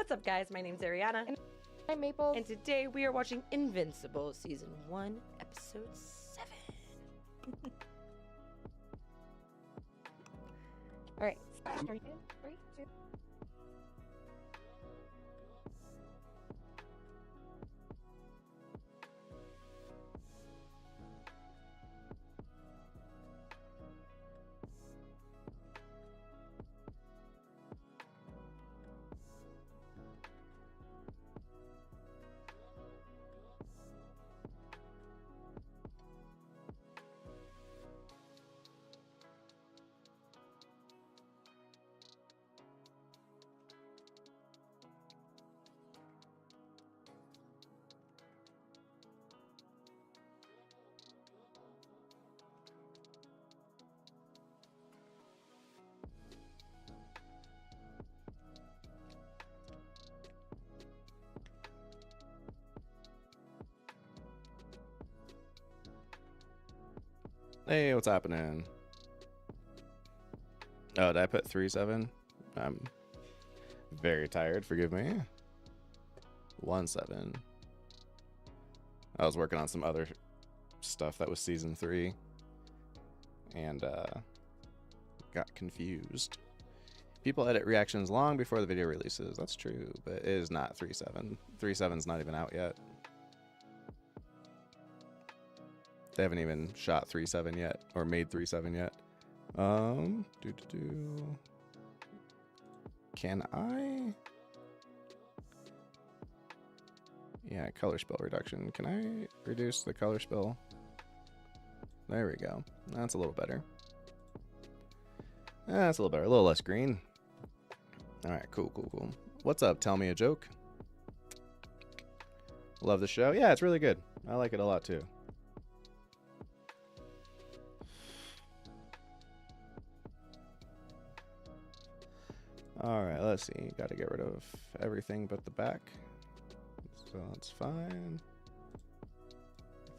What's up, guys? My name's Ariana. And I'm Maple. And today we are watching Invincible, Season 1, Episode 7. Alright. 3, 2. Hey, what's happening? Oh, did I put 3-7? I'm very tired, forgive me. 1-7. I was working on some other stuff that was season 3 and got confused. People edit reactions long before the video releases. That's true, but it is not 3-7. 3-7's not even out yet. They haven't even shot 3-7 yet, or made 3-7 yet. Can I? Yeah, color spell reduction. Can I reduce the color spell? There we go. That's a little better. That's a little better. A little less green. All right, cool. What's up? Tell me a joke. Love the show. Yeah, it's really good. I like it a lot too. Alright, let's see. Got to get rid of everything but the back. So that's fine.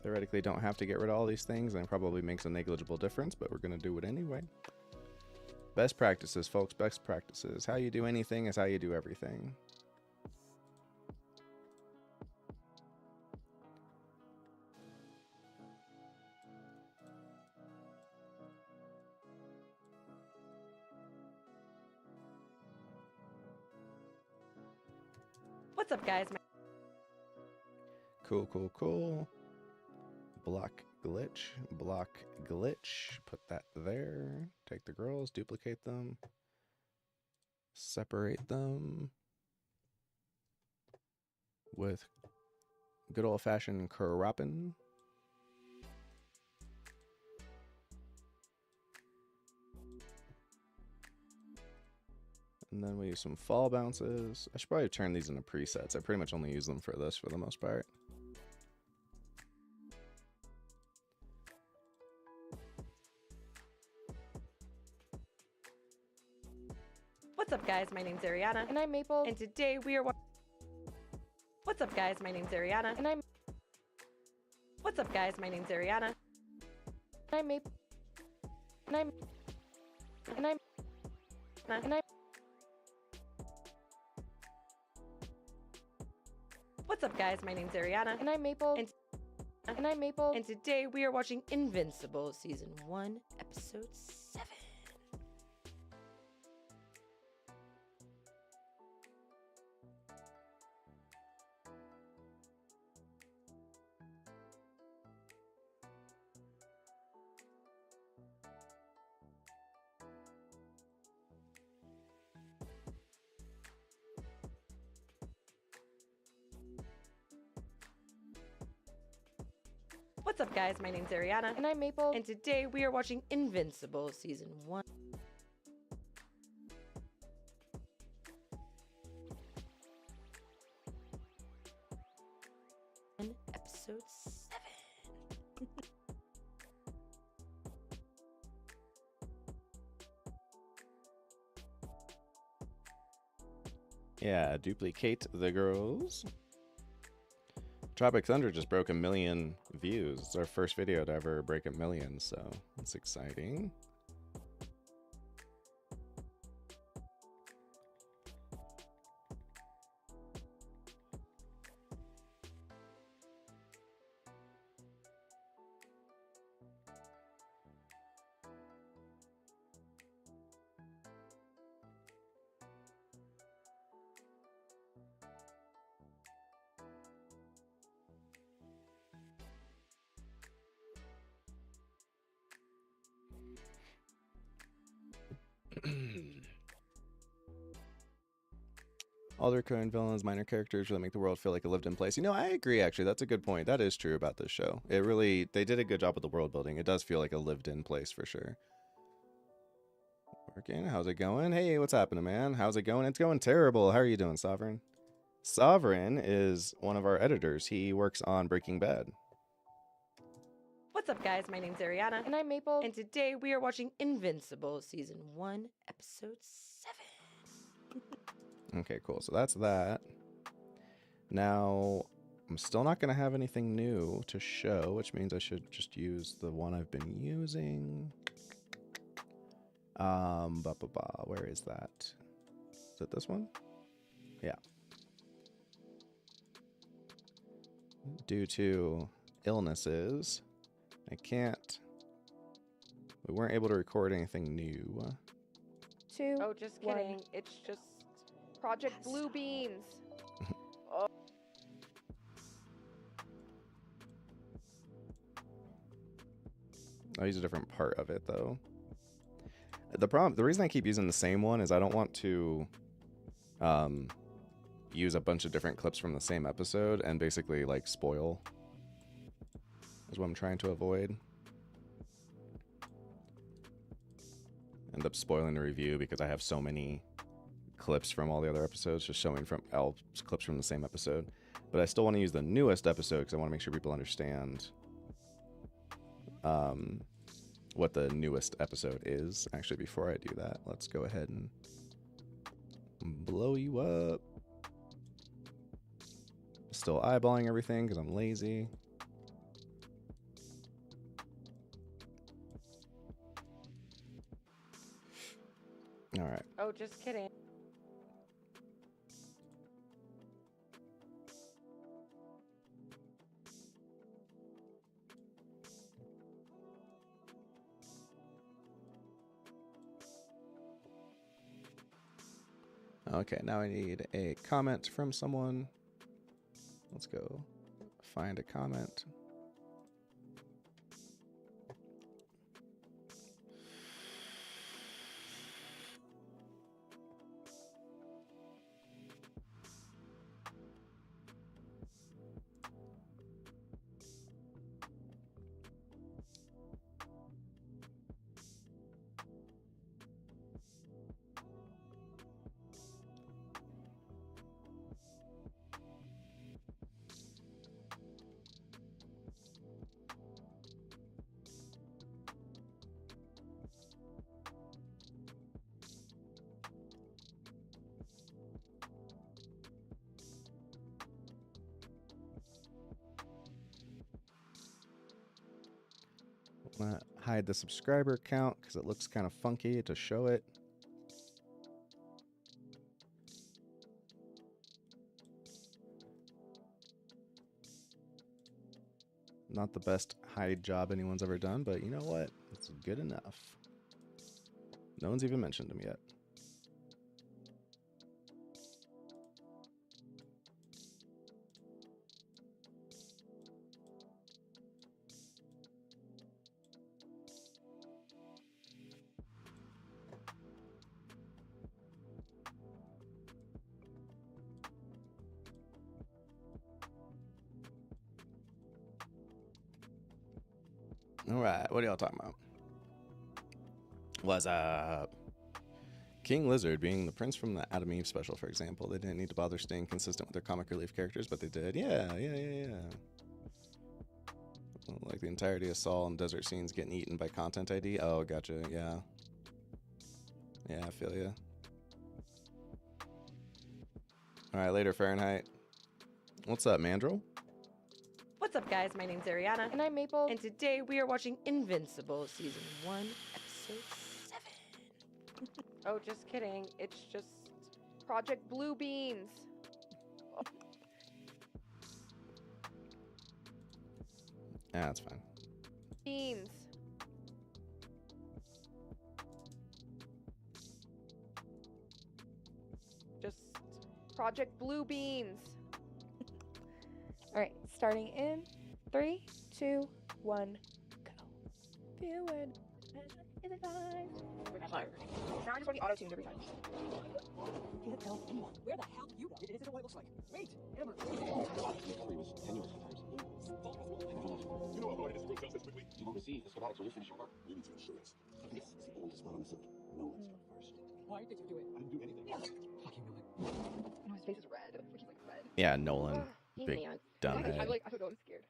Theoretically, don't have to get rid of all these things, and it probably makes a negligible difference, but we're going to do it anyway. Best practices, folks. Best practices. How you do anything is how you do everything. What's up, guys? Cool. Block glitch. Put that there. Take the girls, duplicate them. Separate them. With good old-fashioned cropping. And then we use some fall bounces. I should probably turn these into presets. I pretty much only use them for this for the most part. What's up, guys? My name's Ariana. And I'm Maple. And today we are What's up, guys? My name's Ariana. And I'm What's up, guys? My name's Ariana. And I'm Maple. And I'm and I'm and I'm What's up, guys? My name's Ariana. and I'm Maple. And I'm Maple. And today we are watching Invincible, Season 1, Episode 7. What's up, guys? My name's Ariana. And I'm Maple. And today we are watching Invincible, Season 1. Episode 7. Yeah, duplicate the girls. Tropic Thunder just broke 1 million views. It's our first video to ever break 1 million, so it's exciting. All the recurring villains, minor characters really make the world feel like a lived-in place. You know, I agree, actually. That's a good point. That is true about this show. It really, they did a good job with the world building. It does feel like a lived-in place for sure. Working, how's it going? Hey, what's happening, man? How's it going? It's going terrible. How are you doing, Sovereign? Sovereign is one of our editors. He works on Breaking Bad. What's up, guys? My name's Ariana. And I'm Maple. And today we are watching Invincible Season 1, Episode 7. Okay, cool. So that's that. Now, I'm still not going to have anything new to show, which means I should just use the one I've been using. Where is that? Is it this one? Yeah. Due to illnesses, we weren't able to record anything new. 2. Oh, just 1. kidding. It's just Project Blue Beans. I'll use a different part of it though. The reason I keep using the same one is I don't want to use a bunch of different clips from the same episode and basically like spoil. Is what I'm trying to avoid. End up spoiling the review because I have so many clips from all the other episodes just showing from clips from the same episode. But I still want to use the newest episode because I want to make sure people understand what the newest episode is. Actually, before I do that, let's go ahead and blow you up. Still eyeballing everything because I'm lazy. All right. Oh, just kidding. Okay, now I need a comment from someone. Let's go find a comment. I'm gonna hide the subscriber count because it looks kind of funky to show it. Not the best hide job anyone's ever done, but you know what? It's good enough. No one's even mentioned him yet. All right, what are y'all talking about? What's up? King Lizard being the prince from the Adam Eve special, for example. They didn't need to bother staying consistent with their comic relief characters, but they did. Yeah. Like the entirety of Saul and desert scenes getting eaten by content ID. Oh, gotcha. Yeah. Yeah, I feel ya. All right, later, Fahrenheit. What's up, Mandrill? What's up, guys? My name's Ariana. And I'm Maple. And today we are watching Invincible Season 1, Episode 7. Oh, just kidding. It's just Project Blue Beans. Yeah, that's fine. Beans. Just Project Blue Beans. All right, starting in 3, 2, 1, go. Feel it. Now I just want to be auto-tuned every time. Can't tell anyone. Where the hell you go? This isn't what it looks like. Wait, Amber. Was tenuous sometimes. You know how hard it is to grow cells this quickly. Do you want to see the schematics when you finish your work? We need some assurance. This is the oldest one on the system. No one spoke first. Why did you do it? I didn't do anything. Fucking Nolan. No, his face is red. Like he's like red. Yeah, Nolan. He's Big neon. dumbhead. I don't know. I'm scared.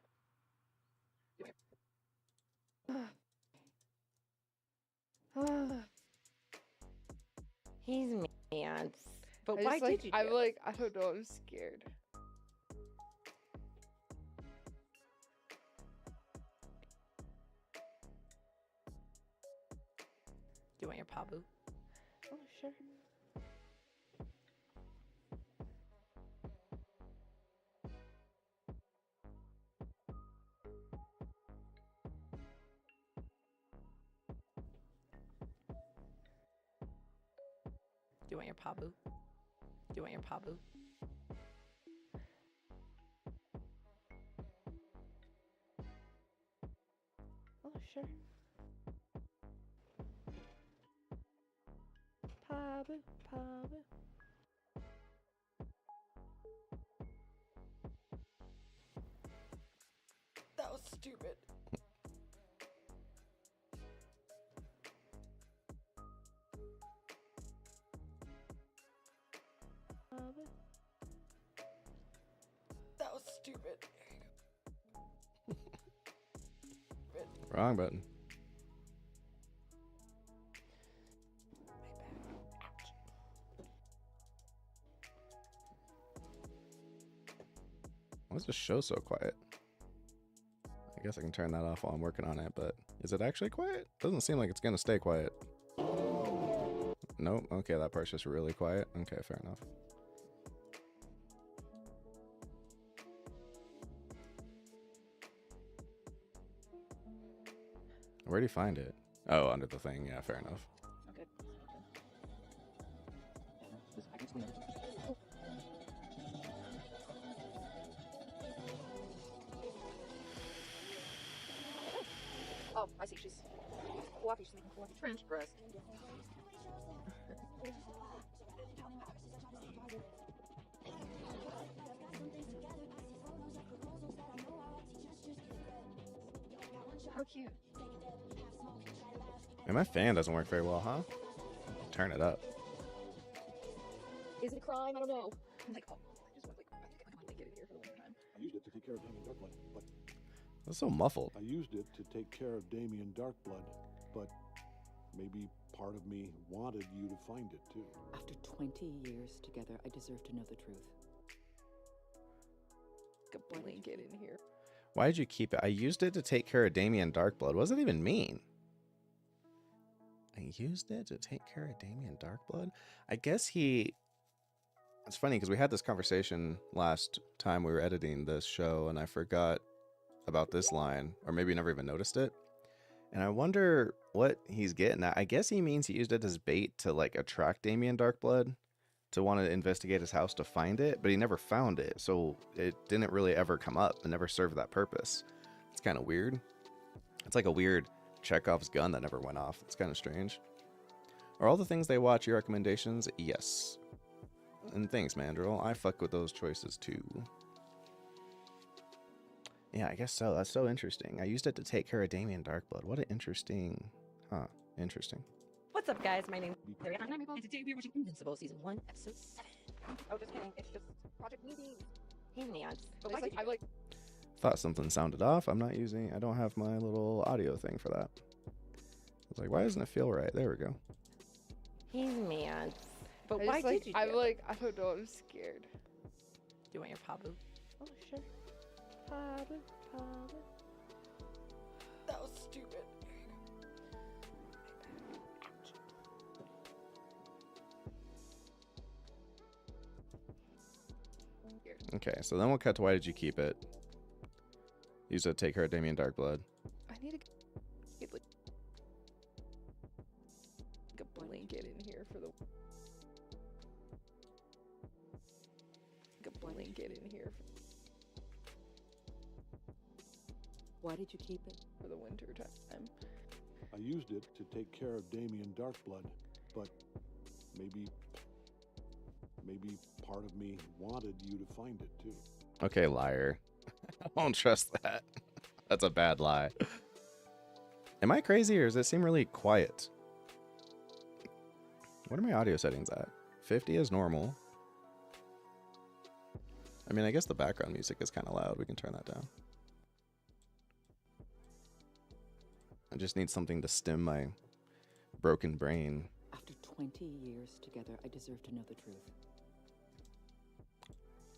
He's neon. But I why just, did you? I'm do it? like, I don't know. I'm scared. Do you want your pabu? Oh, sure. Do you want your pabu? Do you want your pabu? Oh, sure. Pabu, pabu. That was stupid. Pabu. That was stupid. Wrong button. Why is this show so quiet? I guess I can turn that off while I'm working on it, but is it actually quiet? Doesn't seem like it's gonna stay quiet. Nope. Okay, that part's just really quiet. Okay, fair enough. Where do you find it? Oh, under the thing. Yeah, fair enough. Okay. I can explain everything. Oh, I see. She's fluffy. She's making fluffy French breast. How cute. And my fan doesn't work very well, huh? Turn it up. Is it a crime? I don't know. I'm like, oh, I just want to get in here for the one time. I used it to take care of Damian Darkblood, but That's so muffled. I used it to take care of Damian Darkblood, but maybe part of me wanted you to find it too. After 20 years together, I deserve to know the truth. A blanket in here. Why did you keep it? I used it to take care of Damian Darkblood. What does that even mean? I used it to take care of Damian Darkblood? I guess he... It's funny because we had this conversation last time we were editing this show and I forgot about this line, or maybe never even noticed it. And I wonder what he's getting at. I guess he means he used it as bait to like attract Damian Darkblood to want to investigate his house to find it, but he never found it. So it didn't really ever come up and never served that purpose. It's kind of weird. It's like a weird Chekhov's gun that never went off. It's kind of strange. Are all the things they watch your recommendations? Yes. And thanks, Mandrill. I fuck with those choices too. Yeah, I guess so. That's so interesting. I used it to take care of Damian Darkblood. What an interesting... Huh. Interesting. What's up, guys? My name's Terry, and today we're watching Invincible Season 1, Episode 7. Oh, just kidding. It's just Project Movie. Hey, neons. But Why like, did I you- like. Thought something sounded off. I don't have my little audio thing for that. I was like, why doesn't it feel right? There we go. He's neons. But I why just, like, did you? I'm do it? like, I don't know. I'm scared. Do you want your pabu? Oh, sure. Pabu, pabu. That was stupid. Okay, so then we'll cut to why did you keep it? Use it to take care of Damian Darkblood. I need to get like a blanket in here for the. A blanket in here Why did you keep it? for the winter time. I used it to take care of Damian Darkblood, but maybe part of me wanted you to find it too. Okay, liar. I won't trust that. That's a bad lie. Am I crazy or does it seem really quiet? What are my audio settings at? 50 is normal. I mean, I guess the background music is kind of loud. We can turn that down. I just need something to stim my broken brain. After 20 years together, I deserve to know the truth.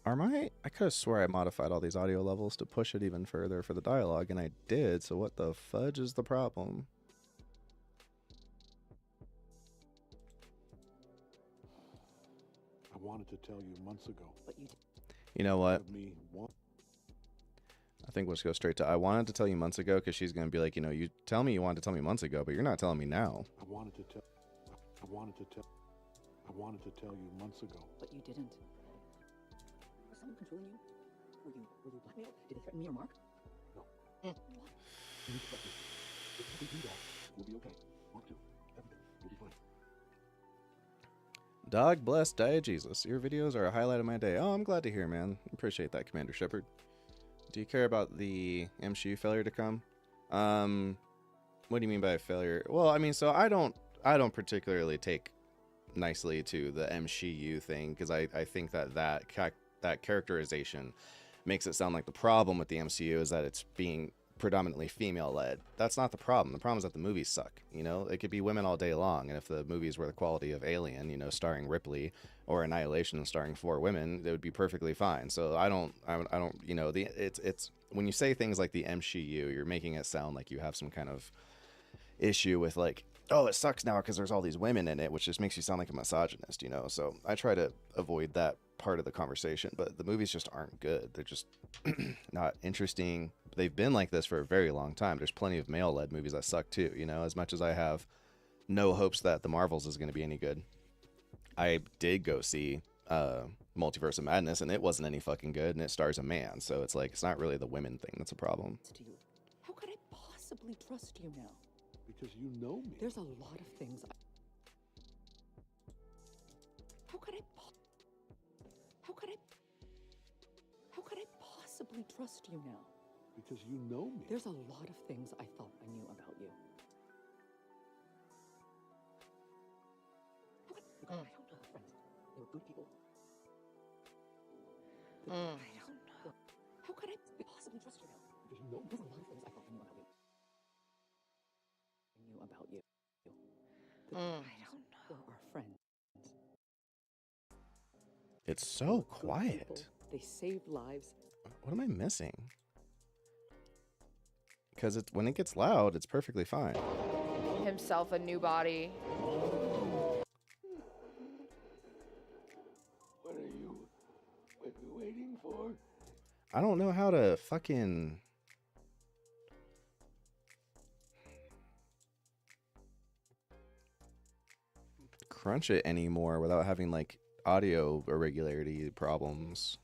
I could have swore I modified all these audio levels to push it even further for the dialogue, and I did, so what the fudge is the problem? I wanted to tell you months ago. But You know what? Me I think we'll just go straight to I wanted to tell you months ago, because she's going to be like, you know, you tell me you wanted to tell me months ago, but you're not telling me now. I wanted to tell you months ago. But you didn't. Was someone controlling you? Were you blackmailed? Did they threaten me or Mark? No. What? You need to let me. If we do that, we'll be okay. Mark too. Everything. You'll be fine. Dog bless Diegesis. Your videos are a highlight of my day. Oh, I'm glad to hear, man. Appreciate that, Commander Shepard. Do you care about the MCU failure to come? What do you mean by failure? Well, I mean, so I don't particularly take nicely to the MCU thing, because I think that characterization makes it sound like the problem with the MCU is that it's being predominantly female-led. That's not the problem. The problem is that the movies suck. You know, it could be women all day long, and if the movies were the quality of Alien, you know, starring Ripley, or Annihilation starring 4 women, they would be perfectly fine. So I don't, you know, it's when you say things like the MCU, you're making it sound like you have some kind of issue with, like, oh, it sucks now because there's all these women in it, which just makes you sound like a misogynist, you know? So I try to avoid that part of the conversation, but the movies just aren't good. They're just not interesting. They've been like this for a very long time. There's plenty of male-led movies that suck too, you know? As much as I have no hopes that the Marvels is going to be any good, I did go see Multiverse of Madness, and it wasn't any fucking good, and it stars a man, so it's like, it's not really the women thing that's a problem. To you. How could I possibly trust you now? Because you know me. There's a lot of things How could I possibly trust you now? Because you know me. There's a lot of things I thought I knew about you. I don't know. Friends. They were good people. I don't know. How could I Possibly trust you now. Because you know me. There's a lot of things I thought I knew about you. I don't know. Were our friends. It's so Good quiet. people. They saved lives. What am I missing? Because when it gets loud, it's perfectly fine. Himself a new body. What are you waiting for? I don't know how to fucking... crunch it anymore without having, like, audio irregularity problems.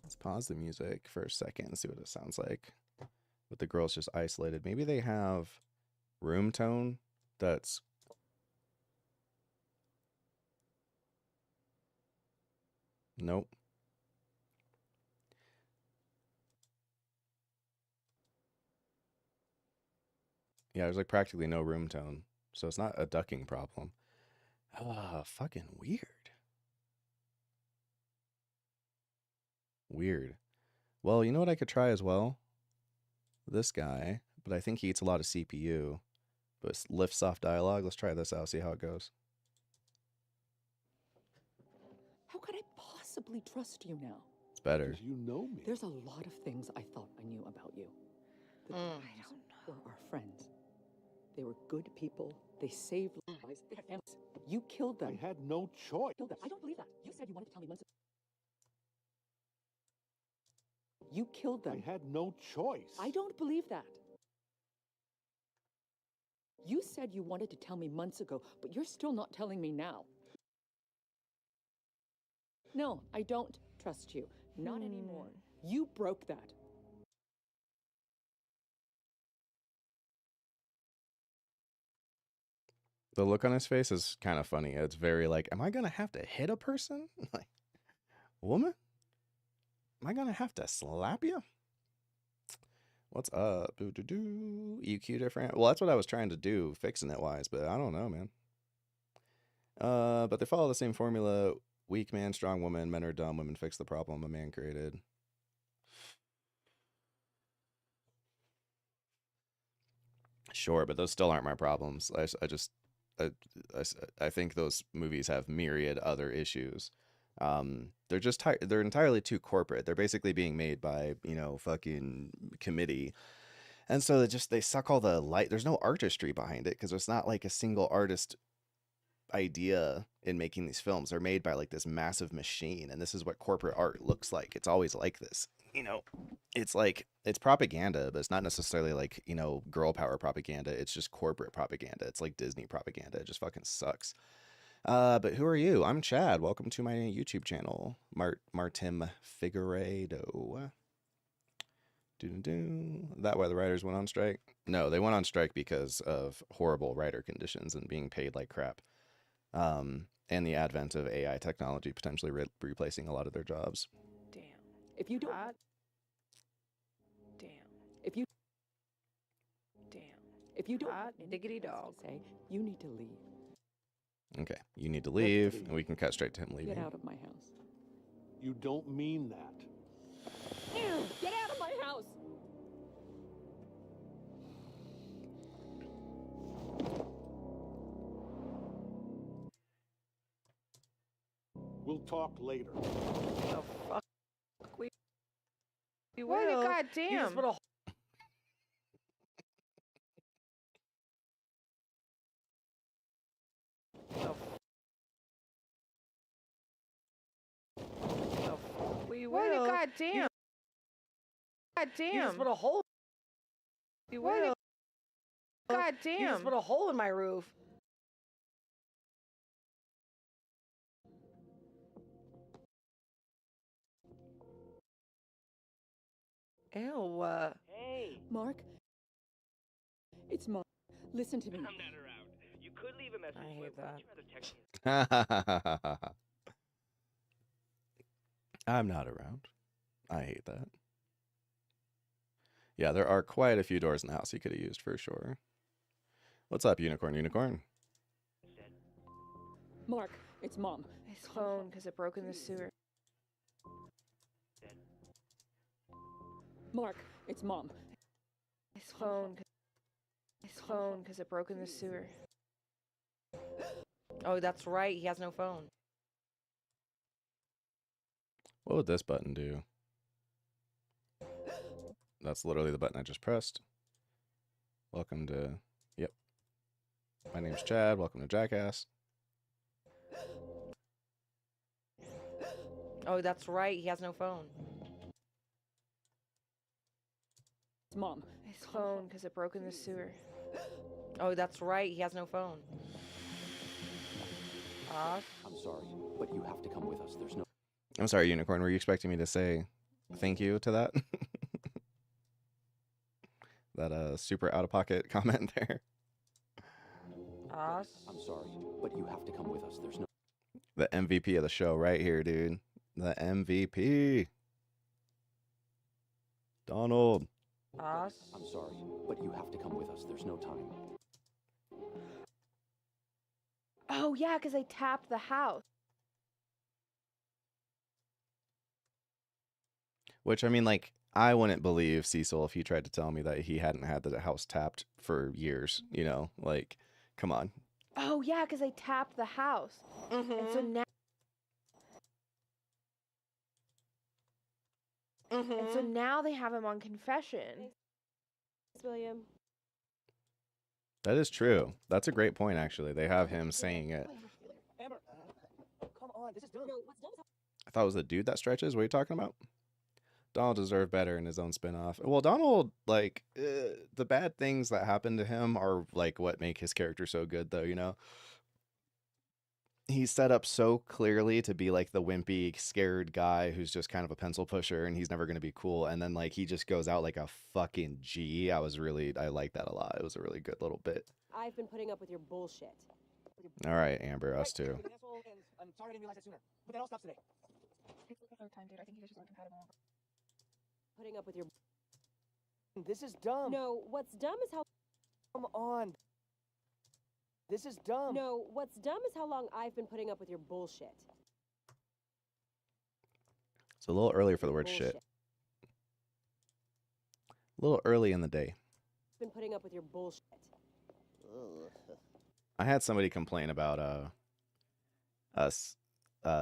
Let's pause the music for a second and see what it sounds like. With the girls just isolated. Maybe they have room tone that's... Nope. Yeah, there's like practically no room tone, so it's not a ducking problem. Ah, fucking weird. Weird. Well, you know what I could try as well? This guy, but I think he eats a lot of CPU. But it's lift soft dialogue. Let's try this out, see how it goes. How could I possibly trust you now? It's better. Because you know me. There's a lot of things I thought I knew about you. The I Diegesis don't know. were our friends. They were good people. They saved lives. They had families. You killed them. I had no choice. Killed them. I don't believe that. You said you wanted to tell me months ago. You killed them. I had no choice. I don't believe that. You said you wanted to tell me months ago, but you're still not telling me now. No, I don't trust you. Not anymore. You broke that. The look on his face is kind of funny. It's very like, am I gonna have to hit a person? Like, woman? Am I gonna have to slap you? What's up? EQ different? Well, that's what I was trying to do, fixing it wise, but I don't know, man. But they follow the same formula. Weak man, strong woman, men are dumb, women fix the problem a man created. Sure, but those still aren't my problems. I think those movies have myriad other issues. They're just they're entirely too corporate. They're basically being made by, you know, fucking committee. And so they suck all the light. There's no artistry behind it because it's not like a single artist idea in making these films. They're made by like this massive machine, and this is what corporate art looks like. It's always like this, you know. It's like, it's propaganda, but it's not necessarily like, you know, girl power propaganda. It's just corporate propaganda. It's like Disney propaganda. It just fucking sucks. But who are you? I'm Chad. Welcome to my YouTube channel. Martim Figueredo. That why the writers went on strike? No, they went on strike because of horrible writer conditions and being paid like crap. And the advent of AI technology potentially replacing a lot of their jobs. Damn. If you don't, Damn. if you, Damn. if you don't, Hot have anything diggity else dog. to say, you need to leave. Okay, you need to leave, and we can cut straight to him leaving. Get out of my house. You don't mean that. Get out of my house! We'll talk later. The fuck? We What will. a You goddamn. just put a We What a will. goddamn. You just Goddamn. put a hole. We What a will. You goddamn. just put a hole in my roof. Ew. Mark, it's Mark. Listen to me. I'm not around. You could leave a message. I hate but would that. you rather text me? I'm not around. I hate that. Yeah, there are quite a few doors in the house he could have used for sure. What's up, Unicorn? Mark, it's Mom. His phone, because it broke in the sewer. Mark, it's Mom. His phone, because it broke in the sewer. Oh, that's right. He has no phone. What would this button do? That's literally the button I just pressed. Welcome to... Yep. My name's Chad. Welcome to Jackass. Oh, that's right. He has no phone. It's Mom. His phone, because it broke in the sewer. Oh, that's right. He has no phone. I'm sorry, but you have to come with us. There's no... I'm sorry, Unicorn. Were you expecting me to say thank you to that? That super out-of-pocket comment there. I'm sorry, but you have to come with us. There's no... The MVP of the show right here, dude. The MVP. Donald. I'm sorry, but you have to come with us. There's no time. Oh, yeah, because I tapped the house. Which, I mean, like, I wouldn't believe Cecil if he tried to tell me that he hadn't had the house tapped for years, you know? Like, come on. Oh, yeah, because I tapped the house. And so now... And so now they have him on confession. Thanks, William. That is true. That's a great point, actually. They have him saying it. Amber, come on, this is dumb. No, what's dumb is I thought it was the dude that stretches. What are you talking about? Donald deserved better in his own spinoff. Well, Donald, like, the bad things that happen to him are, like, what make his character so good, though, you know? He's set up so clearly to be, like, the wimpy, scared guy who's just kind of a pencil pusher and he's never going to be cool. And then, like, he just goes out like a fucking G. I like that a lot. It was a really good little bit. I've been putting up with your bullshit. All right, Amber, us too. I'm sorry I didn't realize that sooner. But that all stops today. It's the third time, dude. I think you guys just aren't compatible. Putting up with your. This is dumb. No, what's dumb is how. Come on. This is dumb. No, what's dumb is how long I've been putting up with your bullshit. It's a little early for the word shit. A little early in the day. Been putting up with your bullshit. I had somebody complain about us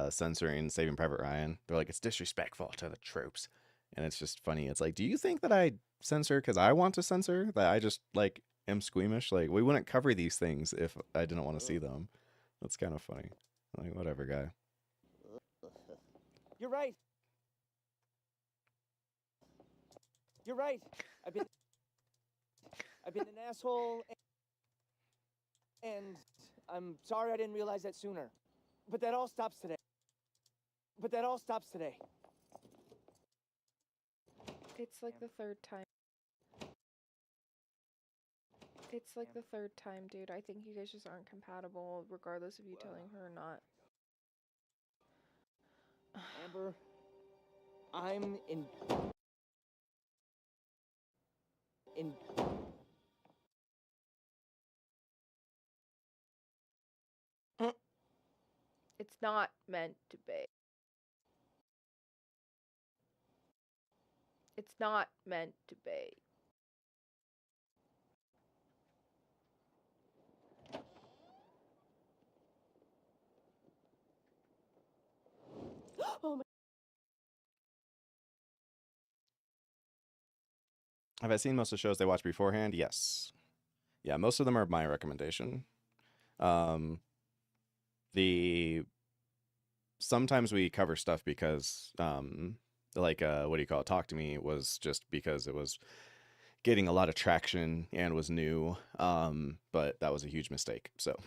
censoring Saving Private Ryan. They're like, it's disrespectful to the tropes. And it's just funny. It's like, do you think that I censor because I want to censor? That I just like am squeamish? Like, we wouldn't cover these things if I didn't want to see them. That's kind of funny. Like, whatever, guy. You're right. You're right. I've been an asshole, and I'm sorry I didn't realize that sooner. But that all stops today. It's like the third time. It's like the third time, dude. I think you guys just aren't compatible, regardless of you telling her or not. Amber, I'm in. It's not meant to be. It's not meant to be. Oh my. Have I seen most of the shows they watch beforehand? Yes. Yeah, most of them are my recommendation. Sometimes we cover stuff because what do you call it? Talk to Me was just because it was getting a lot of traction and was new. But that was a huge mistake. So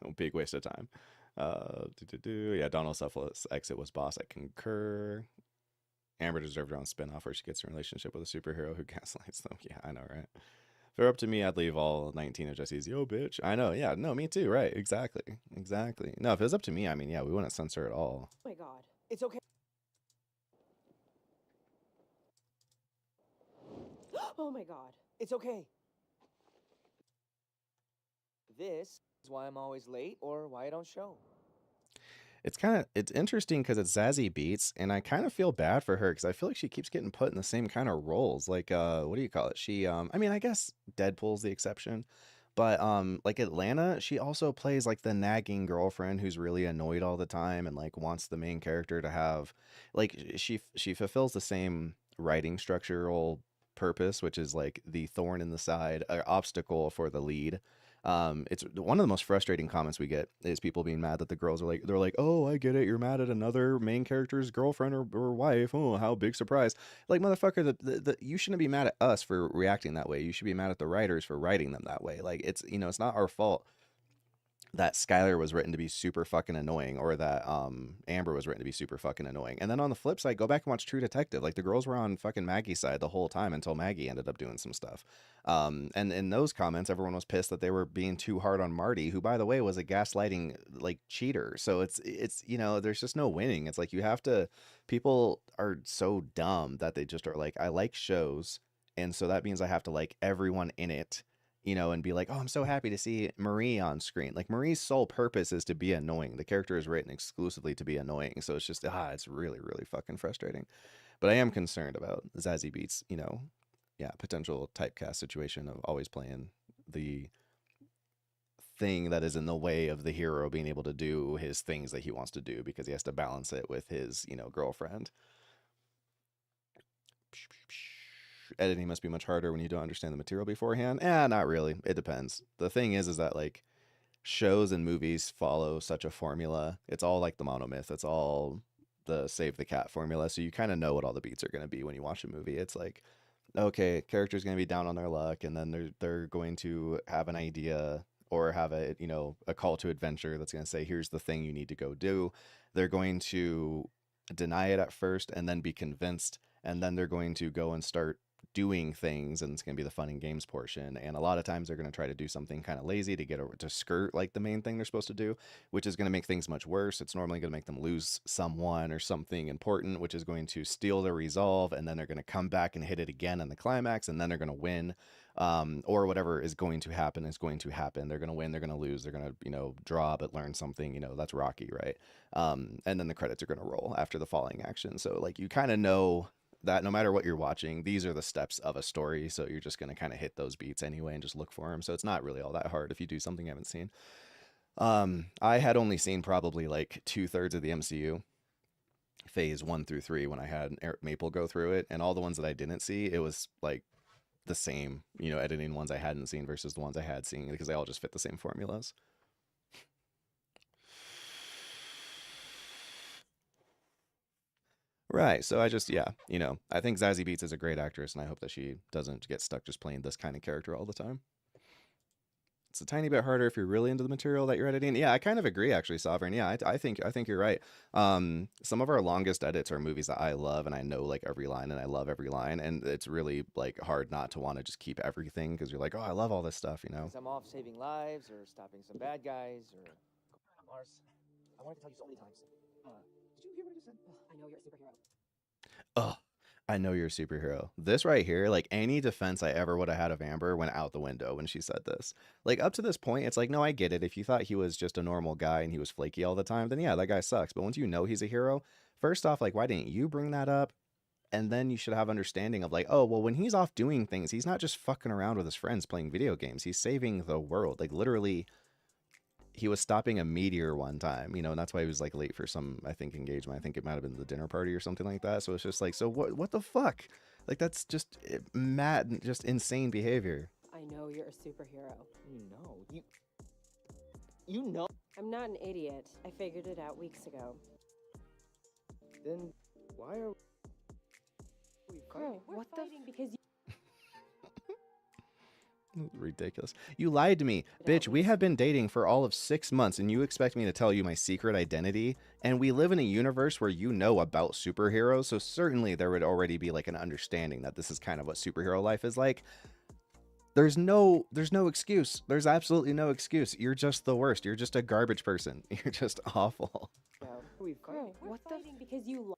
a big waste of time. Yeah, Donald Suffolk's exit was boss. I concur. Amber deserved her own spinoff where she gets in a relationship with a superhero who gaslights them. Yeah, I know, right? If it were up to me, I'd leave all 19 of Jesse's yo bitch. I know, yeah, no, me too, right? Exactly. No, if it was up to me, I mean, yeah, we wouldn't censor at all. Oh my god. It's okay. Oh my god. It's okay. This is why I'm always late or why I don't show. It's interesting because it's Zazie Beetz, and I kind of feel bad for her because I feel like she keeps getting put in the same kind of roles. Like, what do you call it? She, I mean, I guess Deadpool's the exception, but like Atlanta, she also plays like the nagging girlfriend who's really annoyed all the time and like wants the main character to have, like, she fulfills the same writing structural purpose, which is like the thorn in the side, obstacle for the lead. It's one of the most frustrating comments we get is people being mad that the girls are they're like, oh, I get it, you're mad at another main character's girlfriend or wife. Oh, how big surprise. Like, motherfucker, you shouldn't be mad at us for reacting that way. You should be mad at the writers for writing them that way. Like, it's, it's not our fault that Skylar was written to be super fucking annoying, or that Amber was written to be super fucking annoying. And then on the flip side, go back and watch True Detective. Like, the girls were on fucking Maggie's side the whole time until Maggie ended up doing some stuff. And in those comments, everyone was pissed that they were being too hard on Marty, who, by the way, was a gaslighting like cheater. So it's there's just no winning. It's like, people are so dumb that they just are like, I like shows, and so that means I have to like everyone in it, and be like, oh, I'm so happy to see Marie on screen. Like, Marie's sole purpose is to be annoying. The character is written exclusively to be annoying. So it's just, it's really, really fucking frustrating. But I am concerned about Zazie Beetz, potential typecast situation of always playing the thing that is in the way of the hero being able to do his things that he wants to do because he has to balance it with his, girlfriend. Editing must be much harder when you don't understand the material beforehand. Not really. It depends. The thing is that like shows and movies follow such a formula. It's all like the monomyth. It's all the save the cat formula. So you kind of know what all the beats are going to be when you watch a movie. It's like, okay, character's going to be down on their luck, and then they're going to have an idea or have a call to adventure that's going to say, here's the thing you need to go do. They're going to deny it at first and then be convinced, and then they're going to go and start doing things, and it's going to be the fun and games portion. And a lot of times they're going to try to do something kind of lazy to get over to skirt like the main thing they're supposed to do, which is going to make things much worse. It's normally going to make them lose someone or something important, which is going to steal their resolve, and then they're going to come back and hit it again in the climax, and then they're going to win. Or whatever is going to happen is going to happen. They're going to win, they're going to lose, they're going to, draw but learn something. That's Rocky, right? And then the credits are going to roll after the falling action. So like you kind of know that no matter what you're watching, these are the steps of a story. So you're just going to kind of hit those beats anyway and just look for them. So it's not really all that hard if you do something you haven't seen. I had only seen probably like 2/3 of the MCU phase 1 through 3 when I had Maple go through it, and all the ones that I didn't see, it was like the same, editing ones I hadn't seen versus the ones I had seen, because they all just fit the same formulas. Right. So I just, I think Zazie Beetz is a great actress, and I hope that she doesn't get stuck just playing this kind of character all the time. It's a tiny bit harder if you're really into the material that you're editing. Yeah, I kind of agree, actually, Sovereign. Yeah, I think you're right. Some of our longest edits are movies that I love, and I know like every line, and I love every line, and it's really like hard not to want to just keep everything, because you're like, oh, I love all this stuff, I'm off saving lives or stopping some bad guys or. Mars, I wanted to tell you so many times. Did you hear what I just said? I know you're a superhero. Oh, I know you're a superhero. This right here, like any defense I ever would have had of Amber went out the window when she said this. Like up to this point, it's like, no, I get it. If you thought he was just a normal guy and he was flaky all the time, then yeah, that guy sucks. But once you know he's a hero, first off, like, why didn't you bring that up? And then you should have understanding of like, oh, well, when he's off doing things, he's not just fucking around with his friends playing video games. He's saving the world. Like literally, he was stopping a meteor one time, and that's why he was like late for some, I think, engagement. I think it might have been the dinner party or something like that. So it's just like, so what the fuck? Like, that's just mad, just insane behavior. I know you're a superhero. You know. I'm not an idiot. I figured it out weeks ago. Then why are we fighting? We're fighting because you... Ridiculous. You lied to me. Bitch, we have been dating for all of 6 months, and you expect me to tell you my secret identity? And we live in a universe where you know about superheroes, so certainly there would already be like an understanding that this is kind of what superhero life is like. There's no excuse. There's absolutely no excuse. You're just the worst. You're just a garbage person. You're just awful. We're fighting because you...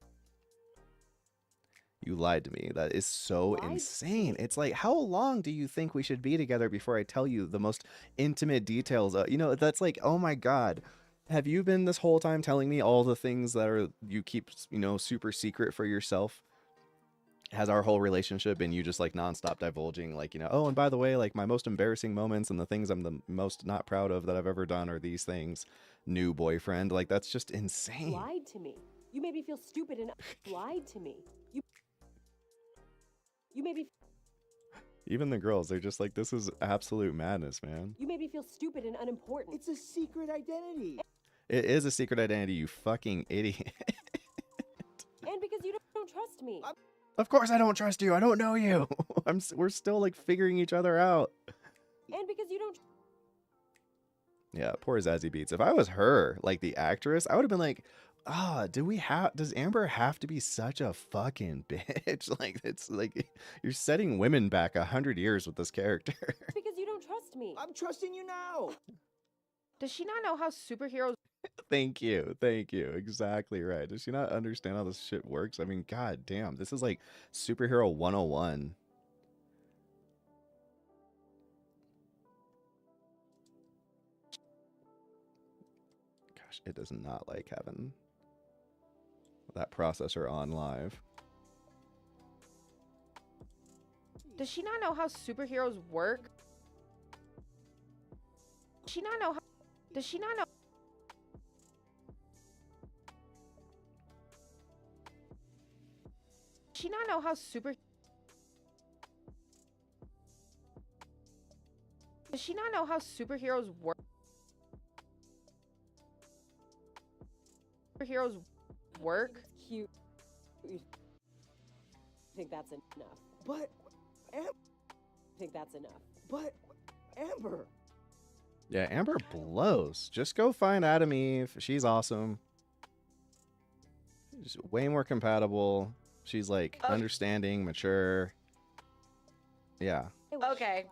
You lied to me. That is so insane. It's like, how long do you think we should be together before I tell you the most intimate details? That's like, oh my God. Have you been this whole time telling me all the things that you keep, super secret for yourself? Has our whole relationship been you just like nonstop divulging, like, oh, and by the way, like my most embarrassing moments and the things I'm the most not proud of that I've ever done are these things, new boyfriend? Like, that's just insane. Lied to me. You made me feel stupid and lied to me. You made me... Even the girls, they're just like, this is absolute madness, man. You made me feel stupid and unimportant. It's a secret identity. It is a secret identity, you fucking idiot. And because you don't trust me. Of course I don't trust you. I don't know you. We're still like figuring each other out. And because you don't... Yeah, poor Zazie Beetz. If I was her, like the actress, I would have been like, does Amber have to be such a fucking bitch? Like, it's like you're setting women back 100 years with this character. Because you don't trust me. I'm trusting you now. Does she not know how superheroes... Thank you. Exactly right. Does she not understand how this shit works? I mean, god damn, this is like superhero 101. Gosh, it does not like having that processor on live. Does she not know how superheroes work? Does she not know how... Does she not know... Does she not know how super... Does she not know how superheroes work? Superheroes work? Cute. You think that's enough? But... think that's enough. But... Amber... Yeah, Amber blows. Just go find Adam Eve. She's awesome. She's way more compatible. She's like understanding, mature. Yeah. Okay.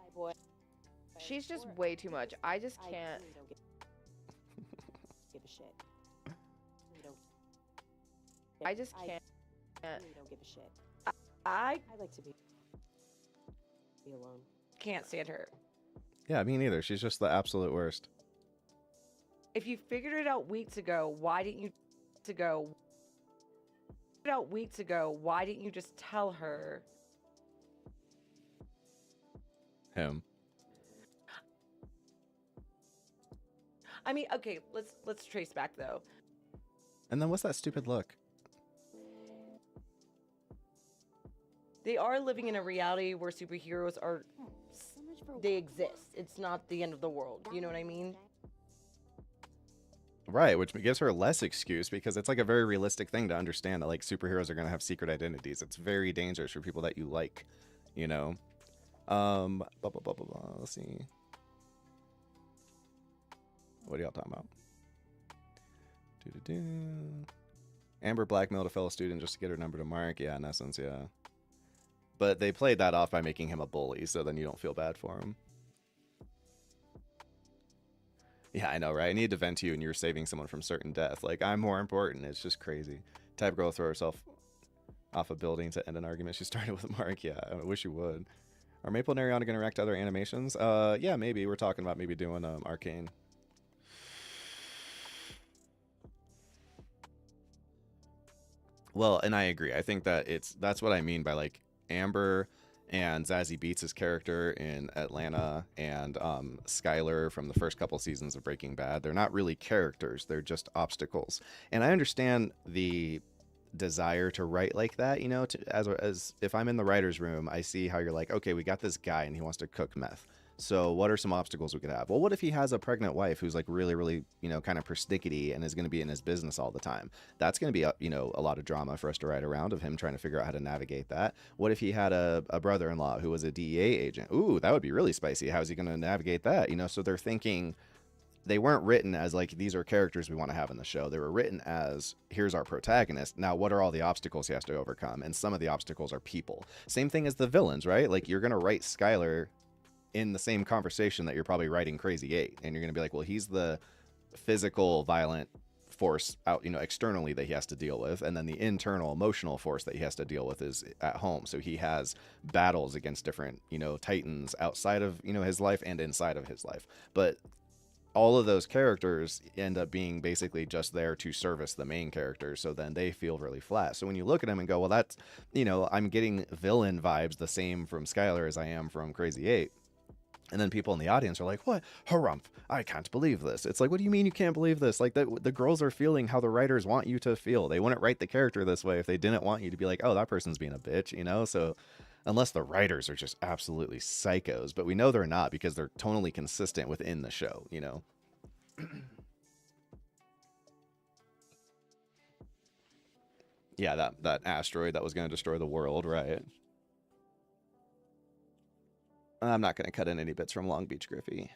She's just way too much. I just can't. Give a shit. I just can't. Really don't give a shit. I I'd like to be alone. can't stand her. Yeah, me neither. She's just the absolute worst. If you figured it out weeks ago, why didn't you why didn't you just tell her? Him. I mean, okay, let's trace back though. And then what's that stupid look? They are living in a reality where superheroes are they exist. It's not the end of the world. You know what I mean? Right, which gives her less excuse because it's like a very realistic thing to understand that like superheroes are going to have secret identities. It's very dangerous for people that you like, you know. Let's see. What are y'all talking about? Amber blackmailed a fellow student just to get her number to Mark. Yeah, in essence, yeah. But they played that off by making him a bully, so then you don't feel bad for him. Yeah, I know, right? I need to vent to you and you're saving someone from certain death. Like, I'm more important. It's just crazy. Type girl throw herself off a building to end an argument she started with Mark. Yeah, I wish you would. Are Maple and Ariana going to react to other animations? Yeah, maybe. We're talking about maybe doing Arcane. Well, and I agree. I think that that's what I mean by like Amber and Zazie Beetz' character in Atlanta and Skylar from the first couple seasons of Breaking Bad. They're not really characters. They're just obstacles. And I understand the desire to write like that, you know, as if I'm in the writer's room, I see how you're like, okay, we got this guy and he wants to cook meth. So what are some obstacles we could have? Well, what if he has a pregnant wife who's like really, really, you know, kind of persnickety and is going to be in his business all the time? That's going to be, you know, a lot of drama for us to write around of him trying to figure out how to navigate that. What if he had a brother-in-law who was a DEA agent? Ooh, that would be really spicy. How's he going to navigate that? You know, so they're thinking, they weren't written as like, these are characters we want to have in the show. They were written as, here's our protagonist. Now, what are all the obstacles he has to overcome? And some of the obstacles are people. Same thing as the villains, right? Like, you're going to write Skylar in the same conversation that you're probably writing Crazy 8, and you're going to be like, well, he's the physical violent force out, you know, externally that he has to deal with, and then the internal emotional force that he has to deal with is at home. So he has battles against different, you know, titans outside of, you know, his life and inside of his life. But all of those characters end up being basically just there to service the main character, so then they feel really flat. So when you look at them and go, well, that's, you know, I'm getting villain vibes the same from Skylar as I am from Crazy 8. And then people in the audience are like, what? Harumph, I can't believe this. It's like, what do you mean you can't believe this? Like, the girls are feeling how the writers want you to feel. They wouldn't write the character this way if they didn't want you to be like, oh, that person's being a bitch, you know? So unless the writers are just absolutely psychos, but we know they're not because they're tonally consistent within the show, you know? Yeah, that asteroid that was going to destroy the world, right? I'm not going to cut in any bits from Long Beach Griffey.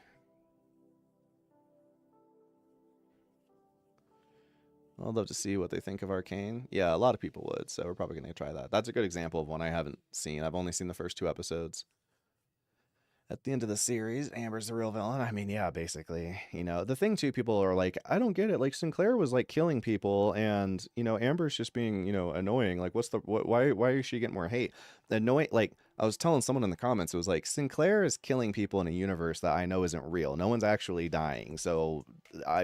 I'd love to see what they think of Arcane. Yeah, a lot of people would, so we're probably going to try that. That's a good example of one I haven't seen. I've only seen the first 2 episodes. At the end of the series, Amber's the real villain. I mean, yeah, basically. You know, the thing too, people are like, I don't get it. Like, Sinclair was like killing people, and you know, Amber's just being, you know, annoying. Like, why is she getting more hate? Annoying. Like, I was telling someone in the comments, it was like, Sinclair is killing people in a universe that I know isn't real. No one's actually dying. So,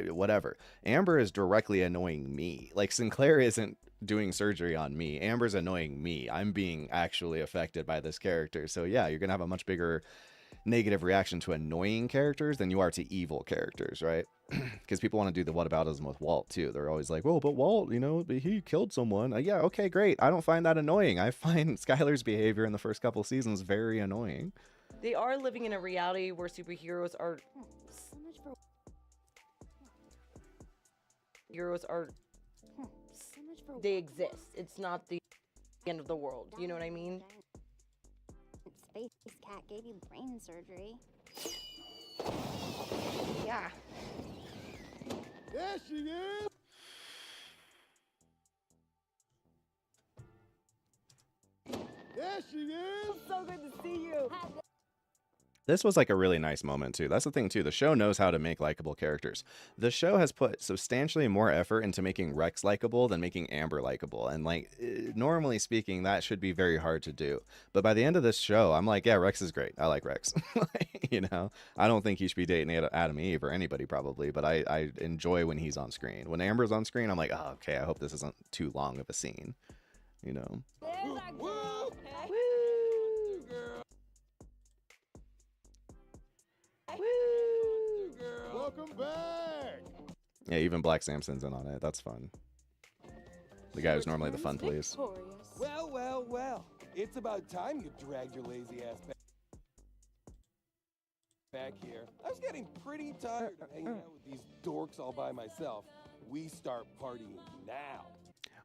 whatever. Amber is directly annoying me. Like, Sinclair isn't doing surgery on me. Amber's annoying me. I'm being actually affected by this character. So yeah, you're gonna have a much bigger negative reaction to annoying characters than you are to evil characters, right? Because people want to do the whataboutism with Walt too. They're always like, well, but Walt, you know, he killed someone. Yeah, okay, great. I don't find that annoying. I find Skylar's behavior in the first couple seasons very annoying. They are living in a reality where superheroes are they exist. It's not the end of the world. You know what I mean? Space Cat gave you brain surgery. Yeah. There she is! There she is! So good to see you. This was like a really nice moment too. That's the thing too. The show knows how to make likable characters. The show has put substantially more effort into making Rex likable than making Amber likable. And like normally speaking, that should be very hard to do. But by the end of this show, I'm like, yeah, Rex is great. I like Rex. You know, I don't think he should be dating Adam Eve or anybody probably, but I enjoy when he's on screen. When Amber's on screen, I'm like, oh, okay, I hope this isn't too long of a scene. You know. Welcome back. Yeah, even Black Samson's in on it. That's fun. The guy who's normally the fun police. Well, well, well. It's about time you dragged your lazy ass back here. I was getting pretty tired of hanging out with these dorks all by myself. We start partying now.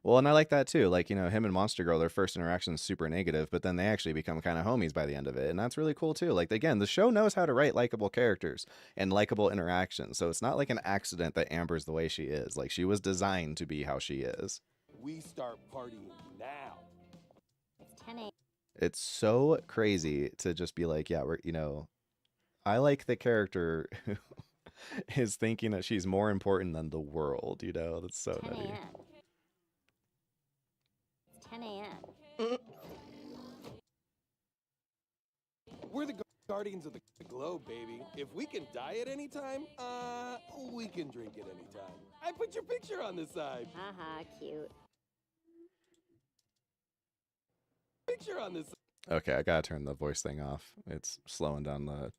Well, and I like that too. Like, you know, him and Monster Girl, their first interaction is super negative, but then they actually become kind of homies by the end of it. And that's really cool too. Like, again, the show knows how to write likable characters and likable interactions. So it's not like an accident that Amber's the way she is. Like, she was designed to be how she is. We start partying now. It's 10 a.m. It's so crazy to just be like, yeah, we're, you know, I like the character who is thinking that she's more important than the world, you know? That's so 10 nutty. a.m. 10 a.m. We're the guardians of the globe, baby. If we can die at any time, we can drink at any time. I put your picture on the side. Haha, cute. Picture on this. Okay, I gotta turn the voice thing off. It's slowing down the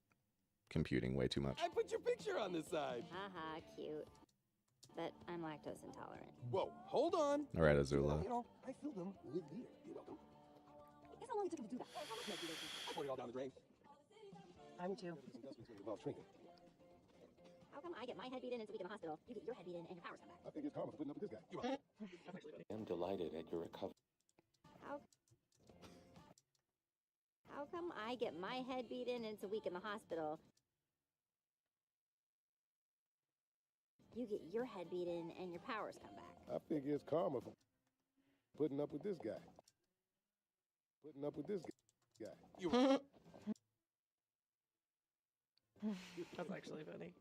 computing way too much. I put your picture on the side. Haha, cute. But I'm lactose intolerant. Whoa, hold on. All right, Azula. You know, I filled them with beer. You're welcome. Guess how long it took him to do that? I poured it all down the drain. I would too. Some dustbin's gonna involve shrinking. How come I get my head beat in and it's a week in the hospital? You get your head beat in and your powers come back. I think it's karma for putting up with this guy. You're welcome. I'm delighted at your recovery. How come I get my head beat in and it's a week in the hospital? You get your head beat in and your powers come back. I think it's karma for putting up with this guy. Putting up with this guy. You're That's actually funny.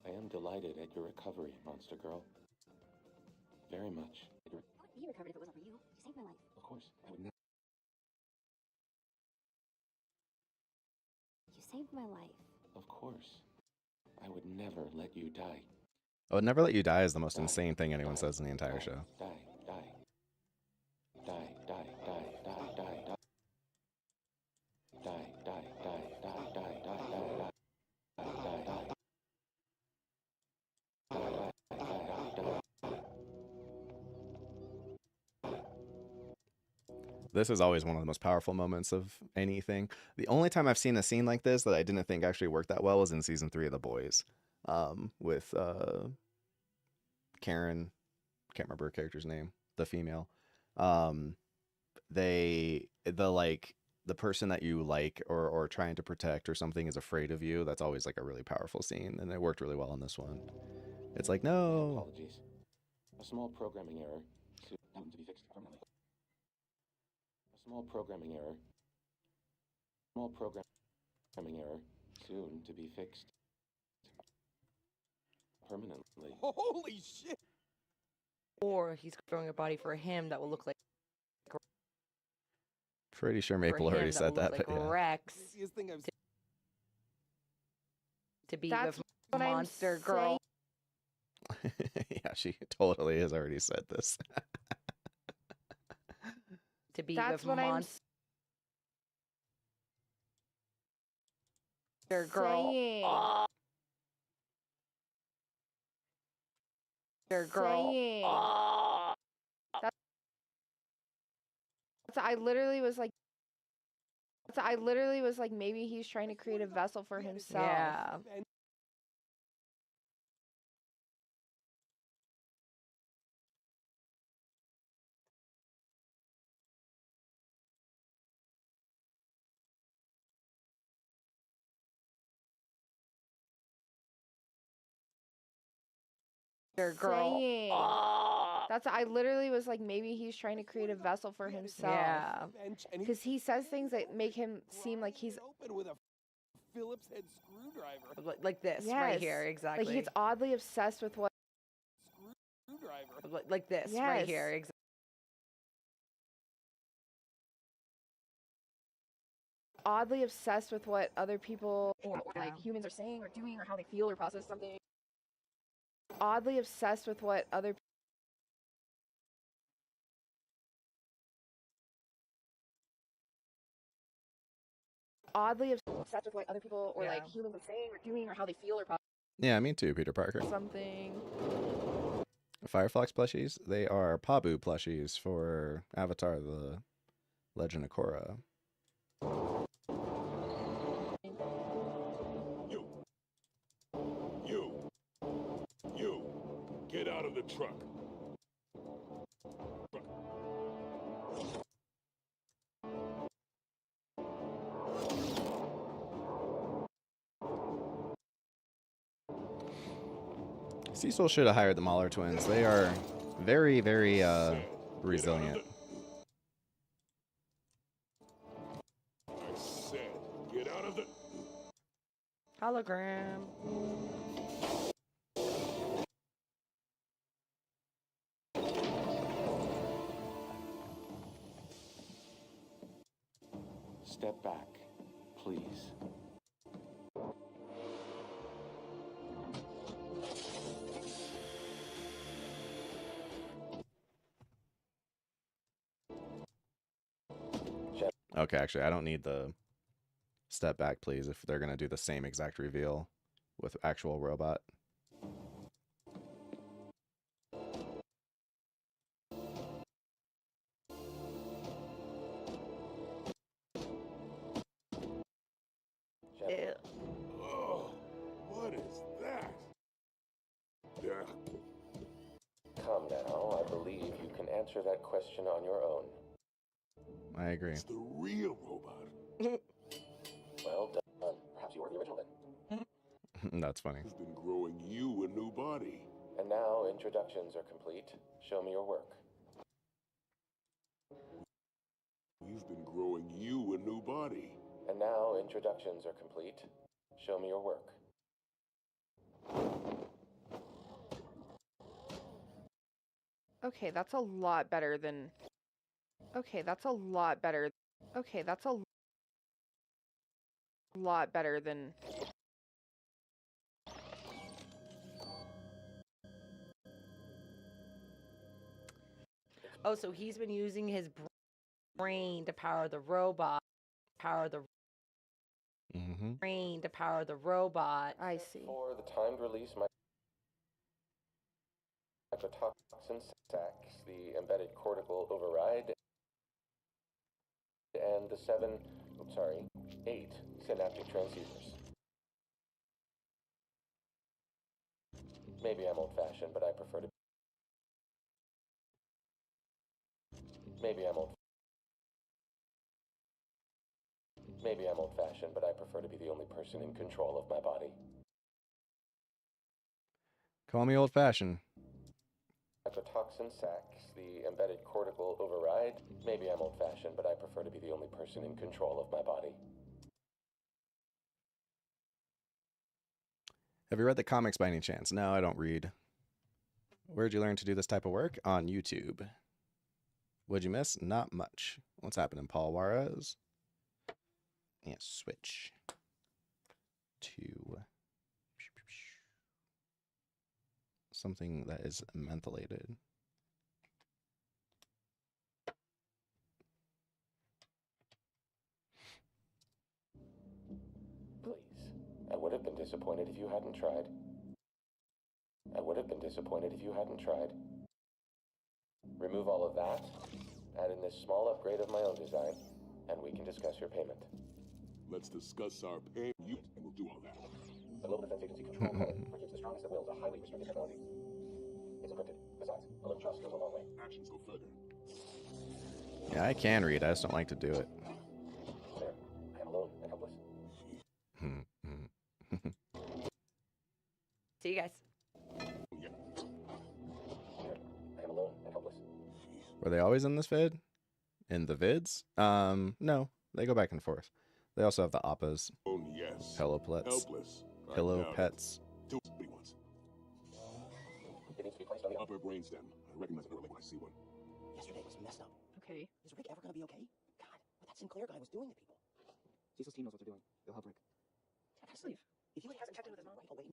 I am delighted at your recovery, Monster Girl. Very much. I wouldn't be recovered if it wasn't for you. You saved my life. Of course, I would never. You saved my life. Of course, I would never let you die. Oh, Never Let You Die is the most insane thing anyone says in the entire show. Die, die. Die, die, die, die, die, die. Die, die, die, die, die, die, die, This is always one of the most powerful moments of anything. The only time I've seen a scene like this that I didn't think actually worked that well was in season 3 of The Boys, with Karen, can't remember her character's name, the female. The person that you like or trying to protect or something is afraid of you. That's always like a really powerful scene, and it worked really well in this one. It's like, no. Apologies. A small programming error. Soon to be fixed permanently. A small programming error. Small programming error. Soon to be fixed permanently. Holy shit! Or he's growing a body for him that will look like. Pretty sure Maple already said that, but yeah. Rex Thing I've to be That's with what I'm Monster Girl. Yeah, she totally has already said this. To be That's with what I'm Monster Girl. saying. Oh. Monster Girl. Saying. Oh. I literally was like, maybe he's trying to create a vessel for himself. Yeah. Girl. Saying. Oh. I literally was like, maybe he's trying to create a vessel for himself. Yeah. Because he says things that make him seem like he's Phillips head screwdriver. Like this right here, exactly. Like he's oddly obsessed with what. Screwdriver. Like this right here, exactly. Oddly obsessed with what other people or like humans are saying or doing or how they feel or process something. Oddly obsessed with what other oddly obsessed with what other people or like humans are saying or doing or how they feel or process Yeah, me too, Peter Parker. something. Firefox plushies, they are Pabu plushies for Avatar: The Legend of Korra. You, get out of the truck. Cecil should have hired the Mahler twins. They are very, very resilient. I said, get out of the... Hologram. Step back, please. Okay, actually, I don't need the step back, please, if they're going to do the same exact reveal with actual robot. Ew. Oh, what is that? Come now, I believe you can answer that question on your own. I agree. It's the real robot. Well done. Perhaps you were the original then. That's funny. He's been growing you a new body. And now introductions are complete. Show me your work. We've been growing you a new body. And now introductions are complete. Show me your work. Okay, that's a lot better than. Okay, that's a lot better. Okay, that's a lot better than. Oh, so he's been using his brain to power the robot. Brain to power the robot. I see. For the timed release, mycotoxin sacks, the embedded cortical override, and the 8 synaptic transceivers. Maybe I'm old-fashioned, but I prefer to. Maybe I'm old-fashioned, but I prefer to be the only person in control of my body. Call me old-fashioned. Mycotoxin sacks, the embedded cortical override. Maybe I'm old-fashioned, but I prefer to be the only person in control of my body. Have you read the comics by any chance? No, I don't read. Where'd you learn to do this type of work? On YouTube. What'd you miss? Not much. What's happening, Paul Juarez? Yeah, switch to something that is mentholated. Please. I would have been disappointed if you hadn't tried. Remove all of that, add in this small upgrade of my own design, and we can discuss your payment. Let's discuss our payment, and we'll do all that. The Global Defense Agency control code produces the strongest of wills, a highly restricted technology. It's encrypted. Besides, a little trust goes a long way. Actions go further. Yeah, I can read. I just don't like to do it. There. I am alone and helpless. See you guys. There. I am alone and helpless. Were they always in this vid? In the vids? No, they go back and forth. They also have the Appas. Oh, yes. Pillow Pets. Helpless. I Pillow doubt it. Pets. Do what he wants. It needs to be placed on the upper brainstem. I recognize it early when I see one. Yesterday was messed up. Okay. Is Rick ever gonna be okay? God, what that Sinclair guy was doing to people. Cecil's team knows what they're doing. They'll help Rick. Honestly, if he hasn't checked into this right away.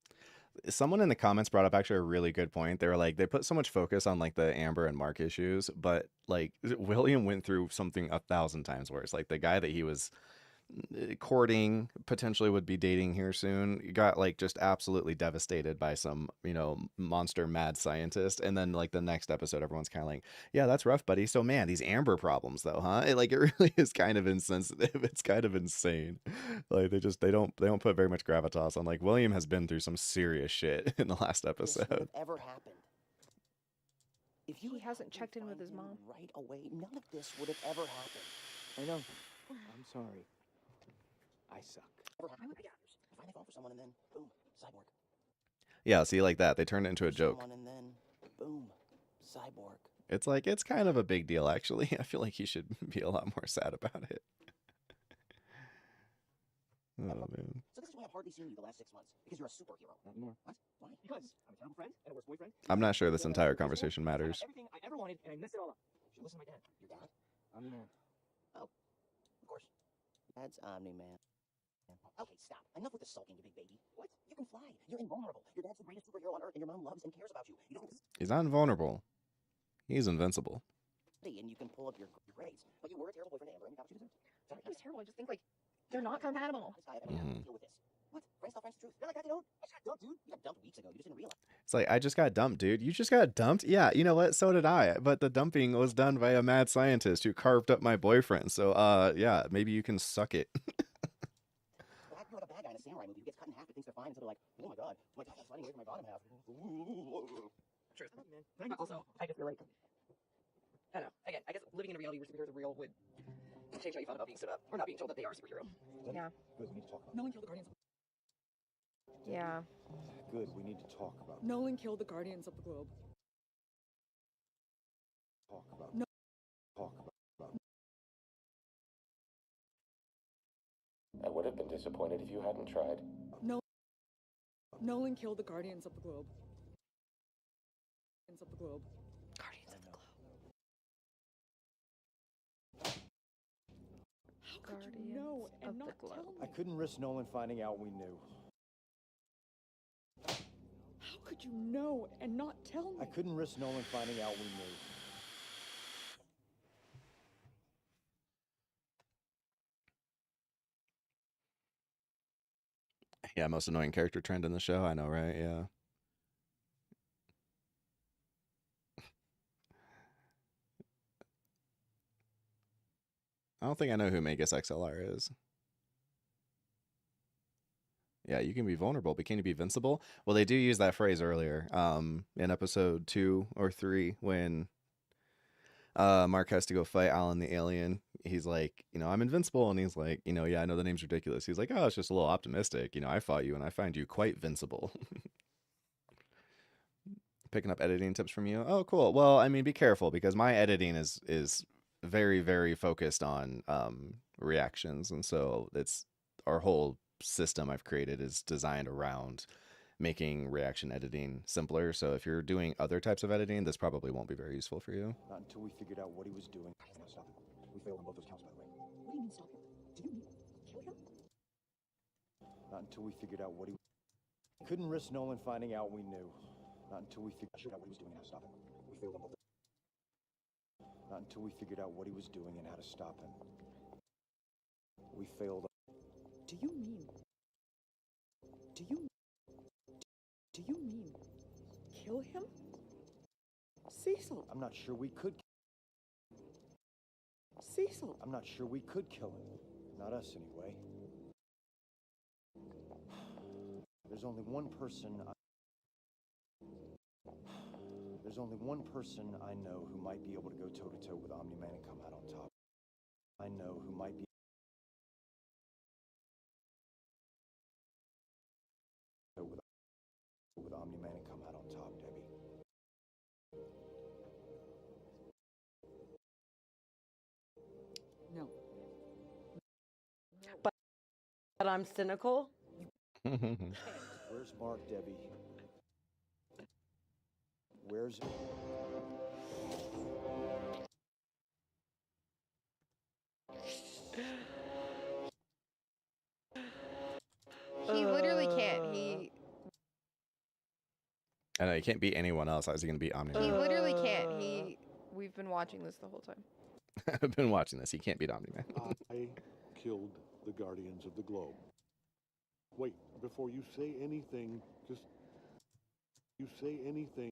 Someone in the comments brought up actually a really good point. They were like, they put so much focus on like the Amber and Mark issues, but like William went through something 1,000 times worse. Like the guy that he was courting, potentially would be dating here soon, got like just absolutely devastated by some, you know, monster mad scientist. And then like the next episode, everyone's kind of like, yeah, that's rough, buddy. So man, these Amber problems though, huh? It really is kind of insensitive. It's kind of insane. Like they don't put very much gravitas on, like, William has been through some serious shit in the last episode. This would have ever happened. If He hasn't checked in with his mom right away, none of this would have ever happened. I know. I'm sorry. I suck. I finally fall for someone and then boom, cyborg. Yeah, see, like that, they turned it into a joke. Someone and then boom, cyborg. It's like, it's kind of a big deal, actually. I feel like he should be a lot more sad about it. Oh, man. So this is why I've hardly seen you the last 6 months. Because you're a superhero. Not anymore. What? Why? Because I'm a terrible friend and a worst boyfriend. I'm not sure this entire conversation matters. Everything I ever wanted, and I messed it all up. You should listen to my dad. Your dad? Omn-Man. Oh, of course. Dad's Omni-Man. Okay, stop. Enough with the sulking, you big baby. What? You can fly. You're invulnerable. Your dad's the greatest superhero on Earth, and your mom loves and cares about you. You don't. He's not invulnerable. He's invincible. And you can pull up your grades. But you were a terrible boyfriend to Amber, and you got what you deserved. Sorry, he was terrible. I just think like they're not compatible. I mean, I deal with this. What? Friends tell friends the truth. You're like that, dude. I just got dumped, dude. You got dumped weeks ago. You just didn't realize. It's like, I just got dumped, dude. You just got dumped? Yeah, you know what? So did I. But the dumping was done by a mad scientist who carved up my boyfriend. So, yeah, maybe you can suck it. Well, acting like a bad guy in a samurai movie who gets cut in half but thinks they're fine until they're like, oh my god, that's fighting away from my bottom half. Truth. But also, I just feel like, I don't know. Again, I guess living in a reality where superheroes are real would change how you felt about being stood up, or not being told that they are a superhero. Yeah. Good, we need to talk about No one killed the Guardians. Yeah. Good, we need to talk about Nolan killed the Guardians of the Globe. Talk about No. Talk about I would have been disappointed if you hadn't tried. Nolan killed the Guardians of the Globe. Guardians of the Globe. Guardians of the Globe. How could you know and not tell me? I couldn't risk Nolan finding out we knew. How could you know and not tell me? I couldn't risk Nolan finding out we knew. Yeah, most annoying character trend in the show. I know, right? Yeah. I don't think I know who Magus XLR is. Yeah, you can be vulnerable, but can you be invincible? Well, they do use that phrase earlier, in episode 2 or 3 when Mark has to go fight Alan the alien. He's like, you know, I'm invincible, and he's like, you know, yeah, I know the name's ridiculous. He's like, oh, it's just a little optimistic. You know, I fought you, and I find you quite vincible. Picking up editing tips from you. Oh, cool. Well, I mean, be careful because my editing is very, very focused on reactions, and so it's our whole system I've created is designed around making reaction editing simpler. So if you're doing other types of editing, this probably won't be very useful for you. Not until we figured out what he was doing. Stop it. We failed on both those counts, by the way. What do you mean stop him? Do you mean kill him? Not until we figured out what he... Couldn't risk Nolan finding out we knew. Not until we figured out what he was doing and how to stop him. We failed on both. Not until we figured out what he was doing and how to stop him. We failed. Do you mean? Do you mean kill him? Cecil. I'm not sure we could. Cecil. I'm not sure we could kill him. Not us, anyway. There's only one person I know who might be able to go toe-to-toe with Omni-Man and come out on top. I know who might be with Omni-Man and come out on top, Debbie. No. I'm cynical? Where's Mark, Debbie? Where's... He literally can't. He I know, he can't beat anyone else. How's he going to beat Omni-Man? he literally can't. We've been watching this the whole time. I've been watching this. He can't beat Omni-Man. I killed the Guardians of the Globe. Wait, before you say anything, just... You say anything...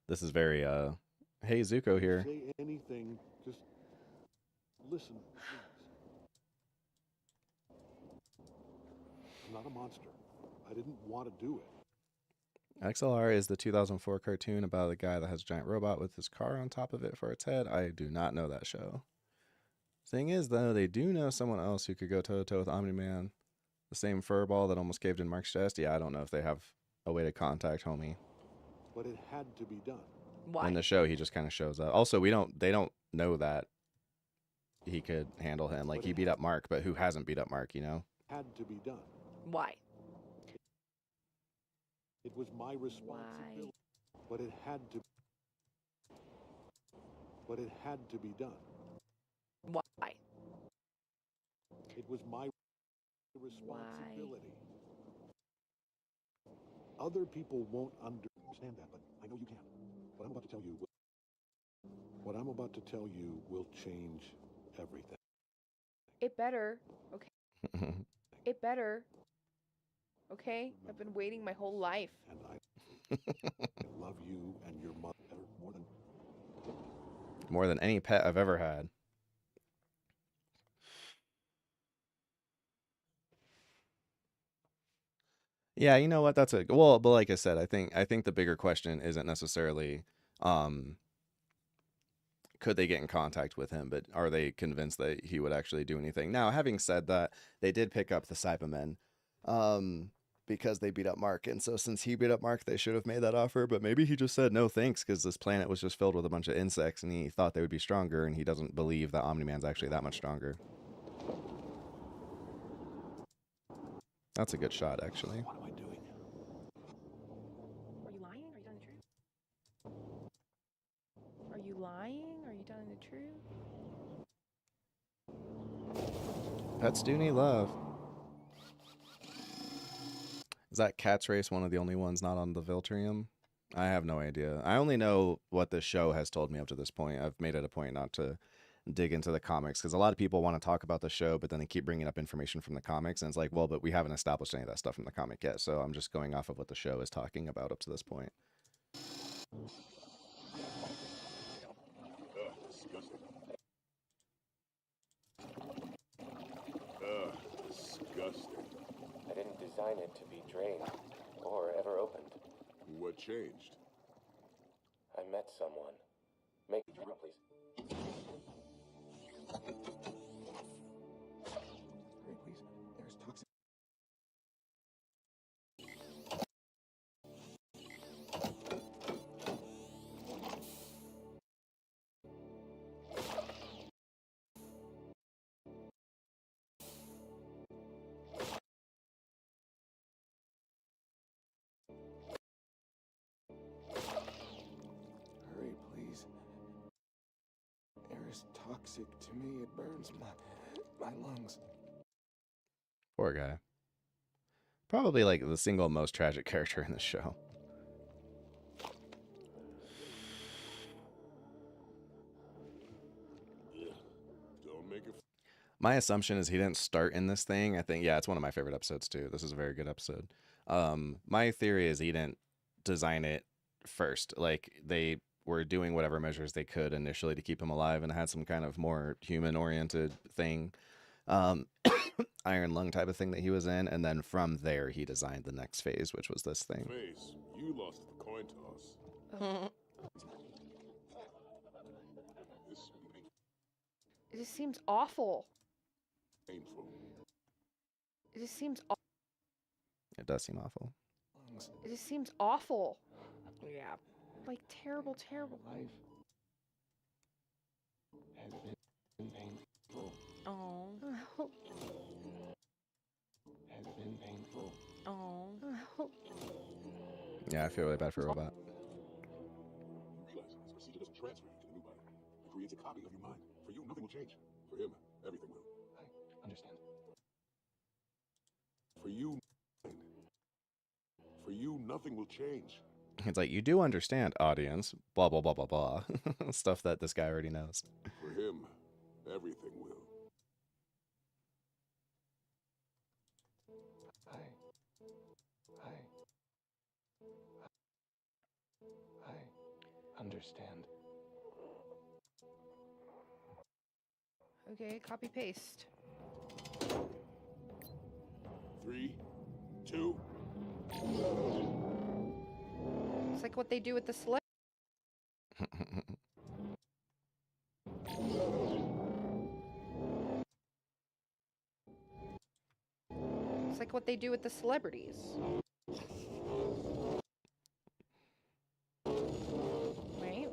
This is very, hey, Zuko here. Say anything, just... Listen, please. I'm not a monster. I didn't want to do it. XLR is the 2004 cartoon about a guy that has a giant robot with his car on top of it for its head. I do not know that show. Thing is, though, they do know someone else who could go toe-to-toe with Omni-Man. The same furball that almost caved in Mark's chest. Yeah, I don't know if they have a way to contact homie. But it had to be done. Why? In the show, he just kind of shows up. Also, they don't know that he could handle him. Like, he beat up Mark, but who hasn't beat up Mark, you know? Had to be done. Why? It was my responsibility. But it had to. But it had to be done. Why? It was my responsibility. Other people won't understand that, but I know you can. What I'm about to tell you will change everything. It better. Okay. It better. Okay? I've been waiting my whole life. And I love you and your mother More than any pet I've ever had. Yeah, you know what? That's a well, but like I said, I think the bigger question isn't necessarily could they get in contact with him, but are they convinced that he would actually do anything? Now, having said that, they did pick up the Cybermen because they beat up Mark, and so since he beat up Mark, they should have made that offer, but maybe he just said no thanks because this planet was just filled with a bunch of insects and he thought they would be stronger, and he doesn't believe that Omni-Man's actually that much stronger. That's a good shot, actually. What am I doing? Are you lying? Are you telling the truth? Are you lying? Are you telling the truth? Pets do need love. Is that Cat's Race one of the only ones not on the Viltrium? I have no idea. I only know what the show has told me up to this point. I've made it a point not to dig into the comics because a lot of people want to talk about the show, but then they keep bringing up information from the comics, and it's like, well, but we haven't established any of that stuff from the comic yet, so I'm just going off of what the show is talking about up to this point. Disgusting. Disgusting. I didn't design it to be drained or ever opened. What changed? I met someone. Make it real, please. Hurry, please. There's toxic. Hurry, please. Air is toxic to me. It burns my lungs. Poor guy. Probably like the single most tragic character in the show. Don't make it. My assumption is he didn't start in this thing. I think, yeah, it's one of my favorite episodes too. This is a very good episode. My theory is he didn't design it first. Like, they were doing whatever measures they could initially to keep him alive and had some kind of more human-oriented thing. Iron lung type of thing that he was in, and then from there he designed the next phase, which was this thing. Face, you lost the coin toss. This It just seems awful. painful. It just seems It does seem awful. It just seems awful. Yeah. Like terrible, terrible. Life has been painful. Oh. Has been painful. Oh. Yeah, I feel really bad for Robot. You realize this procedure doesn't transfer you to the new body. It creates a copy of your mind. For you, nothing will change. For him, everything will. I understand. For you, nothing will change. It's like, you do understand, audience, blah, blah, blah, blah, blah. Stuff that this guy already knows. For him, everything will. I understand. Okay, copy paste. 3, 2. It's like what they do with the select. It's like what they do with the celebrities. Right?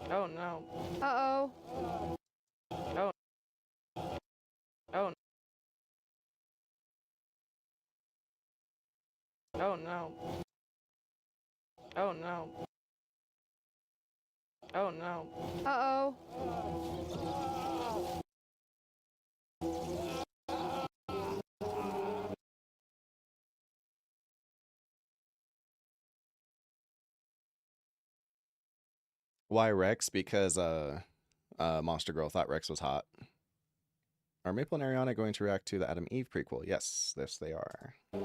Oh no. Uh-oh. Oh. Oh. Oh no. Oh no. Oh no. Uh-oh. Why Rex? Because Monster Girl thought Rex was hot. Are Maple and Ariana going to react to the Adam Eve prequel? Yes, this they are. Of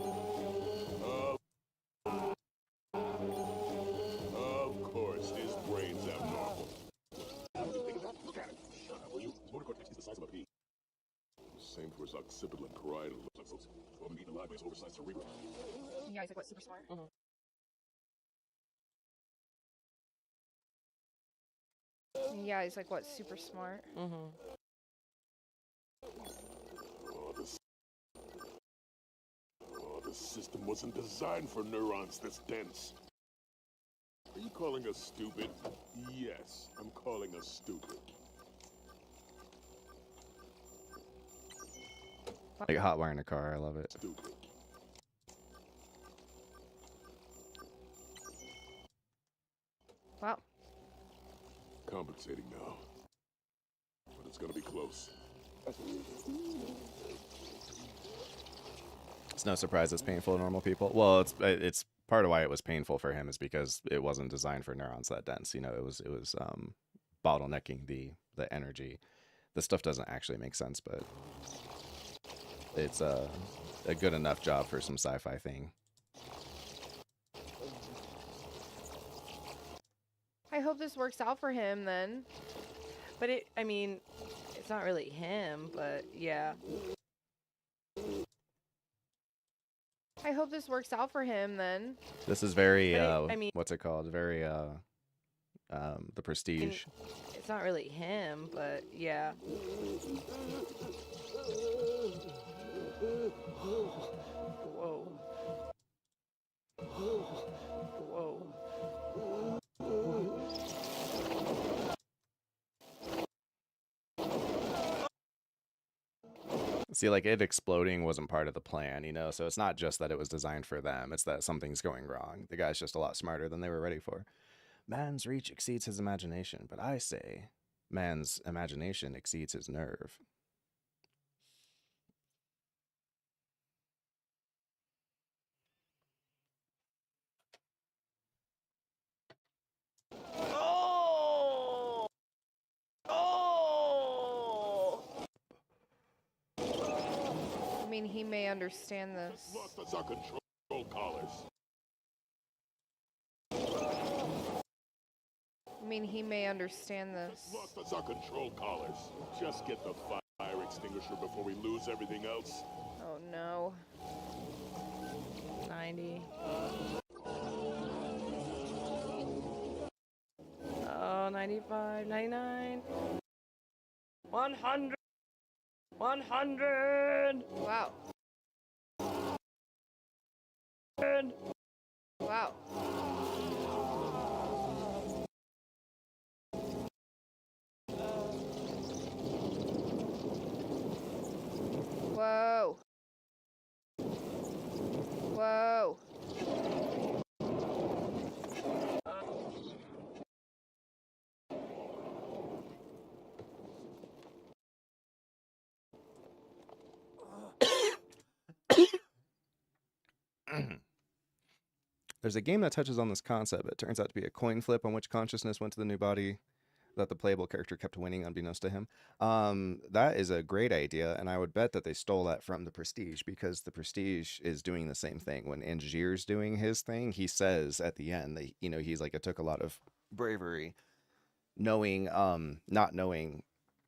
course, his brain's abnormal. Look at it. Shut up, will you? His motor cortex is the size of a pea. Same for his occipital and parietal lobes. Woman eaten alive by his oversized cerebrum. Yeah, he's like, what, super smart? Yeah, he's like, what, super smart? The system wasn't designed for neurons this dense. Are you calling us stupid? Yes, I'm calling us stupid. Like a hot wire in a car, I love it. Stupid. Wow. Compensating now. But it's gonna be close. It's no surprise it's painful to normal people. Well, it's part of why it was painful for him is because it wasn't designed for neurons that dense. You know, it was bottlenecking the energy. The stuff doesn't actually make sense, but it's a good enough job for some sci-fi thing. I hope this works out for him then. But I mean, it's not really him, but yeah. I hope this works out for him then. This is very, I mean, what's it called? Very, The Prestige. I mean, it's not really him, but yeah. Whoa. Whoa. See, like, it exploding wasn't part of the plan, you know? So it's not just that it was designed for them. It's that something's going wrong. The guy's just a lot smarter than they were ready for. Man's reach exceeds his imagination, but I say man's imagination exceeds his nerve. Oh! Oh! I mean, he may understand this. Lost us our control collars. I mean, he may understand this. Lost us our control collars. Just get the fire extinguisher before we lose everything else. Oh no. 90. Oh, 95, 99. 100. 100. Wow. Wow. Whoa. Whoa. There's a game that touches on this concept. It turns out to be a coin flip on which consciousness went to the new body that the playable character kept winning unbeknownst to him. That is a great idea, and I would bet that they stole that from the Prestige, because the Prestige is doing the same thing. When Angier's doing his thing, he says at the end that, you know, he's like, it took a lot of bravery knowing, not knowing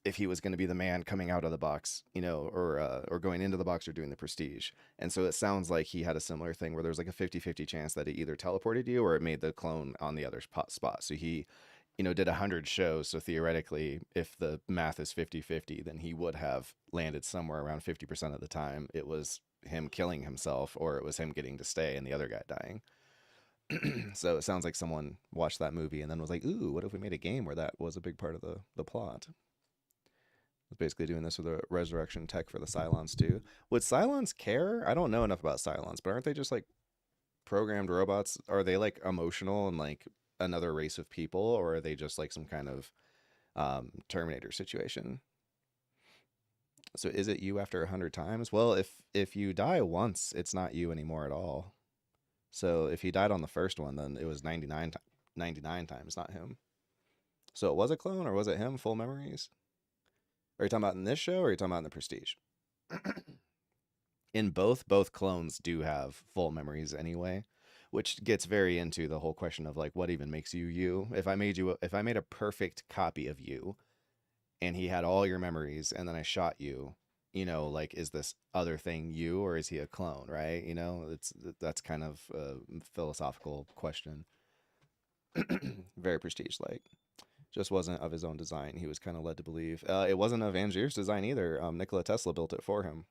if he was going to be the man coming out of the box, you know, or going into the box or doing the Prestige. And so it sounds like he had a similar thing where there's like a 50-50 chance that it either teleported you or it made the clone on the other spot. So he, you know, did 100 shows. So theoretically, if the math is 50-50, then he would have landed somewhere around 50% of the time. It was him killing himself or it was him getting to stay and the other guy dying. So it sounds like someone watched that movie and then was like, ooh, what if we made a game where that was a big part of the plot? Basically doing this with a resurrection tech for the Cylons too. Would Cylons care? I don't know enough about Cylons, but aren't they just like programmed robots? Are they like emotional and like another race of people, or are they just like some kind of Terminator situation? So is it you after 100 times? Well, if you die once, it's not you anymore at all. So if he died on the first one, then it was 99 times, not him. So it was a clone, or was it him? Full memories? Are you talking about in this show, or are you talking about in the Prestige? In both clones do have full memories anyway, which gets very into the whole question of like, what even makes you you? If I made a perfect copy of you and he had all your memories and then I shot you, you know, like, is this other thing you, or is he a clone, right? You know, that's kind of a philosophical question. Very Prestige-like. Just wasn't of his own design. He was kind of led to believe. It wasn't of Angier's design either. Nikola Tesla built it for him.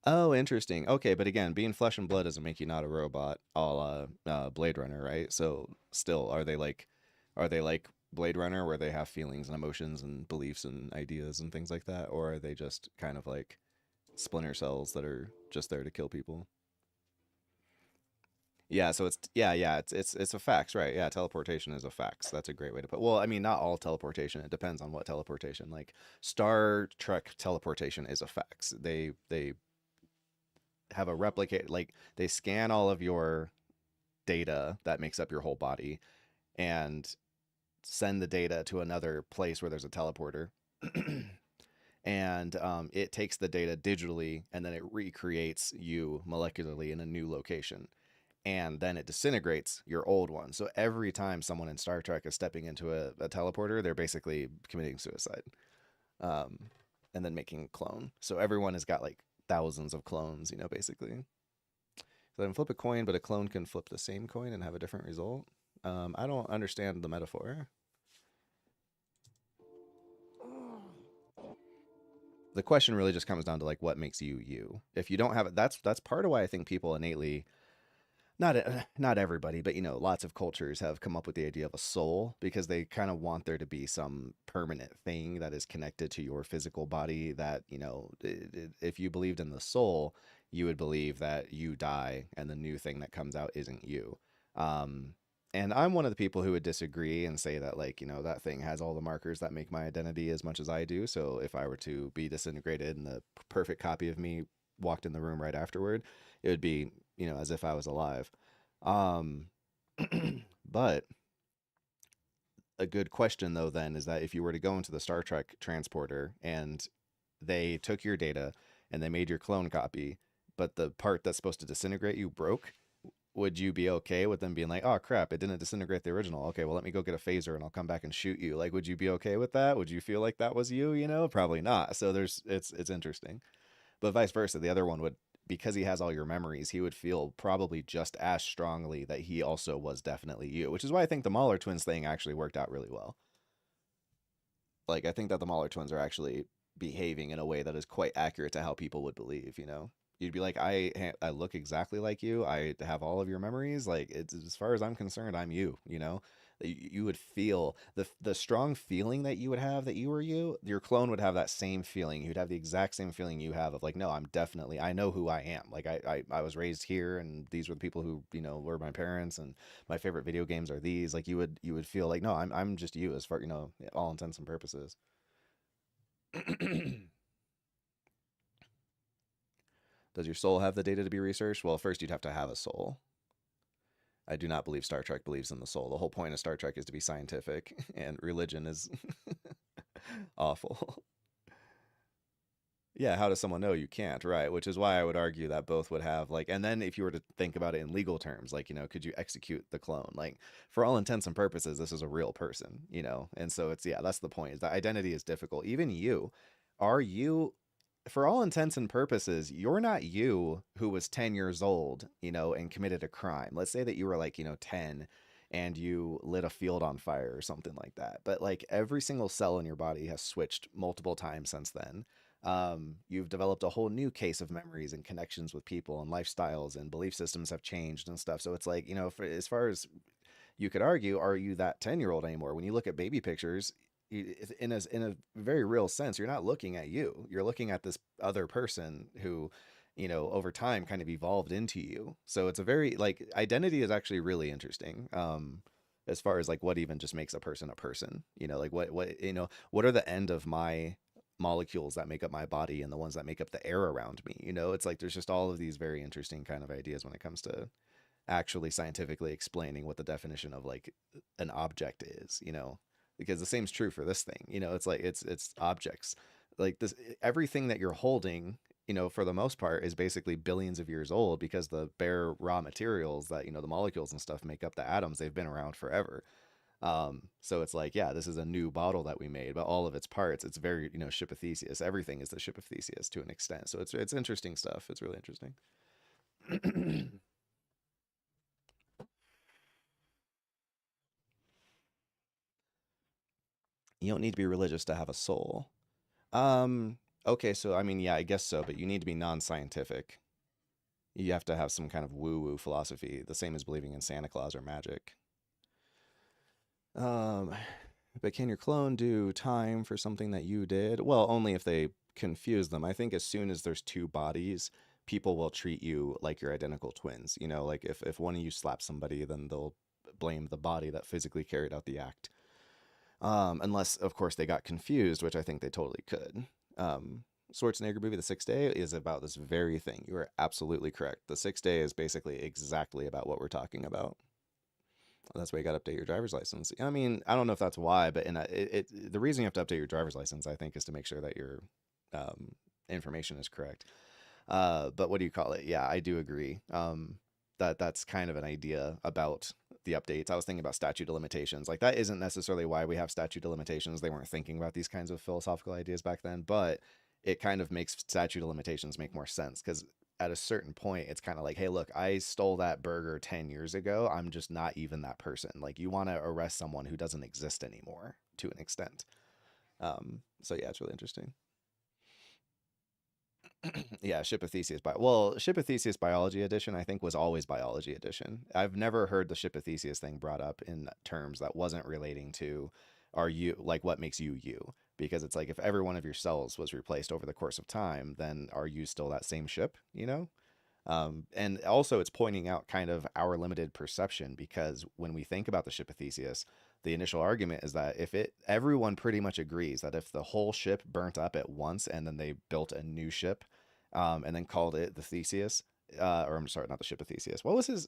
Oh, interesting. Okay, but again, being flesh and blood doesn't make you not a robot, a la Blade Runner, right? So still, are they like Blade Runner, where they have feelings and emotions and beliefs and ideas and things like that, or are they just kind of like splinter cells that are just there to kill people? Yeah, so it's a fax, right? Yeah, teleportation is a fax. That's a great way to put. Well, I mean, not all teleportation. It depends on what teleportation. Like Star Trek teleportation is a fax. They have a replicate, like they scan all of your data that makes up your whole body and send the data to another place where there's a teleporter. And it takes the data digitally and then it recreates you molecularly in a new location. And then it disintegrates your old one. So every time someone in Star Trek is stepping into a teleporter, they're basically committing suicide, and then making a clone. So everyone has got like thousands of clones, you know, basically. So then flip a coin, but a clone can flip the same coin and have a different result. I don't understand the metaphor. The question really just comes down to like, what makes you you? If you don't have it, that's part of why I think people innately, not everybody, but you know, lots of cultures have come up with the idea of a soul, because they kind of want there to be some permanent thing that is connected to your physical body, that, you know, if you believed in the soul, you would believe that you die and the new thing that comes out isn't you. And I'm one of the people who would disagree and say that, like, you know, that thing has all the markers that make my identity as much as I do. So if I were to be disintegrated and the perfect copy of me walked in the room right afterward, it would be, you know, as if I was alive. But a good question though then is that if you were to go into the Star Trek transporter and they took your data and they made your clone copy, but the part that's supposed to disintegrate you broke, would you be okay with them being like, oh crap, it didn't disintegrate the original, okay, well let me go get a phaser and I'll come back and shoot you? Like, would you be okay with that? Would you feel like that was you? You know, probably not. So it's interesting. But vice versa, the other one would, because he has all your memories, he would feel probably just as strongly that he also was definitely you, which is why I think the Mahler twins thing actually worked out really well. Like, I think that the Mahler twins are actually behaving in a way that is quite accurate to how people would believe, you know? You'd be like, I look exactly like you. I have all of your memories. Like, it's, as far as I'm concerned, I'm you, you know? You would feel the strong feeling that you would have that you were you. Your clone would have that same feeling. You'd have the exact same feeling you have of like, no, I know who I am. Like I was raised here, and these were the people who, you know, were my parents, and my favorite video games are these. Like you would feel like, no, I'm just you as far, you know, all intents and purposes. Does your soul have the data to be researched? Well, first you'd have to have a soul. I do not believe Star Trek believes in the soul. The whole point of Star Trek is to be scientific, and religion is awful. Yeah, how does someone know? You can't, right? Which is why I would argue that both would have, like, and then if you were to think about it in legal terms, like, you know, could you execute the clone? Like, for all intents and purposes, this is a real person, you know? And so it's, yeah, that's the point, is that identity is difficult. Even you, are you, for all intents and purposes, you're not you who was 10 years old, you know, and committed a crime. Let's say that you were like, you know, 10 and you lit a field on fire or something like that. But like every single cell in your body has switched multiple times since then. You've developed a whole new case of memories and connections with people and lifestyles, and belief systems have changed and stuff. So it's like, you know, for, as far as you could argue, are you that 10-year-old anymore? When you look at baby pictures, in a very real sense, you're not looking at you. You're looking at this other person who, you know, over time kind of evolved into you. So it's a very, like, identity is actually really interesting. As far as like what even just makes a person, you know, like what, you know, what are the end of my molecules that make up my body and the ones that make up the air around me? You know, it's like there's just all of these very interesting kind of ideas when it comes to actually scientifically explaining what the definition of like an object is, you know, because the same's true for this thing. You know, it's like it's objects like this, everything that you're holding, you know, for the most part is basically billions of years old, because the bare raw materials that, you know, the molecules and stuff make up the atoms, they've been around forever. So it's like, yeah, this is a new bottle that we made, but all of its parts, it's very, you know, ship of Theseus. Everything is the ship of Theseus to an extent. So it's interesting stuff. It's really interesting. You don't need to be religious to have a soul. Okay, so I mean, yeah, I guess so, but you need to be non-scientific. You have to have some kind of woo-woo philosophy, the same as believing in Santa Claus or magic. But can your clone do time for something that you did? Well, only if they confuse them. I think as soon as there's two bodies, people will treat you like you're identical twins. You know, like if one of you slaps somebody, then they'll blame the body that physically carried out the act. Unless, of course, they got confused, which I think they totally could. Schwarzenegger movie, The Sixth Day, is about this very thing. You are absolutely correct. The Sixth Day is basically exactly about what we're talking about. That's why you got to update your driver's license. I mean, I don't know if that's why, but the reason you have to update your driver's license, I think, is to make sure that your information is correct. But what do you call it? Yeah, I do agree. That's kind of an idea about the updates. I was thinking about statute of limitations. Like, that isn't necessarily why we have statute of limitations. They weren't thinking about these kinds of philosophical ideas back then, but it kind of makes statute of limitations make more sense, because at a certain point, it's kind of like, hey, look, I stole that burger 10 years ago. I'm just not even that person. Like, you want to arrest someone who doesn't exist anymore to an extent. So yeah, it's really interesting. Yeah, Ship of Theseus. Ship of Theseus Biology Edition, I think, was always Biology Edition. I've never heard the Ship of Theseus thing brought up in terms that wasn't relating to, are you, like, what makes you you? Because it's like, if every one of your cells was replaced over the course of time, then are you still that same ship, you know? And also it's pointing out kind of our limited perception, because when we think about the Ship of Theseus, the initial argument is that everyone pretty much agrees that if the whole ship burnt up at once and then they built a new ship, and then called it the Theseus, or I'm sorry, not the Ship of Theseus. What was his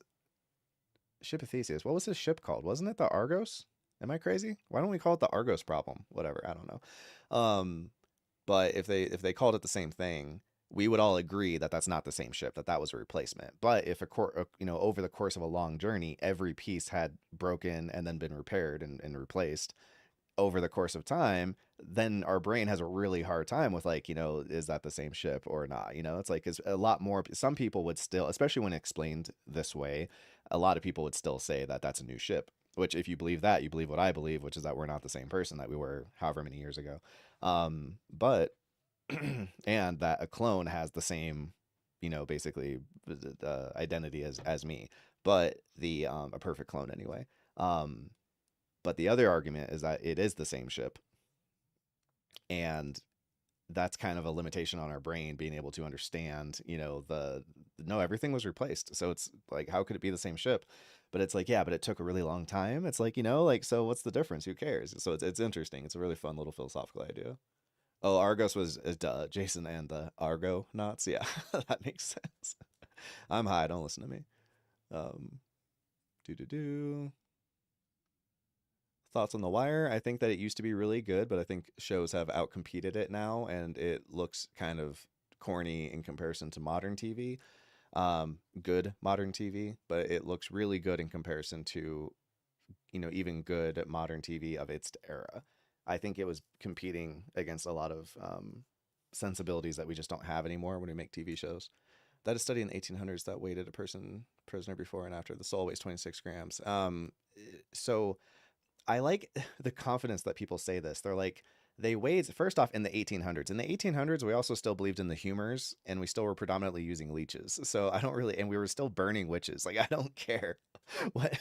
Ship of Theseus? What was his ship called? Wasn't it the Argos? Am I crazy? Why don't we call it the Argos problem? Whatever, I don't know. But if they called it the same thing, we would all agree that that's not the same ship, that was a replacement. But if over the course of a long journey, every piece had broken and then been repaired and replaced over the course of time, then our brain has a really hard time with, like, you know, is that the same ship or not? You know, it's like, it's a lot more, some people would still, especially when explained this way, a lot of people would still say that that's a new ship, which, if you believe that, you believe what I believe, which is that we're not the same person that we were however many years ago. But and that a clone has the same, basically identity as me, but a perfect clone anyway. But the other argument is that it is the same ship, and that's kind of a limitation on our brain being able to understand, no, everything was replaced. So it's like, how could it be the same ship? But it's like, yeah, but it took a really long time. It's like, so what's the difference? Who cares? So it's interesting. It's a really fun little philosophical idea. Oh, Argos was Jason and the Argonauts. Yeah, that makes sense. I'm high. Don't listen to me. Thoughts on The Wire? I think that it used to be really good, but I think shows have outcompeted it now, and it looks kind of corny in comparison to modern TV. Good modern TV, but it looks really good in comparison to, even good modern TV of its era. I think it was competing against a lot of sensibilities that we just don't have anymore when we make TV shows. That is study in the 1800s that weighted a prisoner before and after. The soul weighs 26 grams. So I like the confidence that people say this. They're like, they weighed, first off, in the 1800s. In the 1800s, we also still believed in the humors, and we still were predominantly using leeches. So I don't really, and we were still burning witches. Like, I don't care. What?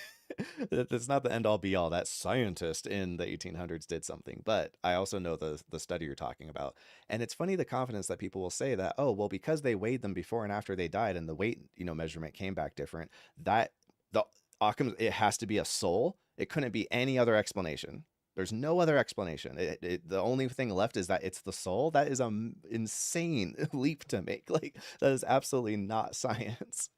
That's not the end all be all. That scientist in the 1800s did something. But I also know the study you're talking about. And it's funny the confidence that people will say that, oh, well, because they weighed them before and after they died, and the weight, measurement came back different, that the Occam's, it has to be a soul. It couldn't be any other explanation. There's no other explanation. The only thing left is that it's the soul. That is an insane leap to make. Like, that is absolutely not science.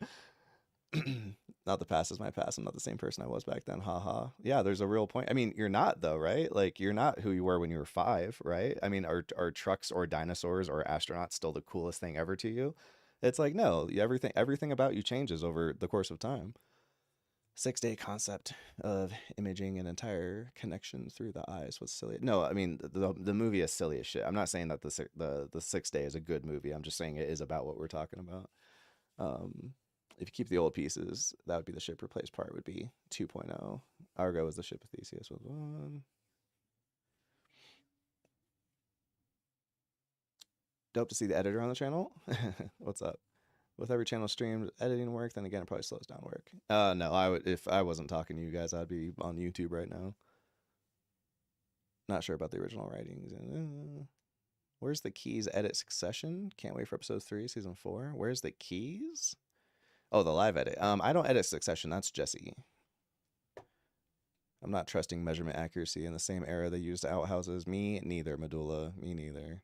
Not the past is my past. I'm not the same person I was back then. Haha. Yeah, there's a real point. I mean, you're not though, right? Like, you're not who you were when you were 5, right? I mean, are trucks or dinosaurs or astronauts still the coolest thing ever to you? It's like, no, everything about you changes over the course of time. 6-day concept of imaging an entire connection through the eyes was silly. No, I mean, the movie is silly as shit. I'm not saying that the 6 day is a good movie. I'm just saying it is about what we're talking about. If you keep the old pieces, that would be the ship replaced part would be 2.0. Argo was the ship of Theseus was 1. Dope to see the editor on the channel. What's up? With every channel streamed editing work, then again, it probably slows down work. No, if I wasn't talking to you guys, I'd be on YouTube right now. Not sure about the original writings. Where's the keys edit Succession? Can't wait for episode 3, season 4. Where's the keys? Oh, the live edit. I don't edit Succession. That's Jesse. I'm not trusting measurement accuracy in the same era they used outhouses. Me neither, Medulla. Me neither.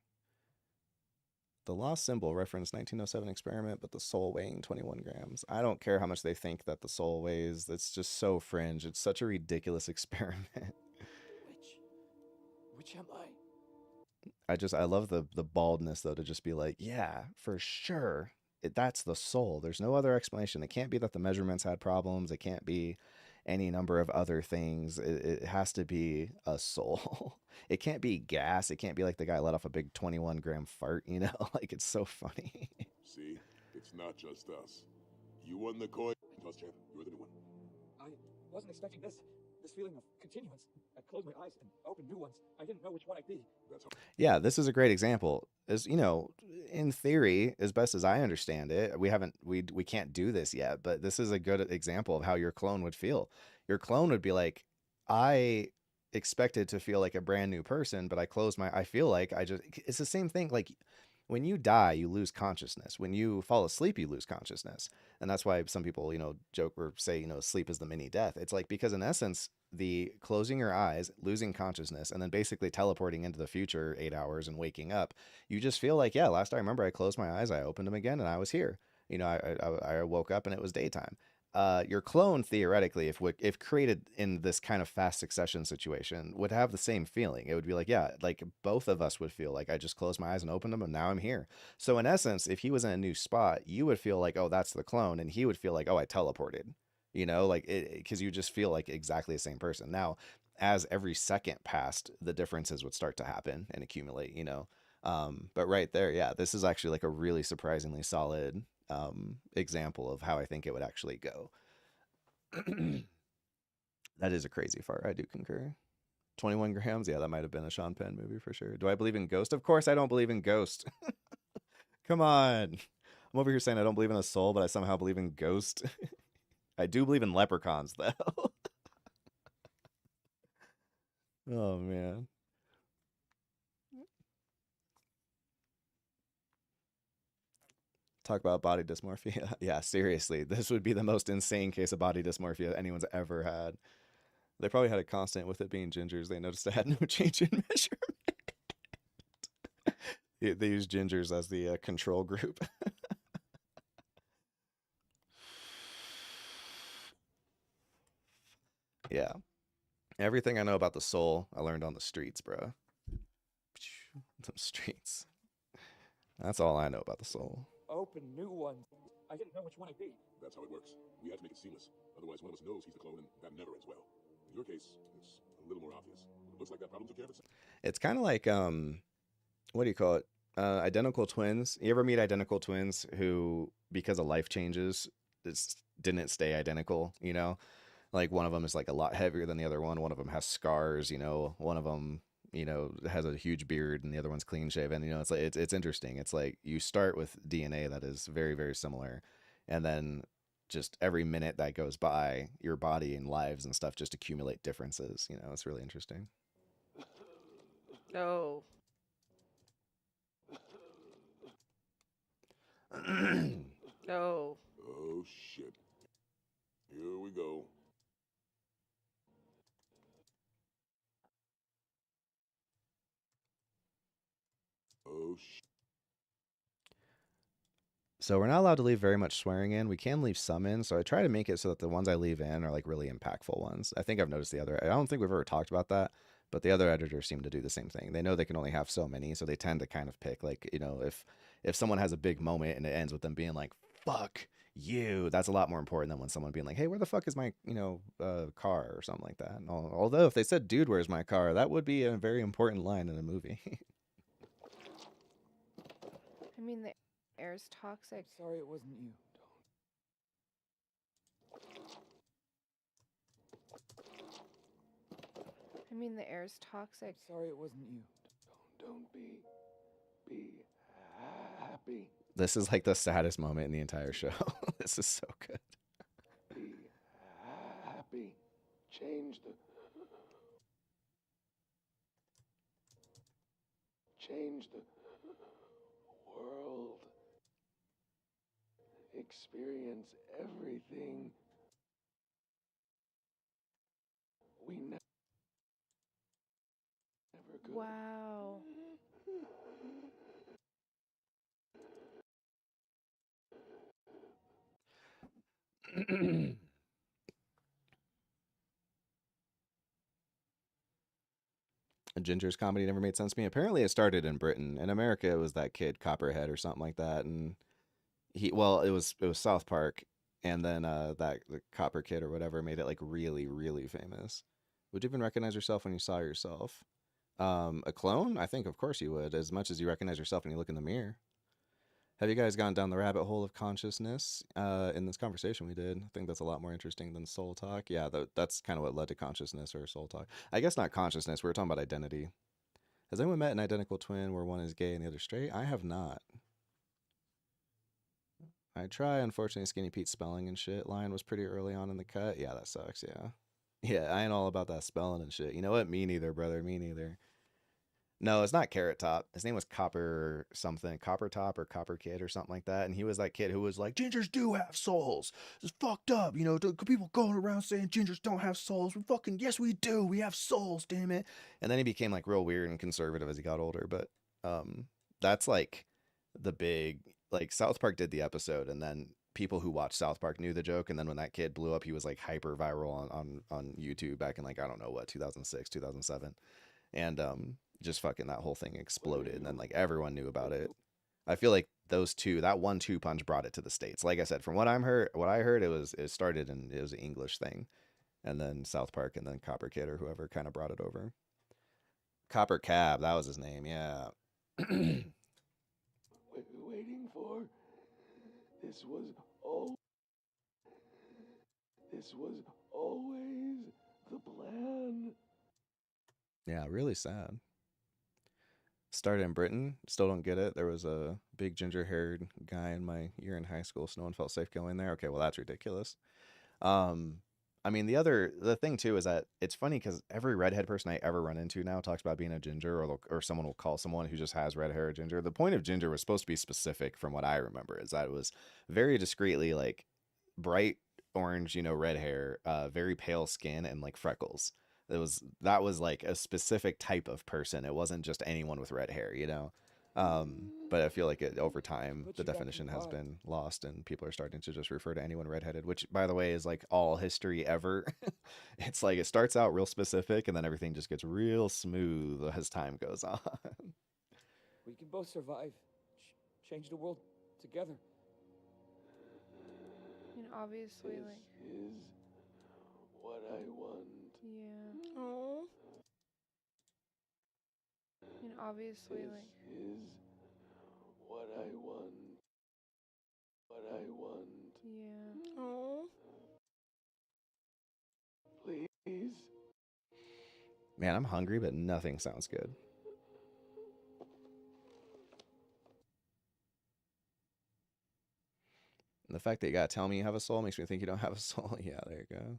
The lost symbol referenced 1907 experiment, but the soul weighing 21 grams. I don't care how much they think that the soul weighs. It's just so fringe. It's such a ridiculous experiment. Which am I? I love the baldness, though, to just be like, yeah, for sure. That's the soul. There's no other explanation. It can't be that the measurements had problems. It can't be any number of other things. It has to be a soul. It can't be gas. It can't be like the guy let off a big 21-gram fart, Like, it's so funny. See, it's not just us. You won the coin toss, champ. You're the new one. I wasn't expecting this feeling of continuance. I closed my eyes and opened new ones. I didn't know which one I'd be. Yeah, this is a great example. As in theory, as best as I understand it, we can't do this yet, but this is a good example of how your clone would feel. Your clone would be like, I expected to feel like a brand new person, but I feel like it's the same thing. Like, when you die, you lose consciousness. When you fall asleep, you lose consciousness. And that's why some people, joke or say, sleep is the mini death. It's like, because in essence, the closing your eyes, losing consciousness, and then basically teleporting into the future 8 hours and waking up, you just feel like, yeah, last I remember, I closed my eyes, I opened them again, and I was here. I woke up and it was daytime. Your clone, theoretically, if created in this kind of fast succession situation, would have the same feeling. It would be like, yeah, like both of us would feel like I just closed my eyes and opened them and now I'm here. So in essence, if he was in a new spot, you would feel like, oh, that's the clone. And he would feel like, oh, I teleported, like because you just feel like exactly the same person. Now, as every second passed, the differences would start to happen and accumulate, but right there, yeah, this is actually like a really surprisingly solid example of how I think it would actually go. That is a crazy fart. I do concur. 21 grams? Yeah, that might have been a Sean Penn movie for sure. Do I believe in Ghost? Of course I don't believe in Ghost. Come on. I'm over here saying I don't believe in a soul, but I somehow believe in Ghost. I do believe in leprechauns, though. Oh, man. Talk about body dysmorphia. Yeah, seriously. This would be the most insane case of body dysmorphia anyone's ever had. They probably had a constant with it being gingers. They noticed it had no change in measurement. They used gingers as the control group. Yeah. Everything I know about the soul, I learned on the streets, bro. The streets. That's all I know about the soul. Open new ones. I didn't know which one I'd be. That's how it works. We had to make it seamless. Otherwise, one of us knows he's the clone, and that never ends well. In your case, it's a little more obvious. Looks like that problem took care of itself. It's kind of like, what do you call it? Identical twins. You ever meet identical twins who, because of life changes, didn't stay identical, you know? Like one of them is like a lot heavier than the other one. One of them has scars, you know. One of them, you know, has a huge beard and the other one's clean shaven. You know, it's like, it's interesting. It's like you start with DNA that is very, very similar. And then just every minute that goes by, your body and lives and stuff just accumulate differences. You know, it's really interesting. No. No. Oh, shit. Here we go. Oh, shit. So we're not allowed to leave very much swearing in. We can leave some in. So I try to make it so that the ones I leave in are like really impactful ones. I think I've noticed the other, I don't think we've ever talked about that, but the other editors seem to do the same thing. They know they can only have so many. So they tend to kind of pick like, you know, if someone has a big moment and it ends with them being like, fuck you, that's a lot more important than when someone being like, hey, where the fuck is my, you know, car or something like that. And although if they said, dude, where's my car? That would be a very important line in a movie. I mean, the air's toxic. Sorry it wasn't you. I mean, the air's toxic. Sorry it wasn't you. Don't be happy. This is like the saddest moment in the entire show. This is so good. Be happy. Change the world. Experience everything we never could. Wow. Ginger's comedy never made sense to me. Apparently, it started in Britain. In America, it was that kid Copperhead or something like that, and it was South Park, and then the Copper Kid or whatever made it like really, really famous. Would you even recognize yourself when you saw yourself? A clone? I think, of course, you would, as much as you recognize yourself when you look in the mirror. Have you guys gone down the rabbit hole of consciousness in this conversation we did? I think that's a lot more interesting than soul talk. Yeah, that's kind of what led to consciousness or soul talk. I guess not consciousness. We were talking about identity. Has anyone met an identical twin where one is gay and the other straight? I have not. I try. Unfortunately, Skinny Pete's spelling and shit line was pretty early on in the cut. Yeah, that sucks, yeah. Yeah, I ain't all about that spelling and shit. You know what? Me neither, brother. Me neither. No, it's not Carrot Top. His name was Copper something, Copper Top or Copper Kid or something like that. And he was that kid who was like, gingers do have souls. It's fucked up. You know, people going around saying gingers don't have souls. We fucking, yes, we do. We have souls, damn it. And then he became like real weird and conservative as he got older. But that's like the big, like South Park did the episode and then people who watched South Park knew the joke. And then when that kid blew up, he was like hyper viral on YouTube back in like, I don't know what, 2006, 2007. And just fucking that whole thing exploded and then like everyone knew about it. I feel like those two, that 1-2 punch brought it to the States. Like I said, from what I heard, it started and it was an English thing, and then South Park and then Copper Kid or whoever kind of brought it over. Copper Cab, that was his name. Yeah. Waiting for this was always the plan. Yeah, really sad. Started in Britain, still don't get it. There was a big ginger-haired guy in my year in high school, so no one felt safe going there. Okay, well that's ridiculous. I mean, the thing too is that it's funny because every redhead person I ever run into now talks about being a ginger, or someone will call someone who just has red hair a ginger. The point of ginger was supposed to be specific, from what I remember, is that it was very discreetly like bright orange, red hair, very pale skin, and like freckles. That was like a specific type of person. It wasn't just anyone with red hair, But I feel like over time, the definition has been lost, and people are starting to just refer to anyone redheaded, which, by the way, is like all history ever. It's like it starts out real specific, and then everything just gets real smooth as time goes on. We can both survive. Change the world together. And obviously, This is what I want. yeah. Oh. And obviously, This is what I want. What I want. yeah. Oh. Please. Man, I'm hungry, but nothing sounds good. And the fact that you gotta tell me you have a soul makes me think you don't have a soul. Yeah, there you go.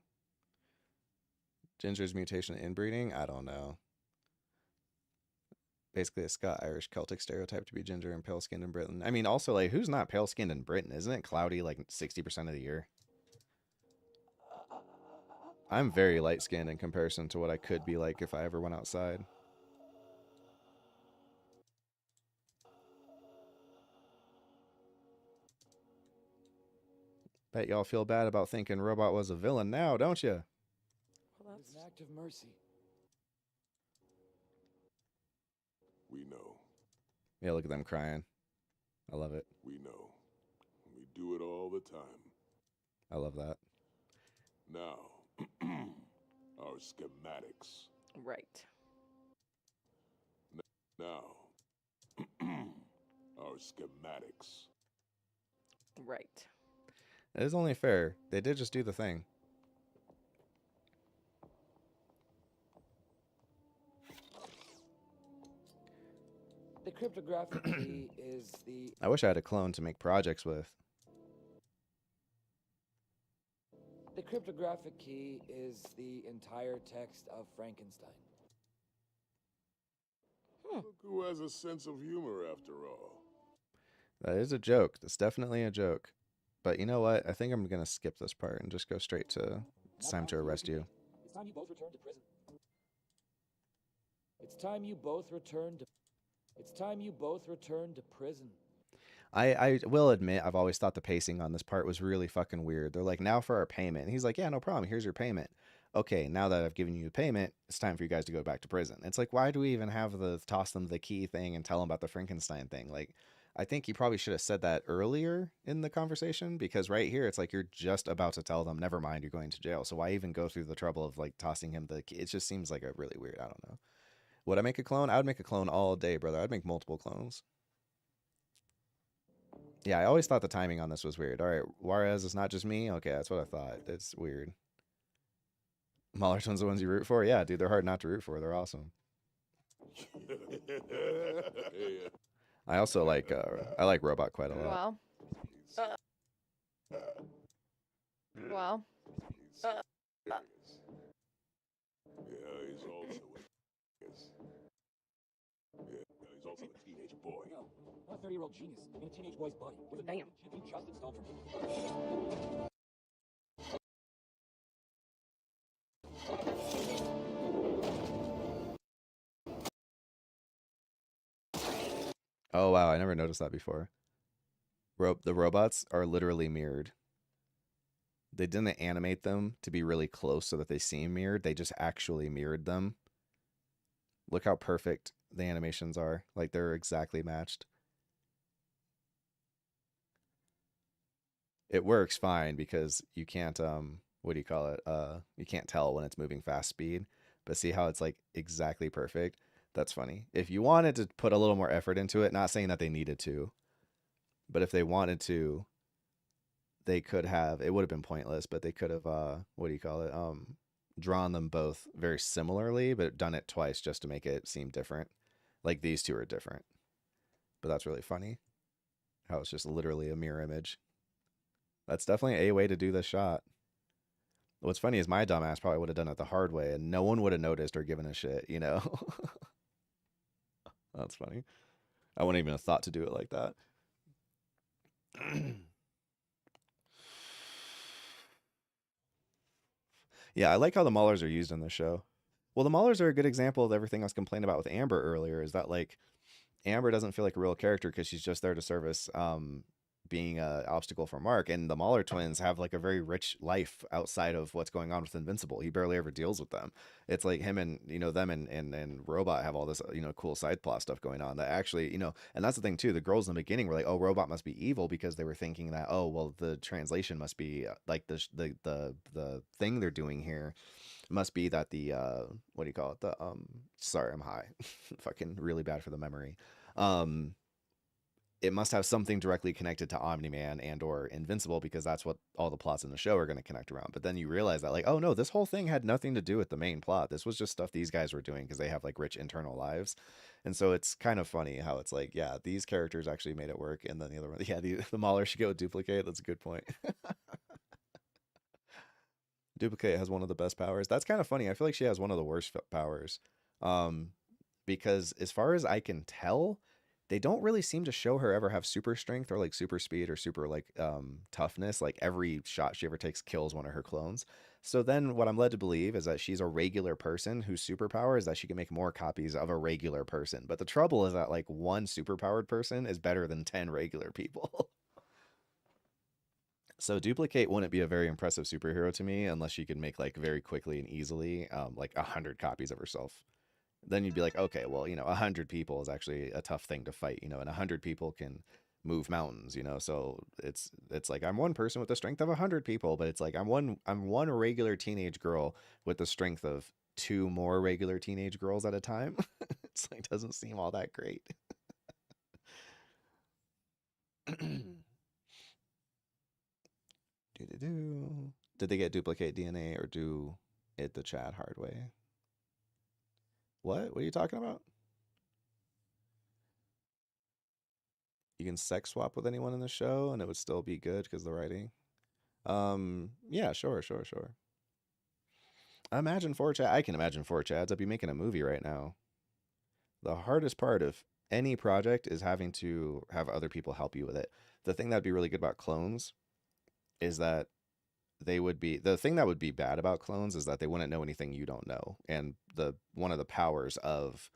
Ginger's mutation inbreeding? I don't know. Basically a Scot-Irish Celtic stereotype to be ginger and pale-skinned in Britain. I mean, also, like, who's not pale-skinned in Britain? Isn't it cloudy, like, 60% of the year? I'm very light-skinned in comparison to what I could be like if I ever went outside. Bet y'all feel bad about thinking Robot was a villain now, don't you? Well, it's an act of mercy. We know. Yeah, look at them crying. I love it. We know. We do it all the time. I love that. Now, our schematics. Right. Now, our schematics. Right. It is only fair. They did just do the thing. The cryptographic key is the... I wish I had a clone to make projects with. The cryptographic key is the entire text of Frankenstein. Look who has a sense of humor after all. That is a joke. That's definitely a joke. But you know what? I think I'm going to skip this part and just go straight to it's time to arrest you. It's time you both return to prison. It's time you both return to... It's time you both return to prison. I will admit, I've always thought the pacing on this part was really fucking weird. They're like, now for our payment. And he's like, yeah, no problem. Here's your payment. Okay, now that I've given you the payment, it's time for you guys to go back to prison. It's like, why do we even have the toss them the key thing and tell them about the Frankenstein thing? Like, I think he probably should have said that earlier in the conversation, because right here, it's like you're just about to tell them, never mind, you're going to jail. So why even go through the trouble of like tossing him the key? It just seems like a really weird, I don't know. Would I make a clone? I would make a clone all day, brother. I'd make multiple clones. Yeah, I always thought the timing on this was weird. All right, Juarez is not just me? Okay, that's what I thought. It's weird. Mahler's ones the ones you root for? Yeah, dude, they're hard not to root for. They're awesome. I also like I like Robot quite a lot. Well. Yeah, he's also he's also a teenage boy. No, I'm a 30-year-old genius in a teenage boy's body. With a Damn. champion just installed for me. Oh wow, I never noticed that before. The robots are literally mirrored. They didn't animate them to be really close so that they seem mirrored. They just actually mirrored them. Look how perfect the animations are. Like, they're exactly matched. It works fine because you can't, what do you call it? You can't tell when it's moving fast speed. But see how it's like exactly perfect? That's funny. If you wanted to put a little more effort into it, not saying that they needed to, but if they wanted to, they could have, it would have been pointless, but they could have, what do you call it? drawn them both very similarly, but done it twice just to make it seem different. Like these two are different. But that's really funny. How it's just literally a mirror image. That's definitely a way to do this shot. What's funny is my dumbass probably would have done it the hard way and no one would have noticed or given a shit, you know? That's funny. I wouldn't even have thought to do it like that. Yeah, I like how the Maulers are used in this show. Well, the Maulers are a good example of everything I was complaining about with Amber earlier, is that, like, Amber doesn't feel like a real character because she's just there to service being an obstacle for Mark. And the Mauler twins have, like, a very rich life outside of what's going on with Invincible. He barely ever deals with them. It's like him and, you know, them and Robot have all this, you know, cool side plot stuff going on that actually, you know, and that's the thing too. The girls in the beginning were like, oh, Robot must be evil because they were thinking that, oh, well, the translation must be like the thing they're doing here must be that the what do you call it, the sorry, I'm high. Fucking really bad for the memory. It must have something directly connected to Omni-Man and or Invincible because that's what all the plots in the show are going to connect around. But then you realize that, like, oh no, this whole thing had nothing to do with the main plot. This was just stuff these guys were doing because they have, like, rich internal lives. And so it's kind of funny how it's like, yeah, these characters actually made it work. And then the other one, yeah, the Mauler should go duplicate. That's a good point. Duplicate has one of the best powers. That's kind of funny. I feel like she has one of the worst powers. Because as far as I can tell, they don't really seem to show her ever have super strength or, like, super speed or super, like, toughness. Like, every shot she ever takes kills one of her clones. So then what I'm led to believe is that she's a regular person whose superpower is that she can make more copies of a regular person. But the trouble is that, like, one superpowered person is better than 10 regular people. So Duplicate wouldn't be a very impressive superhero to me unless she could make, like, very quickly and easily, like, 100 copies of herself. Then you'd be like, okay, well, you know, 100 people is actually a tough thing to fight, you know, and 100 people can move mountains, you know. So it's like, I'm one person with the strength of 100 people, but it's like I'm one regular teenage girl with the strength of 2 more regular teenage girls at a time. It's like, doesn't seem all that great. Did they get duplicate DNA or do it the Chad hard way? What are you talking about? You can sex swap with anyone in the show and it would still be good because the writing. Yeah, sure. I can imagine 4 Chads. I'd be making a movie right now. The hardest part of any project is having to have other people help you with it. The thing that'd be really good about clones is that the thing that would be bad about clones is that they wouldn't know anything you don't know. And one of the powers of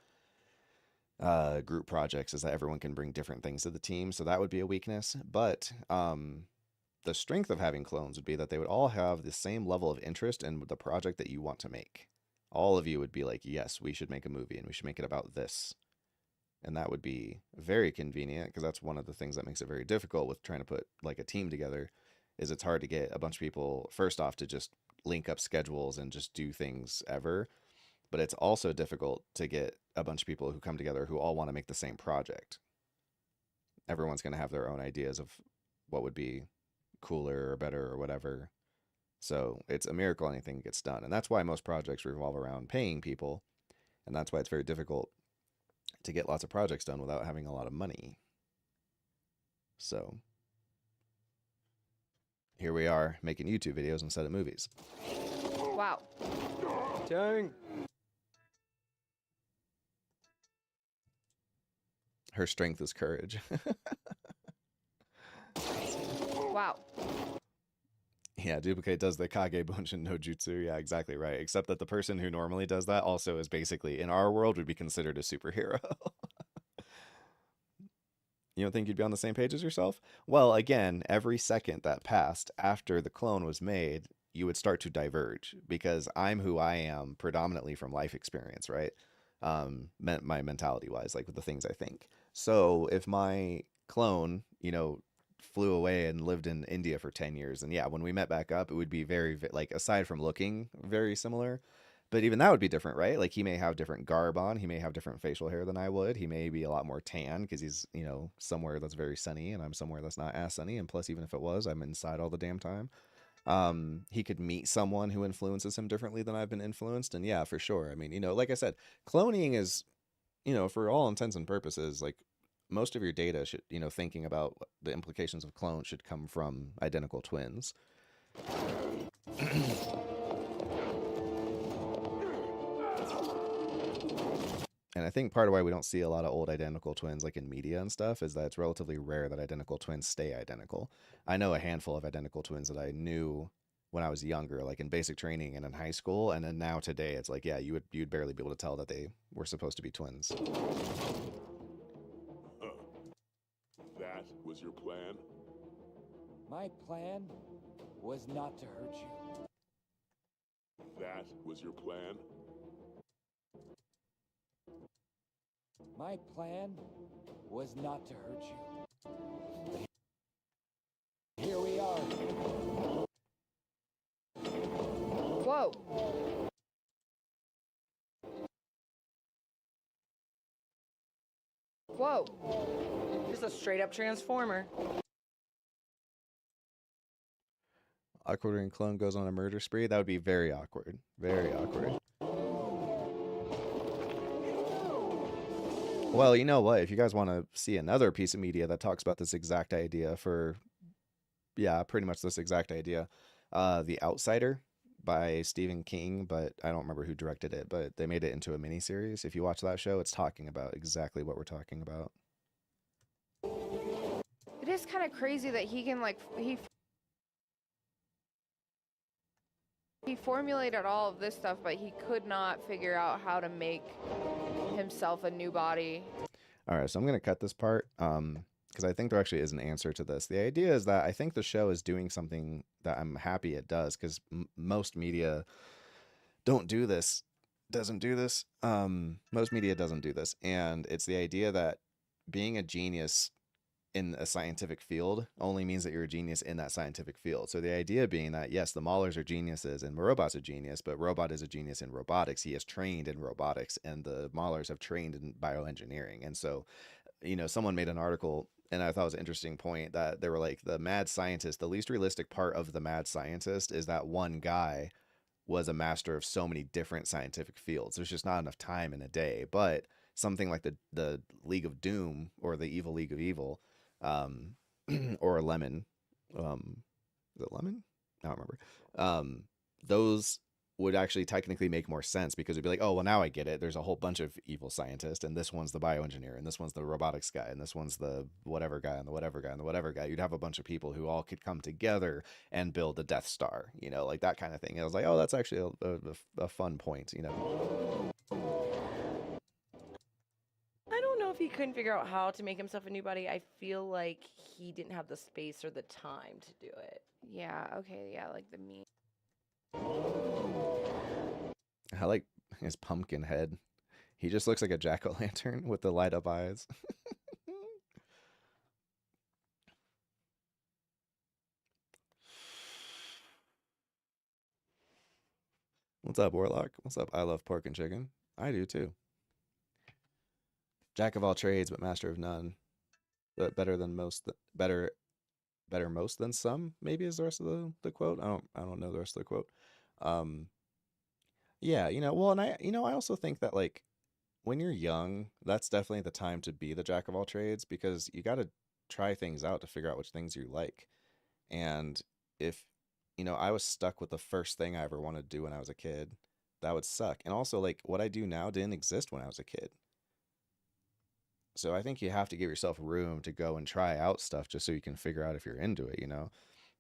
group projects is that everyone can bring different things to the team. So that would be a weakness. But the strength of having clones would be that they would all have the same level of interest in the project that you want to make. All of you would be like, yes, we should make a movie and we should make it about this. And that would be very convenient because that's one of the things that makes it very difficult with trying to put, like, a team together. Is it's hard to get a bunch of people, first off, to just link up schedules and just do things ever. But it's also difficult to get a bunch of people who come together who all want to make the same project. Everyone's going to have their own ideas of what would be cooler or better or whatever. So it's a miracle anything gets done. And that's why most projects revolve around paying people. And that's why it's very difficult to get lots of projects done without having a lot of money. So here we are making YouTube videos instead of movies. Wow. Dang. Her strength is courage. Wow. Yeah, Duplicate does the Kage Bunshin no Jutsu. Yeah, exactly right. Except that the person who normally does that also is basically, in our world, would be considered a superhero. You don't think you'd be on the same page as yourself? Well, again, every second that passed after the clone was made, you would start to diverge because I'm who I am predominantly from life experience, right? My mentality wise, like with the things I think. So if my clone, you know, flew away and lived in India for 10 years, and yeah, when we met back up, it would be very, like, aside from looking very similar, but even that would be different, right? Like, he may have different garb on. He may have different facial hair than I would. He may be a lot more tan because he's, you know, somewhere that's very sunny and I'm somewhere that's not as sunny. And plus, even if it was, I'm inside all the damn time. he could meet someone who influences him differently than I've been influenced. And yeah, for sure. I mean, like I said, cloning is, for all intents and purposes, like most of your data should, thinking about the implications of clones should come from identical twins. And I think part of why we don't see a lot of old identical twins like in media and stuff is that it's relatively rare that identical twins stay identical. I know a handful of identical twins that I knew when I was younger, like in basic training and in high school, and then now today it's like, yeah, you'd barely be able to tell that they were supposed to be twins. That was your plan? My plan was not to hurt you. That was your plan? My plan was not to hurt you. But here we are. Whoa. Whoa. Just a straight up transformer. Awkward when clone goes on a murder spree. That would be very awkward. Very awkward. Well, you know what? If you guys want to see another piece of media that talks about this exact idea pretty much this exact idea, The Outsider by Stephen King, but I don't remember who directed it, but they made it into a miniseries. If you watch that show, it's talking about exactly what we're talking about. It is kind of crazy that he can, like, he formulated all of this stuff, but he could not figure out how to make himself a new body. All right, so I'm going to cut this part because I think there actually is an answer to this. The idea is that I think the show is doing something that I'm happy it does, because most media doesn't do this. Most media doesn't do this. And it's the idea that being a genius in a scientific field only means that you're a genius in that scientific field. So the idea being that, yes, the Maulers are geniuses and Robot's a genius, but Robot is a genius in robotics. He has trained in robotics, and the Maulers have trained in bioengineering. And so, someone made an article, and I thought it was an interesting point, that they were like, the mad scientist, the least realistic part of the mad scientist is that one guy was a master of so many different scientific fields. There's just not enough time in a day. But something like the League of Doom or the Evil League of Evil, or a Lemon, is it Lemon? I don't remember. Those would actually technically make more sense, because it'd be like, oh, well, now I get it. There's a whole bunch of evil scientists, and this one's the bioengineer, and this one's the robotics guy, and this one's the whatever guy, and the whatever guy, and the whatever guy. You'd have a bunch of people who all could come together and build the Death Star, like that kind of thing. And I was like, oh, that's actually a fun point, I don't know if he couldn't figure out how to make himself a new body. I feel like he didn't have the space or the time to do it. Yeah, okay, yeah, like the meme. I like his pumpkin head. He just looks like a jack-o'-lantern with the light-up eyes. What's up, Warlock? What's up? I love pork and chicken. I do too. Jack of all trades, but master of none. But better than most. Better most than some. Maybe is the rest of the quote. I don't know the rest of the quote. Yeah, well, and I also think that, like, when you're young, that's definitely the time to be the jack of all trades, because you got to try things out to figure out which things you like. And if I was stuck with the first thing I ever wanted to do when I was a kid, that would suck. And also, like, what I do now didn't exist when I was a kid. So I think you have to give yourself room to go and try out stuff just so you can figure out if you're into it,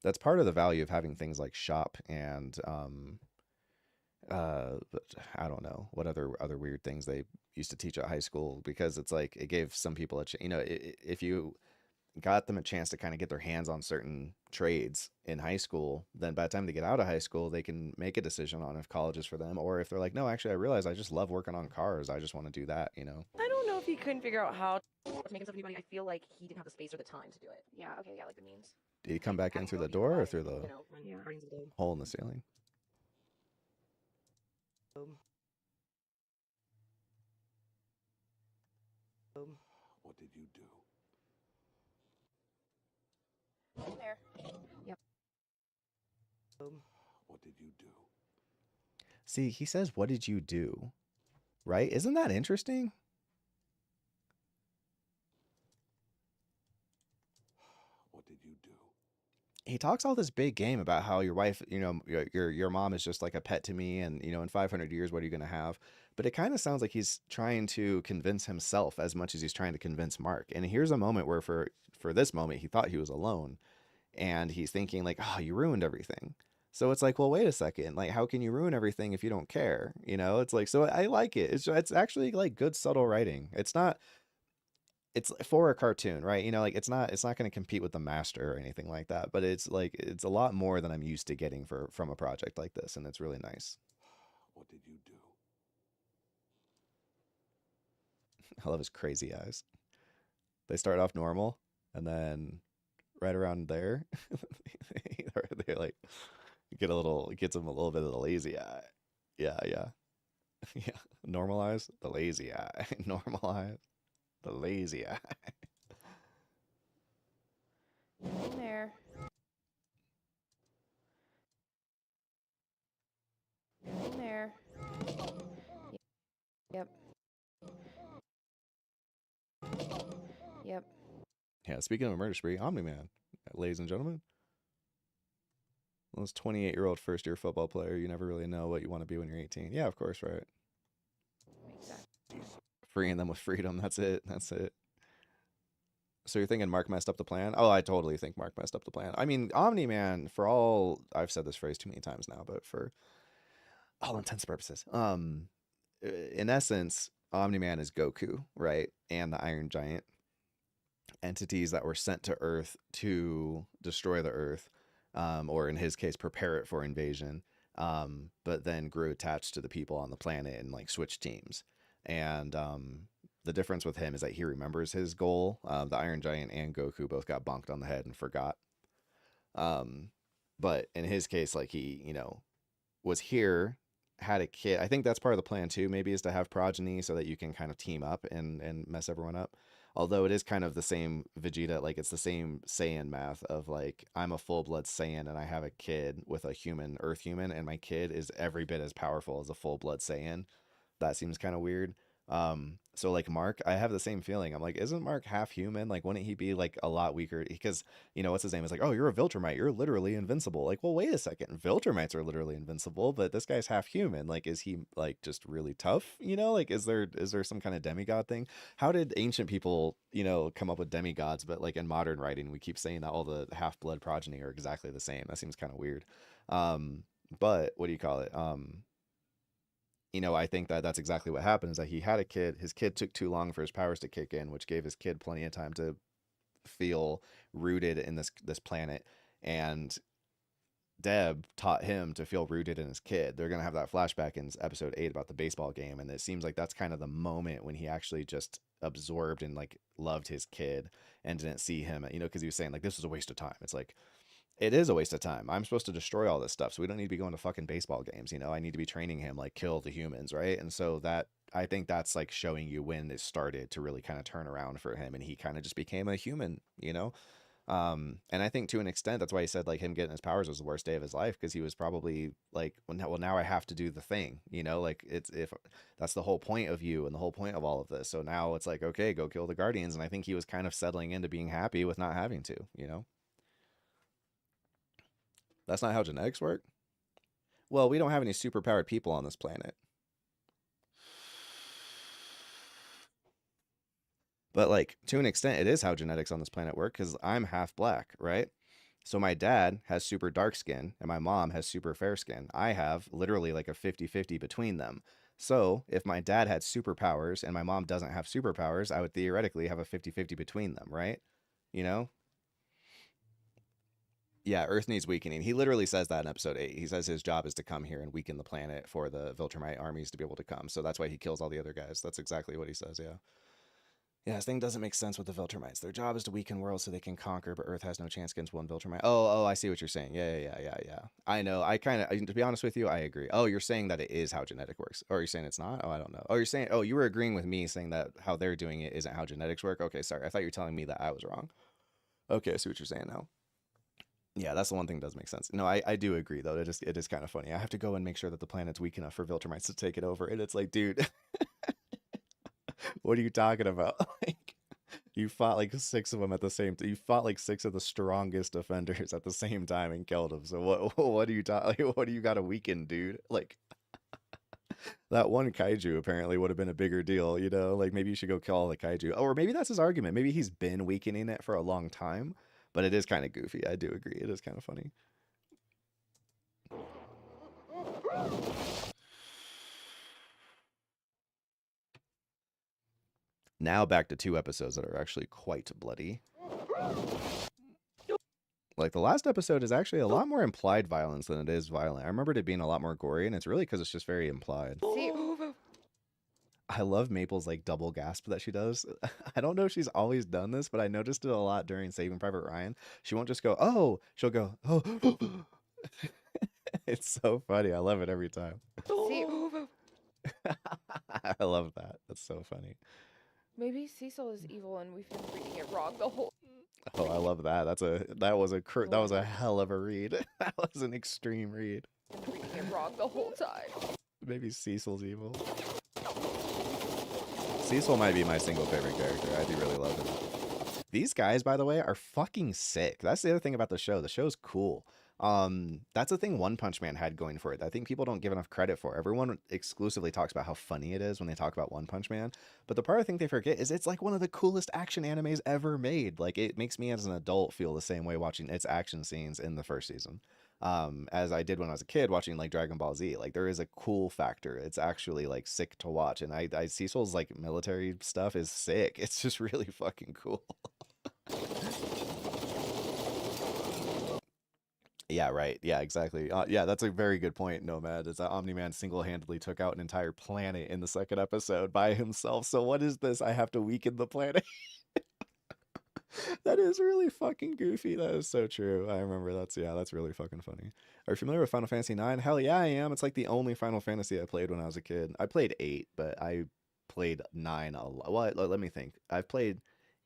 That's part of the value of having things like shop and I don't know what other weird things they used to teach at high school, because it's like it gave some people if you got them a chance to kind of get their hands on certain trades in high school, then by the time they get out of high school, they can make a decision on if college is for them, or if they're like, no, actually, I realize I just love working on cars. I just want to do that, I don't know if he couldn't figure out how to make himself a new body. I feel like he didn't have the space or the time to do it. Yeah, okay, yeah, like the memes. Did he come back in through the door or through the Yeah. hole in the ceiling? What did you do? There. Yep. What did you do? See, he says, "What did you do?" Right? Isn't that interesting? What did you do? He talks all this big game about how your wife, your mom is just like a pet to me, and in 500 years, what are you going to have? But it kind of sounds like he's trying to convince himself as much as he's trying to convince Mark. And here's a moment where for this moment, he thought he was alone, and he's thinking like, "Oh, you ruined everything." So it's like, well, wait a second. Like, how can you ruin everything if you don't care? It's like, so I like it. It's actually like good, subtle writing. It's for a cartoon, right? Like it's not going to compete with the master or anything like that, but it's like, it's a lot more than I'm used to getting from a project like this. And it's really nice. What did you do? I love his crazy eyes. They start off normal, and then right around there, they like gets him a little bit of the lazy eye. Yeah. Normalize the lazy eye. Normalize the lazy eye. In there. In there. Yep. Yep. Yeah, speaking of a murder spree, Omni-Man, ladies and gentlemen. This 28-year-old first-year football player, you never really know what you want to be when you're 18. Yeah, of course, right? Exactly. Freeing them with freedom, that's it. So you're thinking Mark messed up the plan? Oh, I totally think Mark messed up the plan. I mean, Omni-Man, for all... I've said this phrase too many times now, but for all intents and purposes, in essence, Omni-Man is Goku, right? And the Iron Giant. Entities that were sent to Earth to destroy the Earth, or in his case, prepare it for invasion, but then grew attached to the people on the planet and like switched teams. And the difference with him is that he remembers his goal. The Iron Giant and Goku both got bonked on the head and forgot. But in his case, like he, was here, had a kid. I think that's part of the plan too, maybe, is to have progeny so that you can kind of team up and mess everyone up. Although it is kind of the same Vegeta, like it's the same Saiyan math of like, I'm a full-blood Saiyan and I have a kid with a human, Earth human, and my kid is every bit as powerful as a full-blood Saiyan. That seems kind of weird. So like Mark, I have the same feeling. I'm like, isn't Mark half human? Like, wouldn't he be like a lot weaker? Because, what's his name? Is like, oh, you're a Viltrumite. You're literally invincible. Like, well, wait a second. Viltrumites are literally invincible, but this guy's half human. Like, is he like just really tough? Like, is there some kind of demigod thing? How did ancient people, come up with demigods? But like in modern writing, we keep saying that all the half-blood progeny are exactly the same. That seems kind of weird. But what do you call it? I think that's exactly what happened, is that he had a kid. His kid took too long for his powers to kick in, which gave his kid plenty of time to feel rooted in this planet. And Deb taught him to feel rooted in his kid. They're going to have that flashback in episode 8 about the baseball game. And it seems like that's kind of the moment when he actually just absorbed and like loved his kid and didn't see him, because he was saying like, this was a waste of time. It's like, it is a waste of time. I'm supposed to destroy all this stuff, so we don't need to be going to fucking baseball games. I need to be training him, like, kill the humans, right? And so that, I think that's like showing you when it started to really kind of turn around for him, and he kind of just became a human, And I think to an extent, that's why he said like him getting his powers was the worst day of his life, because he was probably like, well, now I have to do the thing, like if that's the whole point of you and the whole point of all of this. So now it's like, okay, go kill the Guardians. And I think he was kind of settling into being happy with not having to, That's not how genetics work? Well, we don't have any superpowered people on this planet. But like, to an extent, it is how genetics on this planet work, because I'm half black, right? So my dad has super dark skin and my mom has super fair skin. I have literally like a 50-50 between them. So if my dad had superpowers and my mom doesn't have superpowers, I would theoretically have a 50-50 between them, right? Yeah, Earth needs weakening. He literally says that in episode 8. He says his job is to come here and weaken the planet for the Viltrumite armies to be able to come. So that's why he kills all the other guys. That's exactly what he says, yeah. Yeah, this thing doesn't make sense with the Viltrumites. Their job is to weaken worlds so they can conquer, but Earth has no chance against one Viltrumite. Oh, I see what you're saying. Yeah. I know. I kind of, to be honest with you, I agree. Oh, you're saying that it is how genetic works. Or you're saying it's not? Oh, I don't know. Oh, you're saying, you were agreeing with me saying that how they're doing it isn't how genetics work? Okay, sorry. I thought you were telling me that I was wrong. Okay, I see what you're saying now. Yeah, that's the one thing that does make sense. No, I do agree though. It is kind of funny. I have to go and make sure that the planet's weak enough for Viltrumites to take it over, and it's like, dude, what are you talking about? Like, you fought like 6 of them at the same time. You fought like 6 of the strongest defenders at the same time and killed them. So what do you like, what do you got to weaken, dude? Like that one kaiju apparently would have been a bigger deal, you know? Like maybe you should go kill all the kaiju. Or maybe that's his argument. Maybe he's been weakening it for a long time, but it is kind of goofy. I do agree. It is kind of funny. Now back to 2 episodes that are actually quite bloody. Like the last episode is actually a lot more implied violence than it is violent. I remembered it being a lot more gory, and it's really because it's just very implied. See, I love Maple's like double gasp that she does. I don't know if she's always done this, but I noticed it a lot during Saving Private Ryan. She won't just go, oh, she'll go, oh. It's so funny. I love it every time. see, I love that. That's so funny. maybe Cecil is evil and we've been reading it wrong the whole. Oh, I love that. That was a hell of a read. That was an extreme read. Been reading it wrong the whole time. Maybe Cecil's evil. Cecil might be my single favorite character. I do really love him. These guys, by the way, are fucking sick. That's the other thing about the show. The show's cool. That's the thing One Punch Man had going for it. I think people don't give enough credit for. Everyone exclusively talks about how funny it is when they talk about One Punch Man. But the part I think they forget is it's like one of the coolest action animes ever made. Like it makes me as an adult feel the same way watching its action scenes in the first season. As I did when I was a kid watching like Dragon Ball Z. Like there is a cool factor. It's actually like sick to watch. And I Cecil's like military stuff is sick. It's just really fucking cool. Yeah, right. Yeah, exactly. Yeah, that's a very good point, Nomad. Is that Omni-Man single-handedly took out an entire planet in the second episode by himself. So what is this? I have to weaken the planet. That is really fucking goofy. That is so true. I remember that's really fucking funny. Are you familiar with Final Fantasy 9? Hell yeah, I am. It's like the only Final Fantasy I played when I was a kid. I played 8, but I played 9 a lot. Well, let me think. I've played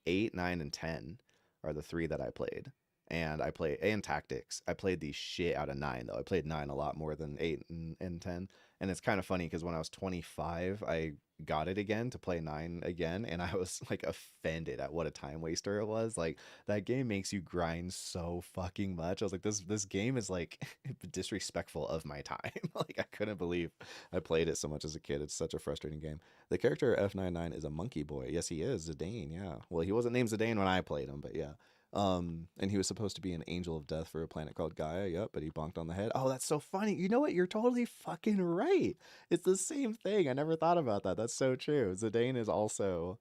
8, 9, and 10 are the 3 that I played. And I played, and Tactics. I played the shit out of 9, though. I played 9 a lot more than 8 and 10. And it's kind of funny because when I was 25, I got it again to play 9 again. And I was like offended at what a time waster it was. Like that game makes you grind so fucking much. I was like, this game is like disrespectful of my time. Like I couldn't believe I played it so much as a kid. It's such a frustrating game. The character F99 is a monkey boy. Yes, he is. Zidane, yeah. Well, he wasn't named Zidane when I played him, but yeah. And he was supposed to be an angel of death for a planet called Gaia. Yep, but he bonked on the head. Oh, that's so funny. You know what? You're totally fucking right. It's the same thing. I never thought about that. That's so true. Zidane is also,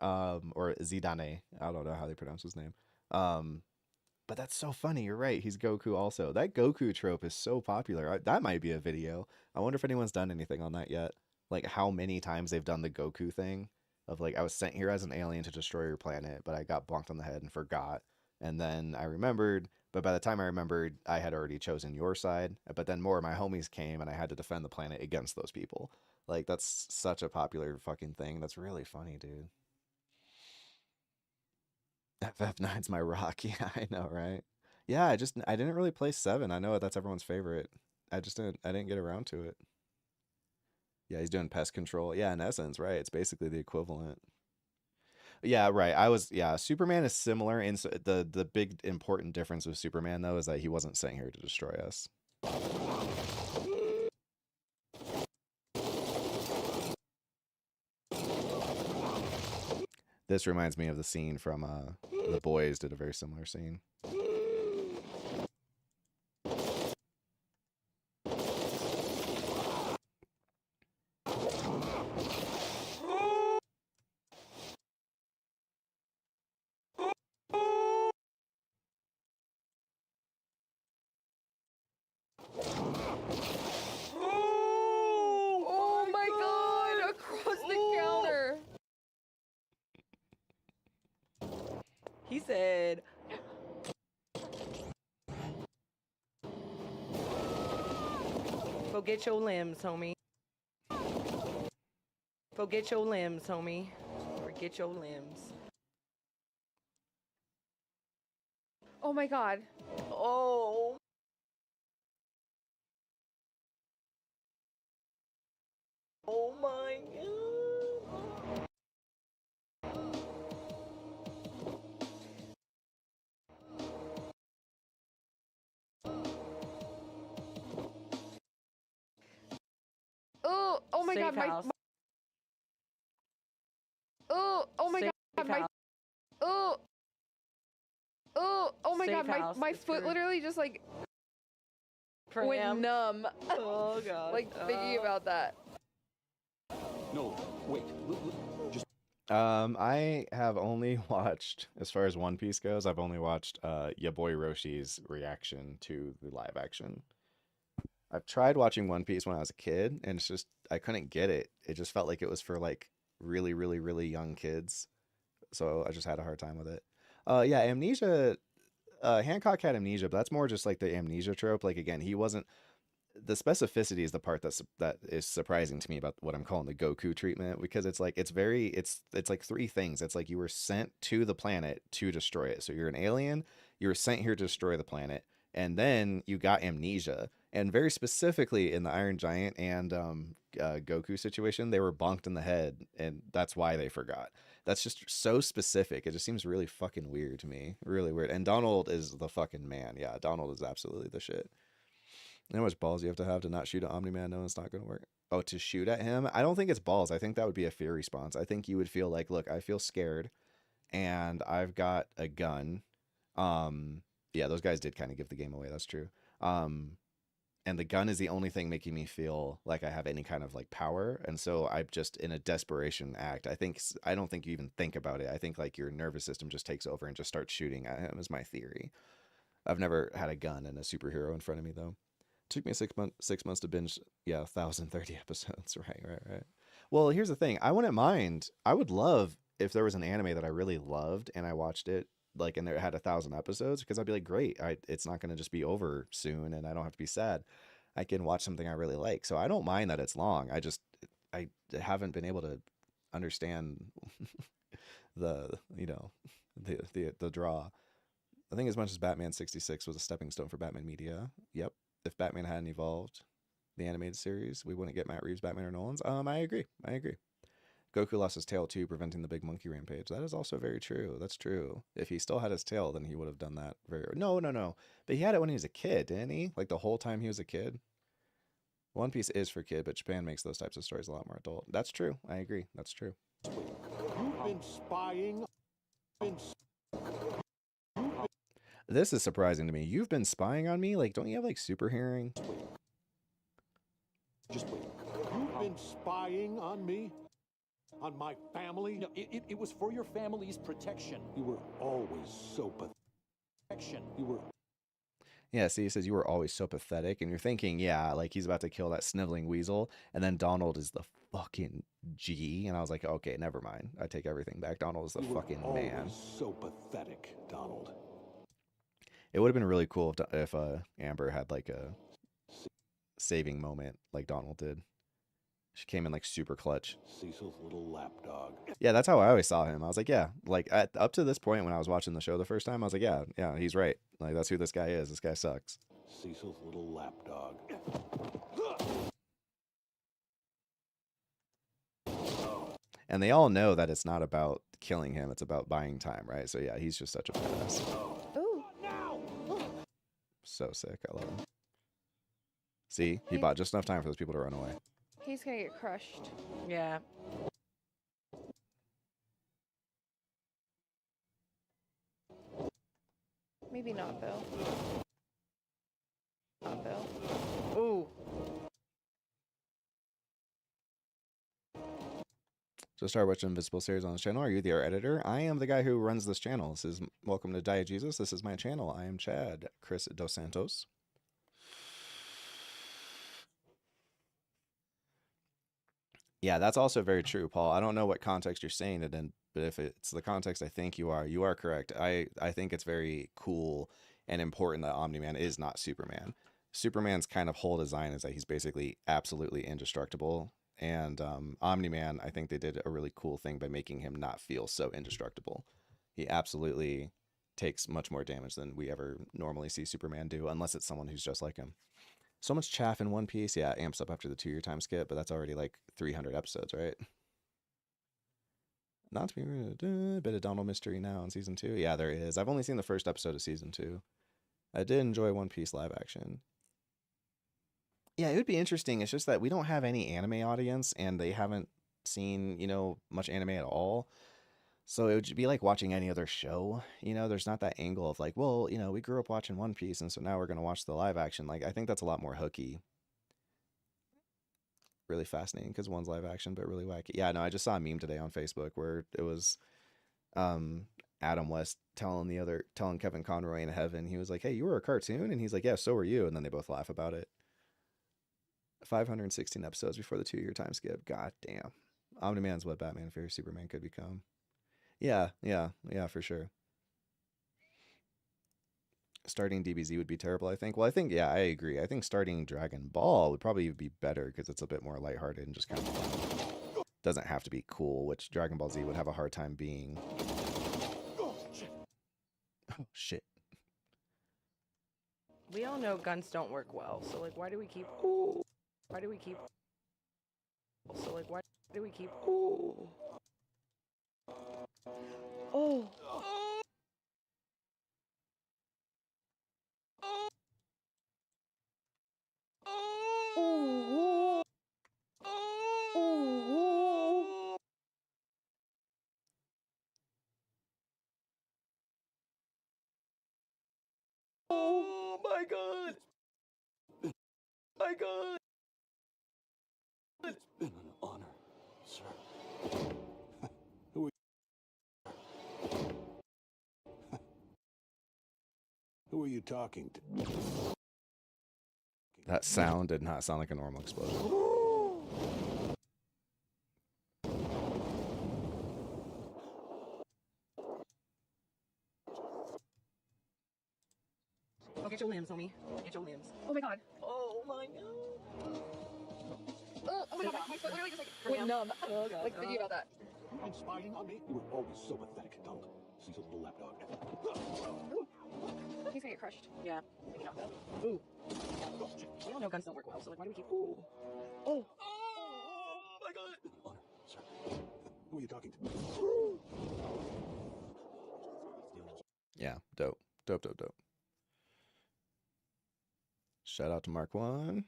or Zidane. I don't know how they pronounce his name. But that's so funny. You're right. He's Goku also. That Goku trope is so popular. That might be a video. I wonder if anyone's done anything on that yet. Like how many times they've done the Goku thing. Of like, I was sent here as an alien to destroy your planet, but I got bonked on the head and forgot. And then I remembered, but by the time I remembered, I had already chosen your side. But then more of my homies came and I had to defend the planet against those people. Like, that's such a popular fucking thing. That's really funny, dude. FF9's my rock. Yeah, I know, right? Yeah, I didn't really play 7. I know that's everyone's favorite. I didn't get around to it. Yeah, he's doing pest control. Yeah, in essence, right? It's basically the equivalent. Yeah, right. Superman is similar. In the big important difference with Superman, though, is that he wasn't sent here to destroy us. This reminds me of the scene from The Boys did a very similar scene. Oh my god! Across the counter! He said, "Forget your limbs, homie. Forget your limbs, homie. Forget your limbs." Oh my god. Oh. Oh my god. Oh my Safe god, house. oh my Safe god, my house. oh my Safe god, house my is foot screwed. literally just like Crammed. went numb. Oh god. Like thinking about that. No, wait. Just I have only watched, as far as One Piece goes, I've only watched ya boy Roshi's reaction to the live action. I've tried watching One Piece when I was a kid, and it's just I couldn't get it. It just felt like it was for like really, really, really young kids. So I just had a hard time with it. Yeah, amnesia. Hancock had amnesia, but that's more just like the amnesia trope. Like again, he wasn't. The specificity is the part that is surprising to me about what I'm calling the Goku treatment, because it's like it's like three things. It's like you were sent to the planet to destroy it. So you're an alien, you were sent here to destroy the planet, and then you got amnesia. And very specifically in the Iron Giant and Goku situation, they were bonked in the head, and that's why they forgot. That's just so specific. It just seems really fucking weird to me. Really weird. And Donald is the fucking man. Yeah, Donald is absolutely the shit. How much balls you have to not shoot at Omni-Man? No, it's not going to work. Oh, to shoot at him? I don't think it's balls. I think that would be a fear response. I think you would feel like, look, I feel scared, and I've got a gun. Yeah, those guys did kind of give the game away. That's true. And the gun is the only thing making me feel like I have any kind of like power. And so I'm just in a desperation act. I don't think you even think about it. I think like your nervous system just takes over and just starts shooting at him is my theory. I've never had a gun and a superhero in front of me though. Took me 6 months to binge, 1,030 episodes. Right. Well, here's the thing. I wouldn't mind. I would love if there was an anime that I really loved and I watched it, like, and it had 1,000 episodes, because I'd be like, great. It's not going to just be over soon, and I don't have to be sad. I can watch something I really like. So I don't mind that it's long. I haven't been able to understand the draw. I think as much as Batman 66 was a stepping stone for Batman media. Yep. If Batman hadn't evolved, the animated series, we wouldn't get Matt Reeves' Batman or Nolan's. I agree. Goku lost his tail too, preventing the big monkey rampage. That is also very true. That's true. If he still had his tail, then he would have done that. No. But he had it when he was a kid, didn't he? Like the whole time he was a kid. One Piece is for kid, but Japan makes those types of stories a lot more adult. That's true. I agree. That's true. You've been spying. This is surprising to me. You've been spying on me? Like, don't you have like super hearing? Just wait. You've been spying on me? On my family? No, it was for your family's protection. You were always so pathetic. You were. Yeah, see, he says you were always so pathetic, and you're thinking, yeah, like he's about to kill that sniveling weasel, and then Donald is the fucking G, and I was like, okay, never mind. I take everything back. Donald is the fucking man. So pathetic, Donald. It would have been really cool if Amber had like a saving moment like Donald did. She came in like super clutch. Cecil's little lapdog. Yeah, that's how I always saw him. I was like, yeah, like up to this point when I was watching the show the first time, I was like, yeah, he's right. Like that's who this guy is. This guy sucks. Cecil's little lapdog. And they all know that it's not about killing him. It's about buying time, right? So yeah, he's just such a badass. Ooh. So sick. I love him. See, he bought just enough time for those people to run away. He's gonna get crushed. Yeah. Maybe not, Bill. Not Bill. Ooh. So start watching Invincible series on this channel. Are you the art editor? I am the guy who runs this channel. This is welcome to Diegesis. This is my channel. I am Chad Chris Dos Santos. Yeah, that's also very true, Paul. I don't know what context you're saying it in, but if it's the context I think you are correct. I think it's very cool and important that Omni-Man is not Superman. Superman's kind of whole design is that he's basically absolutely indestructible. And Omni-Man, I think they did a really cool thing by making him not feel so indestructible. He absolutely takes much more damage than we ever normally see Superman do, unless it's someone who's just like him. So much chaff in One Piece. Yeah, it amps up after the 2-year time skip, but that's already like 300 episodes, right? Not to be rude, a bit of Donald mystery now in season 2. Yeah, there is. I've only seen the first episode of season 2. I did enjoy One Piece live action. Yeah, it would be interesting. It's just that we don't have any anime audience, and they haven't seen, much anime at all. So it would be like watching any other show. There's not that angle of like, well, we grew up watching One Piece, and so now we're going to watch the live action. Like, I think that's a lot more hooky. Really fascinating because one's live action, but really wacky. Yeah, no, I just saw a meme today on Facebook where it was Adam West telling Kevin Conroy in heaven, he was like, hey, you were a cartoon? And he's like, yeah, so were you. And then they both laugh about it. 516 episodes before the 2-year time skip. God damn. Omni-Man's what Batman fears Superman could become. Yeah, for sure. Starting DBZ would be terrible, I think. Well, I agree. I think starting Dragon Ball would probably be better because it's a bit more lighthearted and just kind of fun. Doesn't have to be cool, which Dragon Ball Z would have a hard time being. Oh, shit. We all know guns don't work well, so like, why do we keep? Why do we keep? So like, why do we keep? Oh. Oh my god! My god! It's been an honor, sir. Who are you talking to? That sound did not sound like a normal explosion. Oh, get your limbs, homie. Get your limbs. Oh my god. Oh my god. Oh my god, my foot literally just like went numb. Oh god. Like thinking about that. And spying on me? You were always so pathetic, Donald. She's a little lapdog. He's gonna get crushed. Yeah. Maybe not that. Ooh. We all know guns don't work well, so like, why do we keep? Ooh. Oh. Oh my god! Honor, sir. Who are you talking to? Yeah, dope. Shout out to Mark 1.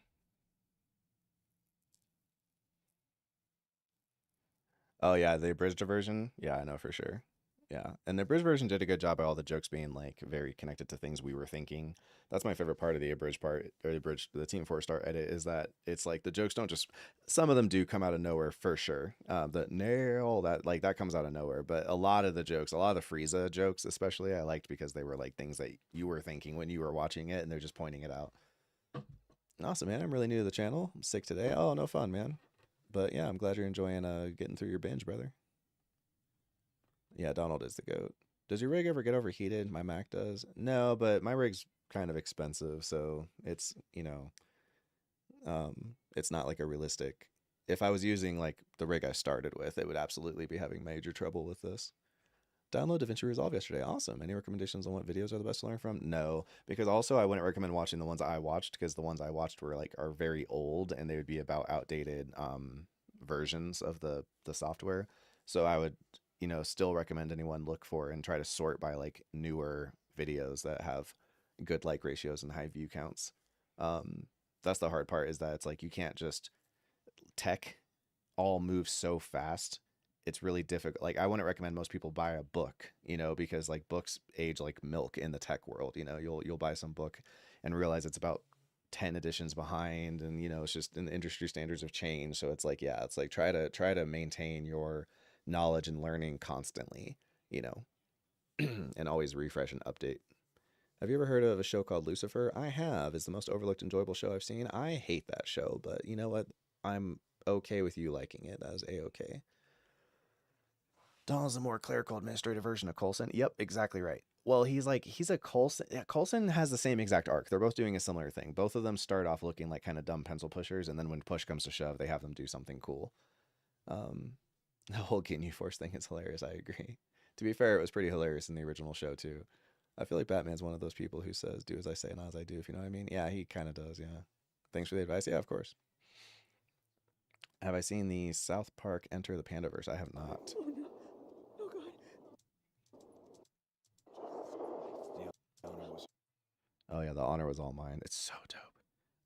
Oh yeah, the abridged version. Yeah, I know for sure. Yeah, and the abridged version did a good job of all the jokes being like very connected to things we were thinking. That's my favorite part of the abridged part, or the Team 4-star edit, is that it's like the jokes don't just, some of them do come out of nowhere for sure. The nail that comes out of nowhere, but a lot of the jokes, a lot of the Frieza jokes especially, I liked because they were like things that you were thinking when you were watching it, and they're just pointing it out. Awesome, man. I'm really new to the channel. I'm sick today. Oh, no fun, man. But yeah, I'm glad you're enjoying getting through your binge, brother. Yeah, Donald is the GOAT. Does your rig ever get overheated? My Mac does. No, but my rig's kind of expensive, so it's, it's not like a realistic. If I was using like the rig I started with, it would absolutely be having major trouble with this. Download DaVinci Resolve yesterday. Awesome. Any recommendations on what videos are the best to learn from? No, because also I wouldn't recommend watching the ones I watched, because the ones I watched are very old, and they would be about outdated versions of the software. So I would, still recommend anyone look for and try to sort by like newer videos that have good like ratios and high view counts. That's the hard part, is that it's like you can't just tech all moves so fast. It's really difficult. Like, I wouldn't recommend most people buy a book, because like books age like milk in the tech world. You'll buy some book and realize it's about 10 editions behind, and it's just, in the industry standards have changed. So it's like, yeah, it's like try to maintain your knowledge and learning constantly, and always refresh and update. Have you ever heard of a show called Lucifer? I have. It's the most overlooked, enjoyable show I've seen. I hate that show, but you know what? I'm okay with you liking it. That is a-okay. Donald's a more clerical administrative version of Coulson. Yep, exactly right. Well, he's a Coulson. Yeah, Coulson has the same exact arc. They're both doing a similar thing. Both of them start off looking like kind of dumb pencil pushers, and then when push comes to shove, they have them do something cool. The whole Ginyu Force thing is hilarious. I agree. To be fair, it was pretty hilarious in the original show too. I feel like Batman's one of those people who says, do as I say, not as I do, if you know what I mean. Yeah, he kind of does, yeah. Thanks for the advice. Yeah, of course. Have I seen the South Park Enter the Pandaverse? I have not. Oh no. Oh god. Oh yeah, the honor was all mine. It's so dope.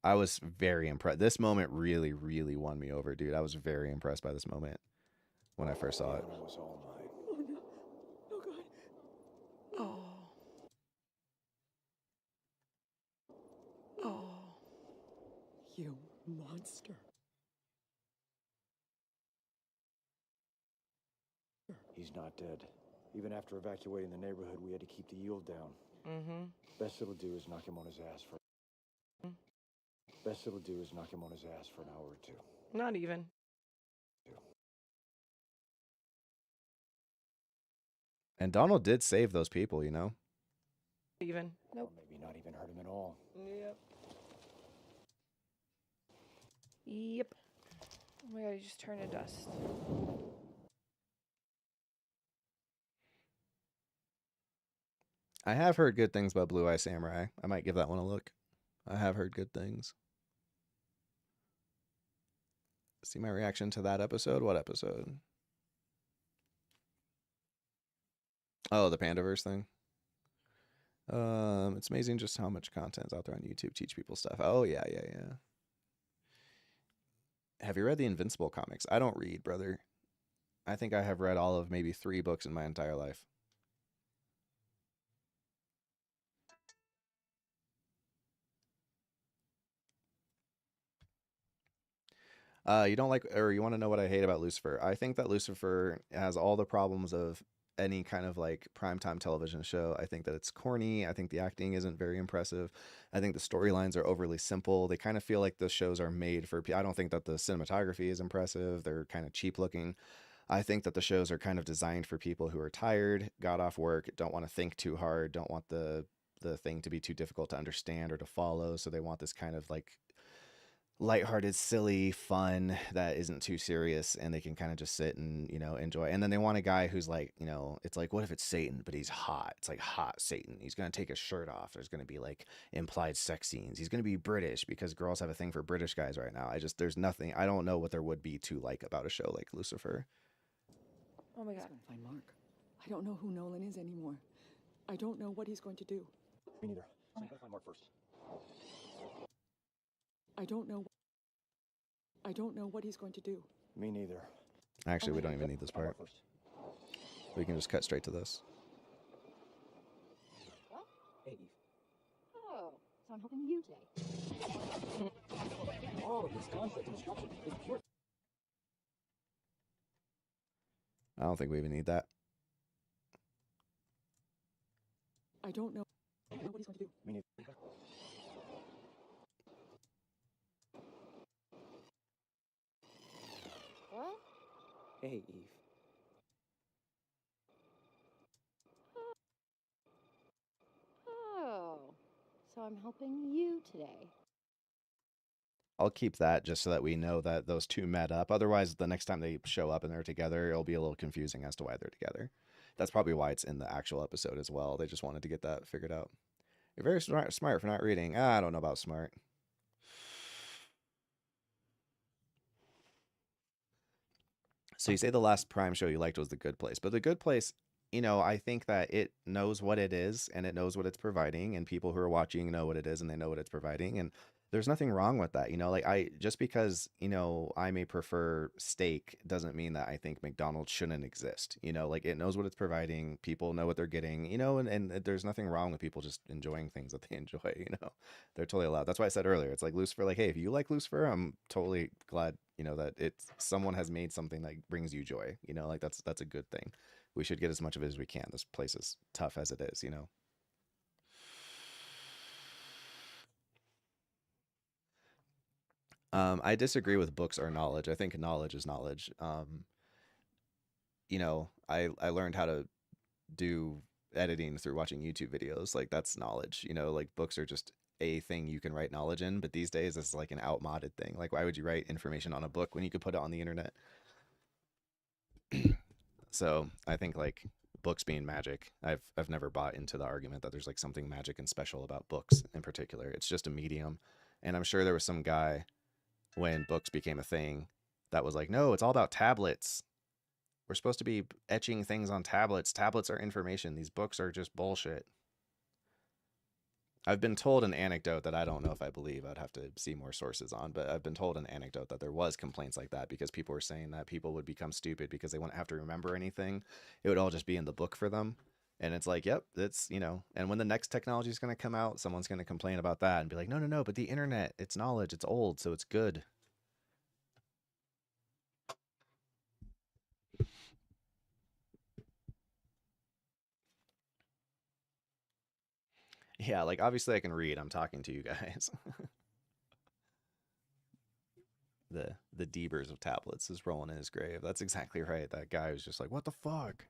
I was very impressed. This moment really, really won me over, dude. I was very impressed by this moment when I first saw it. Oh no. Oh god. Oh. Oh. You monster. He's not dead. Even after evacuating the neighborhood, we had to keep the yield down. Mm-hmm. Best it'll do is knock him on his ass for... Best it'll do is knock him on his ass for an hour or two. Not even. And Donald did save those people, you know? Even. Nope. Or maybe not even hurt him at all. Yep. Yep. Oh my god, he just turned to dust. I have heard good things about Blue Eye Samurai. I might give that one a look. I have heard good things. See my reaction to that episode? What episode? Oh, the Pandaverse thing. It's amazing just how much content's out there on YouTube. Teach people stuff. Oh, yeah. Have you read the Invincible comics? I don't read, brother. I think I have read all of maybe 3 books in my entire life. You don't like, or you want to know what I hate about Lucifer? I think that Lucifer has all the problems of any kind of like primetime television show. I think that it's corny. I think the acting isn't very impressive. I think the storylines are overly simple. They kind of feel like the shows are made for people. I don't think that the cinematography is impressive. They're kind of cheap looking. I think that the shows are kind of designed for people who are tired, got off work, don't want to think too hard, don't want the thing to be too difficult to understand or to follow. So they want this kind of like lighthearted, silly fun that isn't too serious, and they can kind of just sit and, you know, enjoy. And then they want a guy who's like, you know, it's like, what if it's Satan, but he's hot? It's like hot Satan. He's going to take his shirt off. There's going to be like implied sex scenes. He's going to be British because girls have a thing for British guys right now. There's nothing, I don't know what there would be to like about a show like Lucifer. Oh my god. He's gonna find Mark. I don't know who Nolan is anymore. I don't know what he's going to do. Me neither. So I gotta find Mark first. I don't know what he's going to do. Me neither. Actually, we don't even need this part. We can just cut straight to this. What? Hey, Eve. Oh, so I'm helping you today. All of this concept instruction is pure. I don't think we even need that. I don't know what he's going to do. Me neither. What? Hey, Eve. Oh, so I'm helping you today. I'll keep that just so that we know that those two met up. Otherwise, the next time they show up and they're together, it'll be a little confusing as to why they're together. That's probably why it's in the actual episode as well. They just wanted to get that figured out. You're very smart for not reading. I don't know about smart. So you say the last Prime show you liked was The Good Place. But The Good Place, you know, I think that it knows what it is and it knows what it's providing. And people who are watching know what it is and they know what it's providing. And there's nothing wrong with that. You know, like just because, you know, I may prefer steak doesn't mean that I think McDonald's shouldn't exist. You know, like it knows what it's providing. People know what they're getting, you know, and there's nothing wrong with people just enjoying things that they enjoy, you know, they're totally allowed. That's why I said earlier, it's like Lucifer, like, hey, if you like Lucifer, I'm totally glad, you know, that someone has made something that brings you joy, you know, like that's a good thing. We should get as much of it as we can. This place is tough as it is, you know. I disagree with books or knowledge. I think knowledge is knowledge. You know, I learned how to do editing through watching YouTube videos. Like that's knowledge, you know, like books are just a thing you can write knowledge in, but these days it's like an outmoded thing. Like why would you write information on a book when you could put it on the internet? So I think like books being magic. I've never bought into the argument that there's like something magic and special about books in particular. It's just a medium. And I'm sure there was some guy when books became a thing that was like, no, it's all about tablets. We're supposed to be etching things on tablets. Tablets are information. These books are just bullshit. I've been told an anecdote that I don't know if I believe. I'd have to see more sources on, but I've been told an anecdote that there was complaints like that because people were saying that people would become stupid because they wouldn't have to remember anything. It would all just be in the book for them. And it's like, yep, it's, you know, and when the next technology is going to come out, someone's going to complain about that and be like, no, but the internet, it's knowledge, it's old, so it's good. Yeah, like obviously I can read. I'm talking to you guys. The Diebers of tablets is rolling in his grave. That's exactly right. That guy was just like, what the fuck?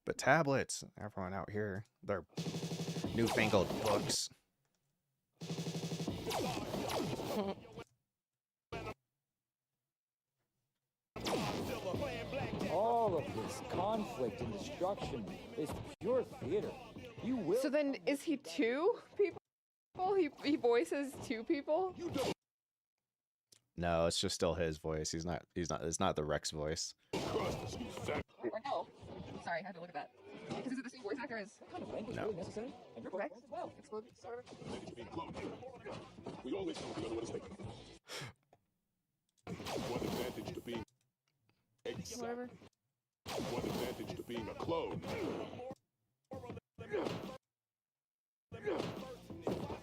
But tablets, everyone out here, they're newfangled books. All of this conflict and destruction is pure theater. You will. So then, is he two people? He voices two people? No, it's just still his voice. He's not. It's not the Rex voice. Or no. Sorry, I had to look at that. Because is it the same voice actor as... kind of language really necessary? And your voice as well. Explode, sort of. We always know the other one is thinking. One advantage to being exact. Whatever. One advantage to being a clone.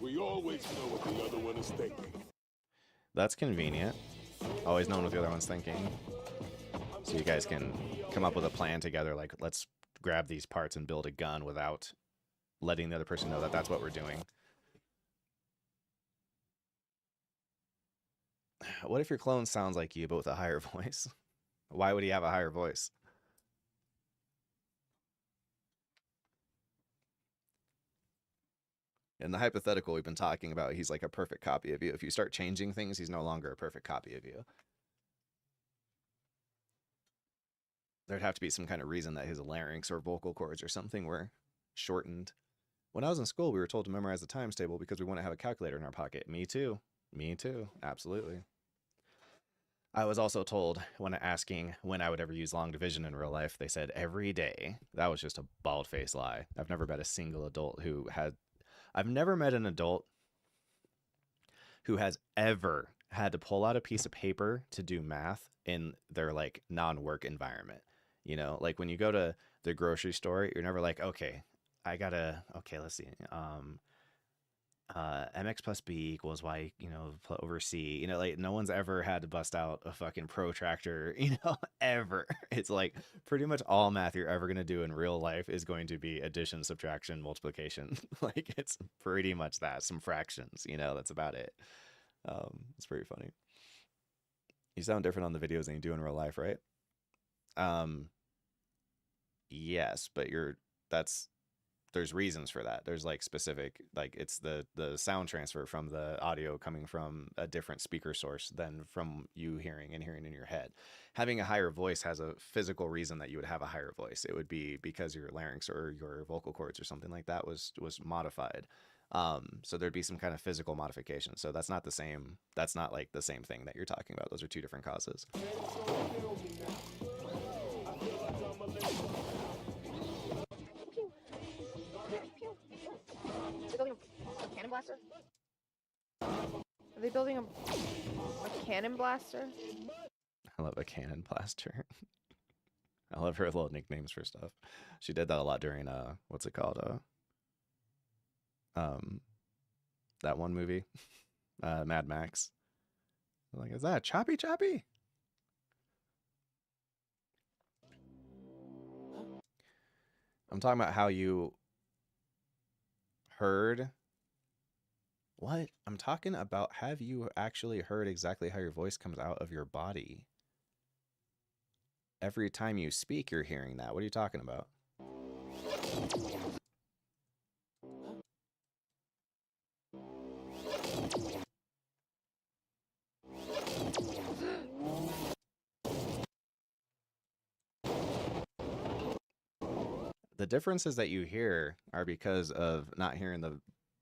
We always know what the other one is thinking. That's convenient. Always knowing what the other one's thinking. So you guys can come up with a plan together, like, let's grab these parts and build a gun without letting the other person know that that's what we're doing. What if your clone sounds like you, but with a higher voice? Why would he have a higher voice? In the hypothetical we've been talking about, he's like a perfect copy of you. If you start changing things, he's no longer a perfect copy of you. There'd have to be some kind of reason that his larynx or vocal cords or something were shortened. When I was in school, we were told to memorize the times table because we want to have a calculator in our pocket. Me too. Me too. Absolutely. I was also told when asking when I would ever use long division in real life, they said every day. That was just a bald-faced lie. I've never met a single adult who had... I've never met an adult who has ever had to pull out a piece of paper to do math in their, like, non-work environment. You know, like when you go to the grocery store, you're never like, okay, let's see. MX plus B equals Y, you know, over C. You know, like no one's ever had to bust out a fucking protractor, you know, ever. It's like pretty much all math you're ever going to do in real life is going to be addition, subtraction, multiplication. Like it's pretty much that. Some fractions, you know, that's about it. It's pretty funny. You sound different on the videos than you do in real life, right? Yes, but there's reasons for that. There's like specific, like it's the sound transfer from the audio coming from a different speaker source than from you hearing in your head. Having a higher voice has a physical reason that you would have a higher voice. It would be because your larynx or your vocal cords or something like that was modified. So there'd be some kind of physical modification. So that's not the same. That's not like the same thing that you're talking about. Those are two different causes. Cannon blaster? Are they building a cannon blaster? I love a cannon blaster. I love her little nicknames for stuff. She did that a lot during what's it called? That one movie, Mad Max. Like, is that Choppy Choppy? I'm talking about how you heard. What? I'm talking about, have you actually heard exactly how your voice comes out of your body? Every time you speak, you're hearing that. What are you talking about? the differences that you hear are because of not hearing the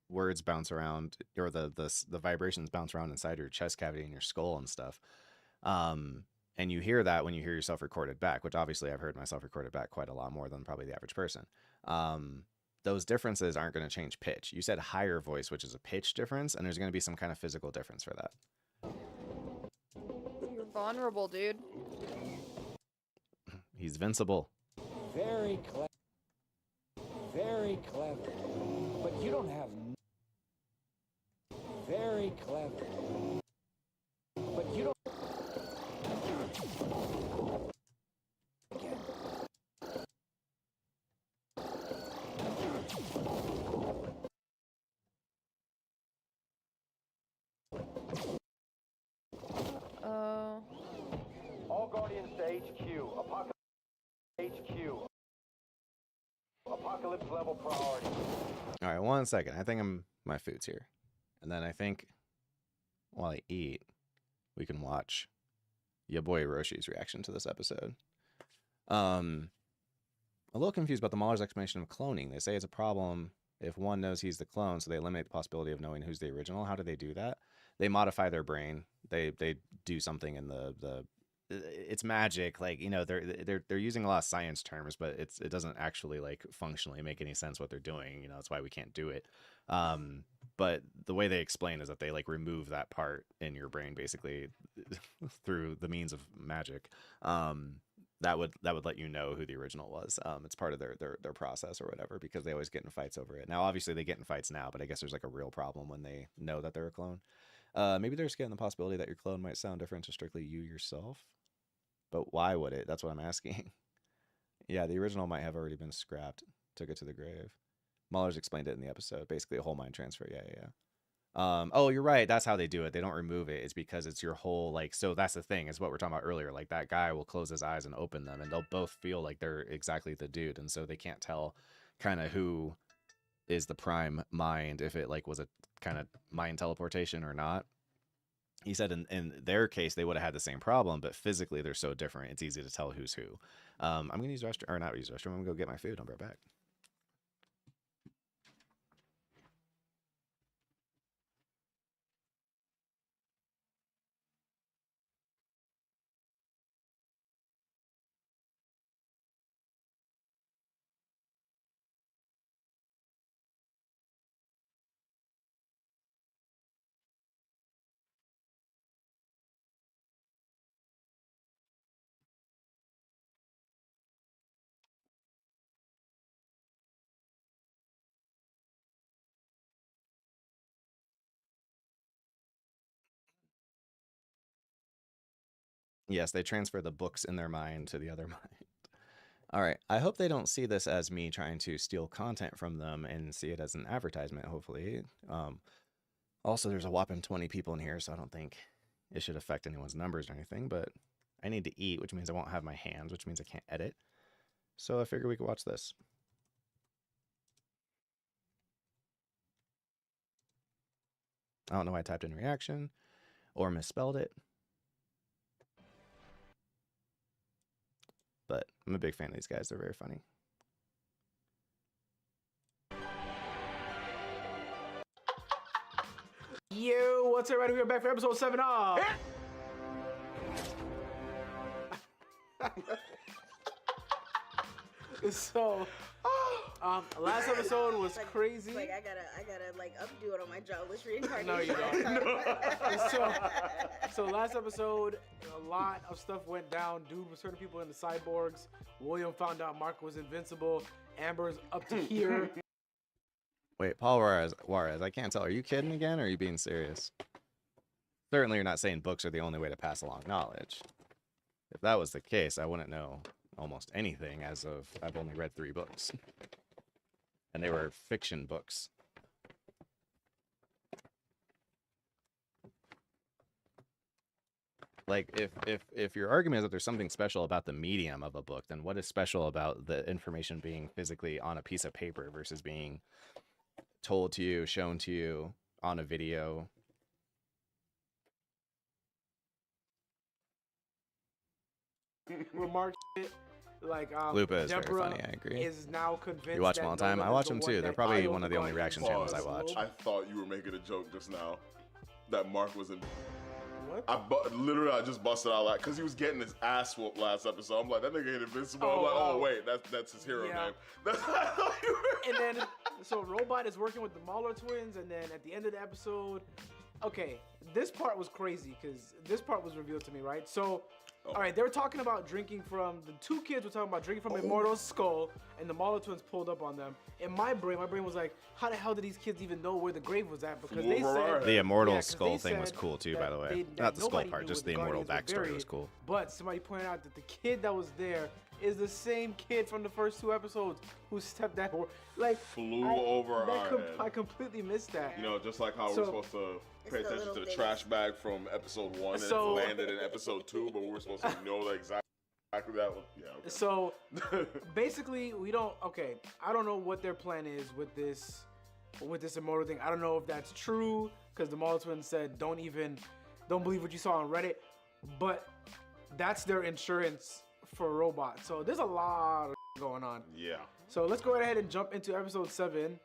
words bounce around, or the vibrations bounce around inside your chest cavity and your skull and stuff. And you hear that when you hear yourself recorded back, which obviously I've heard myself recorded back quite a lot more than probably the average person. Those differences aren't going to change pitch. You said higher voice, which is a pitch difference, and there's going to be some kind of physical difference for that. You're vulnerable, dude. He's invincible. Very clever. Very clever. But you don't have... Very clever. But you don't... Again. All Guardians to HQ. Apocalypse HQ. Apocalypse level priority. All right, 1 second. I think my food's here. And then I think while I eat, we can watch your boy Roshi's reaction to this episode. A little confused about the Mahler's explanation of cloning. They say it's a problem if one knows he's the clone, so they eliminate the possibility of knowing who's the original. How do they do that? They modify their brain. They do something in the it's magic, like, you know, they're using a lot of science terms, but it doesn't actually like functionally make any sense what they're doing. You know, that's why we can't do it. But the way they explain is that they like remove that part in your brain basically through the means of magic. That would let you know who the original was. It's part of their process or whatever, because they always get in fights over it. Now, obviously they get in fights now, but I guess there's like a real problem when they know that they're a clone. Maybe they're getting the possibility that your clone might sound different to strictly you yourself. But why would it? That's what I'm asking. Yeah, the original might have already been scrapped. Took it to the grave. Mahler's explained it in the episode. Basically a whole mind transfer. Yeah. Oh, you're right. That's how they do it. They don't remove it. It's because it's your whole, like, so that's the thing, is what we're talking about earlier. Like, that guy will close his eyes and open them, and they'll both feel like they're exactly the dude. And so they can't tell kind of who is the prime mind, if it like was a kind of mind teleportation or not. He said in their case, they would have had the same problem, but physically they're so different. It's easy to tell who's who. I'm going to use the restroom, or not use the restroom. I'm going to go get my food. I'll be right back. Yes, they transfer the books in their mind to the other mind. All right. I hope they don't see this as me trying to steal content from them and see it as an advertisement, hopefully. Also, there's a whopping 20 people in here, so I don't think it should affect anyone's numbers or anything, but I need to eat, which means I won't have my hands, which means I can't edit. So I figure we could watch this. I don't know why I typed in reaction or misspelled it, but I'm a big fan of these guys. They're very funny. Yo, what's up, everybody? We're back for episode 7 of... So, last episode was crazy. Like I gotta like updo it on my jobless reincarnation. No, you don't. So last episode, a lot of stuff went down. Dude was turning people into cyborgs. William found out Mark was invincible. Amber's up to here. Wait, Paul Juarez, I can't tell. Are you kidding again, or are you being serious? Certainly you're not saying books are the only way to pass along knowledge. If that was the case, I wouldn't know almost anything, as of I've only read 3 books. And they were fiction books. Like, if your argument is that there's something special about the medium of a book, then what is special about the information being physically on a piece of paper versus being told to you, shown to you on a video? Remark shit. Like Lupa is Deborah very funny. I agree. is now convinced. You watch them that all the time. Nolan I watch is the them one too. They're that probably killed one of the only reaction channels I watch. I thought you were making a joke just now. That Mark was in. What? I just busted out like because he was getting his ass whooped last episode. I'm like, that nigga ain't Invincible. I'm like, oh wait, that's his hero name. That's And then, so Robot is working with the Mauler twins, and then at the end of the episode, okay, this part was crazy because this part was revealed to me, right? So, all right, they were talking about drinking from, the two kids were talking about drinking from Immortal's skull, and the Mauler twins pulled up on them. In my brain was like, how the hell did these kids even know where the grave was at? Because they said the Immortal skull thing was cool too, by the way. Not the skull part, just the Immortal Guardians were backstory buried. was cool. But somebody pointed out that the kid that was there is the same kid from the first 2 episodes who stepped that like flew over our head. I completely missed that. You know, just like how So- we're supposed to pay attention to the trash bag from episode 1 and So- it landed in episode 2, but we were supposed to know that exactly that was. Yeah. Okay. So basically, we don't. Okay, I don't know what their plan is with this Immortal thing. I don't know if that's true because the Mauler twins said don't believe what you saw on Reddit, but that's their insurance for Robot. So there's a lot of going on. Yeah. So let's go ahead and jump into episode 7,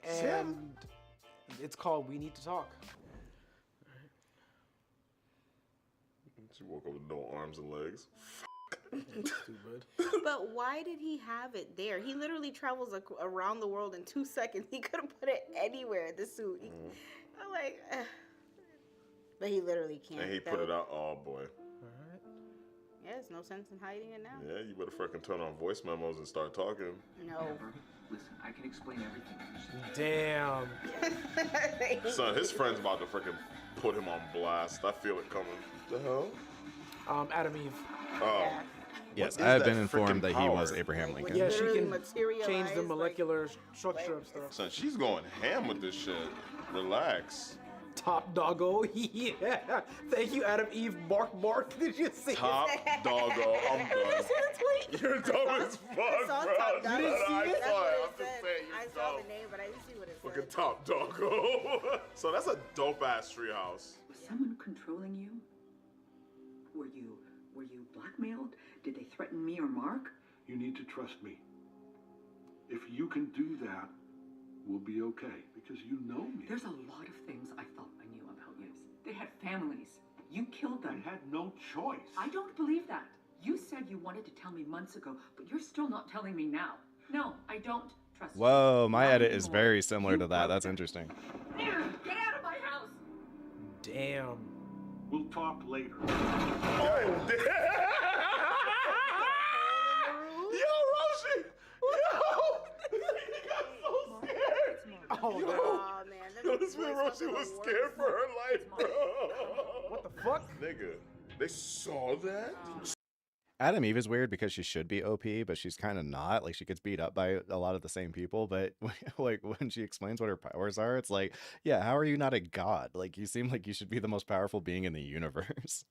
and it's called "We Need to Talk." She woke up with no arms and legs. Stupid. But why did he have it there? He literally travels around the world in 2 seconds. He could have put it anywhere, the suit. I'm like, but he literally can't. And he put it out. Oh boy. Yeah, there's no sense in hiding it now. Yeah, you better freaking turn on voice memos and start talking. No. Listen, I can explain everything. Damn. Son, his friend's about to freaking put him on blast. I feel it coming. The hell? Adam Eve. Oh. Yes, What I is have been that informed freaking that he was power? Abraham Lincoln. Yeah, she can materialize, change the molecular structure of stuff. Son, she's going ham with this shit. Relax. Top doggo, yeah. Thank you, Adam Eve. Bark. Did you see Top that? doggo. I'm done. tweet. You're dumb as fuck, I saw bro. Top Doggo. You didn't see it? That's what it I'm just said. saying, you're I saw dumb. the name, but I didn't see what it said. Fucking top doggo. So that's a dope ass treehouse. Was someone controlling you? Were you blackmailed? Did they threaten me or Mark? You need to trust me. If you can do that, we'll be okay, because you know me. There's a lot of things I thought I knew about you. They had families. You killed them. I had no choice. I don't believe that. You said you wanted to tell me months ago, but you're still not telling me now. No, I don't trust you. Whoa, my Not edit is anymore. very similar to that. broke That's them. interesting. Get out of my house! Damn. We'll talk later. Oh, damn. Yo, Roshi! Yo! He got so scared! Oh, man. Yo, this man Roshi was scared for her life, bro. What the fuck? Nigga, they saw that? Adam Eve is weird because she should be OP, but she's kind of not. Like, she gets beat up by a lot of the same people, but like when she explains what her powers are, it's like, yeah, how are you not a god? Like, you seem like you should be the most powerful being in the universe.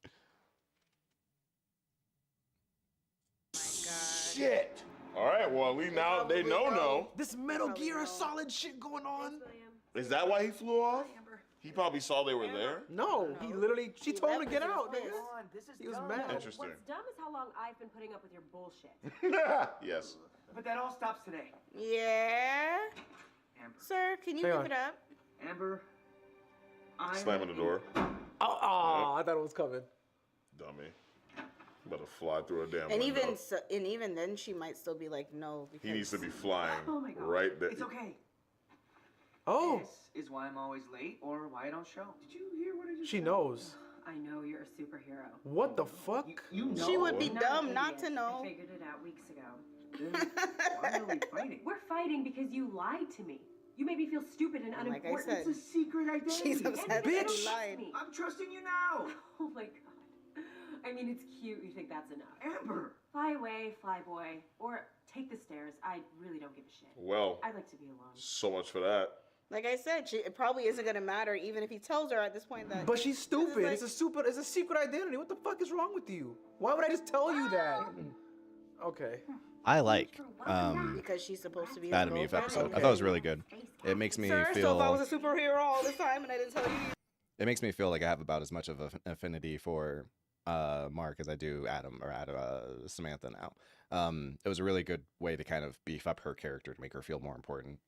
Shit! Alright, well, at least now they know. This Metal Gear Solid shit going on. Is that why he flew off? He probably saw they were there. No, he literally. She told him to get out. Nigga. He was mad. Interesting. What's dumb is how long I've been putting up with your bullshit. Yes. But that all stops today. Yeah. Amber. Sir, can you Hang give on. it up? Amber, I... Slamming the door. Oh, I thought it was coming. Dummy. About to fly through a damn And window. even then, she might still be like, no. Because He needs to be flying Oh my God. right there. It's okay. Oh, This is why I'm always late or why I don't show. Did you hear what I just she said? knows. I know you're a superhero. What the fuck? You know. She would be Not dumb an not idiot. to know. I figured it out weeks ago. Then why are we fighting? We're fighting because you lied to me. You made me feel stupid and Like I unimportant. said, It's a secret identity. she's upset that Bitch. you lied. Me. I'm trusting you now. Oh my god. I mean, it's cute. You think that's enough. Amber. Fly away, fly boy. Or take the stairs. I really don't give a shit. Well, I like to be alone. so much for that. Like I said, it probably isn't gonna matter even if he tells her at this point that. But she's stupid. like- It's a secret identity. What the fuck is wrong with you? Why would I just tell you that? Okay. I like Because she's supposed to be. Adam his Eve girlfriend? episode. I Okay. thought it was really good. It makes me Sir, so feel. if I was a superhero all this time and I didn't tell you. It makes me feel like I have about as much of an affinity for Mark as I do Adam or Samantha now. It was a really good way to kind of beef up her character to make her feel more important.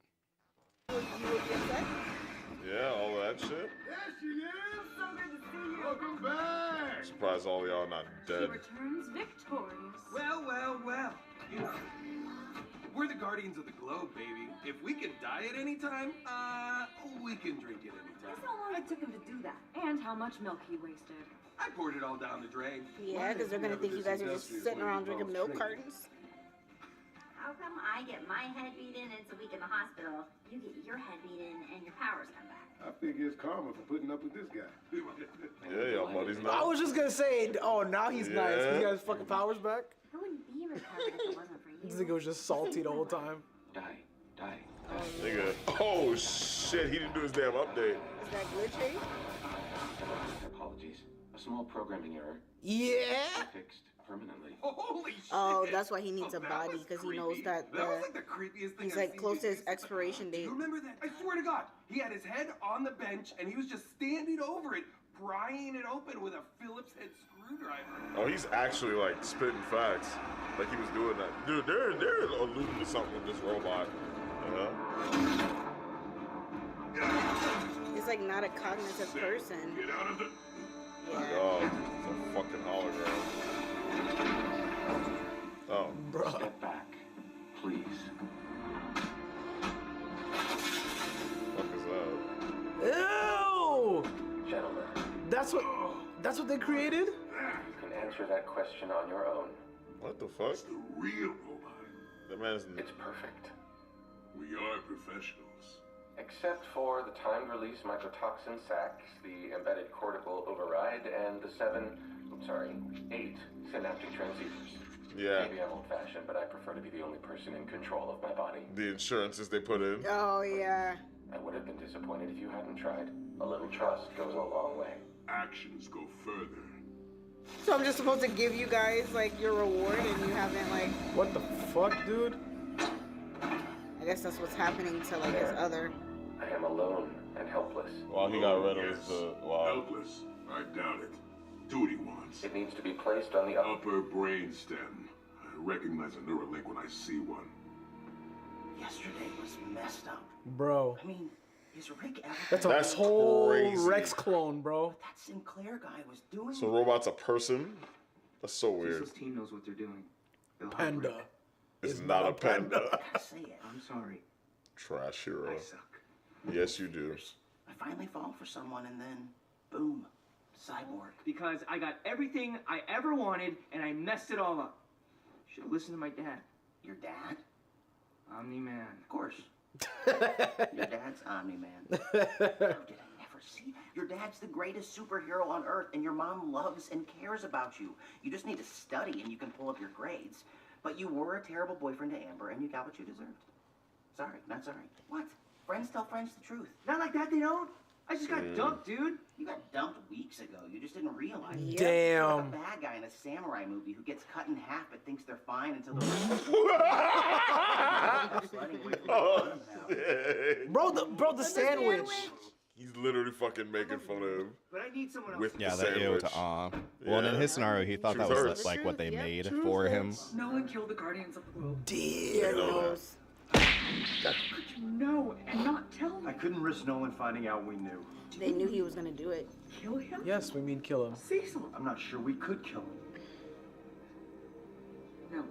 Yeah, all that shit. There she is! So good to see you! Welcome back! Surprised all y'all not dead. She returns victorious. Well, well, well. You know, we're the guardians of the globe, baby. If we can die at any time, we can drink at any time. Guess how long it took him to do that, and how much milk he wasted. I poured it all down the drain. Yeah, because they're gonna think you guys are just sitting around drinking milk cartons. How come I get my head beat in and it's a week in the hospital? You get your head beat in and your powers come back. I figure it's karma for putting up with this guy. Yeah, y'all buddies now. I was just gonna say, oh, now he's nice. He got his fucking powers back. I wouldn't be recovered if it wasn't for you. This nigga was just salty the whole time. Die. Nigga. Oh shit, he didn't do his damn update. Is that glitchy? Apologies. A small programming error. Yeah. Fixed permanently. Holy shit! Oh, that's why he needs a body, because he knows that was like the creepiest thing he's I've like seen close to you his do. expiration date. You remember that? I swear to God, he had his head on the bench and he was just standing over it, prying it open with a Phillips head screwdriver. Oh, he's actually like spitting facts. Like he was doing that. Dude, they're alluding to something with this robot. It's like not a cognitive person. Get out of the... Yeah. Oh, it's a fucking hologram. Oh. Bro. Step back, please. What is that? Ew! Gentlemen. That's what they created? You can answer that question on your own. What the fuck? It's the real robot. The man's... It's perfect. We are professionals. Except for the timed release microtoxin sacs, the embedded cortical override, and the 8 synaptic transceivers. Yeah. Maybe I'm old-fashioned, but I prefer to be the only person in control of my body. The insurances they put in. Oh, yeah. I would have been disappointed if you hadn't tried. A little trust goes a long way. Actions go further. So I'm just supposed to give you guys like your reward, and you haven't like. What the fuck, dude? I guess that's what's happening to like his other. I am alone and helpless. Well, he got rid of the... Wow. Helpless? I doubt it. Do what he wants. It needs to be placed on the upper brain stem. I recognize a neural link when I see one. Yesterday was messed up. Bro. I mean, is Rick ever... That's a whole crazy. Rex clone, bro. What that Sinclair guy was doing... So robot's a person? That's so weird. Cecil's team knows what they're doing. They'll help Panda. Rick. It's not a panda. I say it. I'm sorry. Trash hero. I suck. Yes, you do. I finally fall for someone and then, boom, cyborg. Because I got everything I ever wanted and I messed it all up. Should have listened to my dad. Your dad? Omni-Man. Of course. Your dad's Omni-Man. How did I never see that? Your dad's the greatest superhero on Earth, and your mom loves and cares about you. You just need to study, and you can pull up your grades. But you were a terrible boyfriend to Amber, and you got what you deserved. Sorry, not sorry. What? Friends tell friends the truth. Not like that, they don't. I just got dumped, dude. You got dumped weeks ago. You just didn't realize it. Damn. You're like a bad guy in a samurai movie who gets cut in half but thinks they're fine until they're Bro, the sandwich. He's literally fucking making fun of him. But I need someone else. With Yeah, the that sandwich. to awe. Well, and in his scenario, he thought that was like what they made for him. No one killed the Guardians of the Globe. Dear knows. How could you know and not tell me? I couldn't risk no one finding out we knew. They knew he was gonna do it. Kill him? Yes, we mean kill him. Cecil. I'm not sure we could kill him. No.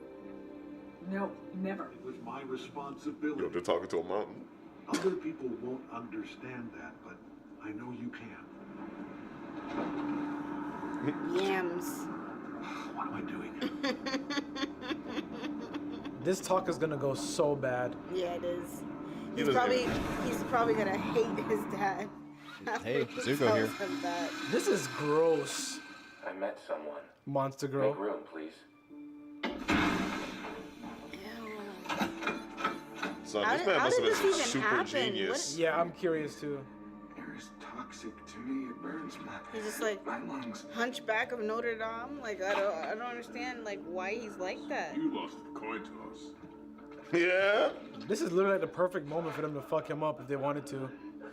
No, never. It was my responsibility. Yo, they're talking to a mountain. Other people won't understand that, but I know you can. Yams. What am I doing? This talk is gonna go so bad. Yeah, it is. He He's probably gonna hate his dad. Hey, He Zuko tells here. him that. This is gross. I met someone. Monster Make girl. room, please. Son, How this did- man how must did have been this even super happen? genius. Yeah, I'm curious too. Air is toxic to me. It burns He's just like lungs. Hunchback of Notre Dame. Like I don't understand like why he's like that. You lost the coin toss. Yeah. This is literally like the perfect moment for them to fuck him up if they wanted to.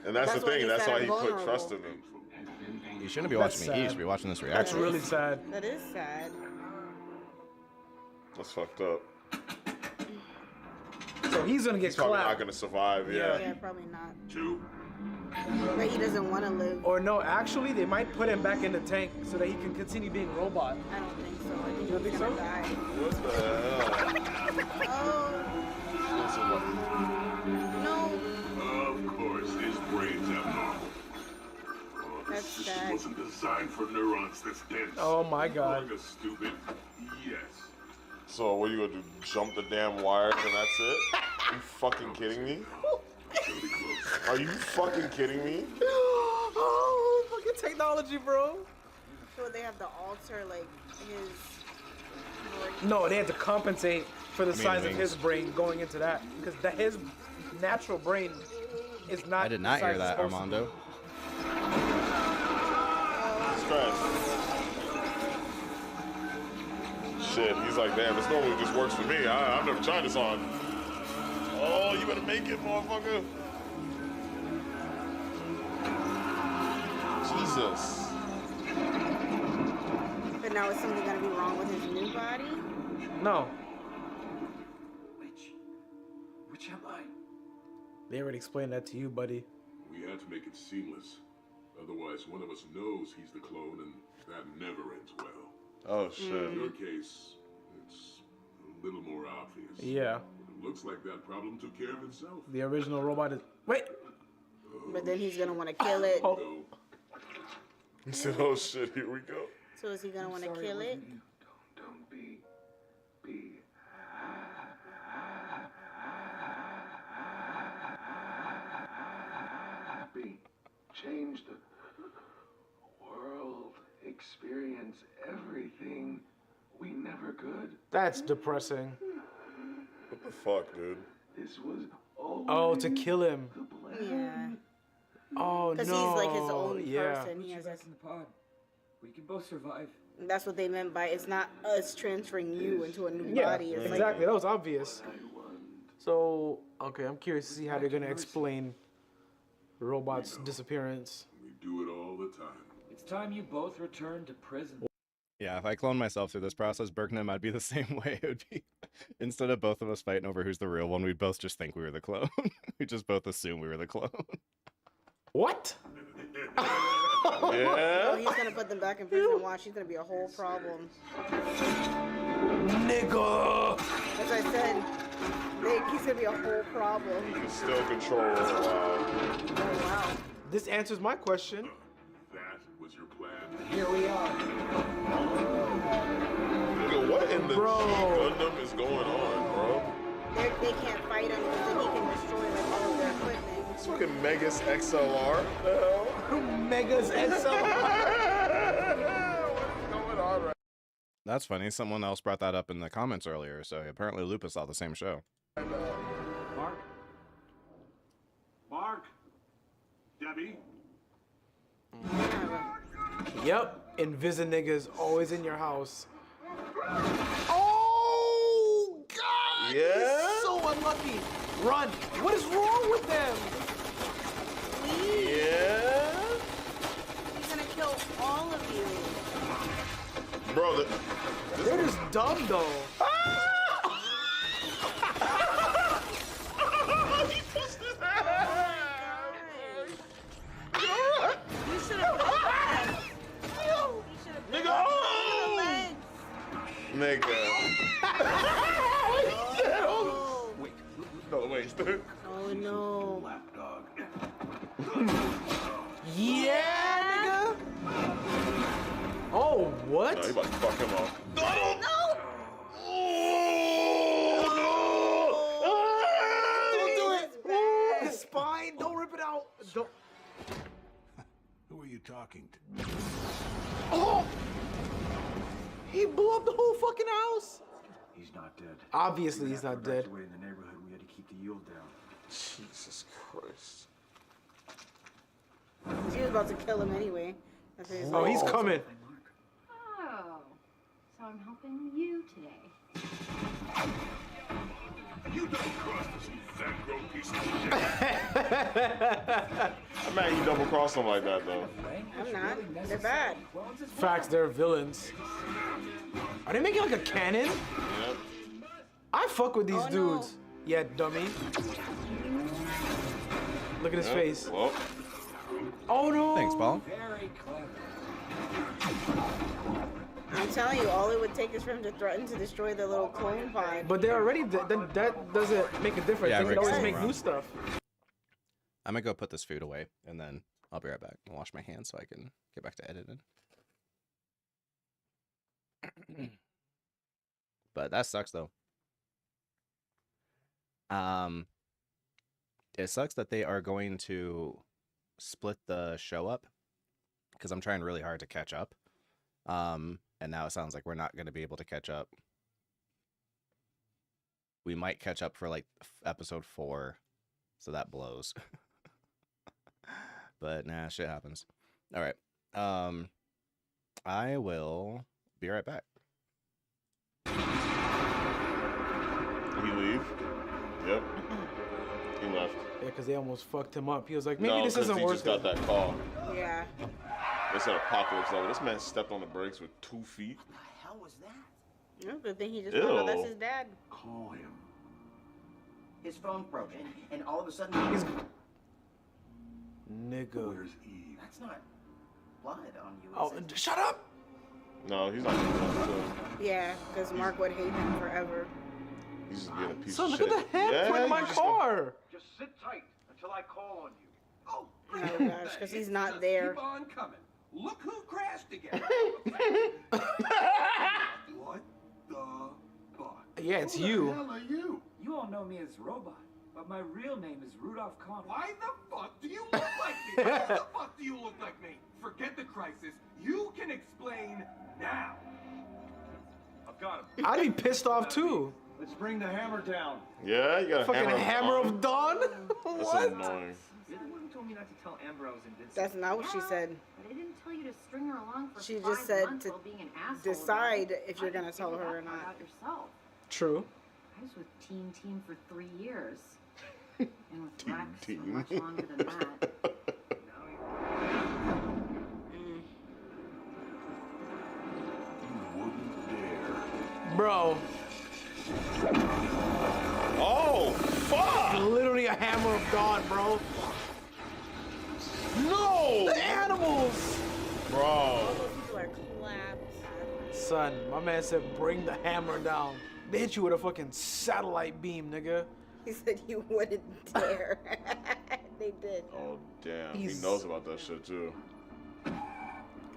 And that's the That's why thing. he That's said why I'm he put vulnerable. trust in him. It's been painful. You shouldn't be That's watching me eat. You sad. should be watching this That's reaction. really sad. That is sad. That's fucked up. So he's gonna get He's probably clapped. not gonna survive. Yeah. Yeah, probably not. 2. But he doesn't want to live. Or no, actually, they might put him back in the tank so that he can continue being a robot. I don't think so. I think You don't he's think gonna so? die. What the hell? No. Of course, his brain's abnormal. Oh, That's this sad. wasn't designed for neurons this dense. Oh my god. Like a stupid. Yes. So what are you gonna do? Jump the damn wires and that's it? Are you fucking kidding me? Are you fucking kidding me? Oh, fucking technology, bro. So they have to alter like his. No, they had to compensate for the I mean, size of wings. his brain going into that because his natural brain is not. I did not the hear size that, it's supposed to Armando. Stress. Shit, he's like, damn, this normally just works for me. I've never tried this on. Oh, you better make it, motherfucker. Jesus. But now is something gonna be wrong with his new body? No. Which am I? They already explained that to you, buddy. We had to make it seamless. Otherwise, one of us knows he's the clone, and that never ends well. Oh, shit. In your case, it's a little more obvious. Yeah. It looks like that problem took care of itself. The original robot is. Wait. But then he's gonna want to kill it. He said, oh shit, here we go. So is he gonna want to kill it? Don't be happy. Change the world. Experience everything we never could. That's depressing. What the fuck, dude? This was Oh, to kill him. Yeah. Oh no. Because he's like his own yeah. person. He has Back in the pod. We can both survive. That's what they meant by it's not us transferring you into a new Yeah, body. It's exactly. That was obvious. So, okay, I'm curious to see how they're gonna explain robot's disappearance. We do it all the time. It's time you both return to prison. Yeah, if I cloned myself through this process, Burke and I might be the same way. It would be instead of both of us fighting over who's the real one, we'd both just think we were the clone. We just both assume we were the clone. What? Oh, he's gonna put them back in prison and watch. He's gonna be a whole problem. Nigga! As I said, he's gonna be a whole problem. You can still control it. Wow. Oh, wow. This answers my question. That was your plan. Here we are. Nigga, what in the Bro. Gundam is going on, bro? They can't fight him because then he can destroy like all of their equipment. It's fucking Megas XLR. What the hell? Megas XLR. What is going on right That's funny. Someone else brought that up in the comments earlier, so apparently Lupus saw the same show. Mark? Mark? Debbie? Yep, Invisi niggas always in your house. Oh God! Yeah? He's so unlucky. Run! What is wrong with them? Yeah? He's gonna kill all of you. Bro, they're just dumb though. He pushed his ass. You should have Nigga! Nigga. Wait. No, wait. Oh no. Lapdog. Yeah, nigga. Oh, what? No, he about to fuck him up. No! Don't do it! His spine, don't rip it out. Don't. Who are you talking to? Oh! He blew up the whole fucking house. He's not dead. Obviously, he's not dead. Away in the neighborhood, we had to keep the yield down. Jesus Christ. She was about to kill him anyway. Oh, he's coming. Oh, so I'm helping you today. You double-crossed us, you fat, grown piece of shit. I'm mad you double-crossed them like that, though. I'm not. They're bad. Facts, they're villains. Are they making like a cannon? Yep. I fuck with these Oh, dudes. Yeah, dummy. Look at his face. Well. Oh no! Thanks, Paul. Very clever. I'm telling you, all it would take is for him to threaten to destroy the little clone pod. But they're already that doesn't make a difference. Yeah, They can Rick's always going make wrong. new stuff. I'm gonna go put this food away, and then I'll be right back and wash my hands so I can get back to editing. But that sucks, though. It sucks that they are going to split the show up because I'm trying really hard to catch up. And now it sounds like we're not going to be able to catch up. We might catch up for like episode 4, so that blows. But nah, shit happens. All right. I will be right back. He leave? Yep. He left. Yeah, because they almost fucked him up. He was like, maybe No, this 'cause isn't he worth just got it. that call. Yeah. They said apocalypse level. This man stepped on the brakes with 2 feet. What the hell was that? No, good thing he just found out that's Ew. his dad. Call him. His phone's broken, and all of a sudden, Nigga. Where's Eve? that's not blood on you. Oh, Is it? shut up! No, he's not doing that. So Yeah, because Mark would hate him forever. he's just being a piece Son, of look shit. at the handprint in my you just car. Just sit tight until I call on you. Oh, Oh gosh, because he's not there. keep on coming. Look who crashed again. What the fuck? Yeah, it's Who the you. hell are you? You all know me as Robot, but my real name is Rudolph Conrad. Why the fuck do you look like me? How the fuck do you look like me? Forget the crisis. You can explain now. I've got him. I'd be pissed off too. Let's bring the hammer down. Yeah, you got a Fucking hammer hammer Dawn. of dawn? That's What? annoying. You're the one who told me not to tell Amber I was invincible. That's not what she said. But I didn't tell you to string her along for She 5 just said months to while being an asshole. decide about it. if you're Why gonna didn't tell you her figure or that part not. out yourself? True. I was with Team for 3 years. And with Rex for Team. much longer than that. Bro. Oh, fuck! Literally a hammer of dawn, bro. No! The animals! Bro. People are clapped. Son, my man said bring the hammer down. They hit you with a fucking satellite beam, nigga. He said you wouldn't dare. They did. Oh, damn. He's- He knows about that shit, too.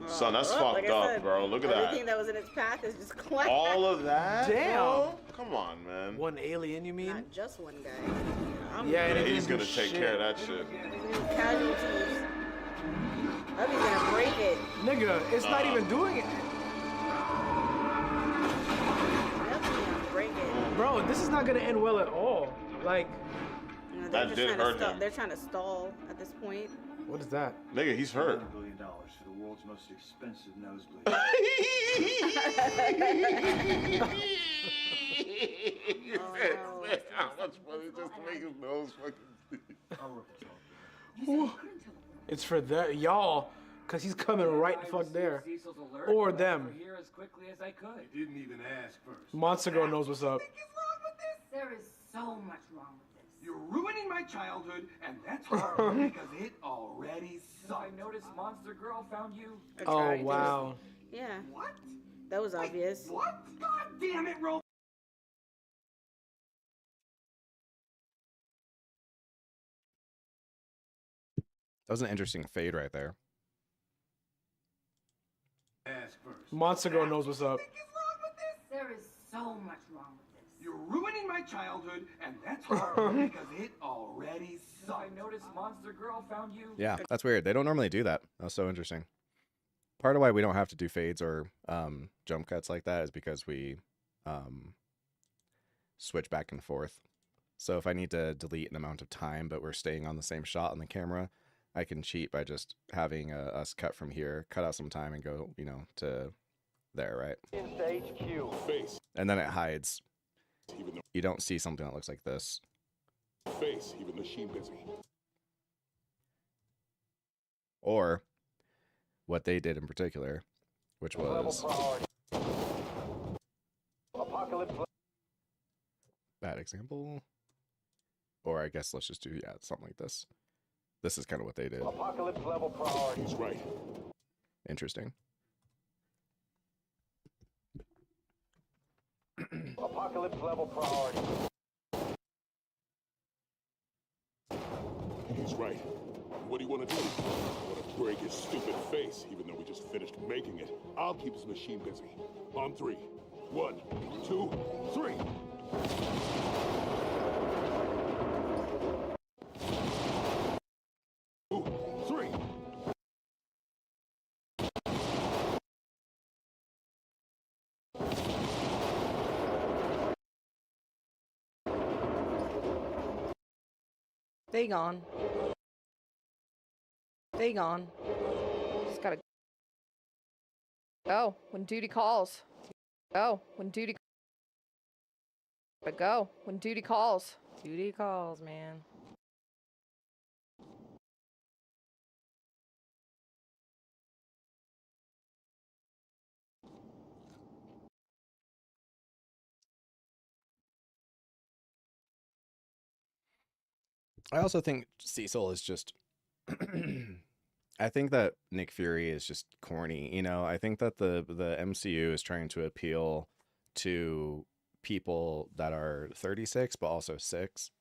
Son, that's Oh, fucked like I up, said, bro. Look at everything that. that was in its path is just clapped. All of that? Damn. Bro? Come on, man. One alien, you mean? Not just one guy. I'm Yeah, and Yeah, it he's didn't gonna do take shit. care of that shit. casualties. Hubby's gonna break it. Nigga, it's not Nah. even doing it. Hubby's gonna break it. Bro, this is not gonna end well at all. Like, You know, That did hurt him. They're trying to stall at this point. what is that? Nigga, he's hurt. $1 billion for the world's most expensive nosebleed. How much money just to make his nose fucking It's for y'all, cause he's coming right the fuck there. Cecil's alert. Or I was them. over here as quickly as I could. Didn't even ask first. Monster Girl knows what's up. There is so much wrong with this. You're ruining my childhood, and that's hard because it already I sucked. noticed Monster Girl found you. Oh wow. Yeah, What? that was obvious. What? God damn it, Ro. That was an interesting fade right there. Ask first. Monster Girl knows what's up. There is so much wrong with this. You're ruining my childhood, and that's hard because it already I sucked. noticed Monster Girl found you. Yeah, that's weird. They don't normally do that. That's so interesting. Part of why we don't have to do fades or jump cuts like that is because we switch back and forth. So if I need to delete an amount of time, but we're staying on the same shot on the camera, I can cheat by just having us cut from here, cut out some time, and go, to there, right? Into HQ. And then it hides Even you don't see something that looks like this. face, even machine busy. Or what they did in particular, which was Apocalypse. bad example. Or I guess let's just do something like this. This is kind of what they did. Apocalypse level priority. He's right. Interesting. Apocalypse level priority. He's right. What do you want to do? I want to break his stupid face, even though we just finished making it. I'll keep his machine busy. On 3. 1, 2, 3. They gone. They gone. Just gotta go when duty calls. Go when duty. But go when duty calls. Duty calls, man. I also think Cecil is just I think that Nick Fury is just corny, you know. I think that the MCU is trying to appeal to people that are 36 but also 6.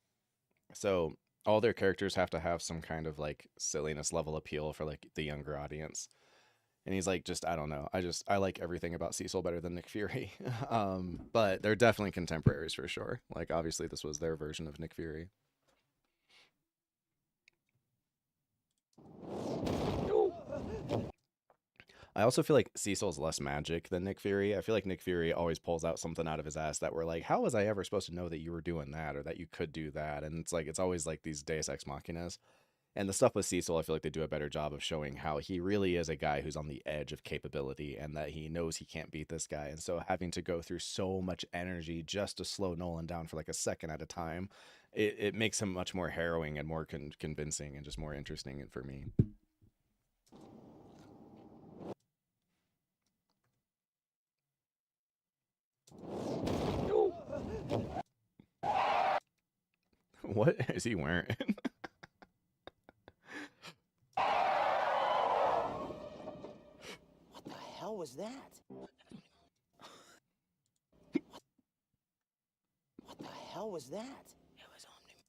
So all their characters have to have some kind of like silliness level appeal for like the younger audience. And he's like, just I don't know. I like everything about Cecil better than Nick Fury. But they're definitely contemporaries for sure. Like obviously this was their version of Nick Fury. I also feel like Cecil's less magic than Nick Fury. I feel like Nick Fury always pulls out something out of his ass that we're like, how was I ever supposed to know that you were doing that or that you could do that? And it's like, it's always like these Deus Ex Machinas. And the stuff with Cecil, I feel like they do a better job of showing how he really is a guy who's on the edge of capability and that he knows he can't beat this guy. And so having to go through so much energy just to slow Nolan down for like a second at a time, it makes him much more harrowing and more convincing and just more interesting for me. What is he wearing? What the hell was that? What the hell was that? It was Omn-Man.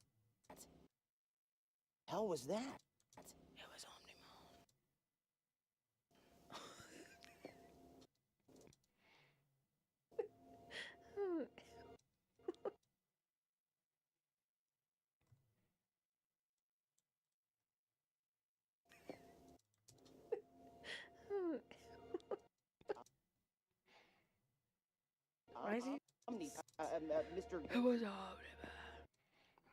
What the hell was that? It was Omn-Man. Why is he? Mr. It was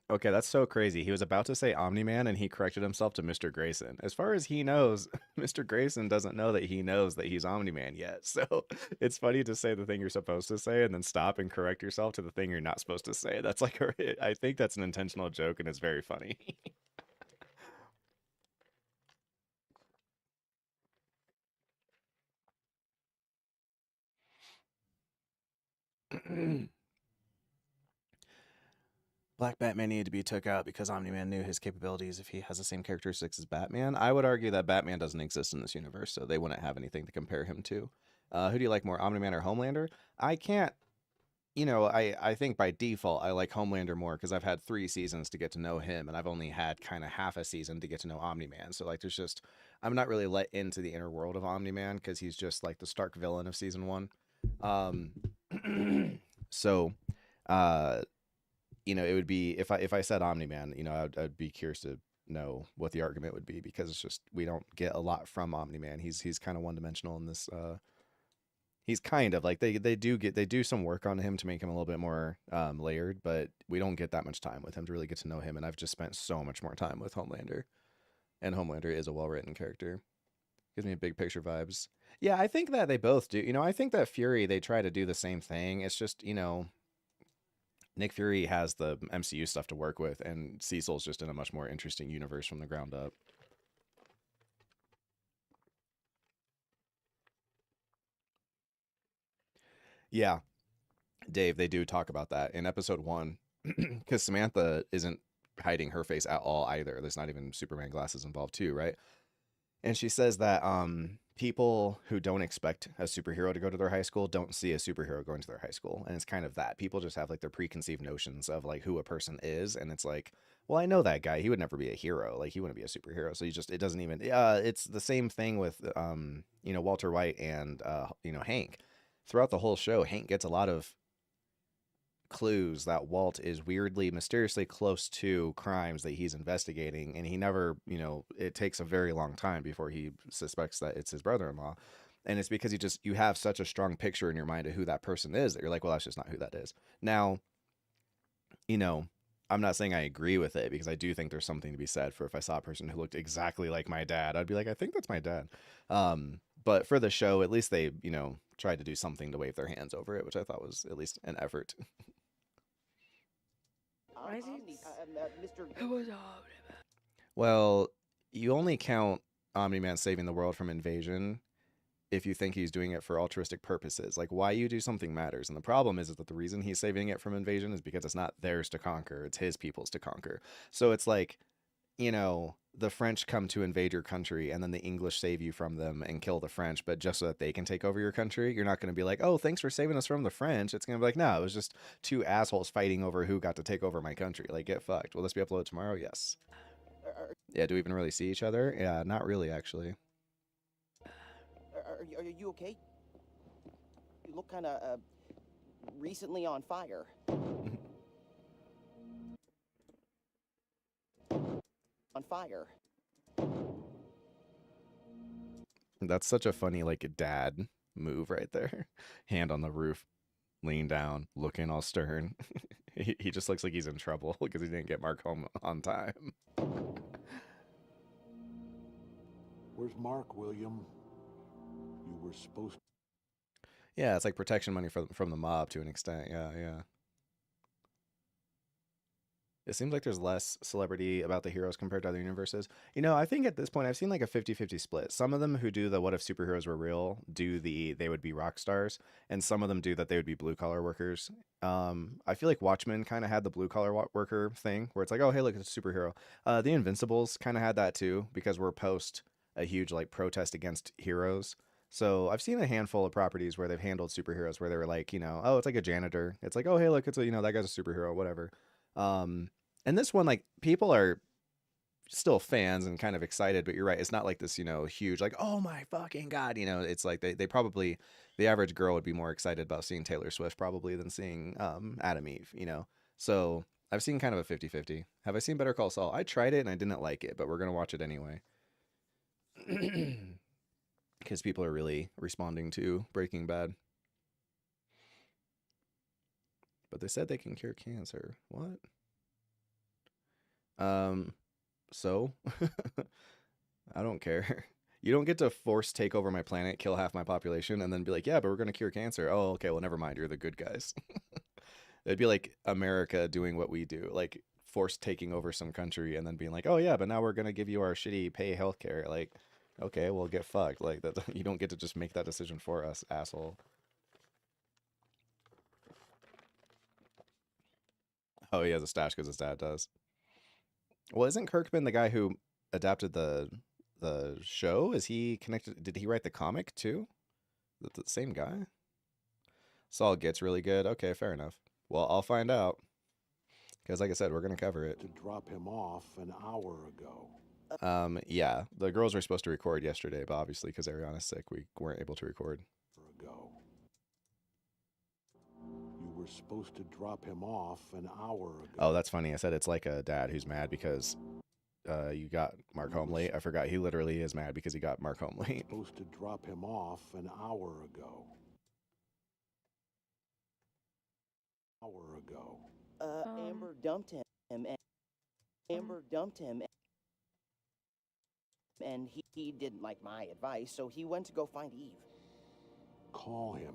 Okay, that's so crazy. He was about to say Omni-Man and he corrected himself to Mr. Grayson. As far as he knows, Mr. Grayson doesn't know that he knows that he's Omni-Man yet. So it's funny to say the thing you're supposed to say and then stop and correct yourself to the thing you're not supposed to say. That's like, I think that's an intentional joke and it's very funny. Black Batman needed to be took out because Omni-Man knew his capabilities if he has the same characteristics as Batman. I would argue that Batman doesn't exist in this universe, so they wouldn't have anything to compare him to. Who do you like more, Omni-Man or Homelander? I can't, you know, I think by default I like Homelander more because I've had 3 seasons to get to know him, and I've only had kind of half a season to get to know Omni-Man. So like, there's just, I'm not really let into the inner world of Omni-Man because he's just like the stark villain of season 1. So, you know, it would be if I said Omni-Man, you know, I'd be curious to know what the argument would be because it's just we don't get a lot from Omni-Man. He's kind of one-dimensional in this. He's kind of like they do some work on him to make him a little bit more layered, but we don't get that much time with him to really get to know him. And I've just spent so much more time with Homelander, and Homelander is a well-written character. Gives me big picture vibes. Yeah, I think that they both do. You know, I think that Fury, they try to do the same thing. It's just, you know, Nick Fury has the MCU stuff to work with, and Cecil's just in a much more interesting universe from the ground up. Yeah, Dave, they do talk about that in episode 1, because Samantha isn't hiding her face at all either. There's not even Superman glasses involved too, right? And she says that people who don't expect a superhero to go to their high school don't see a superhero going to their high school. And it's kind of that. People just have like their preconceived notions of like who a person is. And it's like, well, I know that guy. He would never be a hero. Like he wouldn't be a superhero. So it doesn't even, it's the same thing with, Walter White and, Hank. Throughout the whole show, Hank gets a lot of clues that Walt is weirdly, mysteriously close to crimes that he's investigating, and he never, it takes a very long time before he suspects that it's his brother-in-law. And it's because you have such a strong picture in your mind of who that person is that you're like, well, that's just not who that is. Now, I'm not saying I agree with it, because I do think there's something to be said for if I saw a person who looked exactly like my dad, I'd be like, I think that's my dad. But for the show, at least they, tried to do something to wave their hands over it, which I thought was at least an effort. Well, you only count Omni-Man saving the world from invasion if you think he's doing it for altruistic purposes. Like, why you do something matters. And the problem is that the reason he's saving it from invasion is because it's not theirs to conquer, it's his people's to conquer. So it's like, the French come to invade your country and then the English save you from them and kill the French, but just so that they can take over your country. You're not going to be like, oh, thanks for saving us from the French. It's going to be like, no, it was just two assholes fighting over who got to take over my country. Like, get fucked. Will this be uploaded tomorrow? Yes. Yeah, do we even really see each other? Yeah, not really, actually. Are you okay? You look kind of recently on fire. On fire. That's such a funny, like, dad move right there. Hand on the roof, lean down, looking all stern. He just looks like he's in trouble because he didn't get Mark home on time. Where's Mark, William? You were supposed to... Yeah, it's like protection money from the mob to an extent. Yeah. It seems like there's less celebrity about the heroes compared to other universes. I think at this point I've seen like a 50-50 split. Some of them who do the what if superheroes were real do they would be rock stars, and some of them do that they would be blue collar workers. I feel like Watchmen kind of had the blue collar worker thing where it's like, oh hey, look, it's a superhero. The Invincibles kind of had that too, because we're post a huge like protest against heroes. So I've seen a handful of properties where they've handled superheroes where they were like, oh, it's like a janitor. It's like, oh hey, look, it's a, that guy's a superhero, whatever. And this one, like, people are still fans and kind of excited, but you're right. It's not like this, huge, like, oh my fucking God, it's like they probably, the average girl would be more excited about seeing Taylor Swift probably than seeing Adam Eve, So I've seen kind of a 50-50. Have I seen Better Call Saul? I tried it and I didn't like it, but we're going to watch it anyway. Because people are really responding to Breaking Bad. But they said they can cure cancer. What? So I don't care. You don't get to force take over my planet, kill half my population, and then be like, yeah, but we're going to cure cancer. Oh, okay. Well, never mind. You're the good guys. It'd be like America doing what we do, like force taking over some country and then being like, oh yeah, but now we're going to give you our shitty pay healthcare. Like, okay, well get fucked. Like that. You don't get to just make that decision for us, asshole. Oh, he has a stash because his dad does. Well, isn't Kirkman the guy who adapted the show? Is he connected? Did he write the comic too? The same guy? Saul gets really good. Okay, fair enough. Well, I'll find out. Because like I said, we're going to cover it. To drop him off an hour ago. Yeah, the girls were supposed to record yesterday, but obviously because Ariana's sick, we weren't able to record. You were supposed to drop him off an hour ago. Oh, that's funny. I said it's like a dad who's mad because you got Mark home late. I forgot he literally is mad because he got Mark home late. Supposed to drop him off an hour ago. Amber dumped him, and and he didn't like my advice, so he went to go find Eve. Call him.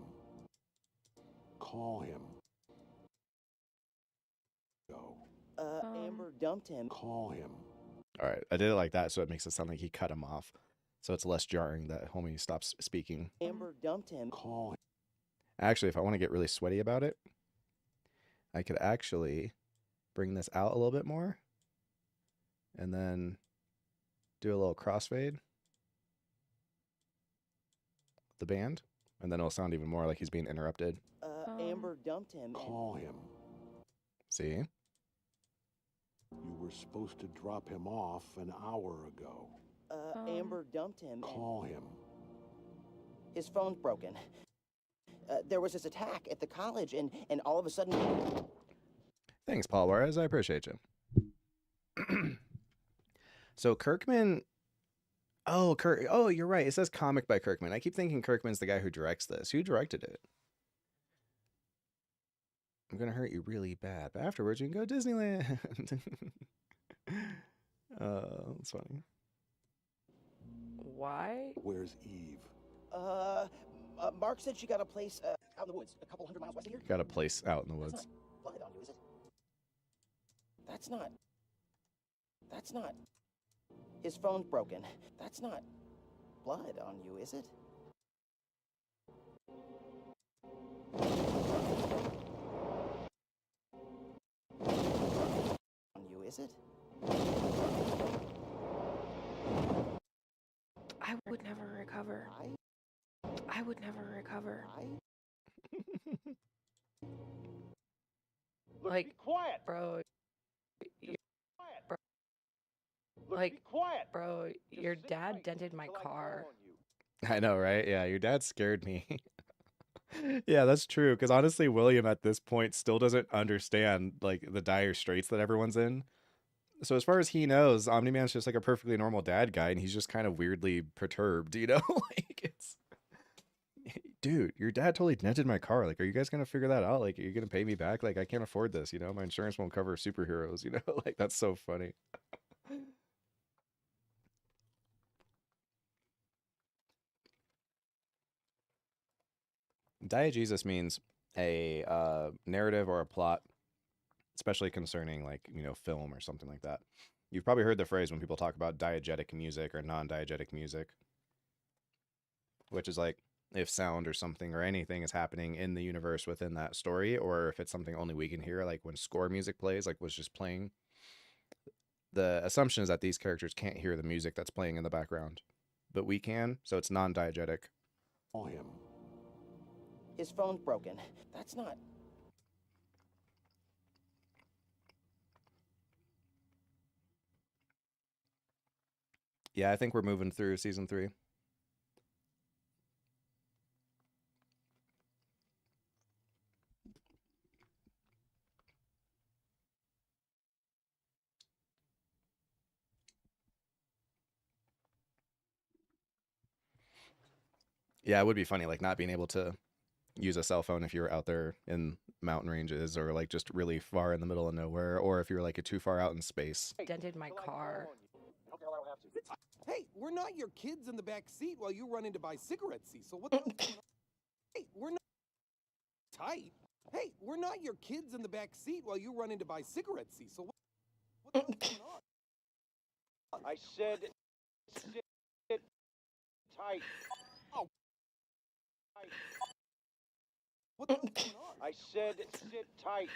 Amber dumped him. Call him. All right, I did it like that, so it makes it sound like he cut him off, so it's less jarring that homie stops speaking. Amber dumped him. Call him. Actually, if I want to get really sweaty about it, I could actually bring this out a little bit more, and then do a little crossfade. The band, and then it'll sound even more like he's being interrupted. Amber dumped him. Call him. See? You were supposed to drop him off an hour ago. Amber dumped him. Call him. His phone's broken. There was this attack at the college, and all of a sudden... Thanks, Paul Juarez. I appreciate you. So Kirkman... Oh, you're right. It says comic by Kirkman. I keep thinking Kirkman's the guy who directs this. Who directed it? I'm going to hurt you really bad, but afterwards you can go to Disneyland. That's funny. Why? Where's Eve? Mark said she got a place out in the woods, a couple hundred miles west of here. Got a place out in the woods. Blood on you, is it? That's not. His phone's broken. That's not blood on you, is it? On you, is it? I would never recover. I would never recover. Like, be quiet. Bro. Look, Like, be quiet. bro, your dad dented my car. I know, right? Yeah, your dad scared me. Yeah, that's true. Because honestly, William at this point still doesn't understand like the dire straits that everyone's in. So as far as he knows, Omni-Man's just like a perfectly normal dad guy, and he's just kind of weirdly perturbed, you know? Like it's, dude, your dad totally dented my car. Like, are you guys gonna figure that out? Like, are you gonna pay me back? Like, I can't afford this, you know? My insurance won't cover superheroes, you know? Like, that's so funny. Diegesis means a narrative or a plot, especially concerning like, you know, film or something like that. You've probably heard the phrase when people talk about diegetic music or non-diegetic music, which is like if sound or something or anything is happening in the universe within that story, or if it's something only we can hear, like when score music plays, like was just playing. The assumption is that these characters can't hear the music that's playing in the background, but we can, so it's non-diegetic. Call him. His phone's broken. That's not. Yeah, I think we're moving through season 3. Yeah, it would be funny, like not being able to use a cell phone if you're out there in mountain ranges or like just really far in the middle of nowhere, or if you're like too far out in space. Dented my car. Hey, we're not your kids in the back seat while you run in to buy cigarettes, Cecil. What the hell's going on? Hey, we're not tight. Hey, we're not your kids in the back seat while you run in to buy cigarettes, Cecil. What the hell's going on? I said sit tight. Oh. Tight. What the hell's going on? I said sit tight.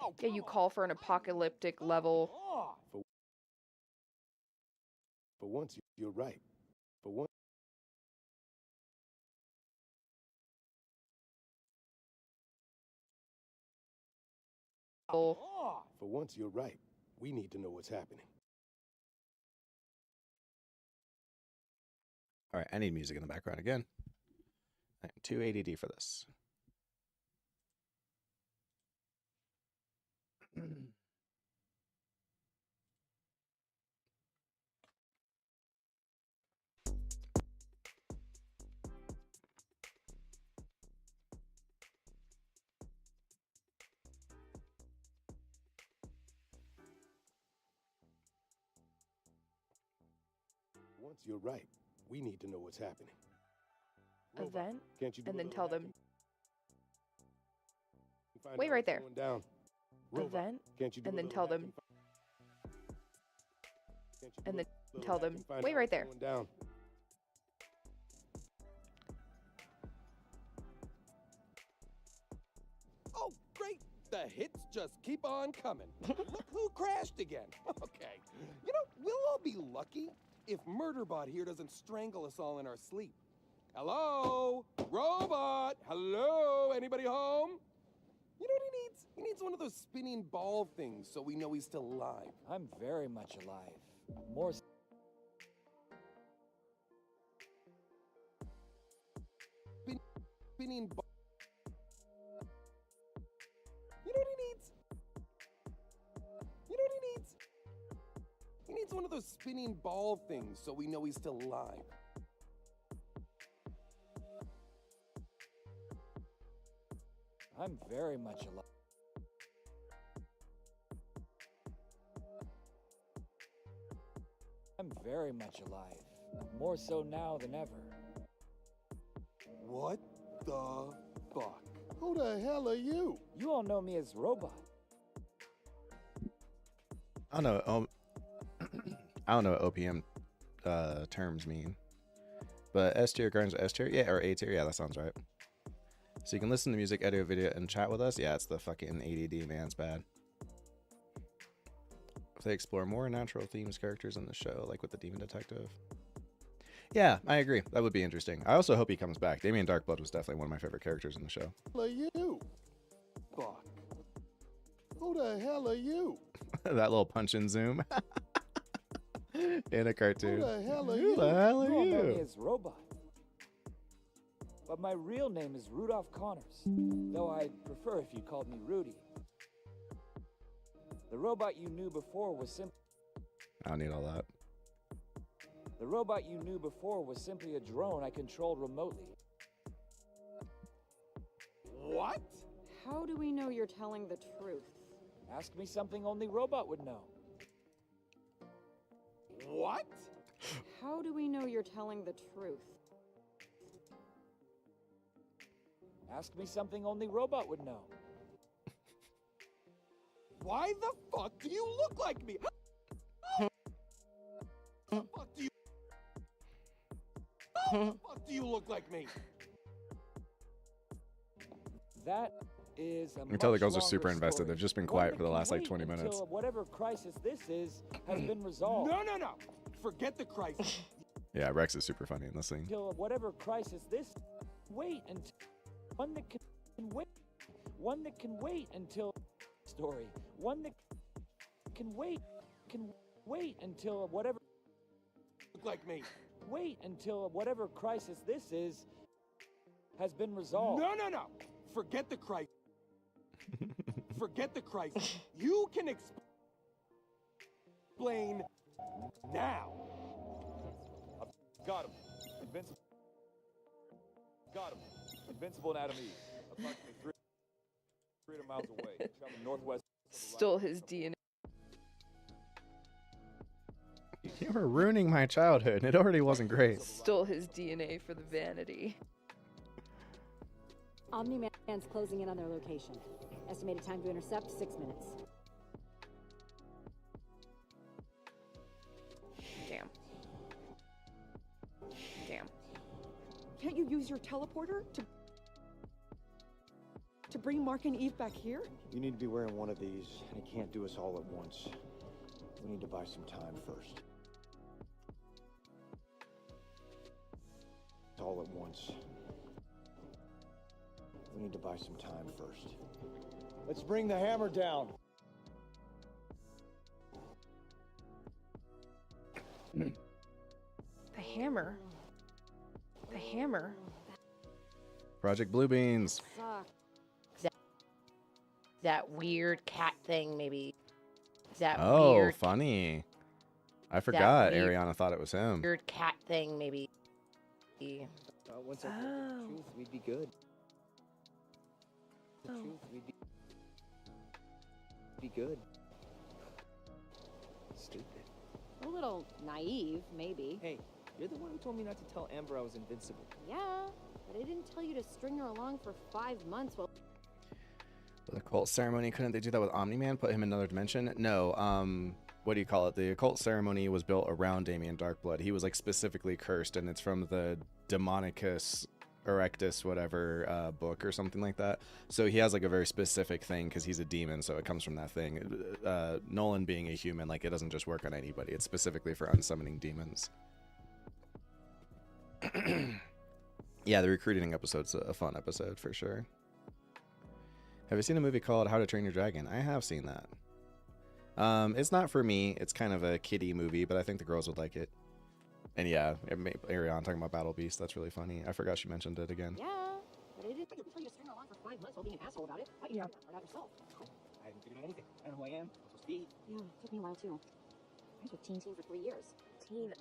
Oh, Yeah, you call for an apocalyptic level. For once, you're right. For once. For once, you're right. We need to know what's happening. All right, I need music in the background again. I'm too ADD for this. Once, you're right. We need to know what's happening. Event? Can't you do And a then little tell them. hacking? Find Wait out right what's there. going down. event Can't you do and a then little tell them, and then tell them, wait right there. Down. Oh, great! The hits just keep on coming. Look who crashed again. Okay. You know, we'll all be lucky if Murderbot here doesn't strangle us all in our sleep. Hello? Robot! Hello? Anybody home? You know what he needs? He needs one of those spinning ball things so we know he's still alive. I'm very much alive. More. Spinning ball. You know what he needs? You know what he needs? He needs one of those spinning ball things so we know he's still alive. I'm very much alive. I'm very much alive. More so now than ever. What the fuck? Who the hell are you? You all know me as Robot. I don't know. I don't know what OPM terms mean, but S tier, Gardens S tier, yeah, or A tier, yeah, that sounds right. So you can listen to music, edit a video, and chat with us. Yeah, it's the fucking ADD, man. It's bad. If they explore more natural themes, characters in the show, like with the Demon Detective. Yeah, I agree. That would be interesting. I also hope he comes back. Damian Darkblood was definitely one of my favorite characters in the show. Who are you? Fuck. Who the hell are you? That little punch and zoom. In a cartoon. Who the hell are Who you? the hell are You all know me you? as Robot. But my real name is Rudolph Connors, though I'd prefer if you called me Rudy. The robot you knew before was simply... I don't need all that. The robot you knew before was simply a drone I controlled remotely. What? How do we know you're telling the truth? Ask me something only Robot would know. What? How do we know you're telling the truth? Ask me something only Robot would know. Why the fuck do you look like me? How the fuck do you... How the fuck do you look like me? That is a You can tell the much girls are longer super invested. story. They've just been One quiet that for the can last like wait 20 minutes. until whatever crisis this is has been resolved. No, no, no. Forget the crisis. Yeah, Rex is super funny in this scene. Until whatever crisis this... Wait until... One that can wait. One that can wait until... Story. One that can wait until whatever... Look like me. Wait until whatever crisis this is has been resolved. No, no, no. Forget the crisis. Forget the crisis. You can explain now. Got him. Invincible. Got him. Invincible anatomy. Approximately 300 miles away. Traveling northwest. Stole his DNA. You were ruining my childhood, and it already wasn't great. Stole his DNA for the vanity. Omni-Man's closing in on their location. Estimated time to intercept, 6 minutes. Damn. Damn. Can't you use your teleporter to bring Mark and Eve back here? You need to be wearing one of these, and it can't do us all at once. We need to buy some time first. All at once. We need to buy some time first. Let's bring the hammer down. The hammer. The hammer. Project Blue Beans. That weird cat thing, maybe. That Oh, weird, funny. I forgot weird- Ariana thought it was him. weird cat thing, maybe. Once I told the truth, we'd be good. The Oh. truth, we'd be good. Stupid. A little naive, maybe. Hey, you're the one who told me not to tell Amber I was invincible. Yeah, but I didn't tell you to string her along for 5 months while The occult ceremony, couldn't they do that with Omni-Man? Put him in another dimension? No, what do you call it? The occult ceremony was built around Damian Darkblood. He was like specifically cursed, and it's from the Demonicus Erectus whatever book or something like that. So he has like a very specific thing because he's a demon, so it comes from that thing. Nolan being a human, like it doesn't just work on anybody. It's specifically for unsummoning demons. Yeah, the recruiting episode's a fun episode for sure. Have you seen a movie called How to Train Your Dragon? I have seen that. It's not for me. It's kind of a kiddie movie, but I think the girls would like it. And yeah, Ariana talking about Battle Beast. That's really funny. I forgot she mentioned it again. Yeah, but it is. But you're string along for 5 months while being an asshole about it. Why can't you figure out yourself? I haven't figured out anything. I don't know who I am. I'm supposed to be. Yeah, it took me a while too. I was with Team for 3 years. Team.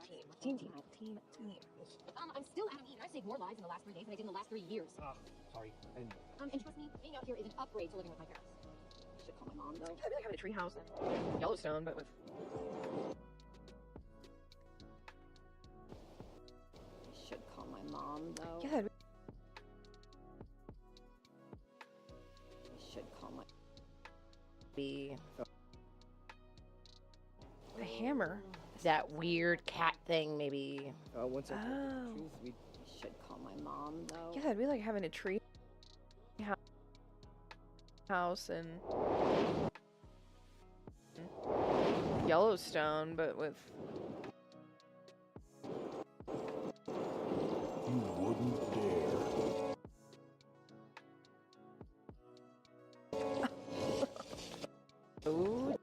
I'm still Adam Eve, and I saved more lives in the last 3 days than I did in the last 3 years. Sorry. And trust me, being out here is an upgrade to living with my parents. I should call my mom though. I feel like having a treehouse in Yellowstone, but with. I should call my mom though. Yeah. I should call my. Be The hammer. that weird cat thing, maybe. Once I told the truth, we I should call my mom though. Yeah, that'd be like having a tree house in Yellowstone, but with. You wouldn't dare. Oh.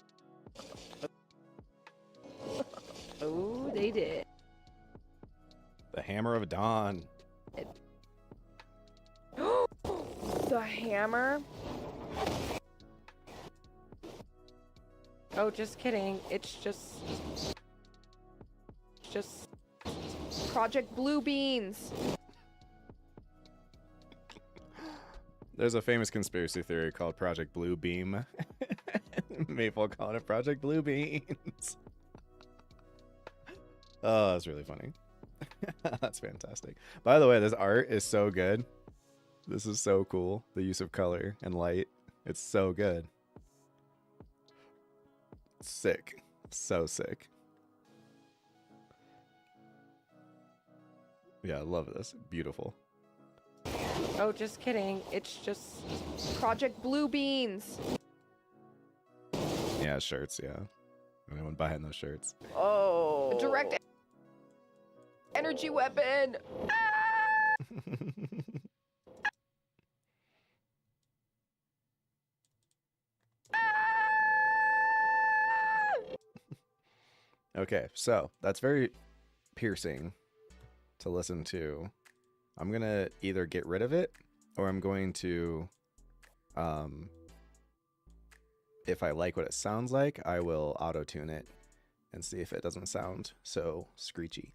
Oh, they did. The Hammer of Dawn. The hammer? Oh, just kidding. It's just Project Blue Beans. There's a famous conspiracy theory called Project Blue Beam. Maple calling it Project Blue Beans. Oh, that's really funny. That's fantastic. By the way, this art is so good. This is so cool. The use of color and light. It's so good. Sick. So sick. Yeah, I love this. Beautiful. Oh, just kidding. It's just Project Blue Beans. Yeah, shirts, yeah. Anyone buying those shirts? Oh. A direct energy weapon. Okay, so that's very piercing to listen to. I'm gonna either get rid of it or I'm going to, if I like what it sounds like, I will auto-tune it and see if it doesn't sound so screechy.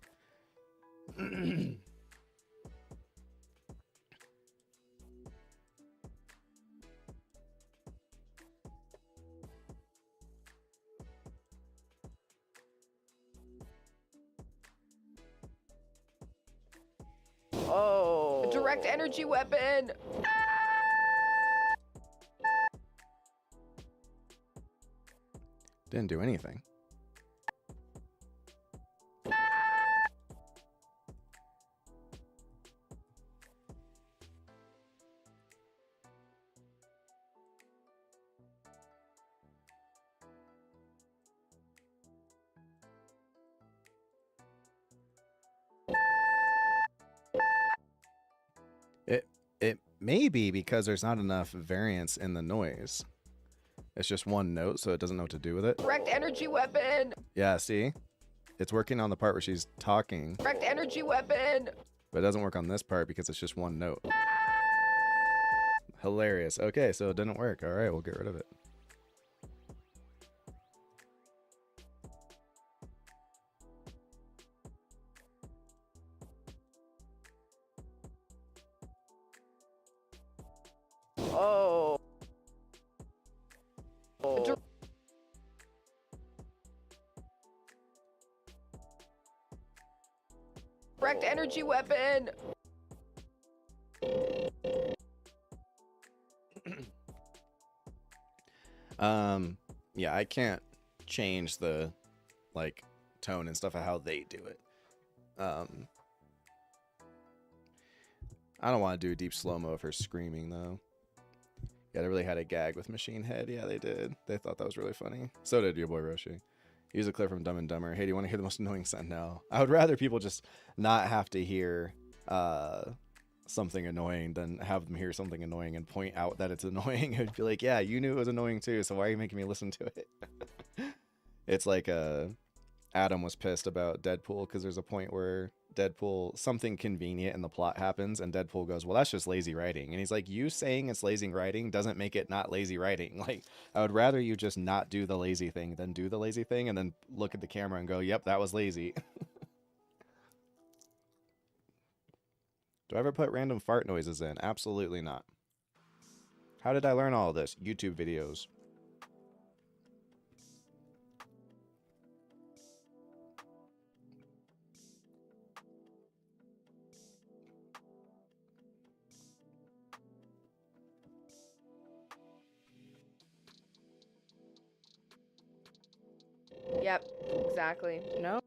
Oh. A direct energy weapon. Didn't do anything. It may be because there's not enough variance in the noise. It's just one note, so it doesn't know what to do with it. Direct energy weapon. Yeah, see? It's working on the part where she's talking, Direct energy weapon. but it doesn't work on this part because it's just one note. Hilarious. Okay, so it didn't work. All right, we'll get rid of it. Oh. Direct energy weapon. Yeah, I can't change the like tone and stuff of how they do it. I don't want to do a deep slow-mo of her screaming though. Yeah, they really had a gag with Machine Head. Yeah, they did. They thought that was really funny. So did your boy Roshi. Use a clip from Dumb and Dumber. Hey, do you want to hear the most annoying sentence now? I would rather people just not have to hear something annoying than have them hear something annoying and point out that it's annoying. It'd be like, yeah, you knew it was annoying too, so why are you making me listen to it? It's like Adam was pissed about Deadpool because there's a point where Deadpool, something convenient in the plot happens, and Deadpool goes, well, that's just lazy writing. And he's like, you saying it's lazy writing doesn't make it not lazy writing. Like, I would rather you just not do the lazy thing than do the lazy thing and then look at the camera and go, yep, that was lazy. Do I ever put random fart noises in? Absolutely not. How did I learn all of this? YouTube videos. Yep, exactly. No.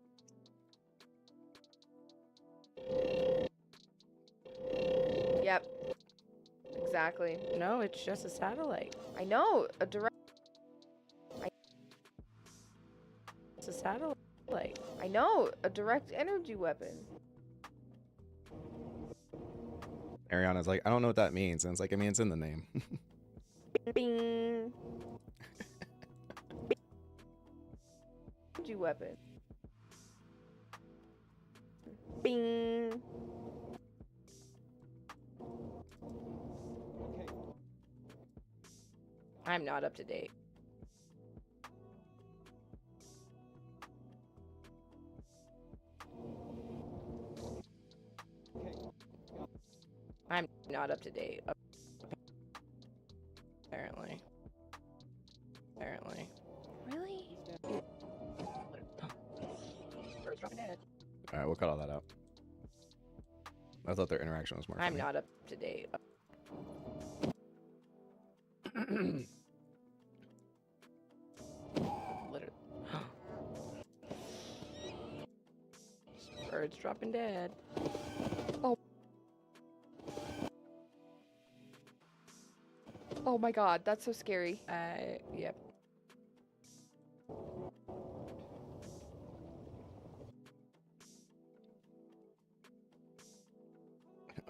Yep. Exactly. No, it's just a satellite. I know, a direct... It's a satellite. I know, a direct energy weapon. Ariana's like, I don't know what that means. And it's like, I mean, it's in the name. Bing. Energy weapon. Bing. I'm not up to date. I'm not up to date. Apparently. Really? All right, we'll cut all that out. I thought their interaction was more funny. I'm not up to date. Literally. Birds dropping dead. Oh. Oh my god, that's so scary. Yep.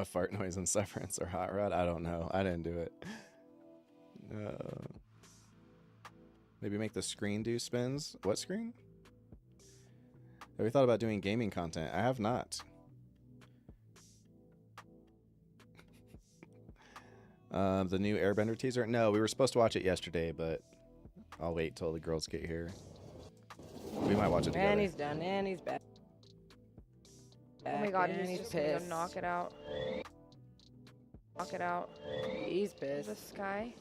A fart noise in Severance or Hot Rod? I don't know. I didn't do it. Maybe make the screen do spins. What screen? Have you thought about doing gaming content? I have not. The new Airbender teaser? No, we were supposed to watch it yesterday, but I'll wait till the girls get here. We might watch it together. And he's done, and he's back. Oh my god, he's just gonna go knock it out. Knock it out. He's pissed. The sky.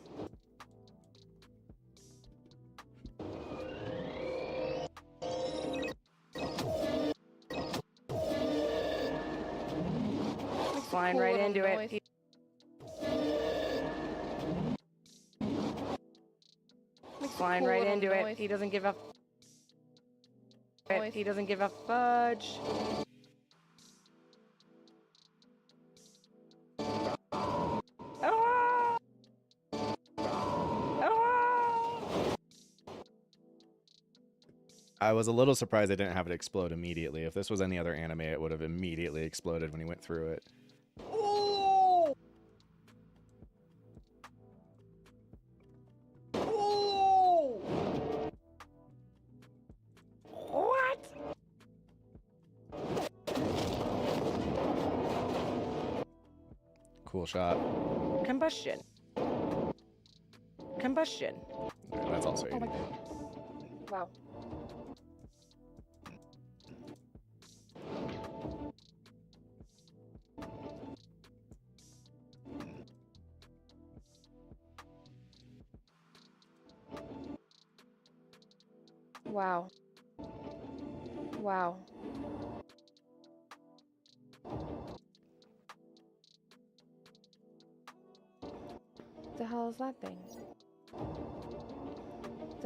Flying right into it. Flying right into it. He doesn't give a He doesn't give a fudge. I was a little surprised they didn't have it explode immediately. If this was any other anime, it would have immediately exploded when he went through it. Oh! Oh! What? Cool shot. Combustion. Combustion. Yeah, that's also 80. Oh my god. Wow. Wow. Wow. What the hell is that thing?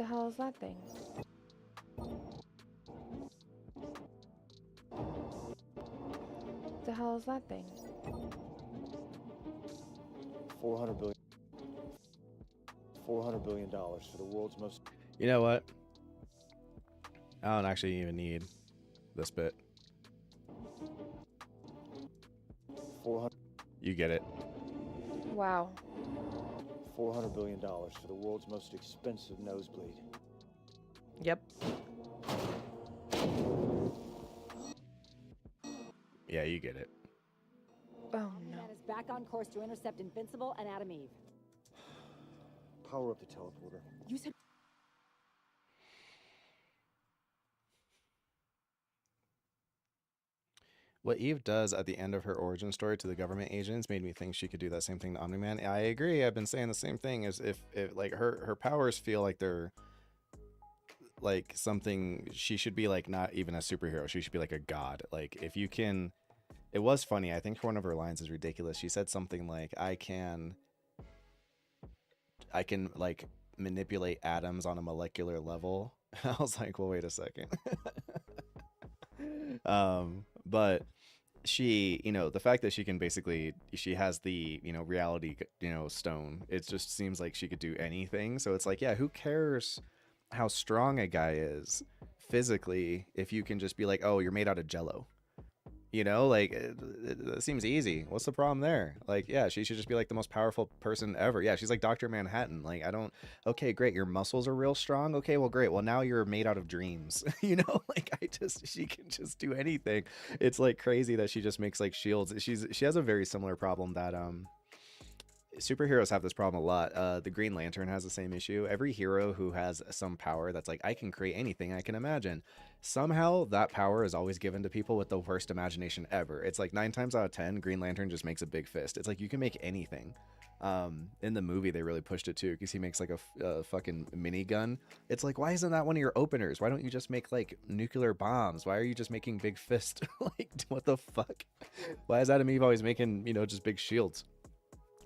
The hell is that thing? The hell is that thing? 400 billion dollars for the world's most. You know what? I don't actually even need this bit. 400. You get it. Wow. $400 billion for the world's most expensive nosebleed. Yep. Yeah, you get it. Oh no. Omn-Man is back on course to intercept Invincible and Adam Eve. Power up the teleporter. You said. What Eve does at the end of her origin story to the government agents made me think she could do that same thing to Omni-Man. I agree. I've been saying the same thing. Is if like her powers feel like they're like something, she should be like not even a superhero. She should be like a god. Like if you can. It was funny. I think one of her lines is ridiculous. She said something like, I can like manipulate atoms on a molecular level. I was like, well, wait a second. But she, the fact that she can basically, she has the, reality, stone. It just seems like she could do anything. So it's like, yeah, who cares how strong a guy is physically if you can just be like, oh, you're made out of jello. Like it seems easy. What's the problem there? Like, yeah, she should just be like the most powerful person ever. Yeah, she's like Dr. Manhattan. Like, okay, great. Your muscles are real strong. Okay, well, great. Well, now you're made out of dreams. Like she can just do anything. It's like crazy that she just makes like shields. She has a very similar problem that superheroes have this problem a lot. The Green Lantern has the same issue. Every hero who has some power that's like, I can create anything I can imagine. Somehow that power is always given to people with the worst imagination ever. It's like 9 times out of 10, Green Lantern just makes a big fist. It's like, you can make anything. In the movie, they really pushed it too, because he makes like a fucking minigun. It's like, why isn't that one of your openers? Why don't you just make like nuclear bombs? Why are you just making big fist? Like, what the fuck? Why is Adam Eve always making, just big shields?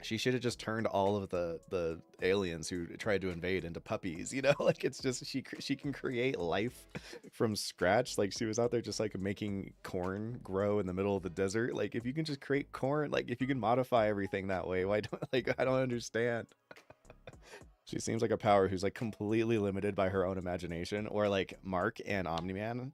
She should have just turned all of the aliens who tried to invade into puppies, like it's just, she can create life from scratch. Like she was out there just like making corn grow in the middle of the desert. Like if you can just create corn, like if you can modify everything that way, why don't, like, I don't understand. She seems like a power who's like completely limited by her own imagination. Or like Mark and Omni-Man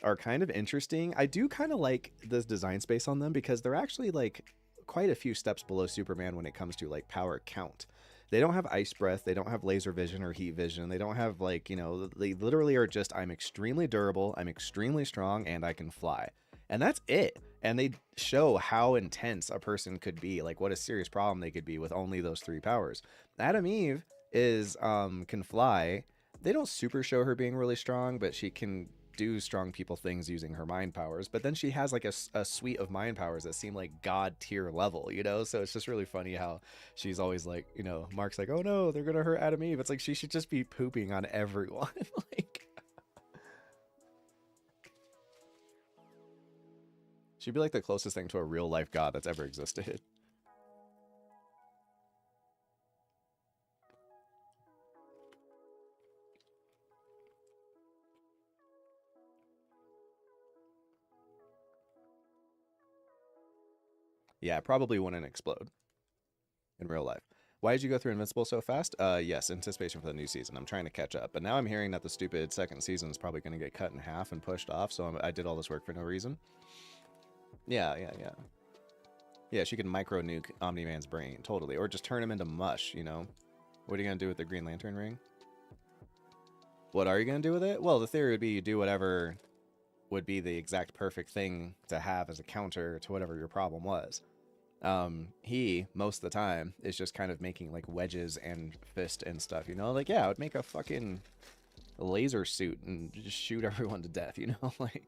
are kind of interesting. I do kind of like this design space on them because they're actually like quite a few steps below Superman when it comes to like power count. They don't have ice breath, they don't have laser vision or heat vision, they don't have like, they literally are just, I'm extremely durable, I'm extremely strong, and I can fly. And that's it. And they show how intense a person could be, like what a serious problem they could be with only those 3 powers. Adam Eve is can fly. They don't super show her being really strong, but she can do strong people things using her mind powers. But then she has like a suite of mind powers that seem like god tier level, so it's just really funny how she's always like, Mark's like, oh no, they're gonna hurt Adam Eve. It's like she should just be pooping on everyone. Like she'd be like the closest thing to a real life god that's ever existed. Yeah, probably wouldn't explode in real life. Why did you go through Invincible so fast? Yes, anticipation for the new season. I'm trying to catch up. But now I'm hearing that the stupid second season is probably going to get cut in half and pushed off, so I did all this work for no reason. Yeah. Yeah, she could micro-nuke Omni-Man's brain, totally. Or just turn him into mush, What are you going to do with the Green Lantern ring? What are you going to do with it? Well, the theory would be you do whatever would be the exact perfect thing to have as a counter to whatever your problem was. He, most of the time, is just kind of making like wedges and fist and stuff, like, yeah, I would make a fucking laser suit and just shoot everyone to death, like.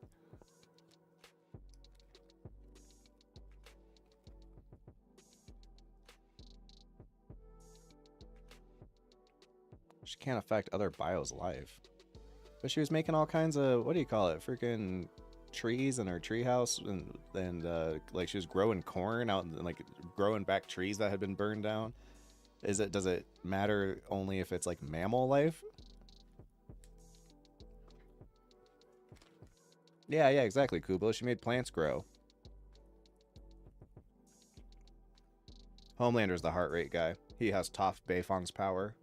She can't affect other bios' life. But she was making all kinds of, what do you call it, freaking trees in her treehouse, and like she was growing corn out and like growing back trees that had been burned down. Does it matter only if it's like mammal life? Yeah, exactly, Kubla. She made plants grow. Homelander's the heart rate guy. He has Toph Beifong's power.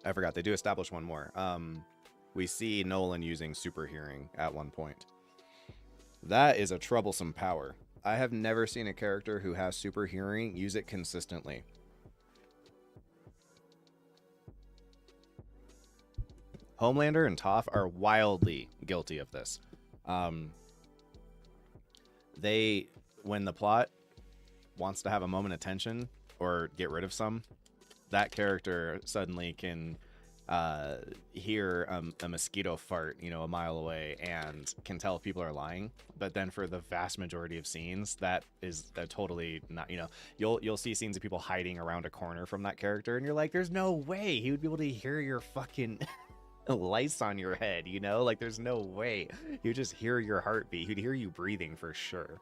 I forgot, they do establish one more. We see Nolan using super hearing at one point. That is a troublesome power. I have never seen a character who has super hearing use it consistently. Homelander and Toph are wildly guilty of this. When the plot wants to have a moment of tension or get rid of some, that character suddenly can hear a mosquito fart, a mile away, and can tell if people are lying. But then for the vast majority of scenes, that is totally not, you'll see scenes of people hiding around a corner from that character, and you're like, there's no way he would be able to hear your fucking lice on your head, like there's no way. He would just hear your heartbeat. He'd hear you breathing for sure.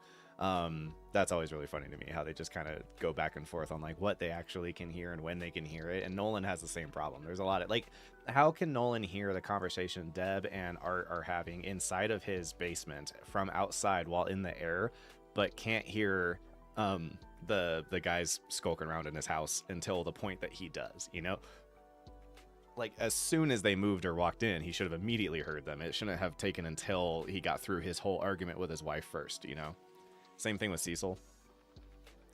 That's always really funny to me, how they just kind of go back and forth on like what they actually can hear and when they can hear it. And Nolan has the same problem. There's a lot of like, how can Nolan hear the conversation Deb and Art are having inside of his basement from outside while in the air, but can't hear the guys skulking around in his house until the point that he does, Like, as soon as they moved or walked in, he should have immediately heard them. It shouldn't have taken until he got through his whole argument with his wife first, Same thing with Cecil.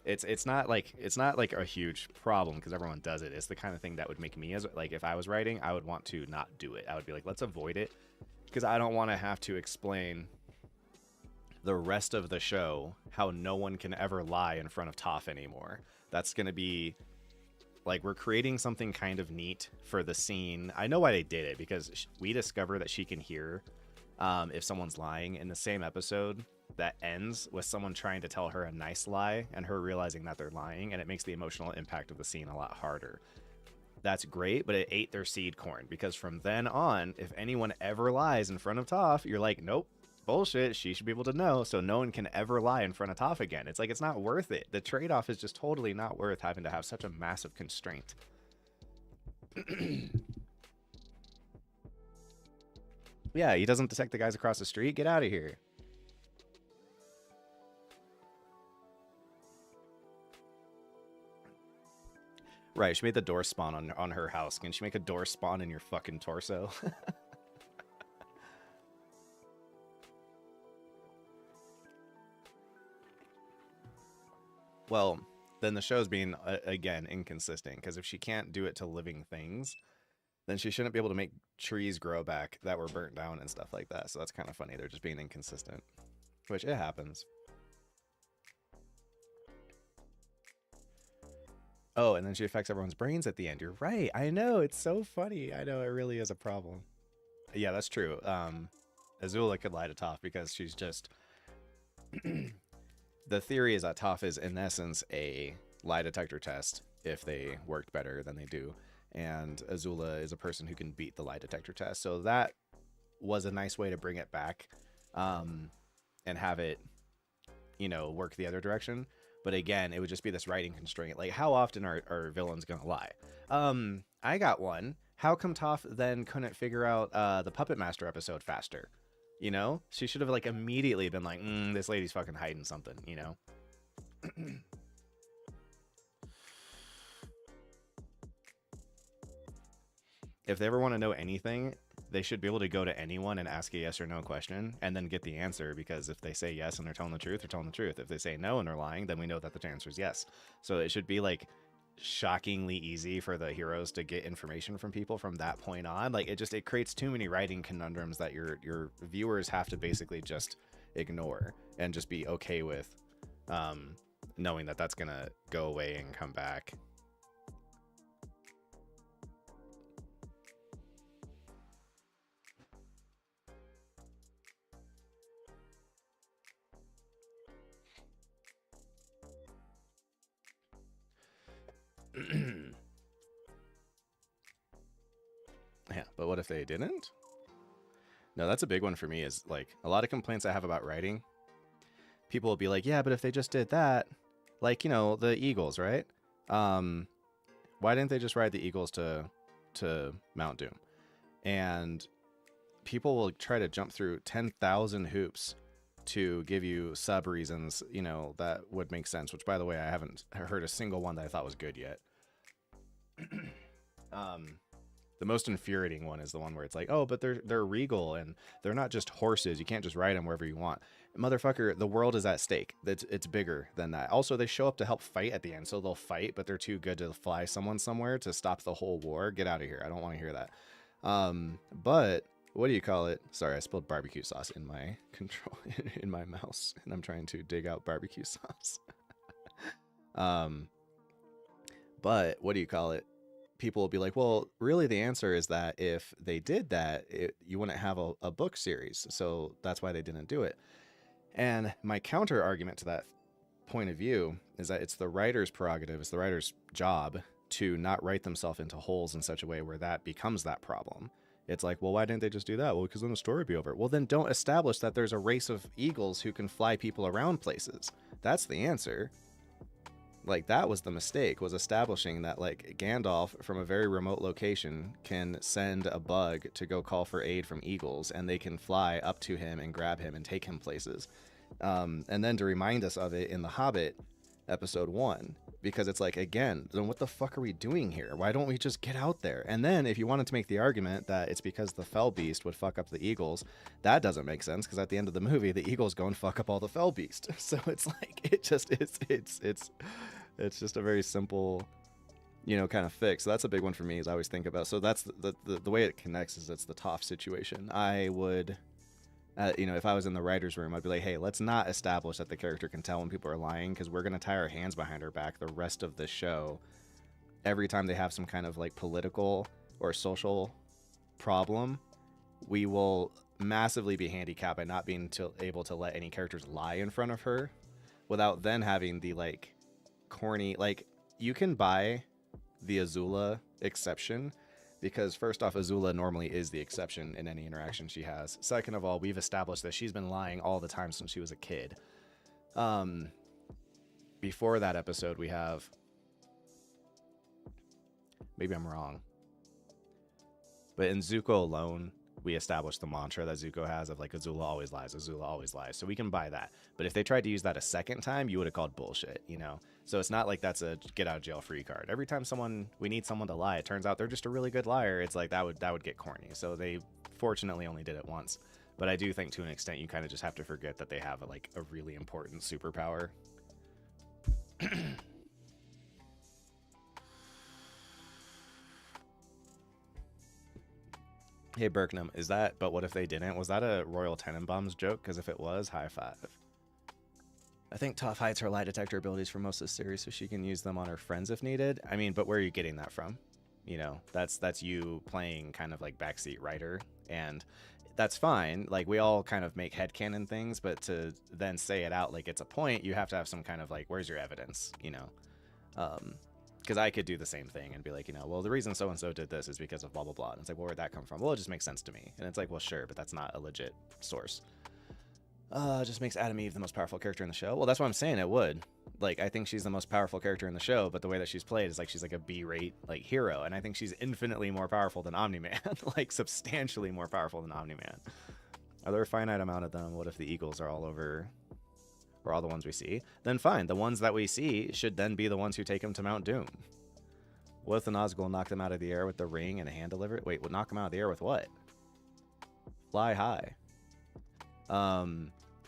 It's not like a huge problem because everyone does it. It's the kind of thing that would make me, as like, if I was writing, I would want to not do it. I would be like, let's avoid it, because I don't want to have to explain the rest of the show how no one can ever lie in front of Toph anymore. That's going to be like, we're creating something kind of neat for the scene. I know why they did it, because we discover that she can hear if someone's lying in the same episode that ends with someone trying to tell her a nice lie and her realizing that they're lying, and it makes the emotional impact of the scene a lot harder. That's great, but it ate their seed corn, because from then on, if anyone ever lies in front of Toph, you're like, nope, bullshit, she should be able to know, so no one can ever lie in front of Toph again. It's like, it's not worth it. The trade-off is just totally not worth having to have such a massive constraint. Yeah, he doesn't detect the guys across the street. Get out of here. Right, she made the door spawn on her house. Can she make a door spawn in your fucking torso? Well, then the show's being, again, inconsistent, because if she can't do it to living things, then she shouldn't be able to make trees grow back that were burnt down and stuff like that. So that's kind of funny. They're just being inconsistent, which it happens. Oh, and then she affects everyone's brains at the end. You're right. I know. It's so funny. I know, it really is a problem. Yeah, that's true. Azula could lie to Toph because she's just... The theory is that Toph is, in essence, a lie detector test if they worked better than they do. And Azula is a person who can beat the lie detector test. So that was a nice way to bring it back and have it, work the other direction. But again, it would just be this writing constraint. Like, how often are villains going to lie? I got one. How come Toph then couldn't figure out the Puppet Master episode faster? She should have, like, immediately been like, this lady's fucking hiding something, If they ever want to know anything, they should be able to go to anyone and ask a yes or no question and then get the answer, because if they say yes and they're telling the truth, they're telling the truth. If they say no and they're lying, then we know that the answer is yes. So it should be, like, shockingly easy for the heroes to get information from people from that point on. Like, it creates too many writing conundrums that your viewers have to basically just ignore and just be okay with knowing that that's gonna go away and come back. Yeah, but what if they didn't? No, that's a big one for me, is like a lot of complaints I have about writing. People will be like, yeah, but if they just did that, like, you know, the Eagles, right? Why didn't they just ride the Eagles to Mount Doom? And people will try to jump through 10,000 hoops to give you sub reasons, you know, that would make sense, which, by the way, I haven't heard a single one that I thought was good yet. The most infuriating one is the one where it's like, oh, but they're regal and they're not just horses. You can't just ride them wherever you want. Motherfucker, the world is at stake. It's bigger than that. Also, they show up to help fight at the end, so they'll fight, but they're too good to fly someone somewhere to stop the whole war. Get out of here. I don't want to hear that. But what do you call it? Sorry, I spilled barbecue sauce in my in my mouse, and I'm trying to dig out barbecue sauce. But what do you call it? People will be like, well, really the answer is that if they did that, you wouldn't have a book series. So that's why they didn't do it. And my counter argument to that point of view is that it's the writer's prerogative, it's the writer's job to not write themselves into holes in such a way where that becomes that problem. It's like, well, why didn't they just do that? Well, because then the story would be over. Well, then don't establish that there's a race of eagles who can fly people around places. That's the answer. Like, that was the mistake, was establishing that, like, Gandalf from a very remote location can send a bug to go call for aid from eagles, and they can fly up to him and grab him and take him places. And then to remind us of it in The Hobbit, episode 1, because it's like, again, then what the fuck are we doing here? Why don't we just get out there? And then if you wanted to make the argument that it's because the Fell Beast would fuck up the eagles, that doesn't make sense, because at the end of the movie, the eagles go and fuck up all the Fell Beast. So it's like, it's just a very simple, you know, kind of fix. So that's a big one for me, as I always think about. So that's the way it connects, is it's the Toph situation. I would, you know, if I was in the writer's room, I'd be like, hey, let's not establish that the character can tell when people are lying, because we're going to tie our hands behind our back the rest of the show. Every time they have some kind of like political or social problem, we will massively be handicapped by not being able to let any characters lie in front of her without then having the like corny, like, you can buy the Azula exception, because first off, Azula normally is the exception in any interaction she has. Second of all, we've established that she's been lying all the time since she was a kid. Before that episode, we have, maybe I'm wrong, but in Zuko alone, we established the mantra that Zuko has of like, Azula always lies, Azula always lies. So we can buy that. But if they tried to use that a second time, you would have called bullshit, you know? So it's not like that's a get out of jail free card. Every time we need someone to lie, it turns out they're just a really good liar. It's like, that would get corny. So they fortunately only did it once. But I do think to an extent, you kind of just have to forget that they have like a really important superpower. Hey, Berknam, is that, but what if they didn't? Was that a Royal Tenenbaums joke? Because if it was, high five. I think Toph hides her lie detector abilities for most of the series so she can use them on her friends if needed. I mean, but where are you getting that from? You know, that's you playing kind of like backseat writer, and that's fine. Like, we all kind of make headcanon things, but to then say it out like it's a point, you have to have some kind of like, where's your evidence, you know? Because I could do the same thing and be like, you know, well, the reason so-and-so did this is because of blah, blah, blah. And it's like, well, where'd that come from? Well, it just makes sense to me. And it's like, well, sure, but that's not a legit source. Just makes Adam Eve the most powerful character in the show. Well, that's what I'm saying, it would. Like, I think she's the most powerful character in the show, but the way that she's played is like she's like a B-rate like hero. And I think she's infinitely more powerful than Omni-Man. Like, substantially more powerful than Omni-Man. Are there a finite amount of them? What if the Eagles are all over, or all the ones we see? Then fine, the ones that we see should then be the ones who take him to Mount Doom. What if the Nazgul knock them out of the air with the ring and a hand delivery? Wait, would knock them out of the air with what? Fly high.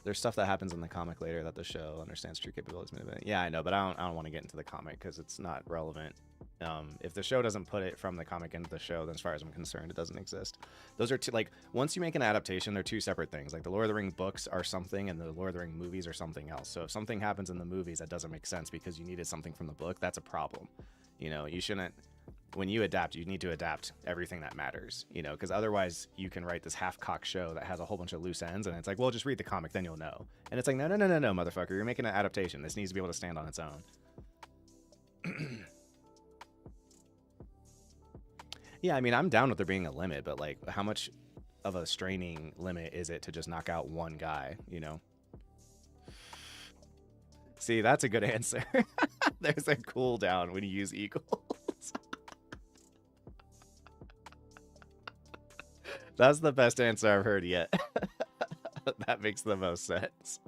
There's stuff that happens in the comic later that the show understands true capabilities. Yeah, I know, but I don't want to get into the comic because it's not relevant. If the show doesn't put it from the comic into the show, then as far as I'm concerned, it doesn't exist. Those are two, like, once you make an adaptation, they're two separate things. Like, the Lord of the Rings books are something and the Lord of the Rings movies are something else. So if something happens in the movies that doesn't make sense because you needed something from the book, that's a problem. You know, you shouldn't, when you adapt, you need to adapt everything that matters, you know, because otherwise you can write this half-cocked show that has a whole bunch of loose ends, and it's like, well, just read the comic, then you'll know. And it's like, no, motherfucker, you're making an adaptation. This needs to be able to stand on its own. Yeah, I mean, I'm down with there being a limit, but like, how much of a straining limit is it to just knock out one guy, you know? See, that's a good answer. There's a cooldown when you use eagles. That's the best answer I've heard yet. That makes the most sense.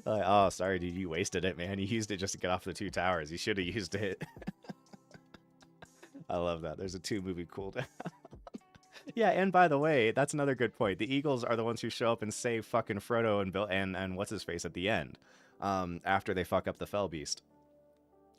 Like, oh, sorry, dude, you wasted it, man. You used it just to get off the 2 towers. You should have used it. I love that. There's a 2-movie cooldown. Yeah, and by the way, that's another good point. The Eagles are the ones who show up and save fucking Frodo and Bill and what's his face at the end, after they fuck up the Fell Beast.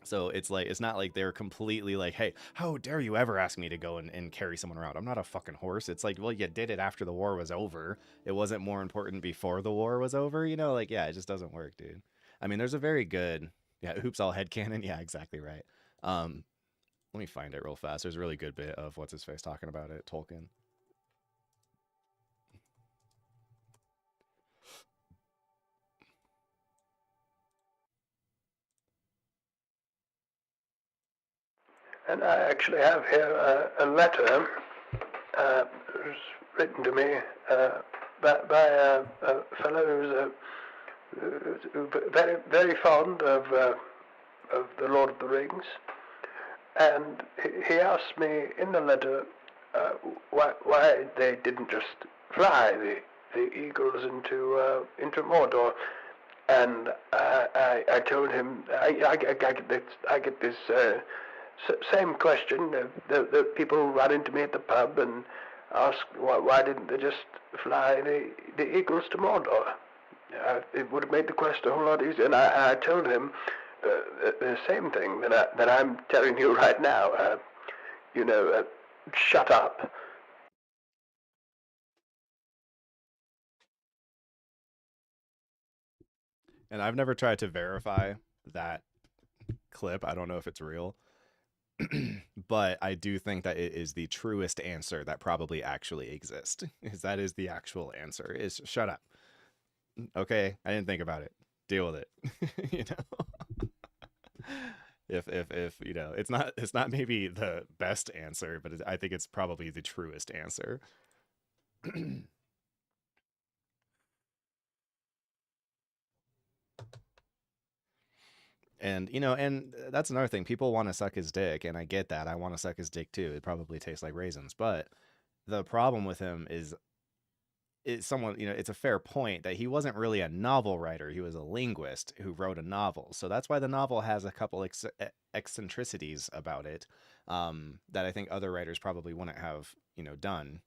So it's like, it's not like they're completely like, hey, how dare you ever ask me to go and carry someone around? I'm not a fucking horse. It's like, well, you did it after the war was over. It wasn't more important before the war was over, you know? Like, yeah, it just doesn't work, dude. I mean, there's a very good, yeah, oops, all headcanon. Yeah, exactly right. Let me find it real fast. There's a really good bit of what's his face talking about it, Tolkien. And I actually have here a letter written to me by a fellow who's very, very fond of the Lord of the Rings. And he asked me in the letter why they didn't just fly the eagles into Mordor. And I told him I get this same question. The people who run into me at the pub and ask why didn't they just fly the eagles to Mordor? It would have made the quest a whole lot easier. And I told him the same thing that I'm telling you right now. Shut up. And I've never tried to verify that clip. I don't know if it's real. But I do think that it is the truest answer that probably actually exists. That is the actual answer, is shut up. Okay, I didn't think about it. Deal with it. You know? If you know, it's not maybe the best answer, but I think it's probably the truest answer. And, you know, and that's another thing. People want to suck his dick, and I get that. I want to suck his dick too. It probably tastes like raisins. But the problem with him is someone, you know, it's a fair point that he wasn't really a novel writer. He was a linguist who wrote a novel. So that's why the novel has a couple eccentricities about it that I think other writers probably wouldn't have, you know, done.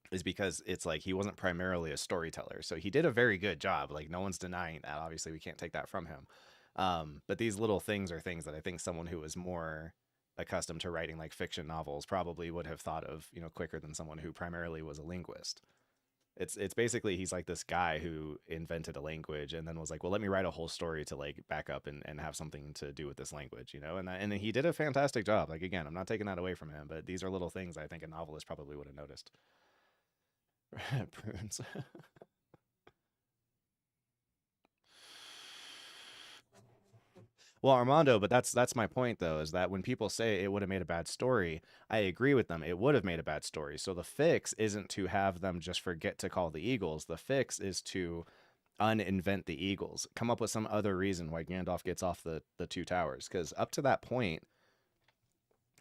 Is because it's like he wasn't primarily a storyteller. So he did a very good job. Like, no one's denying that. Obviously, we can't take that from him. But these little things are things that I think someone who was more accustomed to writing like fiction novels probably would have thought of, you know, quicker than someone who primarily was a linguist. It's basically, he's like this guy who invented a language and then was like, well, let me write a whole story to like back up and have something to do with this language, you know? And he did a fantastic job. Like, again, I'm not taking that away from him, but these are little things I think a novelist probably would have noticed. Prunes. Well, Armando, but that's my point though, is that when people say it would have made a bad story, I agree with them. It would have made a bad story. So the fix isn't to have them just forget to call the Eagles. The fix is to uninvent the Eagles. Come up with some other reason why Gandalf gets off the 2 towers. Because up to that point,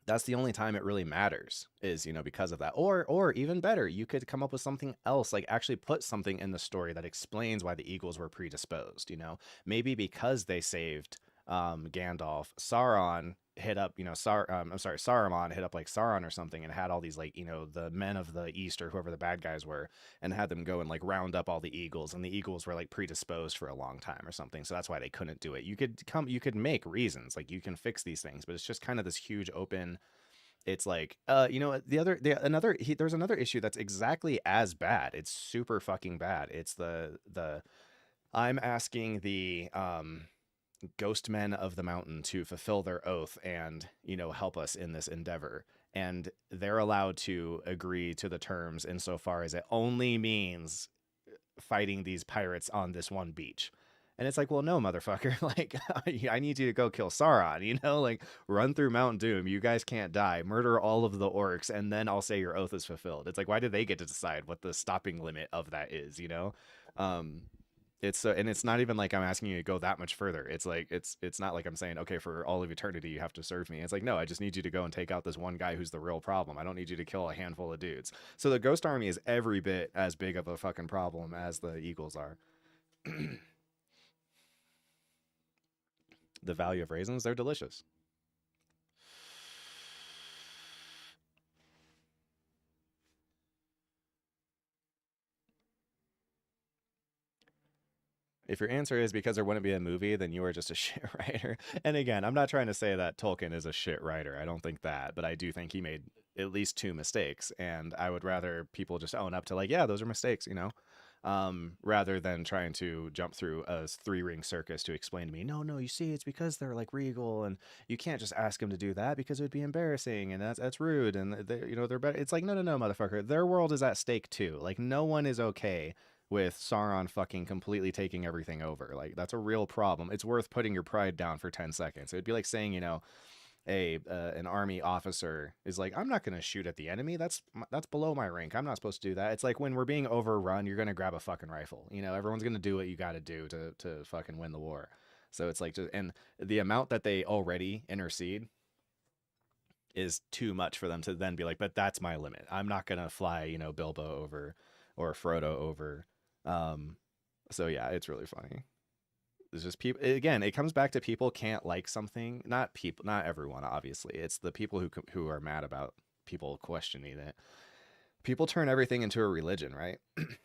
that's the only time it really matters, is, you know, because of that. Or even better, you could come up with something else, like actually put something in the story that explains why the Eagles were predisposed, you know? Maybe because they saved Gandalf, Sauron hit up, you know, Saruman hit up like Sauron or something and had all these like, you know, the men of the East or whoever the bad guys were, and had them go and like round up all the Eagles, and the Eagles were like predisposed for a long time or something, so that's why they couldn't do it. You could make reasons, like you can fix these things, but it's just kind of this huge open, it's like, you know, there's another issue that's exactly as bad. It's super fucking bad. It's the I'm asking the ghost men of the mountain to fulfill their oath and, you know, help us in this endeavor, and they're allowed to agree to the terms insofar as it only means fighting these pirates on this one beach. And it's like, well, no, motherfucker. Like, I need you to go kill Sauron, you know? Like, run through Mount Doom. You guys can't die. Murder all of the orcs, and then I'll say your oath is fulfilled. It's like, why do they get to decide what the stopping limit of that is, you know? It's and it's not even like I'm asking you to go that much further. It's like, it's not like I'm saying, okay, for all of eternity, you have to serve me. It's like, no, I just need you to go and take out this one guy who's the real problem. I don't need you to kill a handful of dudes. So the Ghost Army is every bit as big of a fucking problem as the Eagles are. The value of raisins, they're delicious. If your answer is because there wouldn't be a movie, then you are just a shit writer. And again, I'm not trying to say that Tolkien is a shit writer. I don't think that, but I do think he made at least 2 mistakes. And I would rather people just own up to like, yeah, those are mistakes, you know? Rather than trying to jump through a 3-ring circus to explain to me, no, you see, it's because they're like regal, and you can't just ask them to do that because it would be embarrassing, and that's rude, and they're better. It's like, no, motherfucker, their world is at stake too. Like, no one is okay with Sauron fucking completely taking everything over. Like, that's a real problem. It's worth putting your pride down for 10 seconds. It'd be like saying, you know, an army officer is like, I'm not going to shoot at the enemy. That's below my rank. I'm not supposed to do that. It's like when we're being overrun, you're going to grab a fucking rifle. You know, everyone's going to do what you got to do to fucking win the war. So it's like, and the amount that they already intercede is too much for them to then be like, but that's my limit. I'm not going to fly, you know, Bilbo over or Frodo over. So yeah, it's really funny. It's just people, again, it comes back to people can't like something. Not everyone, obviously. It's the people who are mad about people questioning it. People turn everything into a religion, right?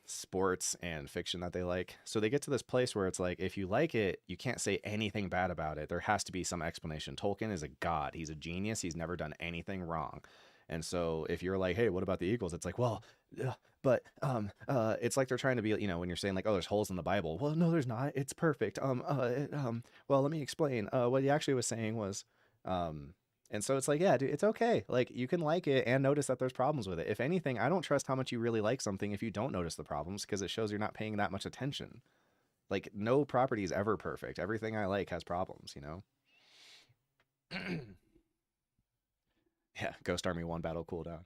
Sports and fiction that they like. So they get to this place where it's like, if you like it, you can't say anything bad about it. There has to be some explanation. Tolkien is a god. He's a genius. He's never done anything wrong. And so if you're like, hey, what about the Eagles? It's like, well, but it's like they're trying to be, you know, when you're saying like, oh, there's holes in the Bible. Well, no, there's not. It's perfect. Well, let me explain. What he actually was saying was, and so it's like, yeah, dude, it's okay. Like, you can like it and notice that there's problems with it. If anything, I don't trust how much you really like something if you don't notice the problems, because it shows you're not paying that much attention. Like, no property is ever perfect. Everything I like has problems, you know? Yeah, Ghost Army 1 battle cooldown.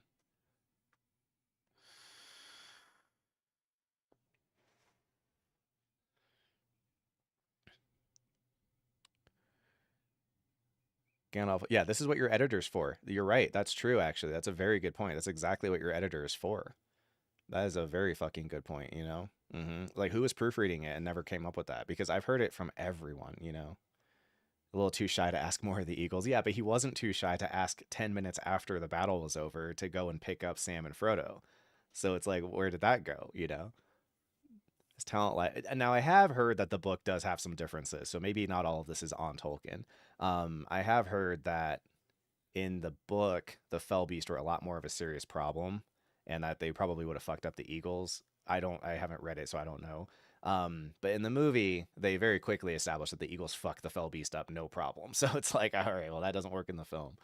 Gandalf, yeah, this is what your editor's for. You're right. That's true, actually. That's a very good point. That's exactly what your editor is for. That is a very fucking good point, you know? Like, who was proofreading it and never came up with that? Because I've heard it from everyone, you know? A little too shy to ask more of the Eagles. Yeah, but he wasn't too shy to ask 10 minutes after the battle was over to go and pick up Sam and Frodo. So it's like, where did that go, you know? His talent. Now, I have heard that the book does have some differences, so maybe not all of this is on Tolkien. I have heard that in the book, the Fell Beast were a lot more of a serious problem, and that they probably would have fucked up the Eagles. I haven't read it, so I don't know. But in the movie, they very quickly established that the Eagles fuck the Fell Beast up, no problem. So it's like, all right, well, that doesn't work in the film.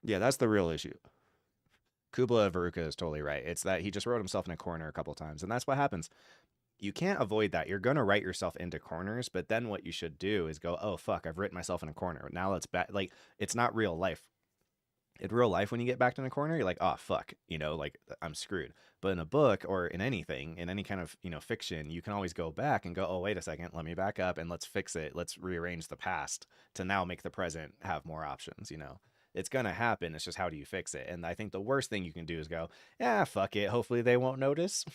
Yeah, that's the real issue. Kubla Veruca is totally right. It's that he just wrote himself in a corner a couple times, and that's what happens. You can't avoid that. You're going to write yourself into corners, but then what you should do is go, oh, fuck, I've written myself in a corner. Now let's back. Like, it's not real life. In real life, when you get backed in a corner, you're like, oh, fuck, you know, like, I'm screwed. But in a book or in anything, in any kind of, you know, fiction, you can always go back and go, oh, wait a second, let me back up and let's fix it. Let's rearrange the past to now make the present have more options, you know. It's going to happen. It's just, how do you fix it? And I think the worst thing you can do is go, yeah, fuck it. Hopefully they won't notice.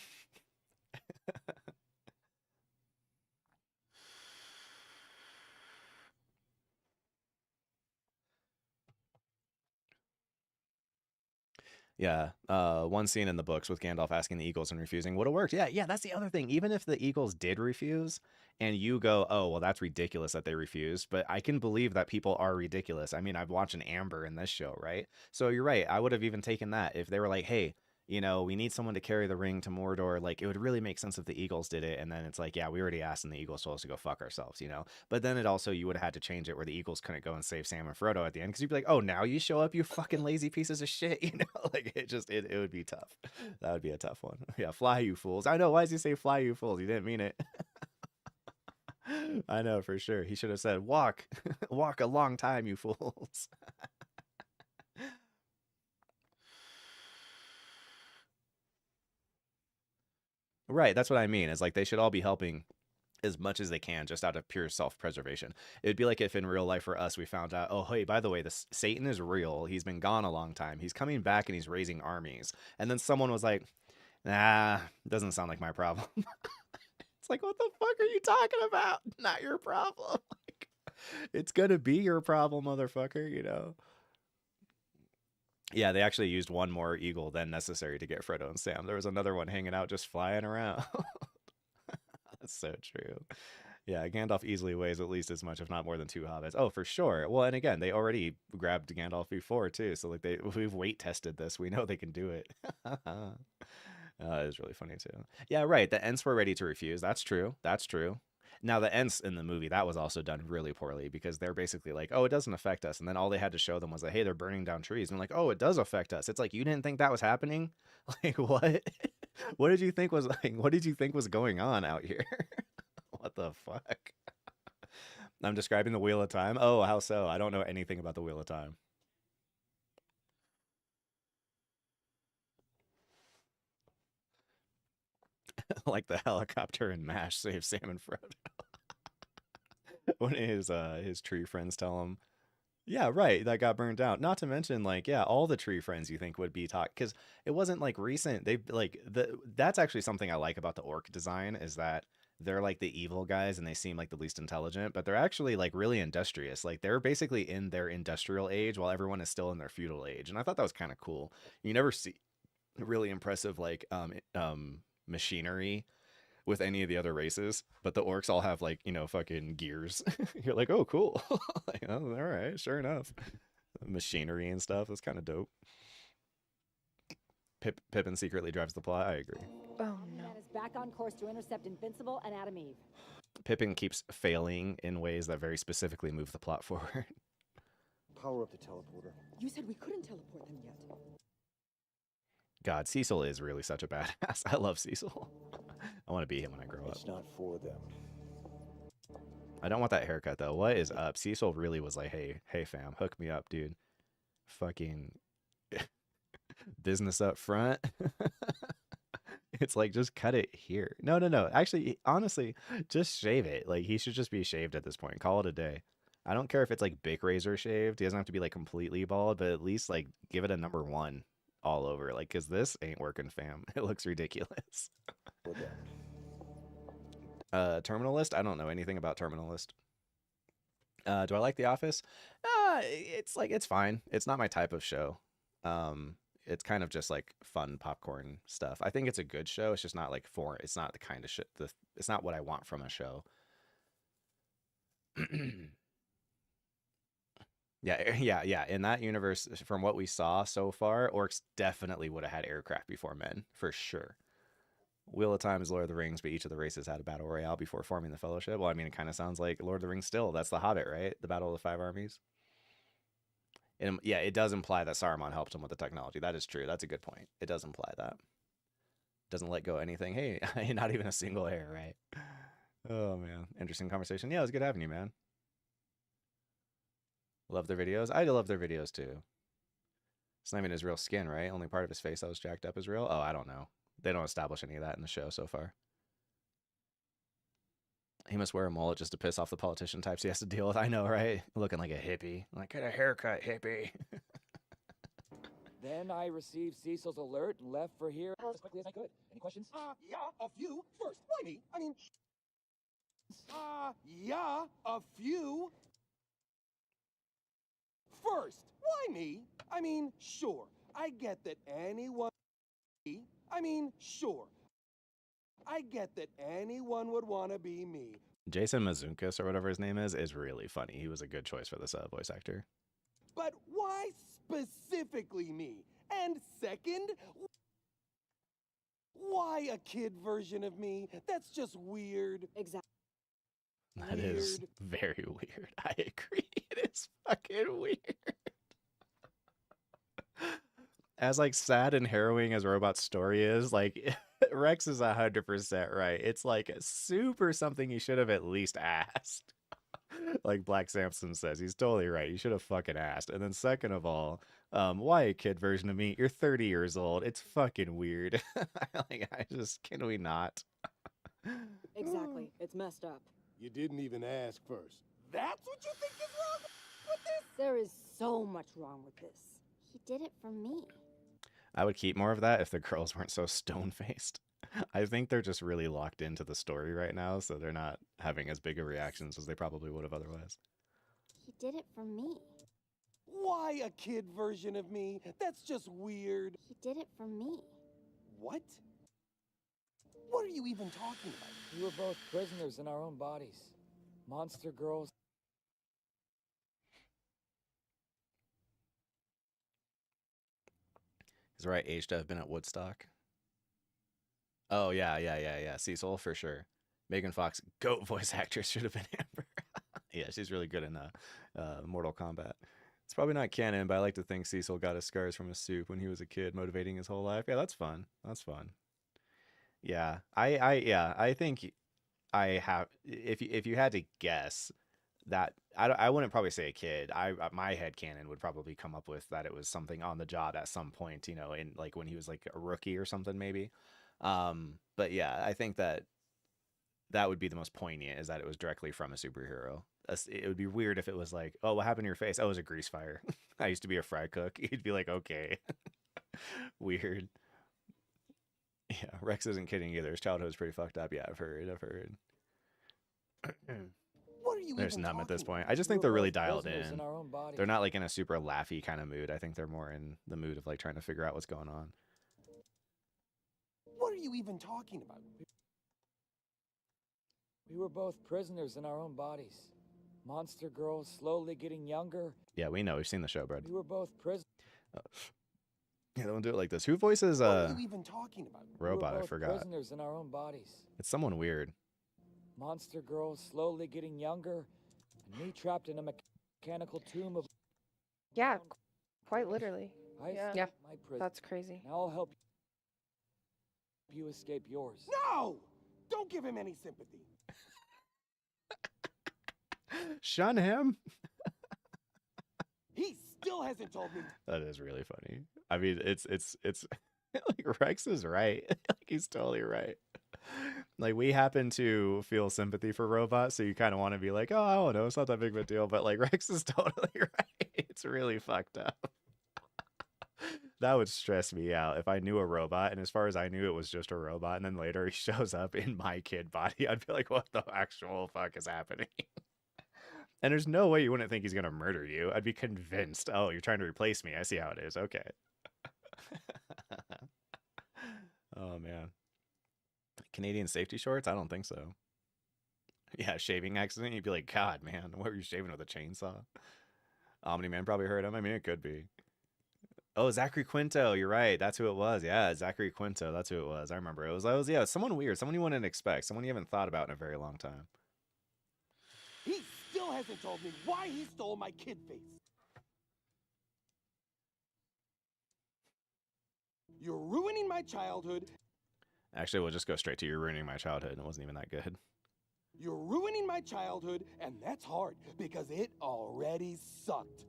Yeah, one scene in the books with Gandalf asking the Eagles and refusing would have worked. Yeah, that's the other thing. Even if the Eagles did refuse, and you go, oh, well, that's ridiculous that they refused, but I can believe that people are ridiculous. I mean, I've watched an Amber in this show, right? So you're right. I would have even taken that if they were like, hey, you know, we need someone to carry the ring to Mordor. Like, it would really make sense if the Eagles did it. And then it's like, yeah, we already asked, and the Eagles told us to go fuck ourselves, you know? But then it also, you would have had to change it where the Eagles couldn't go and save Sam and Frodo at the end. Because you'd be like, oh, now you show up, you fucking lazy pieces of shit, you know? Like, it would be tough. That would be a tough one. Yeah, fly, you fools. I know, why does he say fly, you fools? He didn't mean it. I know, for sure. He should have said, walk. Walk a long time, you fools. Right, that's what I mean. Is like they should all be helping as much as they can just out of pure self-preservation. It'd be like if in real life for us we found out, oh, hey, by the way, this Satan is real. He's been gone a long time. He's coming back and he's raising armies. And then someone was like, nah, doesn't sound like my problem. It's like, what the fuck are you talking about? Not your problem. Like, it's gonna be your problem, motherfucker, you know? Yeah, they actually used one more eagle than necessary to get Frodo and Sam. There was another one hanging out just flying around. That's so true. Yeah, Gandalf easily weighs at least as much, if not more than 2 hobbits. Oh, for sure. Well, and again, they already grabbed Gandalf before, too. So, like, we've weight tested this. We know they can do it. It's really funny, too. Yeah, right. The Ents were ready to refuse. That's true. That's true. Now, the Ents in the movie, that was also done really poorly because they're basically like, oh, it doesn't affect us. And then all they had to show them was that, hey, they're burning down trees. And they're like, oh, it does affect us. It's like, you didn't think that was happening? Like, what? What did you think was like, what did you think was going on out here? What the fuck? I'm describing the Wheel of Time. Oh, how so? I don't know anything about the Wheel of Time. Like the helicopter in MASH saves Sam and Frodo. When his tree friends tell him, yeah, right, that got burned down. Not to mention, like, yeah, all the tree friends you think would be taught, because it wasn't like recent. They like that's actually something I like about the orc design, is that they're like the evil guys and they seem like the least intelligent, but they're actually like really industrious. Like they're basically in their industrial age while everyone is still in their feudal age. And I thought that was kind of cool. You never see really impressive like machinery with any of the other races, but the orcs all have like, you know, fucking gears. You're like, oh, cool. Like, oh, all right, sure enough. Machinery and stuff. That's kind of dope. Pippin secretly drives the plot. I agree. Oh no. Omn-Man is back on course to intercept Invincible and Adam Eve. Pippin keeps failing in ways that very specifically move the plot forward. Power up the teleporter. You said we couldn't teleport them yet. God, Cecil is really such a badass. I love Cecil. I want to be him when I grow up. It's not for them. I don't want that haircut though. What is up? Cecil really was like, hey fam, hook me up, dude. Fucking business up front. It's like, just cut it here. No. Actually, honestly, just shave it. Like, he should just be shaved at this point. Call it a day. I don't care if it's like Bic razor shaved. He doesn't have to be like completely bald, but at least like give it a number 1 all over. Like, because this ain't working, fam. It looks ridiculous. Terminal List? I don't know anything about Terminal List. Do I like The Office? It's fine. It's not my type of show. It's kind of just like fun popcorn stuff. I think it's a good show. It's just not like it's not the kind of shit. It's not what I want from a show. Yeah. In that universe, from what we saw so far, orcs definitely would have had aircraft before men, for sure. Wheel of Time is Lord of the Rings, but each of the races had a battle royale before forming the Fellowship. Well, I mean, it kind of sounds like Lord of the Rings still. That's the Hobbit, right? The Battle of the Five Armies. And yeah, it does imply that Saruman helped him with the technology. That is true. That's a good point. It does imply that. Doesn't let go of anything. Hey, not even a single hair, right? Oh, man. Interesting conversation. Yeah, it was good having you, man. Love their videos. I love their videos, too. It's not even his real skin, right? Only part of his face that was jacked up is real? Oh, I don't know. They don't establish any of that in the show so far. He must wear a mullet just to piss off the politician types he has to deal with. I know, right? Looking like a hippie. Like, get a haircut, hippie. Then I received Cecil's alert and left for here as quickly as I could. Any questions? Yeah, a few. First, why me? I mean, yeah, a few. First, why me? I mean, sure, I get that anyone... sure. I get that anyone would want to be me. Jason Mazunkas, or whatever his name is really funny. He was a good choice for this voice actor. But why specifically me? And second, Why a kid version of me? That's just weird. Exactly. That is very weird. I agree. It is fucking weird. As like sad and harrowing as Robot's story is, like Rex is 100% right. It's like super something you should have at least asked. Like Black Samson says, he's totally right. You should have fucking asked. And then second of all, why a kid version of me? You're 30 years old. It's fucking weird. Can we not? Exactly. It's messed up. You didn't even ask first. That's what you think is wrong with this? There is so much wrong with this. He did it for me. I would keep more of that if the girls weren't so stone-faced. I think they're just really locked into the story right now, so they're not having as big of reactions as they probably would have otherwise. He did it for me. Why a kid version of me? That's just weird. He did it for me. What? What are you even talking about? We were both prisoners in our own bodies. Monster girls. Is the right age to have been at Woodstock? Oh, yeah. Cecil, for sure. Megan Fox, GOAT voice actress, should have been Amber. Yeah, she's really good in Mortal Kombat. It's probably not canon, but I like to think Cecil got his scars from his soup when he was a kid, motivating his whole life. Yeah, that's fun. That's fun. Yeah, I think I have. If you had to guess, that I wouldn't probably say a kid. My head canon would probably come up with that it was something on the job at some point, in like when he was like a rookie or something maybe. But yeah, I think that would be the most poignant, is that it was directly from a superhero. It would be weird if it was like, oh, what happened to your face? Oh, it was a grease fire. I used to be a fry cook. You'd be like, okay. Weird. Yeah, Rex isn't kidding either. His childhood was pretty fucked up. Yeah, I've heard. What are you There's even none at this talking point. about? I just think they're really dialed prisoners in. in our own bodies. They're not like in a super laughy kind of mood. I think they're more in the mood of like trying to figure out what's going on. What are you even talking about? We were both prisoners in our own bodies. Monster girls slowly getting younger. Yeah, we know. We've seen the show, bud. We were both prisoners. Yeah, don't do it like this. Who voices What are you even talking about? Robot? We were I both forgot. prisoners in our own bodies. It's someone weird. Monster girls slowly getting younger, and me trapped in a mechanical tomb of. Yeah, quite literally. I Yeah, escaped my prison. that's crazy. Now I'll help you escape yours. No! Don't give him any sympathy. Shun him. He still hasn't told me. That is really funny. I mean, it's like Rex is right. Like he's totally right. Like we happen to feel sympathy for Robot, so you kind of want to be like, oh, I don't know, it's not that big of a deal. But like Rex is totally right. It's really fucked up. That would stress me out if I knew a robot, and as far as I knew, it was just a robot, and then later he shows up in my kid body. I'd be like, what the actual fuck is happening? And there's no way you wouldn't think he's gonna murder you. I'd be convinced. Oh, you're trying to replace me. I see how it is. Okay. Oh man. Canadian safety shorts? I don't think so. Yeah, shaving accident. You'd be like, God, man, what were you shaving with, a chainsaw? Omni-Man probably hurt him. I mean, it could be. Oh, Zachary Quinto. You're right. That's who it was. Yeah, Zachary Quinto. That's who it was. I remember. It was yeah, someone weird. Someone you wouldn't expect. Someone you haven't thought about in a very long time. He still hasn't told me why he stole my kid face. You're ruining my childhood. Actually, we'll just go straight to you're ruining my childhood. It wasn't even that good. You're ruining my childhood, and that's hard because it already sucked.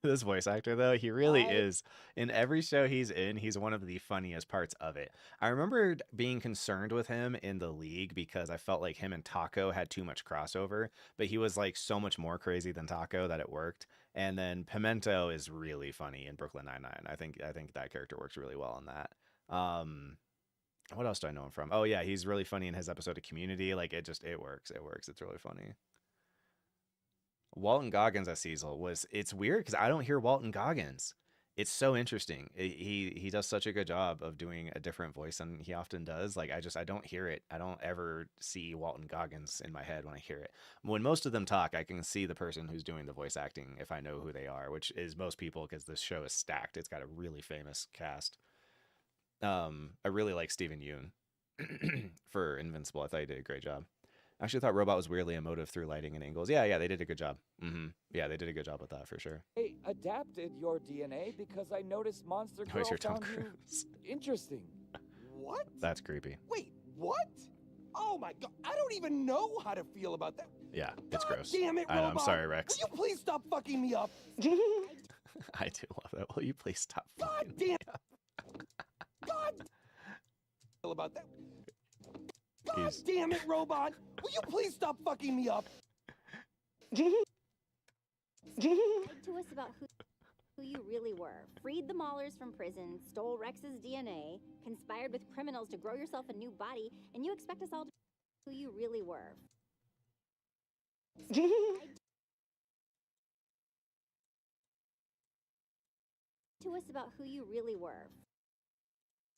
This voice actor, though, he really is. In every show he's in, he's one of the funniest parts of it. I remember being concerned with him in The League because I felt like him and Taco had too much crossover, but he was like so much more crazy than Taco that it worked. And then Pimento is really funny in Brooklyn Nine-Nine. I think that character works really well in that. What else do I know him from? Oh yeah, he's really funny in his episode of Community. Like it works. It works. It's really funny. Walton Goggins as Cecil it's weird because I don't hear Walton Goggins. It's so interesting. He does such a good job of doing a different voice than he often does. Like I don't hear it. I don't ever see Walton Goggins in my head when I hear it. When most of them talk, I can see the person who's doing the voice acting if I know who they are, which is most people because this show is stacked. It's got a really famous cast. I really like Steven Yeun for Invincible. I thought he did a great job. I actually thought Robot was weirdly emotive through lighting and angles. Yeah, they did a good job. Yeah, they did a good job with that for sure. I adapted your DNA because I noticed Monster Girl Where's your Tom found you Cruise? interesting. What? That's creepy. Wait, what? Oh my god, I don't even know how to feel about that. Yeah, it's God gross. damn it, I know, Robot. I'm sorry, Rex. Will you please stop fucking me up? I do love that. Will you please stop? God damn. God. Feel about that. God damn it, Robot. Will you please stop fucking me up? Lied to us about who you really were. Freed the Maulers from prison, stole Rex's DNA, conspired with criminals to grow yourself a new body, and you expect us all to who you really were. To us about who you really were.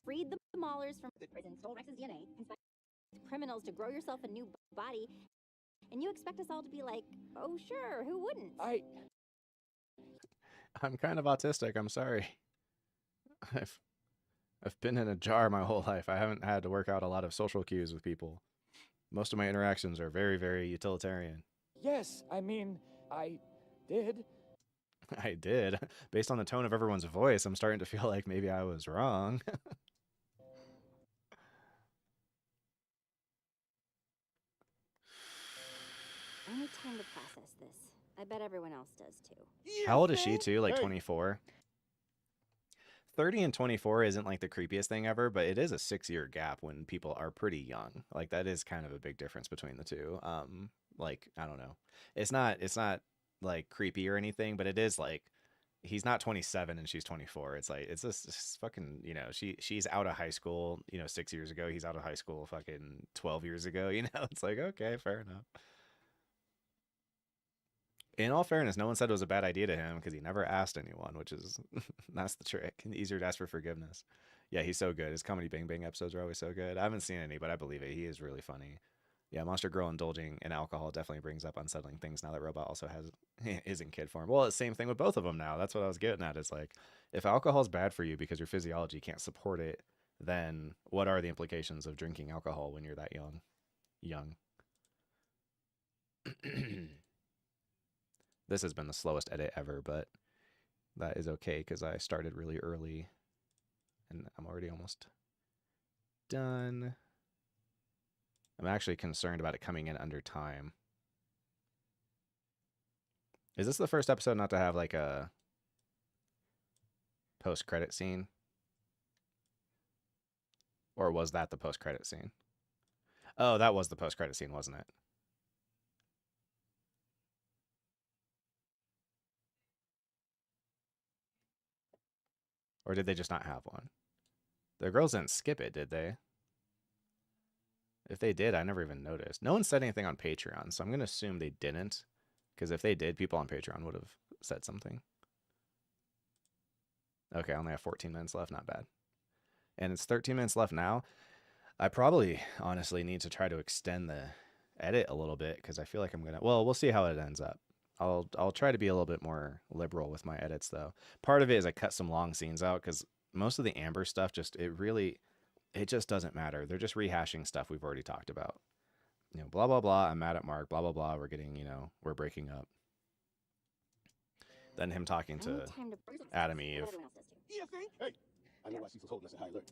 Freed the Maulers from prison, stole Rex's DNA, conspired with criminals to grow yourself a new body, and you expect us all to be like, oh sure, who wouldn't? I'm kind of autistic. I'm sorry. I've been in a jar my whole life. I haven't had to work out a lot of social cues with people. Most of my interactions are very, very utilitarian. Yes, I mean, I did. I did. Based on the tone of everyone's voice, I'm starting to feel like maybe I was wrong. I need time to process this. I bet everyone else does too. How old is she too? Like 24? 30 and 24 isn't like the creepiest thing ever, but it is a 6-year gap when people are pretty young. Like that is kind of a big difference between the two. Like, I don't know. It's not like creepy or anything, but it is like he's not 27 and she's 24. It's like it's just fucking, you know, she's out of high school, you know, 6 years ago. He's out of high school fucking 12 years ago, you know. It's like, okay, fair enough. In all fairness, no one said it was a bad idea to him because he never asked anyone, which is that's the trick. Easier to ask for forgiveness. Yeah, he's so good. His Comedy Bang Bang episodes are always so good. I haven't seen any, but I believe it. He is really funny. Yeah, Monster Girl indulging in alcohol definitely brings up unsettling things now that Robot also is in kid form. Well, it's the same thing with both of them now. That's what I was getting at. Is like, if alcohol is bad for you because your physiology can't support it, then what are the implications of drinking alcohol when you're that young? This has been the slowest edit ever, but that is okay because I started really early and I'm already almost done. I'm actually concerned about it coming in under time. Is this the first episode not to have like a post-credit scene? Or was that the post-credit scene? Oh, that was the post-credit scene, wasn't it? Or did they just not have one? The girls didn't skip it, did they? If they did, I never even noticed. No one said anything on Patreon, so I'm going to assume they didn't. Because if they did, people on Patreon would have said something. Okay, I only have 14 minutes left. Not bad. And it's 13 minutes left now. I probably, honestly, need to try to extend the edit a little bit, because I feel like I'm going to... Well, we'll see how it ends up. I'll try to be a little bit more liberal with my edits, though. Part of it is I cut some long scenes out, because most of the Amber stuff it just doesn't matter. They're just rehashing stuff we've already talked about. You know, blah, blah, blah. I'm mad at Mark. Blah, blah, blah. We're getting, you know, we're breaking up. Then him talking to Adam Eve. You think? Hey, I know why Cecil's holding us at high alert.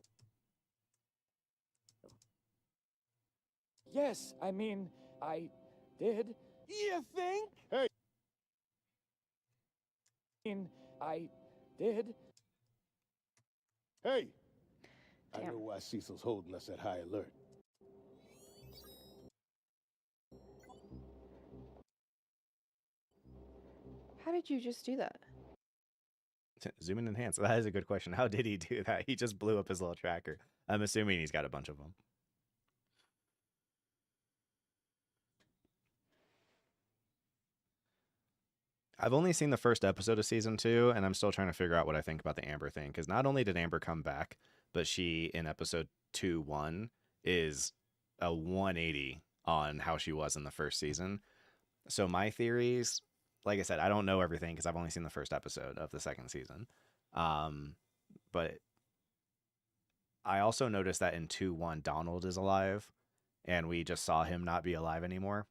Yes, I mean, I did. You think? Hey. I did. Hey. I know why Cecil's holding us at high alert. How did you just do that? Zoom and enhance. That is a good question. How did he do that? He just blew up his little tracker. I'm assuming he's got a bunch of them. I've only seen the first episode of season 2, and I'm still trying to figure out what I think about the Amber thing. Because not only did Amber come back, but she, in episode 2-1, is a 180 on how she was in the first season. So my theories, like I said, I don't know everything because I've only seen the first episode of the second season. But I also noticed that in 2-1, Donald is alive, and we just saw him not be alive anymore.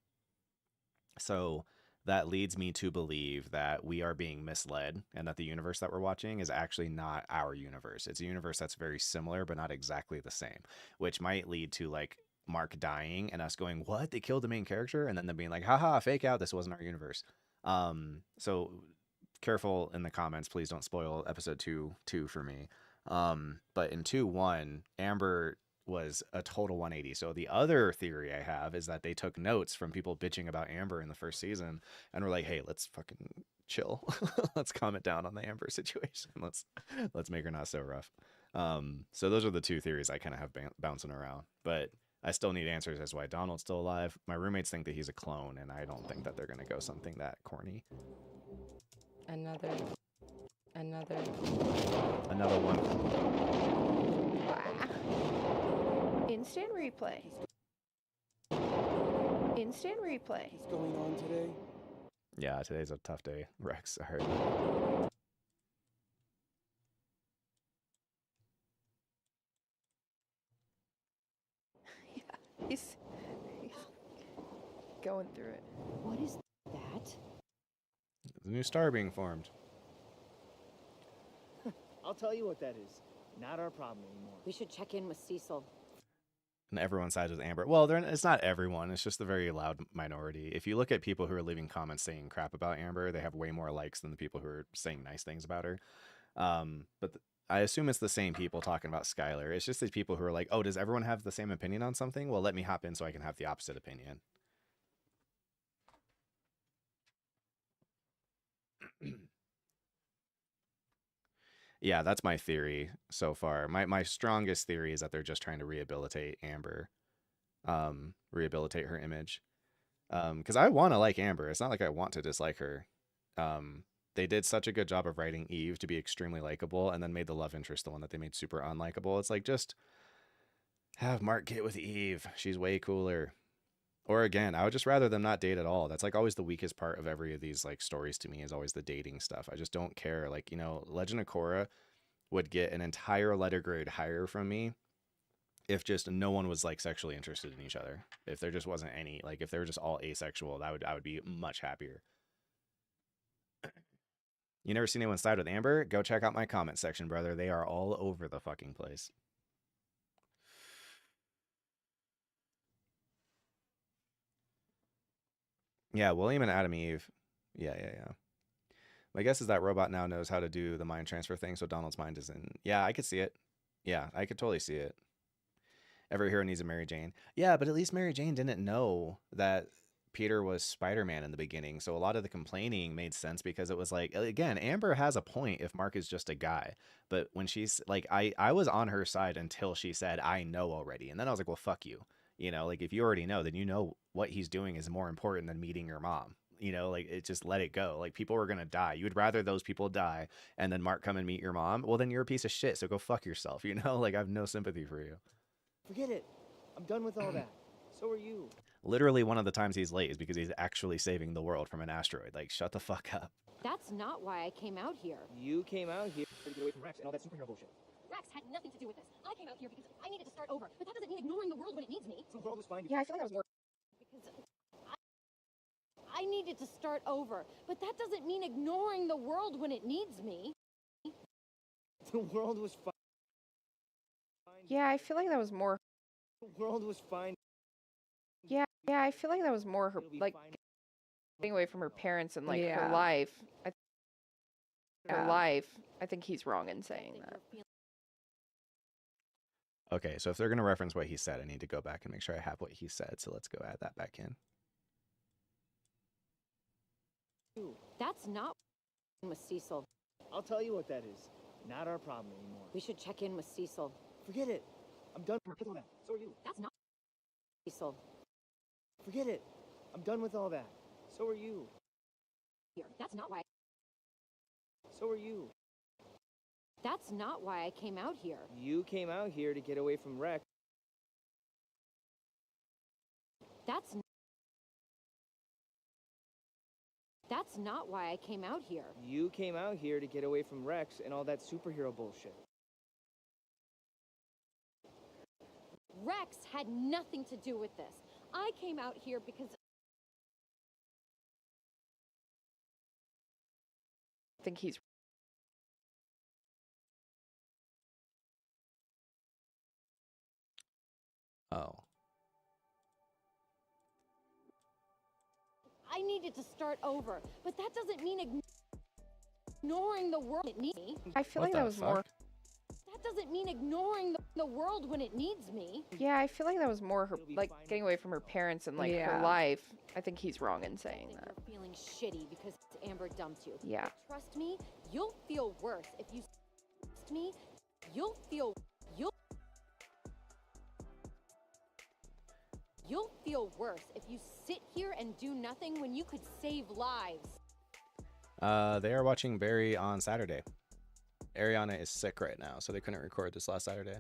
So that leads me to believe that we are being misled and that the universe that we're watching is actually not our universe. It's a universe that's very similar, but not exactly the same, which might lead to like Mark dying and us going, what? They killed the main character? And then them being like, haha, fake out. This wasn't our universe. So careful in the comments. Please don't spoil episode 2 for me. But in 2-1, Amber was a total 180. So the other theory I have is that they took notes from people bitching about Amber in the first season and were like, hey, let's fucking chill. Let's calm it down on the Amber situation. Let's make her not so rough. So those are the two theories I kind of have bouncing around, but I still need answers as to why Donald's still alive. My roommates think that he's a clone, and I don't think that they're going to go something that corny. Another one. Instant replay. Instant replay. What's going on today? Yeah, today's a tough day, Rex. I heard. Yeah, he's going through it. What is that? There's a new star being formed. I'll tell you what that is. Not our problem anymore. We should check in with Cecil. And everyone sides with Amber. Well, it's not everyone. It's just the very loud minority. If you look at people who are leaving comments saying crap about Amber, they have way more likes than the people who are saying nice things about her. But I assume it's the same people talking about Skylar. It's just these people who are like, oh, does everyone have the same opinion on something? Well, let me hop in so I can have the opposite opinion. Yeah, that's my theory so far. My strongest theory is that they're just trying to rehabilitate Amber, rehabilitate her image. Because I want to like Amber. It's not like I want to dislike her. They did such a good job of writing Eve to be extremely likable, and then made the love interest the one that they made super unlikable. It's like, just have Mark get with Eve. She's way cooler. Or again, I would just rather them not date at all. That's like always the weakest part of every of these like stories to me, is always the dating stuff. I just don't care. Like, Legend of Korra would get an entire letter grade higher from me if just no one was like sexually interested in each other. If there just wasn't any, like if they were just all asexual, I would be much happier. You never seen anyone side with Amber? Go check out my comment section, brother. They are all over the fucking place. Yeah, William and Adam Eve. Yeah. My guess is that robot now knows how to do the mind transfer thing, so Donald's mind is in. Yeah, I could see it. Yeah, I could totally see it. Every hero needs a Mary Jane. Yeah, but at least Mary Jane didn't know that Peter was Spider-Man in the beginning, so a lot of the complaining made sense because it was like, again, Amber has a point if Mark is just a guy. But when she's like, I was on her side until she said, I know already. And then I was like, well, fuck you. Like if you already know, then you know what he's doing is more important than meeting your mom. Like it just let it go. Like people were going to die. You would rather those people die and then Mark come and meet your mom. Well, then you're a piece of shit. So go fuck yourself. Like I have no sympathy for you. Forget it. I'm done with all that. So are you. Literally one of the times he's late is because he's actually saving the world from an asteroid. Like shut the fuck up. That's not why I came out here. You came out here to get away from Rex and all that superhero bullshit. Rex had nothing to do with this. I came out here because I needed to start over. But that doesn't mean ignoring the world when it needs me. The world was fine. Yeah, I feel like that was more... Because I needed to start over. But that doesn't mean ignoring the world when it needs me. The world was fine. Yeah, I feel like that was more... The world was fine. Yeah, I feel like that was more her, like, getting away from her parents and, like, her life. Her life. I think he's wrong in saying that. Okay, so if they're going to reference what he said, I need to go back and make sure I have what he said. So let's go add that back in. That's not with Cecil. I'll tell you what that is. Not our problem anymore. We should check in with Cecil. Forget it. I'm done with all that. So are you. That's not Cecil. Forget it. I'm done with all that. So are you. Here, that's not why. So are you. That's not why I came out here. You came out here to get away from Rex. That's not why I came out here. You came out here to get away from Rex and all that superhero bullshit. Rex had nothing to do with this. I came out here because I think he's Oh. I needed to start over, but that doesn't mean ignoring the world it needs me. I feel like that was more. That doesn't mean ignoring the world when it needs me. Yeah, I feel like that was more her, like getting away from her parents and like her life. I think he's wrong in saying that. You're feeling shitty because Amber dumped you. Yeah. But trust me, you'll feel worse if you trust me. You'll feel worse if you sit here and do nothing when you could save lives. They are watching Barry on Saturday. Ariana is sick right now, so they couldn't record this last Saturday.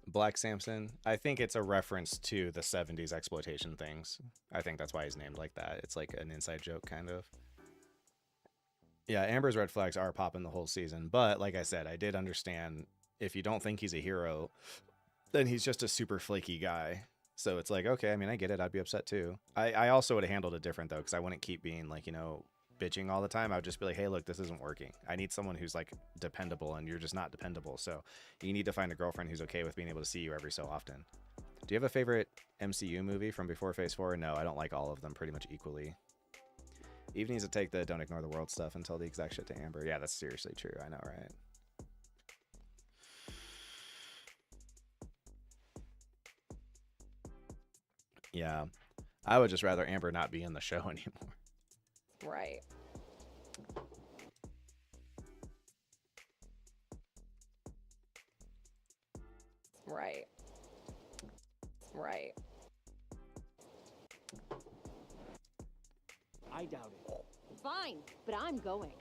Black Samson, I think it's a reference to the 70s exploitation things. I think that's why he's named like that. It's like an inside joke, kind of. Yeah, Amber's red flags are popping the whole season, but like I said, I did understand if you don't think he's a hero, then he's just a super flaky guy. So it's like, okay, I mean, I get it. I'd be upset too. I also would have handled it different though, because I wouldn't keep being like, you know, bitching all the time. I would just be like, hey, look, this isn't working. I need someone who's like dependable, and you're just not dependable. So you need to find a girlfriend who's okay with being able to see you every so often. Do you have a favorite MCU movie from before Phase 4? No, I don't like all of them pretty much equally. Eve needs to take the don't ignore the world stuff and tell the exact shit to Amber. Yeah, that's seriously true. I know, right? Yeah, I would just rather Amber not be in the show anymore. Right. Right. Right. I doubt it. Fine, but I'm going.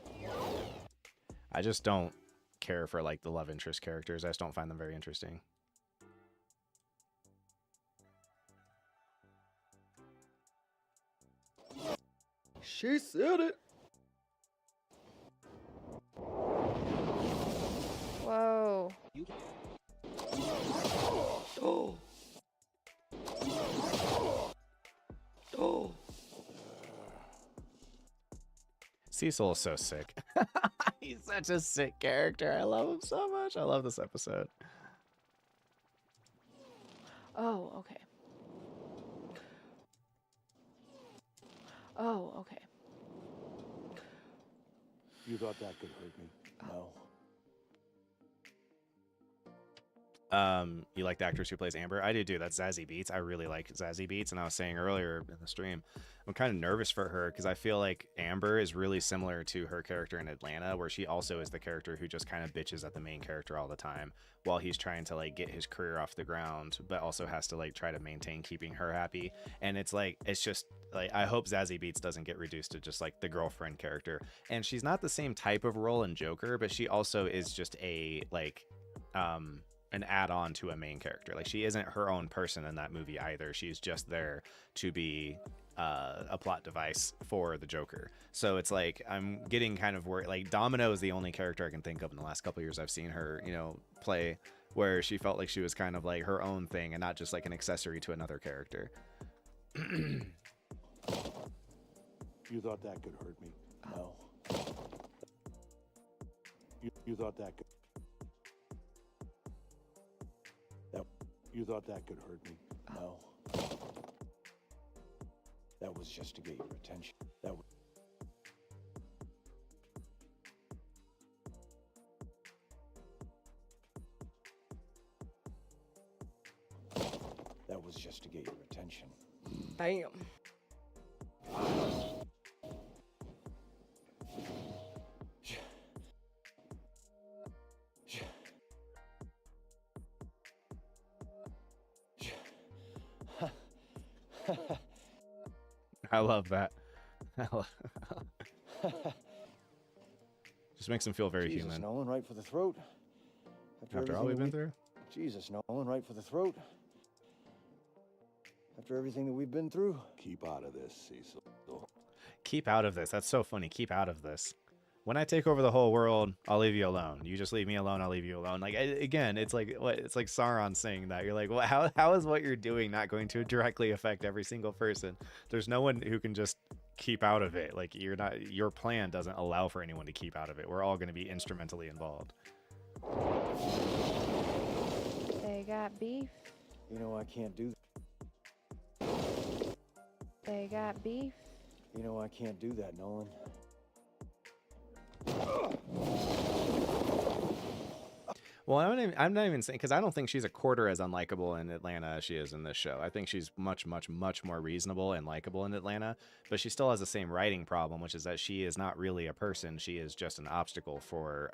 I just don't care for like the love interest characters. I just don't find them very interesting. She said it. Whoa. Oh. Oh. Cecil is so sick. He's such a sick character. I love him so much. I love this episode. Oh, okay. Oh, okay. You thought that could hurt me? No. You like the actress who plays Amber? I do too. That's Zazie Beetz. I really like Zazie Beetz, and I was saying earlier in the stream, I'm kind of nervous for her because I feel like Amber is really similar to her character in Atlanta, where she also is the character who just kind of bitches at the main character all the time while he's trying to like get his career off the ground, but also has to like try to maintain keeping her happy. And it's like, it's just like, I hope Zazie Beetz doesn't get reduced to just like the girlfriend character. And she's not the same type of role in Joker, but she also is just a like an add-on to a main character. Like, she isn't her own person in that movie either. She's just there to be a plot device for the Joker. So it's like, I'm getting kind of worried. Like, Domino is the only character I can think of in the last couple of years I've seen her, you know, play, where she felt like she was kind of like her own thing and not just like an accessory to another character. You thought that could hurt me? No. You thought that could... You thought that could hurt me? No. That was just to get your attention. That was just to get your attention. Damn. I love that. Just makes him feel very Jesus, human. Nolan, right for the throat. After all we've been through? Jesus, Nolan, right for the throat. After everything that we've been through. Keep out of this, Cecil. Keep out of this. That's so funny. Keep out of this. when I take over the whole world, I'll leave you alone. You just leave me alone, I'll leave you alone. Like, again, it's like what it's like Sauron saying that. You're like, well, how is what you're doing not going to directly affect every single person? There's no one who can just keep out of it. Like, your plan doesn't allow for anyone to keep out of it. We're all going to be instrumentally involved. They got beef. You know I can't do that. They got beef. You know I can't do that, Nolan. Well, I'm not even saying, because I don't think she's a quarter as unlikable in Atlanta as she is in this show. I think she's much, much, much more reasonable and likable in Atlanta, but she still has the same writing problem, which is that she is not really a person. She is just an obstacle for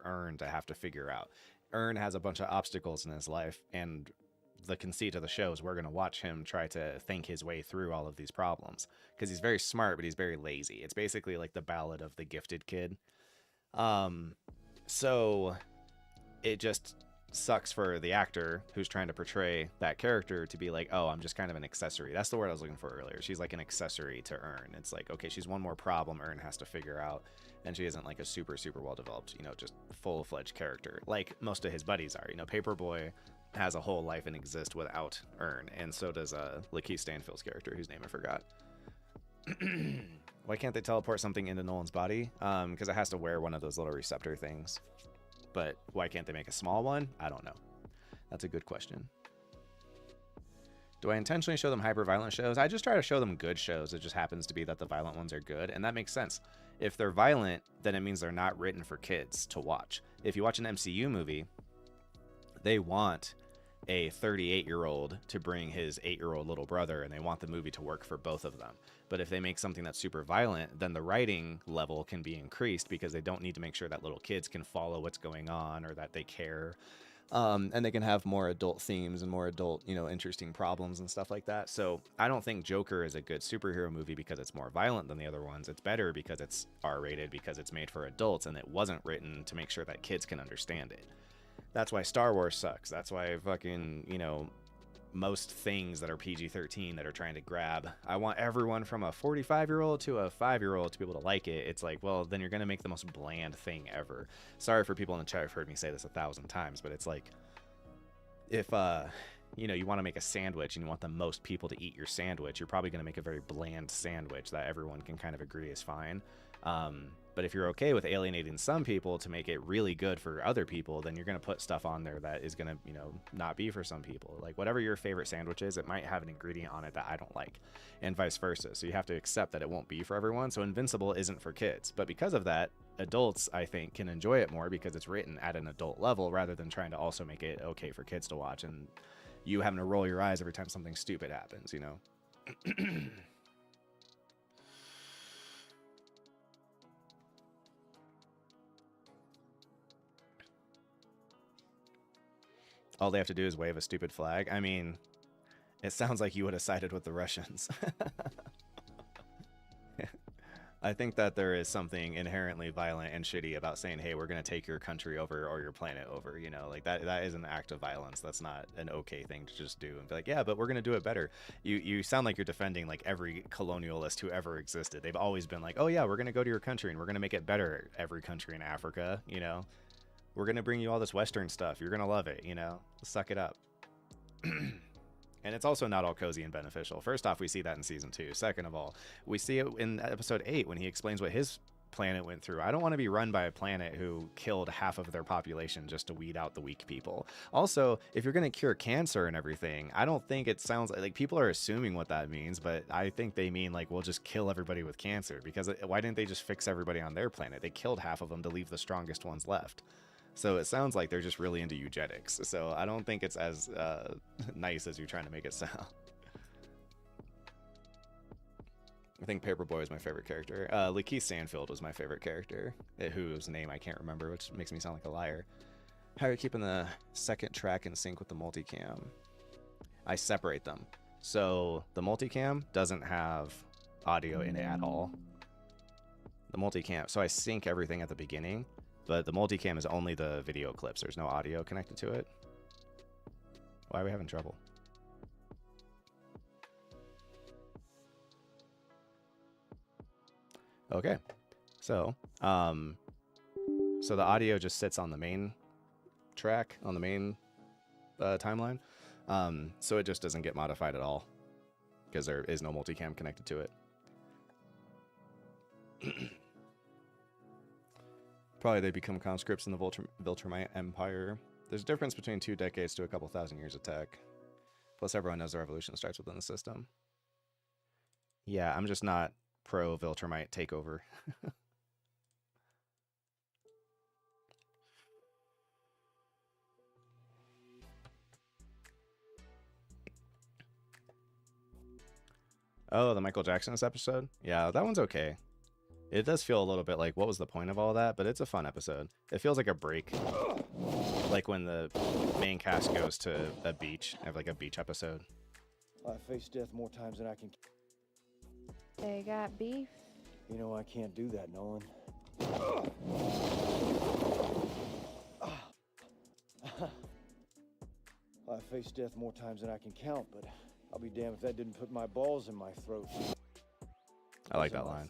Ern to have to figure out. Ern has a bunch of obstacles in his life, and the conceit of the show is we're going to watch him try to think his way through all of these problems, because he's very smart, but he's very lazy. It's basically like the Ballad of the Gifted Kid. So it just sucks for the actor who's trying to portray that character to be like, oh, I'm just kind of an accessory. That's the word I was looking for earlier. She's like an accessory to Ern. It's like, okay, she's one more problem Ern has to figure out, and she isn't like a super, super well-developed, just full-fledged character like most of his buddies are. Paperboy has a whole life and exists without Ern, and so does Lakeith Stanfield's character, whose name I forgot. Why can't they teleport something into Nolan's body? Because it has to wear one of those little receptor things. But why can't they make a small one? I don't know. That's a good question. Do I intentionally show them hyper-violent shows? I just try to show them good shows. It just happens to be that the violent ones are good, and that makes sense. If they're violent, then it means they're not written for kids to watch. If you watch an MCU movie, they want a 38-year-old to bring his 8-year-old little brother, and they want the movie to work for both of them. But if they make something that's super violent, then the writing level can be increased because they don't need to make sure that little kids can follow what's going on or that they care. And they can have more adult themes and more adult, interesting problems and stuff like that. So I don't think Joker is a good superhero movie because it's more violent than the other ones. It's better because it's R-rated, because it's made for adults, and it wasn't written to make sure that kids can understand it. That's why Star Wars sucks. That's why fucking, most things that are PG-13 that are trying to grab. I want everyone from a 45-year-old to a 5-year-old to be able to like it. It's like, well, then you're going to make the most bland thing ever. Sorry for people in the chat who've heard me say this 1,000 times, but it's like, if, you want to make a sandwich and you want the most people to eat your sandwich, you're probably going to make a very bland sandwich that everyone can kind of agree is fine. But if you're okay with alienating some people to make it really good for other people, then you're going to put stuff on there that is going to, not be for some people. Like, whatever your favorite sandwich is, it might have an ingredient on it that I don't like, and vice versa. So you have to accept that it won't be for everyone. So Invincible isn't for kids. But because of that, adults, I think, can enjoy it more because it's written at an adult level rather than trying to also make it okay for kids to watch and you having to roll your eyes every time something stupid happens, All they have to do is wave a stupid flag. I mean, it sounds like you would have sided with the Russians. I think that there is something inherently violent and shitty about saying, hey, we're going to take your country over or your planet over, like that is an act of violence. That's not an okay thing to just do and be like, yeah, but we're going to do it better. You sound like you're defending like every colonialist who ever existed. They've always been like, oh yeah, we're going to go to your country and we're going to make it better. Every country in Africa, we're going to bring you all this Western stuff. You're going to love it, suck it up. And it's also not all cozy and beneficial. First off, we see that in season 2. Second of all, we see it in episode 8 when he explains what his planet went through. I don't want to be run by a planet who killed half of their population just to weed out the weak people. Also, if you're going to cure cancer and everything, I don't think it sounds like people are assuming what that means, but I think they mean like, we'll just kill everybody with cancer, because why didn't they just fix everybody on their planet? They killed half of them to leave the strongest ones left. So it sounds like they're just really into eugenics. So I don't think it's as nice as you're trying to make it sound. I think Paperboy is my favorite character. Lakeith Stanfield was my favorite character, whose name I can't remember, which makes me sound like a liar. How are you keeping the second track in sync with the multicam? I separate them. So the multicam doesn't have audio in it at all. The multicam, so I sync everything at the beginning, but the multicam is only the video clips. There's no audio connected to it. Why are we having trouble? Okay. So, so the audio just sits on the main track, on the main timeline. So it just doesn't get modified at all because there is no multicam connected to it. Probably they become conscripts in the Viltrumite Empire. There's a difference between 2 decades to a couple thousand years of tech. Plus everyone knows the revolution starts within the system. Yeah, I'm just not pro Viltrumite takeover. Oh, the Michael Jackson episode? Yeah, that one's okay. It does feel a little bit like, what was the point of all that? But it's a fun episode. It feels like a break. Like when the main cast goes to a beach. Have like a beach episode. I face death more times than I can. They got beef. You know I can't do that, Nolan. I face death more times than I can count, but I'll be damned if that didn't put my balls in my throat. I like that line.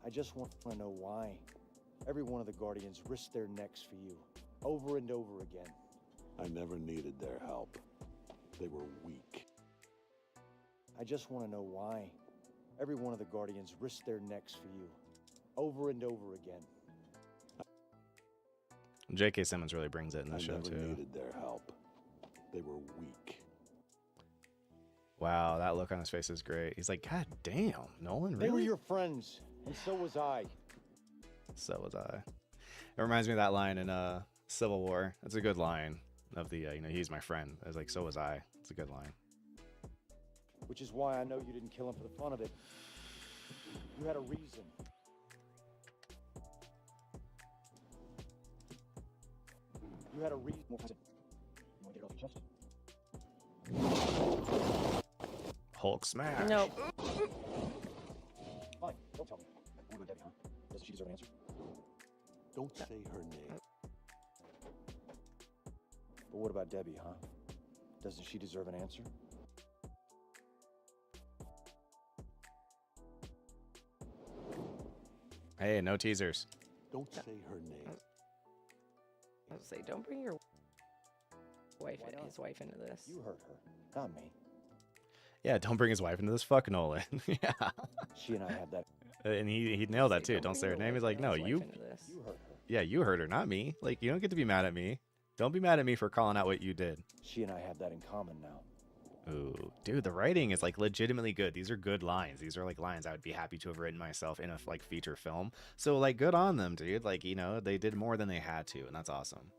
I just want to know why every one of the Guardians risked their necks for you, over and over again. I never needed their help. They were weak. I just want to know why every one of the Guardians risked their necks for you, over and over again. J.K. Simmons really brings it in this show too. I never needed their help. They were weak. Wow, that look on his face is great. He's like, God damn, Nolan, really? They were your friends, and so was I. So was I. It reminds me of that line in Civil War. It's a good line of the, you know, he's my friend. I was like, so was I. It's a good line. Which is why I know you didn't kill him for the fun of it. You had a reason. You had a reason. You want to get off your chest? Hulk smash. No. Fine, don't tell me. I want to go Debbie, huh? Doesn't she deserve an answer? Don't say her name. But what about Debbie, huh? Doesn't she deserve an answer? Hey, no teasers. Don't say her name. I was say, don't bring your his wife into this. You hurt her, not me. Yeah, don't bring his wife into this. Fuck Nolan. Yeah. She and I had that. And he nailed that too. Don't say her name. He's like, no, you. You hurt her. Yeah, you hurt her, not me. Like, you don't get to be mad at me. Don't be mad at me for calling out what you did. She and I have that in common now. Ooh, dude, the writing is like legitimately good. These are good lines. These are like lines I would be happy to have written myself in a like feature film. So like, good on them, dude. Like, you know, they did more than they had to, and that's awesome.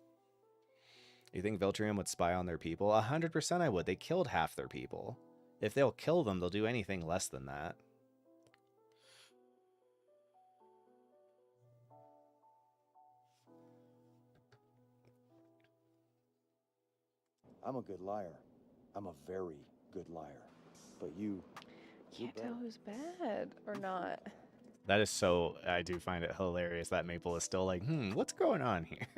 You think Viltrium would spy on their people? 100% I would. They killed half their people. If they'll kill them, they'll do anything less than that. I'm a good liar. I'm a very good liar. But you... Can't tell who's bad or not. That is so... I do find it hilarious that Maple is still like, what's going on here?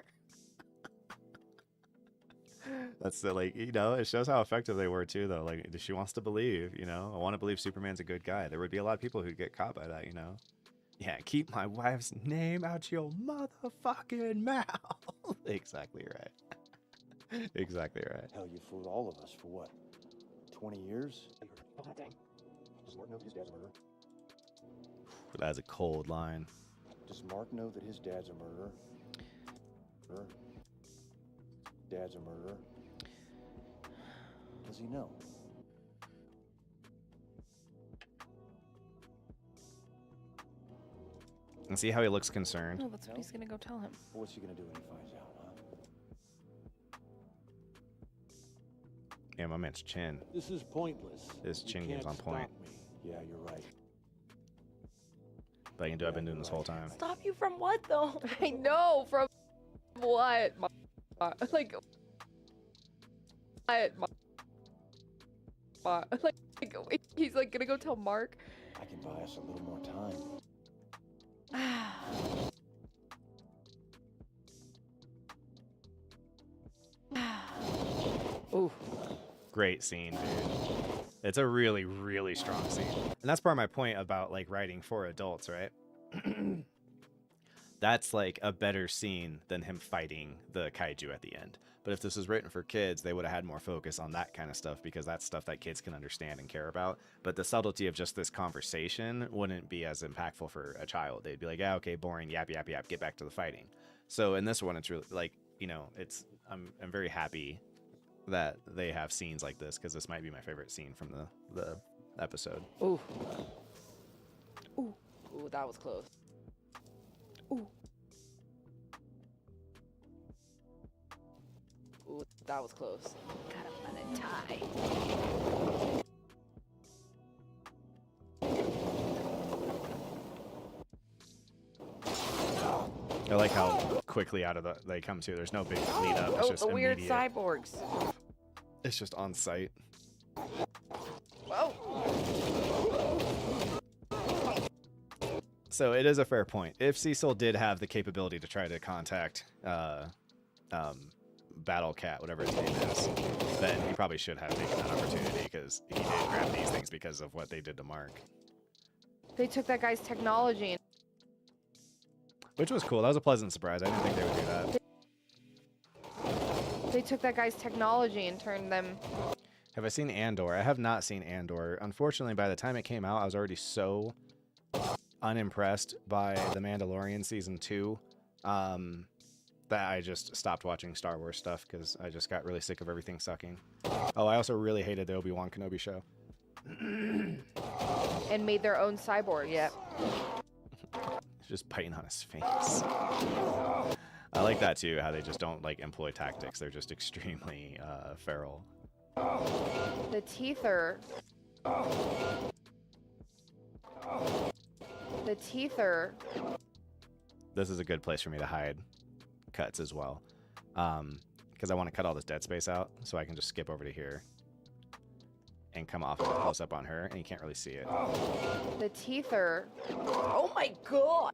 That's the, like, you know, it shows how effective they were too, though. Like, she wants to believe, you know. I want to believe Superman's a good guy. There would be a lot of people who'd get caught by that, you know. Yeah, keep my wife's name out your motherfucking mouth. Exactly right. Exactly right. Hell, you fooled all of us for what? 20 years? Oh, dang. Does Mark know his dad's a murderer? That's a cold line. Does Mark know that his dad's a murderer? Dad's a murderer? Does he know? And see how he looks concerned. No, that's what he's gonna go tell him. Well, what's he gonna do when he finds out, huh? Yeah, my man's chin. This is pointless. His chin game's on point. Yeah, you're right. But I can do. I've been doing this whole time. Stop you from what though? I know from what? Like he's like gonna go tell Mark. I can buy us a little more time. Ooh, great scene, dude. It's a really, really strong scene. And that's part of my point about like writing for adults, right? That's like a better scene than him fighting the kaiju at the end. But if this was written for kids, they would have had more focus on that kind of stuff because that's stuff that kids can understand and care about. But the subtlety of just this conversation wouldn't be as impactful for a child. They'd be like, yeah, okay, boring, yap, yap, yap, get back to the fighting. So in this one, it's really like, you know, I'm very happy that they have scenes like this because this might be my favorite scene from the episode. Ooh. Ooh. Ooh, that was close. Ooh. Ooh, that was close. Got him on a tie. I like how quickly out of they come to. There's no big lead up. It's just the weird immediate. cyborgs. It's just on site. Whoa. So it is a fair point. If Cecil did have the capability to try to contact Battle Cat, whatever his name is, then he probably should have taken that opportunity because he did grab these things because of what they did to Mark. They took that guy's technology and Which was cool. That was a pleasant surprise. I didn't think they would do that. they took that guy's technology and turned them. Have I seen Andor? I have not seen Andor. Unfortunately, by the time it came out, I was already so unimpressed by The Mandalorian Season 2 that I just stopped watching Star Wars stuff because I just got really sick of everything sucking. Oh, I also really hated the Obi-Wan Kenobi show. And made their own cyborg, yep. Just biting on his face. I like that too, how they just don't like employ tactics. They're just extremely feral. The teeth are... The teeth are... This is a good place for me to hide cuts as well. Because I want to cut all this dead space out so I can just skip over to here and come off of a close up on her and you can't really see it. The teeth are... Oh my god!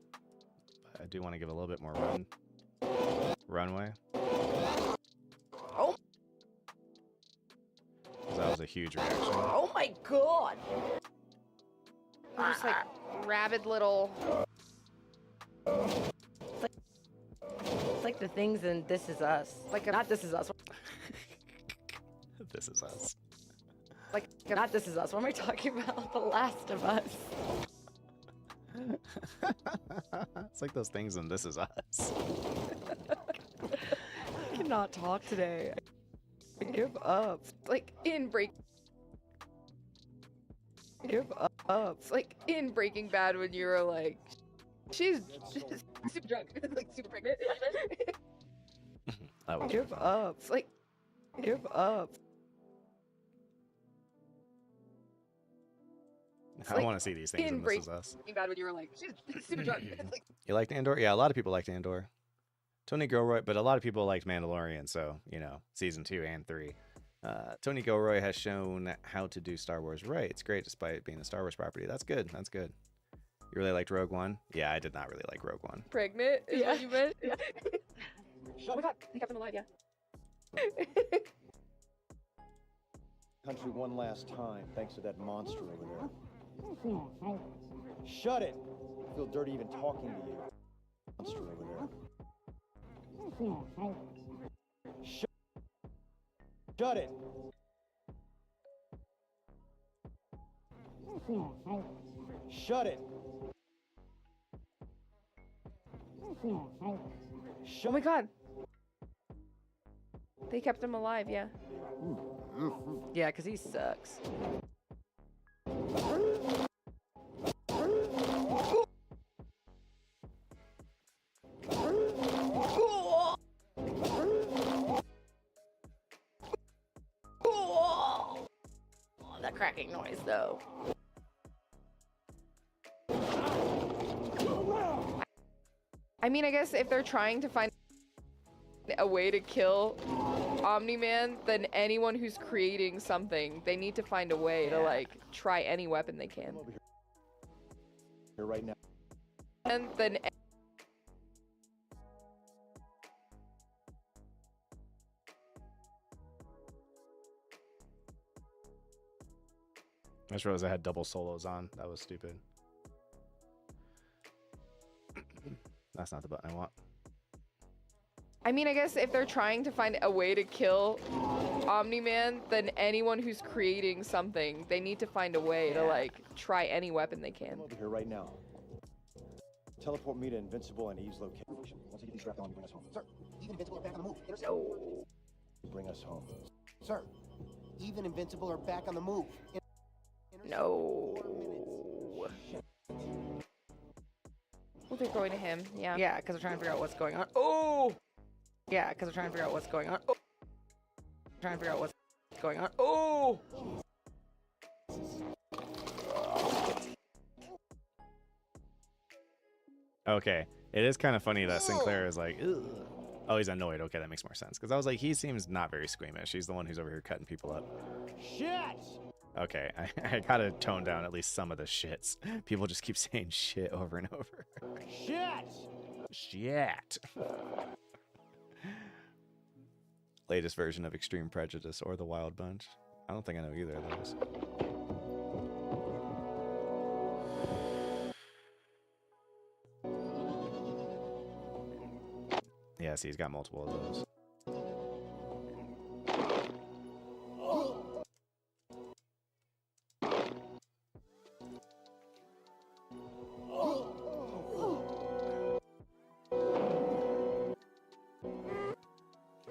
I do want to give a little bit more runway. Oh! That was a huge reaction. Oh my god! They're just like rabid little... It's like the things in This Is Us. Like, not This Is Us. This Is Us. Like, not This Is Us. What am I talking about? The Last of Us. It's like those things in This Is Us. I cannot talk today. I give up. Like, in Breaking Bad when you were like, she's just super drunk, like super pregnant. Give up. It's like, give up. I want to see these things in This Is Us. Breaking Bad when you were like, she's super drunk. Like, You liked Andor? Yeah, a lot of people liked Andor. Tony Gilroy, but a lot of people liked Mandalorian, so, you know, season 2 and 3. Tony Gilroy has shown how to do Star Wars right. It's great despite it being a Star Wars property. That's good. That's good. You really liked Rogue One? Yeah, I did not really like Rogue One. pregnant is what you meant? Yeah. Oh my god, he kept him alive, yeah. Country one last time, thanks to that monster over there. Shut it! I feel dirty even talking to you. Monster over there. Shut it! Shut it! Oh my god. They kept him alive, yeah. Yeah, because he sucks. That cracking noise, though. I mean, I guess if they're trying to find a way to kill Omni-Man, then anyone who's creating something, they need to find a way to, like, try any weapon they can. Here right now. And then... I just realized I had double solos on. That was stupid. That's not the button I want. I mean, I guess if they're trying to find a way to kill Omni-Man, then anyone who's creating something, they need to find a way to, like, try any weapon they can. I'm over here right now. Teleport me to Invincible and Eve's location. Once I get these strapped on, you bring us home. Sir, even Invincible are back on the move. No. Bring us home. Sir, even Invincible are back on the move. No. Well, they're going to him, yeah. Yeah, because they're trying to figure out what's going on. Oh! Yeah, because they're trying to figure out what's going on. Oh! Trying to figure out what's going on. Oh! Okay, it is kind of funny that Sinclair is like, ugh. Oh, he's annoyed. Okay, that makes more sense. Because I was like, he seems not very squeamish. He's the one who's over here cutting people up. Shit! Okay, I gotta tone down at least some of the shits. People just keep saying shit over and over. Shit! Shit! Latest version of Extreme Prejudice or The Wild Bunch. I don't think I know either of those. Yeah, see, he's got multiple of those.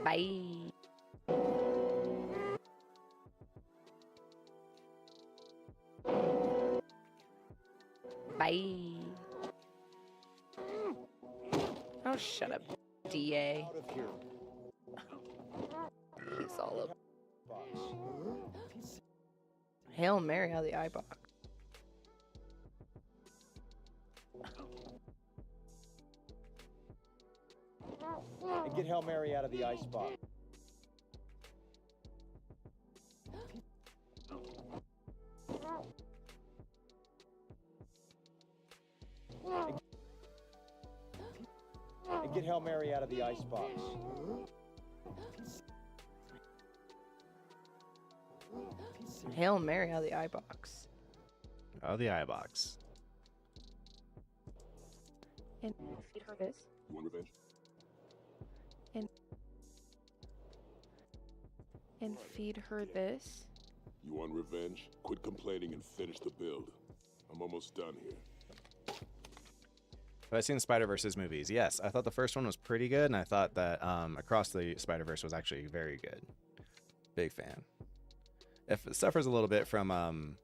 Bye. Bye. Oh, shut up, DA. Out of here. He's all up. Hail Mary out of the eye box. And get Hail Mary out of the icebox. And get Hail Mary out of the icebox. Hail Mary out of the eye box. Oh, the eye box. And feed her this. You want revenge? And feed her this. You want revenge? Quit complaining and finish the build. I'm almost done here. Have I seen Spider-Verse's movies? Yes, I thought the first one was pretty good, and I thought that Across the Spider-Verse was actually very good. Big fan. If it suffers a little bit from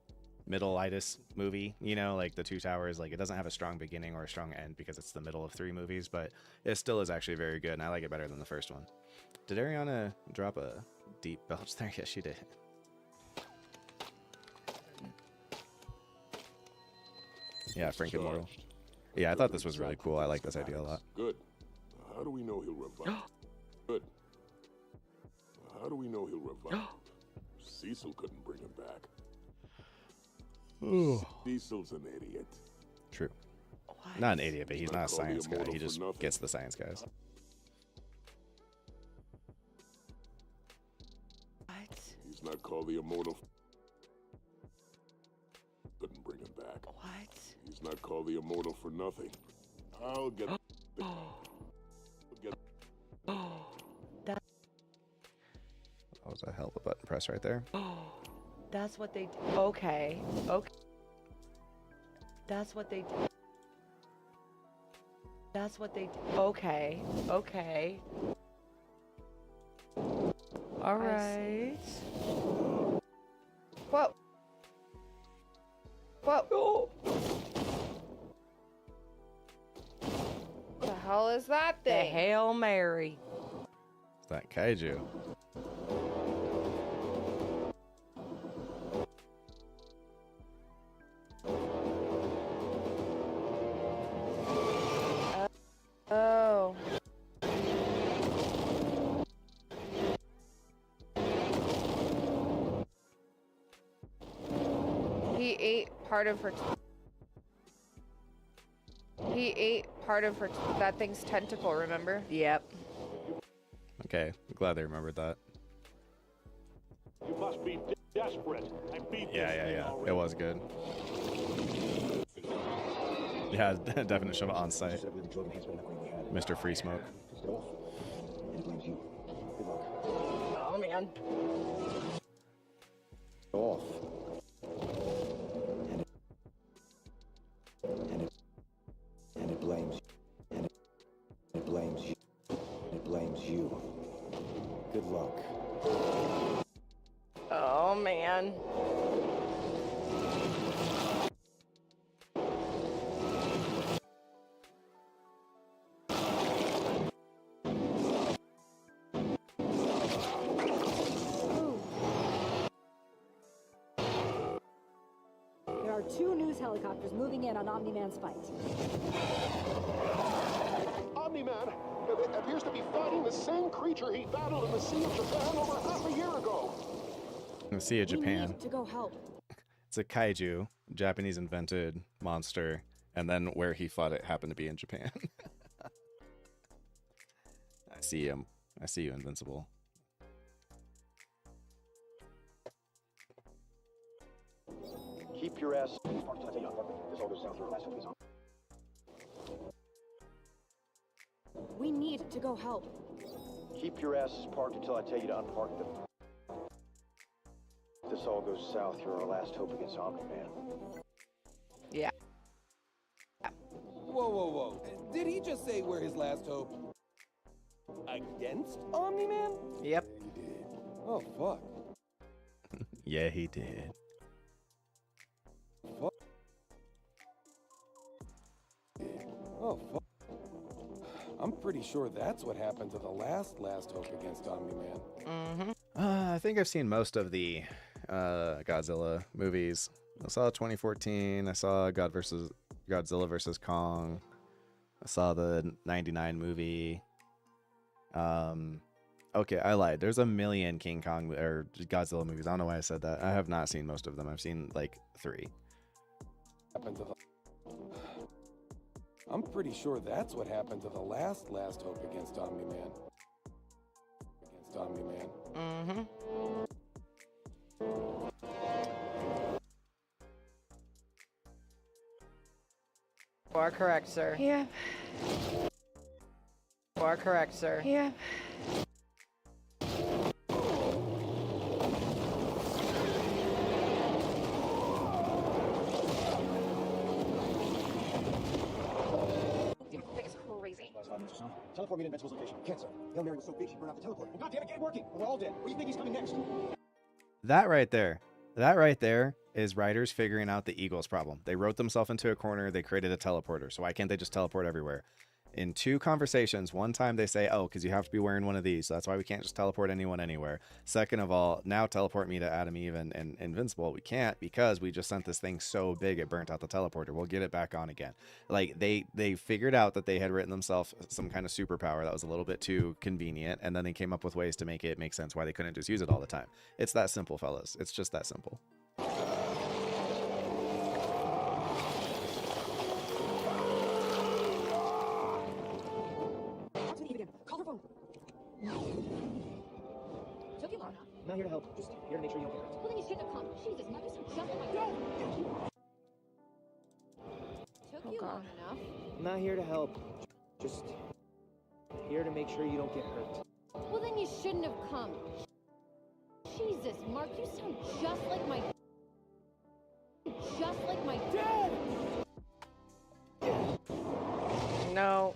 middle-itis movie, you know, like The Two Towers, like it doesn't have a strong beginning or a strong end because it's the middle of 3 movies, but it still is actually very good, and I like it better than the first one. Did Ariana drop a deep belch there? Yes, she did. Yeah, Frank Immortal. Yeah, I thought this was really cool. I like this idea a lot. Good. How do we know he'll revive? Good. How do we know he'll revive? Cecil couldn't bring him back. Ooh. Cecil's an idiot. True. Not an idiot, but he's not a science guy. He just gets the science guys. What? He's not called the Immortal. Couldn't bring him back. What? He's not called the Immortal for nothing. I'll get. That. That was a hell of a button press right there. That's what they do. Okay. Okay. That's what they do. That's what they do. Okay. Okay. All right. Whoa. Whoa. What the hell is that The thing? Hail Mary. It's that kaiju. Oh. He ate part of her. He ate part of her. That thing's tentacle. Remember? Yep. Okay, I'm glad they remembered that. You must be desperate. desperate. I beat Yeah. It was good. Yeah, definition of on site. Mr. Free Smoke. Oh man. Off. And it blames you. And it blames you. It blames you. Good luck. Oh man. There are 2 news helicopters moving in on Omni-Man's fight. Omni-Man appears to be fighting the same creature he battled in the Sea of Japan over half a year ago. In the Sea of Japan. We need to go help. It's a kaiju, Japanese invented monster, and then where he fought it happened to be in Japan. I see him. I see you, Invincible. Keep your ass. We need to go help. Keep your asses parked until I tell you to unpark them. If this all goes south, you're our last hope against Omni-Man. Yeah. Whoa. Did he just say we're his last hope? Against Omni-Man? Yep. Oh, fuck. Yeah, he did. Fuck. Oh, fuck. I'm pretty sure that's what happened to the last hope against Omni-Man. Mm-hmm. I think I've seen most of the Godzilla movies. I saw 2014. I saw Godzilla versus Kong. I saw the 99 movie. Okay, I lied. There's a million King Kong or Godzilla movies. I don't know why I said that. I have not seen most of them. I've seen like 3. I'm pretty sure that's what happened to the last hope against Omni-Man. Mm-hmm. You are correct, sir. Yeah. You are correct, sir. Yeah. Teleport me to Invincible's location. Cancer. Hail Mary was so big she burned out the teleport. Well, goddamn it, get it working. We're all dead. Where do you think he's coming next? That right there is writers figuring out the Eagles problem. They wrote themselves into a corner. They created a teleporter. So why can't they just teleport everywhere? In 2 conversations, one time they say, oh, because you have to be wearing one of these. So that's why we can't just teleport anyone anywhere. Second of all, now teleport me to Adam, Eve, and Invincible. We can't because we just sent this thing so big it burnt out the teleporter. We'll get it back on again. Like, they figured out that they had written themselves some kind of superpower that was a little bit too convenient, and then they came up with ways to make it make sense why they couldn't just use it all the time. It's that simple, fellas. It's just that simple. Took you long enough. I'm not here to help. Just here to make sure you don't get hurt. Well, then you shouldn't have come. Jesus, Mark, you sound just like my dad. Took you long enough. I'm not here to help. Just here to make sure you don't get hurt. Well, then you shouldn't have come. Jesus, Mark, you sound just like my... Just like my dad! No.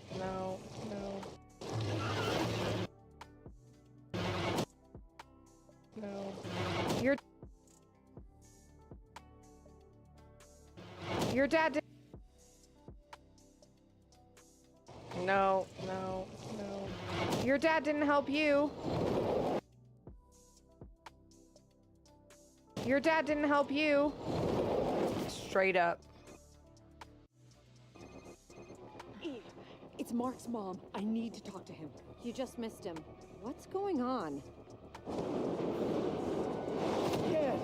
Your dad did. No. Your dad didn't help you. Your dad didn't help you. Straight up. Eve, it's Mark's mom. I need to talk to him. You just missed him. What's going on? Yeah.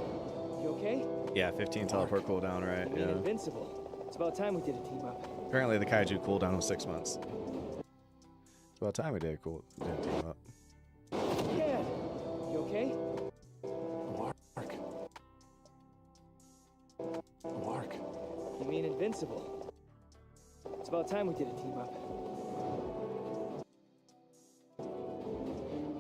You okay? Yeah, 15 teleport cooldown, right? Yeah. Invincible. It's about time we did a team up. Apparently the kaiju cooldown was 6 months. It's about time we did a team up. Yeah. You okay? Mark. Invincible. It's about time we did a team up.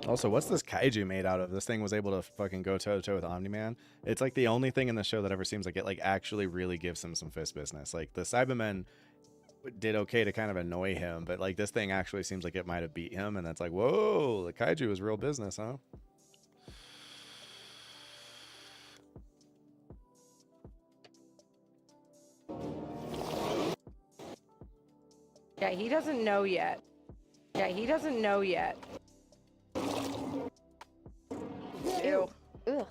Also, what's this kaiju made out of? This thing was able to fucking go toe-to-toe with Omni-Man. It's like the only thing in the show that ever seems like it like actually really gives him some fist business. Like the Cybermen did okay to kind of annoy him, but like this thing actually seems like it might have beat him, and that's like, whoa, the kaiju is real business, huh? Yeah, he doesn't know yet. Yeah, he doesn't know yet. Ew. Ugh.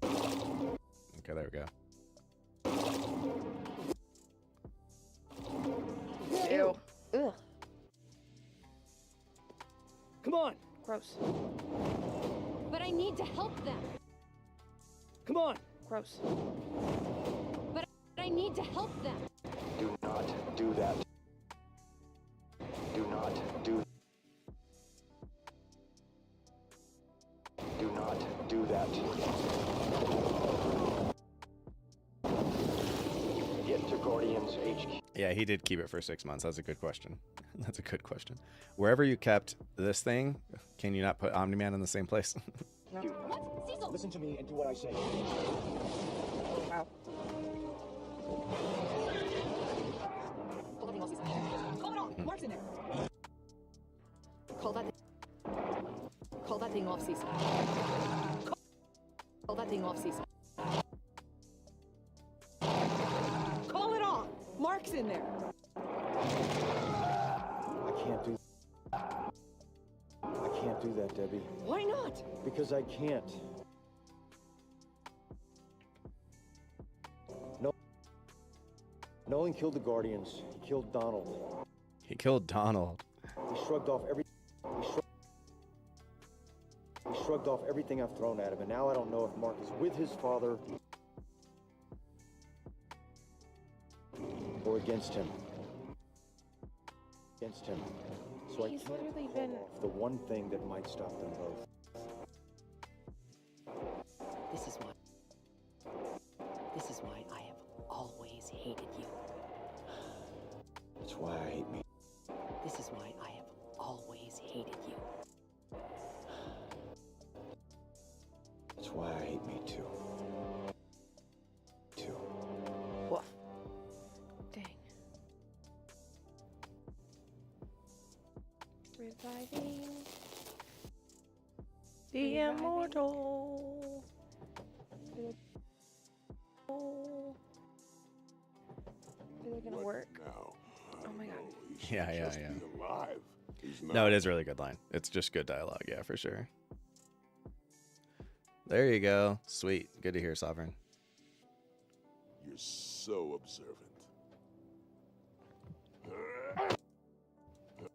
Okay, there we go. Ew. Ugh. Come on. Gross. But I need to help them. Come on. Gross. But I need to help them. Do not do that. Do not do. Do not do that. Get to Guardians HQ. Yeah, he did keep it for 6 months. That's a good question. That's a good question. Wherever you kept this thing, can you not put Omni-Man in the same place? What? Cecil! Listen to me and do what I say. Wow. Call that thing off, Cecil. Call it off. Mark's in there. Call that thing off, Cecil. Call that thing off, Cecil. Call it off. Mark's in there. I can't do. I can't do that, Debbie. Why not? Because I can't. No. Nolan killed the Guardians. He killed Donald. He killed Donald. He shrugged off every. He shrugged off everything I've thrown at him, and now I don't know if Mark is with his father or against him. Against him. So I He's can't literally call been- off the one thing that might stop them both. This is why I have always hated you. That's why I hate me. This is why I have always hated you. That's why I hate me too. Too. Woof. Dang. Reviving the immortal. Is it gonna work? Now, Oh my god. Yeah. be alive. He's not. No, it is a really good line. It's just good dialogue, yeah, for sure. There you go. Sweet. Good to hear, Sovereign. You're so observant.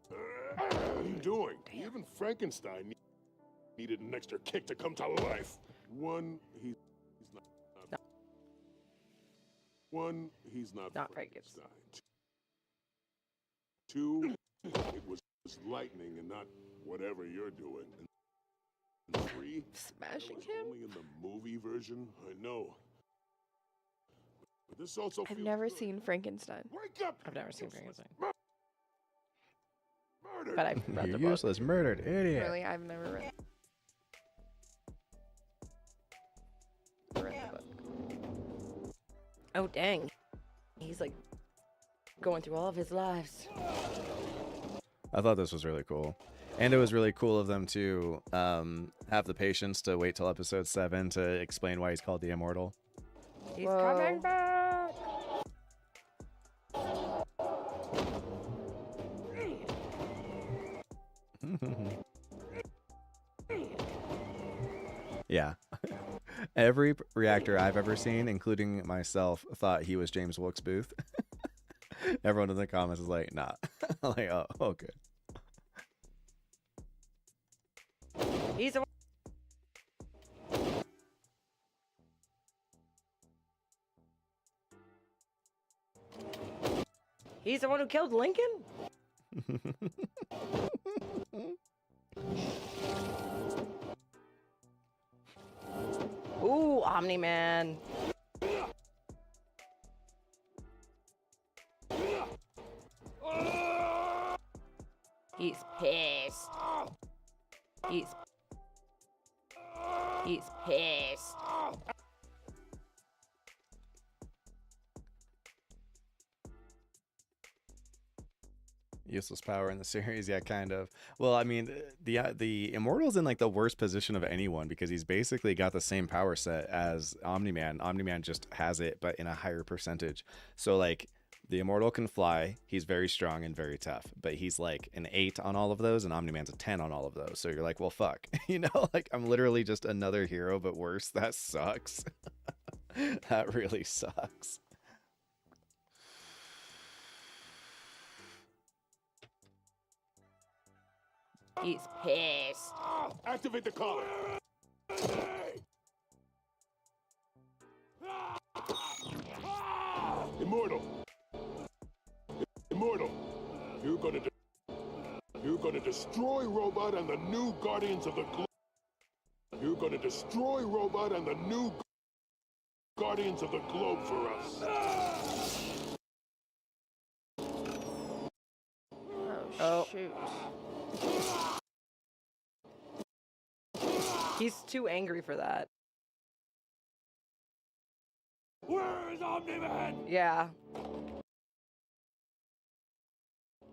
What are you doing? Even Frankenstein needed an extra kick to come to life. One, he's not. No. One, he's not Frankenstein. Two, it was lightning and not whatever you're doing. And three, smashing that was him. only in the movie version. I know. But this also I've feels never good. seen Frankenstein. Wake up! I've never seen Frankenstein. Murder! But I've read You the book. useless, murdered idiot. Really, I've never read the book. Oh dang. He's like going through all of his lives. I thought this was really cool. And it was really cool of them to have the patience to wait till episode 7 to explain why he's called the Immortal. He's coming back. Yeah. Every reactor I've ever seen, including myself, thought he was James Wilkes Booth. Everyone in the comments is like, nah. I'm like, oh, okay. He's the He's the one who killed Lincoln? Ooh, Omni-Man. He's pissed. He's pissed. Useless power in the series, yeah, kind of. Well, I mean, the Immortal's in like the worst position of anyone because he's basically got the same power set as Omni-Man. Omni-Man just has it, but in a higher percentage. So like, the Immortal can fly. He's very strong and very tough, but he's like an 8 on all of those, and Omni-Man's a 10 on all of those. So you're like, well, fuck, you know, like I'm literally just another hero, but worse. That sucks. That really sucks. He's pissed. Activate the collar. Immortal. Immortal. You're gonna destroy Robot and the new Guardians of the Globe. You're gonna destroy Robot and the new Guardians of the Globe for us. Oh, shoot. He's too angry for that. Where is Omni-Man? Yeah.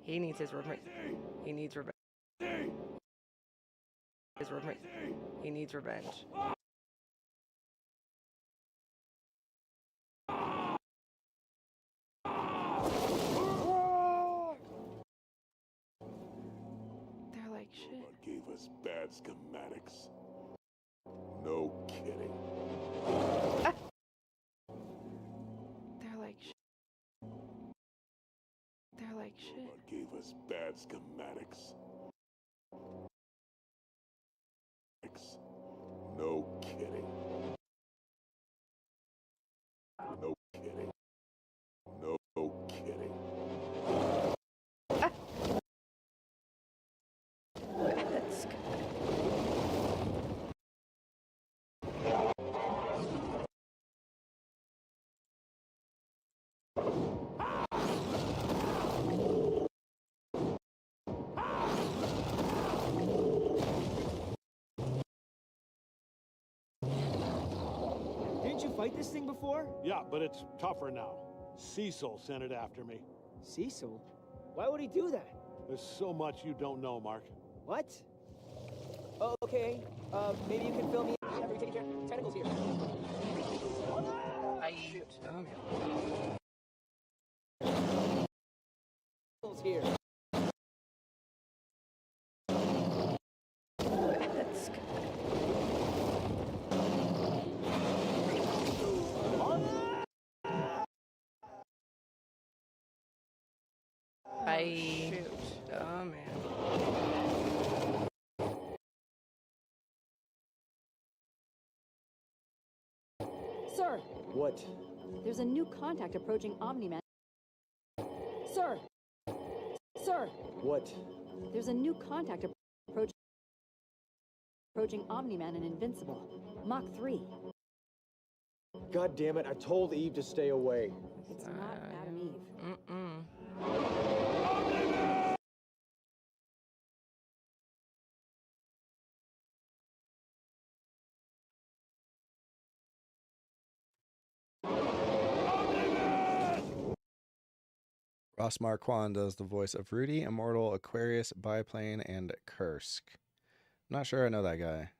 He needs his revenge. He needs revenge. His revenge. He needs revenge. They're like shit. What gave us bad schematics? No kidding. They're like shit. They're like shit. What gave us bad schematics? No kidding. No kidding. No kidding. Let's go. Didn't you fight this thing before? Yeah, but it's tougher now. Cecil sent it after me. Cecil? Why would he do that? There's so much you don't know, Mark. What? Oh, okay. Maybe you can fill me in. After we take care. Tentacles here. Tentacles here. Let's go. Oh, man. Sir, What? there's a new contact approaching Omni-Man. Sir! Sir! What? There's a new contact approaching Omni-Man and Invincible. Mach 3. God damn it, I told Eve to stay away. It's not Adam Eve. Ross Marquand does the voice of Rudy, Immortal, Aquarius, Biplane, and Kursk. I'm not sure I know that guy.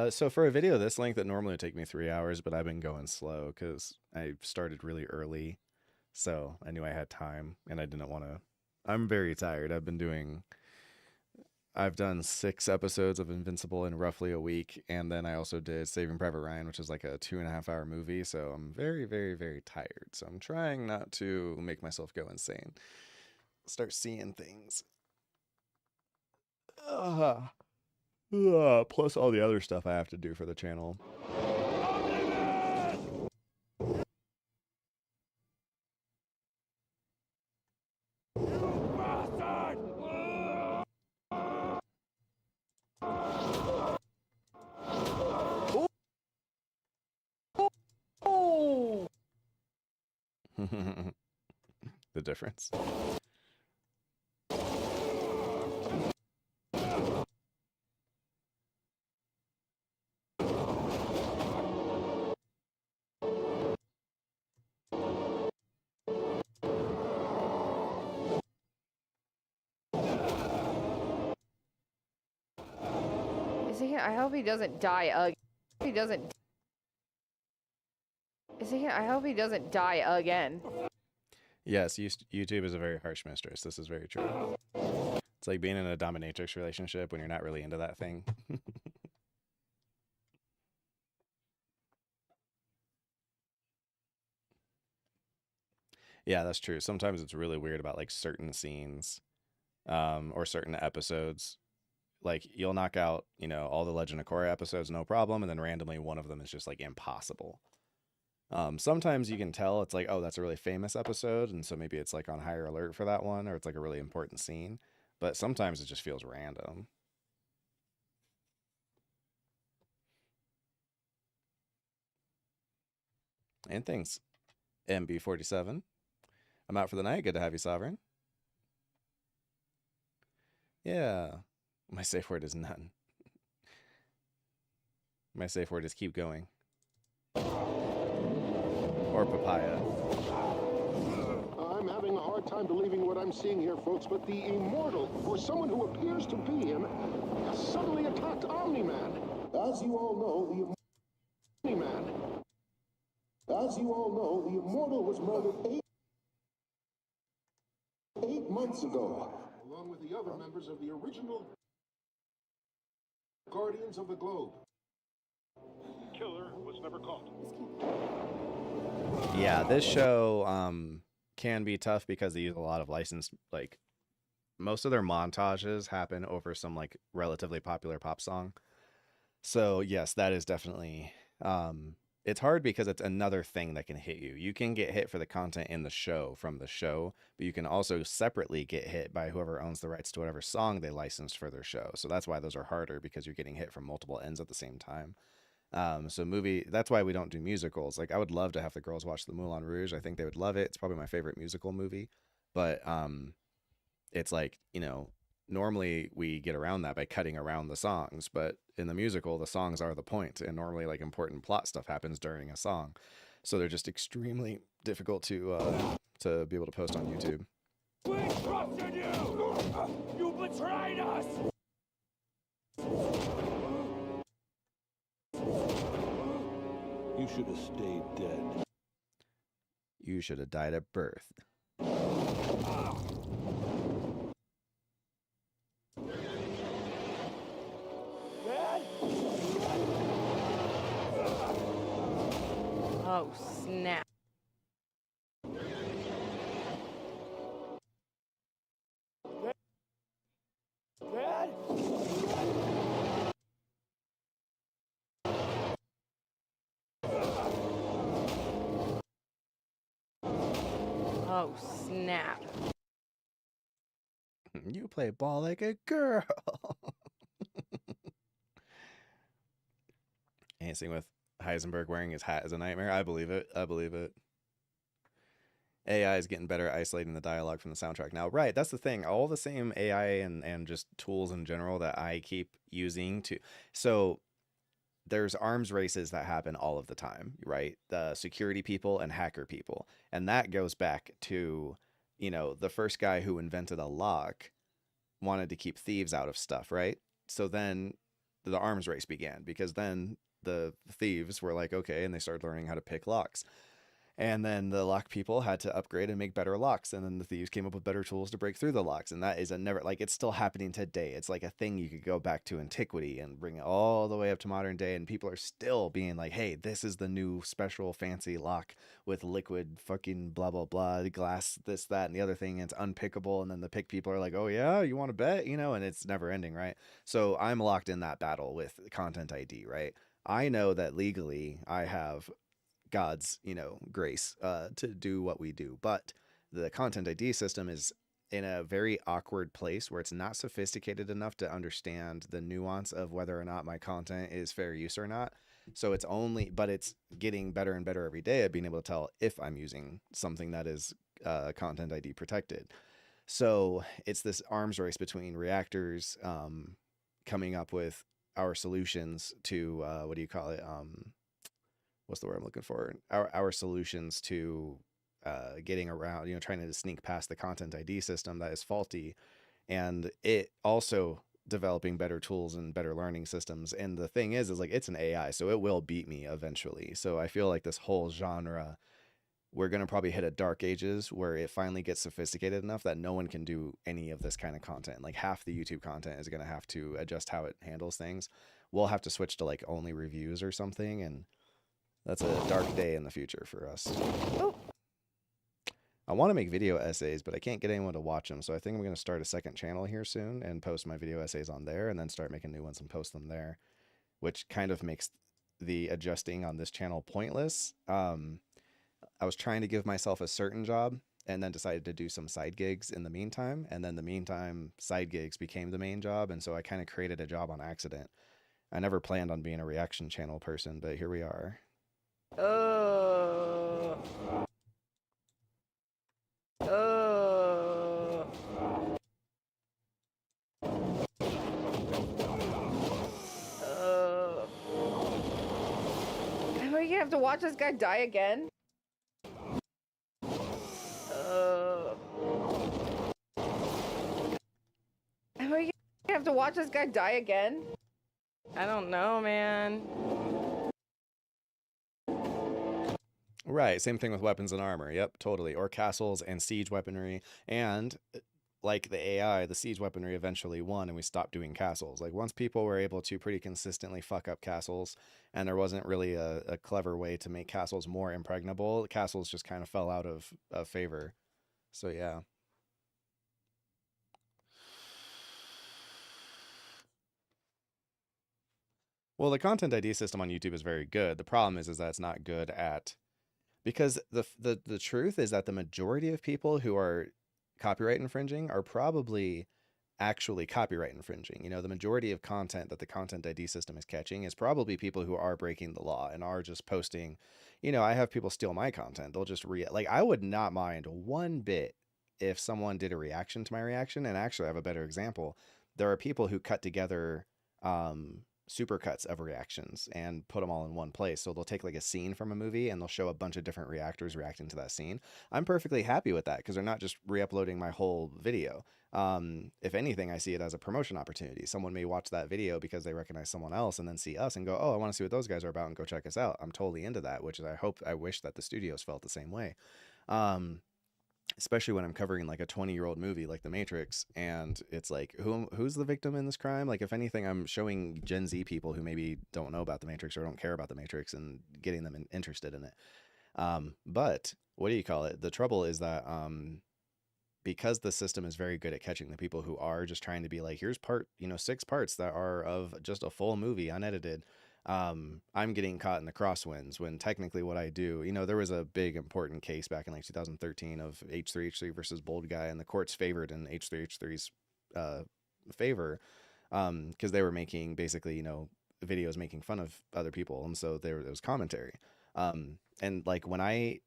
So for a video this length, that normally would take me 3 hours, but I've been going slow because I started really early. So I knew I had time and I didn't want to. I'm very tired. I've done 6 episodes of Invincible in roughly a week, and then I also did Saving Private Ryan, which is like a 2.5-hour movie, so I'm very, very, very tired. So I'm trying not to make myself go insane. Start seeing things. Plus all the other stuff I have to do for the channel. the difference. Is he? I hope he doesn't die again. He doesn't. Is he? I hope he doesn't die again. Yes, YouTube is a very harsh mistress. This is very true. It's like being in a dominatrix relationship when you're not really into that thing. Yeah, that's true. Sometimes it's really weird about like certain scenes, or certain episodes. Like you'll knock out, all the Legend of Korra episodes, no problem, and then randomly one of them is just like impossible. Sometimes you can tell it's like, oh, that's a really famous episode, and so maybe it's like on higher alert for that one, or it's like a really important scene. But sometimes it just feels random. And thanks, MB47. I'm out for the night. Good to have you, Sovereign. Yeah. My safe word is none. My safe word is keep going. Or papaya. I'm having a hard time believing what I'm seeing here, folks, but the Immortal, or someone who appears to be him, has suddenly attacked Omni-Man. As you all know, the Immortal was murdered 8 months ago, along with the other members of the original Guardians of the Globe. Killer was never caught. Yeah, this show can be tough because they use a lot of licensed, like, most of their montages happen over some like relatively popular pop song. So yes, that is definitely it's hard because it's another thing that can hit you. You can get hit for the content in the show from the show, but you can also separately get hit by whoever owns the rights to whatever song they licensed for their show. So that's why those are harder, because you're getting hit from multiple ends at the same time. That's why we don't do musicals. Like, I would love to have the girls watch the Moulin Rouge. I think they would love it. It's probably my favorite musical movie. But it's like, normally we get around that by cutting around the songs, but in the musical, the songs are the point, and normally like important plot stuff happens during a song. So they're just extremely difficult to be able to post on YouTube. We trusted you! You betrayed us! You should have stayed dead. You should have died at birth. Dad? Oh, snap. Dad? Oh, snap. You play ball like a girl. Dancing with Heisenberg wearing his hat is a nightmare. I believe it. I believe it. AI is getting better at isolating the dialogue from the soundtrack now. Right, that's the thing. All the same AI and just tools in general that I keep using to... So there's arms races that happen all of the time, right? The security people and hacker people. And that goes back to, the first guy who invented a lock wanted to keep thieves out of stuff, right? So then the arms race began, because then the thieves were like, okay, and they started learning how to pick locks. And then the lock people had to upgrade and make better locks. And then the thieves came up with better tools to break through the locks. And that is it's still happening today. It's like a thing you could go back to antiquity and bring it all the way up to modern day. And people are still being like, hey, this is the new special fancy lock with liquid fucking blah, blah, blah, glass, this, that, and the other thing. And it's unpickable. And then the pick people are like, oh yeah, you want to bet? And it's never ending, right? So I'm locked in that battle with Content ID, right? I know that legally I have God's, grace to do what we do. But the Content ID system is in a very awkward place where it's not sophisticated enough to understand the nuance of whether or not my content is fair use or not. So it's getting better and better every day at being able to tell if I'm using something that is content ID protected. So it's this arms race between reactors coming up with our solutions to what do you call it? What's the word I'm looking for? Our solutions to getting around, you know, trying to sneak past the content ID system that is faulty, and it also developing better tools and better learning systems. And the thing is like it's an AI, so it will beat me eventually. So I feel like this whole genre, we're going to probably hit a dark ages where it finally gets sophisticated enough that no one can do any of this kind of content. Like half the YouTube content is going to have to adjust how it handles things. We'll have to switch to like only reviews or something, and that's a dark day in the future for us. Oh. I want to make video essays, but I can't get anyone to watch them. So I think I'm going to start a second channel here soon and post my video essays on there, and then start making new ones and post them there, which kind of makes the adjusting on this channel pointless. I was trying to give myself a certain job and then decided to do some side gigs in the meantime. And then the meantime, side gigs became the main job. And so I kind of created a job on accident. I never planned on being a reaction channel person, but here we are. Am I gonna have to watch this guy die again? Am I gonna have to watch this guy die again? I don't know, man. Right, same thing with weapons and armor. Yep, totally. Or castles and siege weaponry. And like the AI, the siege weaponry eventually won, and we stopped doing castles. Like once people were able to pretty consistently fuck up castles, and there wasn't really a clever way to make castles more impregnable, castles just kind of fell out of favor. So yeah. Well, the content ID system on YouTube is very good. The problem is that it's not good at, because the truth is that the majority of people who are copyright infringing are probably actually copyright infringing. You know, the majority of content that the content ID system is catching is probably people who are breaking the law and are just posting. You know, I have people steal my content. They'll just like, I would not mind one bit if someone did a reaction to my reaction. And actually I have a better example. There are people who cut together supercuts of reactions and put them all in one place. So they'll take like a scene from a movie and they'll show a bunch of different reactors reacting to that scene. I'm perfectly happy with that because they're not just re-uploading my whole video. If anything, I see it as a promotion opportunity. Someone may watch that video because they recognize someone else and then see us and go, oh, I want to see what those guys are about, and go check us out. I'm totally into that, which is I wish that the studios felt the same way. Especially when I'm covering like a 20-year-old movie like The Matrix, and it's like, who's the victim in this crime? Like, if anything, I'm showing Gen Z people who maybe don't know about The Matrix or don't care about The Matrix and getting them interested in it. But what do you call it? The trouble is that because the system is very good at catching the people who are just trying to be like, here's 6 parts that are of just a full movie unedited. I'm getting caught in the crosswinds when technically what I do, you know, there was a big important case back in like 2013 of H3H3 versus Bold Guy, and the courts favored in H3H3's favor because they were making basically, you know, videos making fun of other people, and so there was commentary. And like when I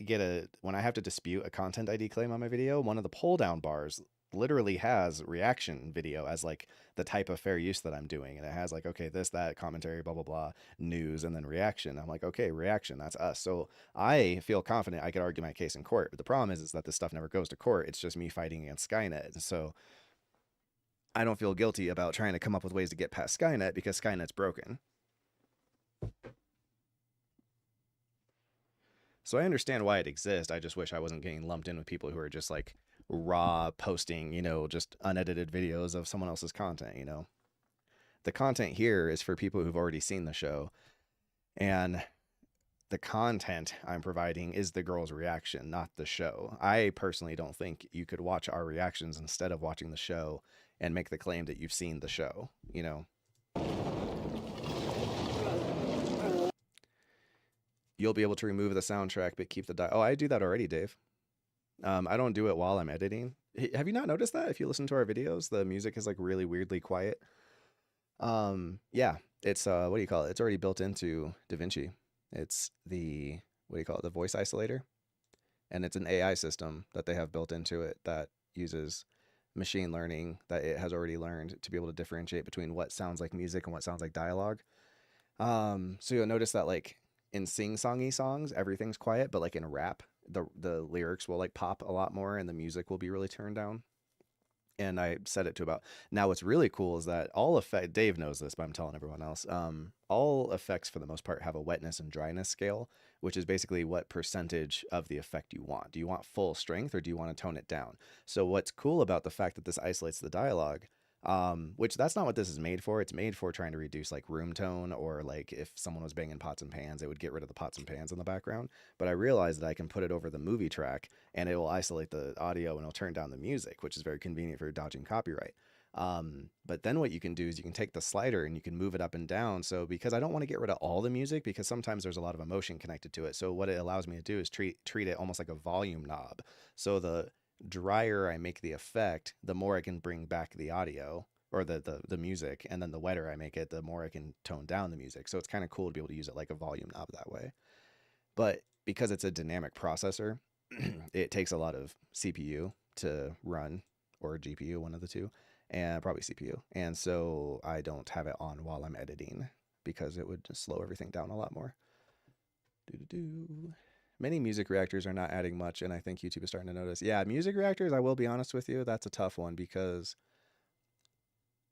have to dispute a content ID claim on my video, one of the pull down bars literally has reaction video as like the type of fair use that I'm doing, and it has like, okay, this, that, commentary, blah blah blah, news, and then reaction. I'm like, okay, reaction, that's us. So I feel confident I could argue my case in court, but the problem is that this stuff never goes to court. It's just me fighting against Skynet. So I don't feel guilty about trying to come up with ways to get past Skynet because Skynet's broken. So I understand why it exists. I just wish I wasn't getting lumped in with people who are just like raw posting, you know, just unedited videos of someone else's content. You know, the content here is for people who've already seen the show, and the content I'm providing is the girl's reaction, not the show. I personally don't think you could watch our reactions instead of watching the show and make the claim that you've seen the show, you know. You'll be able to remove the soundtrack but keep the oh, I do that already, Dave. I don't do it while I'm editing. Have you not noticed that? If you listen to our videos, the music is like really weirdly quiet. Yeah, it's what do you call it? It's already built into DaVinci. It's the, what do you call it? The voice isolator. and it's an AI system that they have built into it that uses machine learning that it has already learned to be able to differentiate between what sounds like music and what sounds like dialogue. So you'll notice that like in sing-songy songs, everything's quiet, but like in rap, the lyrics will like pop a lot more and the music will be really turned down. And I set it to about, now what's really cool is that all effect, Dave knows this, but I'm telling everyone else, all effects for the most part have a wetness and dryness scale, which is basically what percentage of the effect you want. Do you want full strength or do you want to tone it down? So what's cool about the fact that this isolates the dialogue, which that's not what this is made for. It's made for trying to reduce like room tone, or like if someone was banging pots and pans, it would get rid of the pots and pans in the background. But I realized that I can put it over the movie track and it will isolate the audio and it'll turn down the music, which is very convenient for dodging copyright. But then what you can do is you can take the slider and you can move it up and down. So because I don't want to get rid of all the music, because sometimes there's a lot of emotion connected to it. So what it allows me to do is treat it almost like a volume knob. So the drier I make the effect, the more I can bring back the audio or the music, and then the wetter I make it, the more I can tone down the music. So it's kind of cool to be able to use it like a volume knob that way. But because it's a dynamic processor, it takes a lot of CPU to run, or GPU, one of the two, and probably CPU. And so I don't have it on while I'm editing because it would just slow everything down a lot more. Many music reactors are not adding much, and I think YouTube is starting to notice. Yeah, music reactors, I will be honest with you, that's a tough one because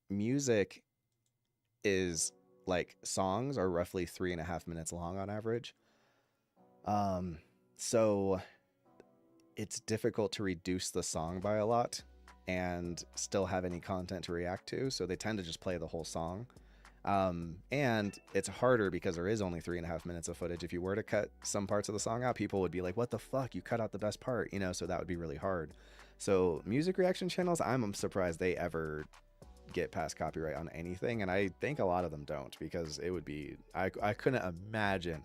music is like, songs are roughly 3.5 minutes long on average. So it's difficult to reduce the song by a lot and still have any content to react to. So they tend to just play the whole song. And it's harder because there is only 3.5 minutes of footage. If you were to cut some parts of the song out, people would be like, what the fuck, you cut out the best part, you know? So that would be really hard. So music reaction channels, I'm surprised they ever get past copyright on anything. And I think a lot of them don't, because it would be, I couldn't imagine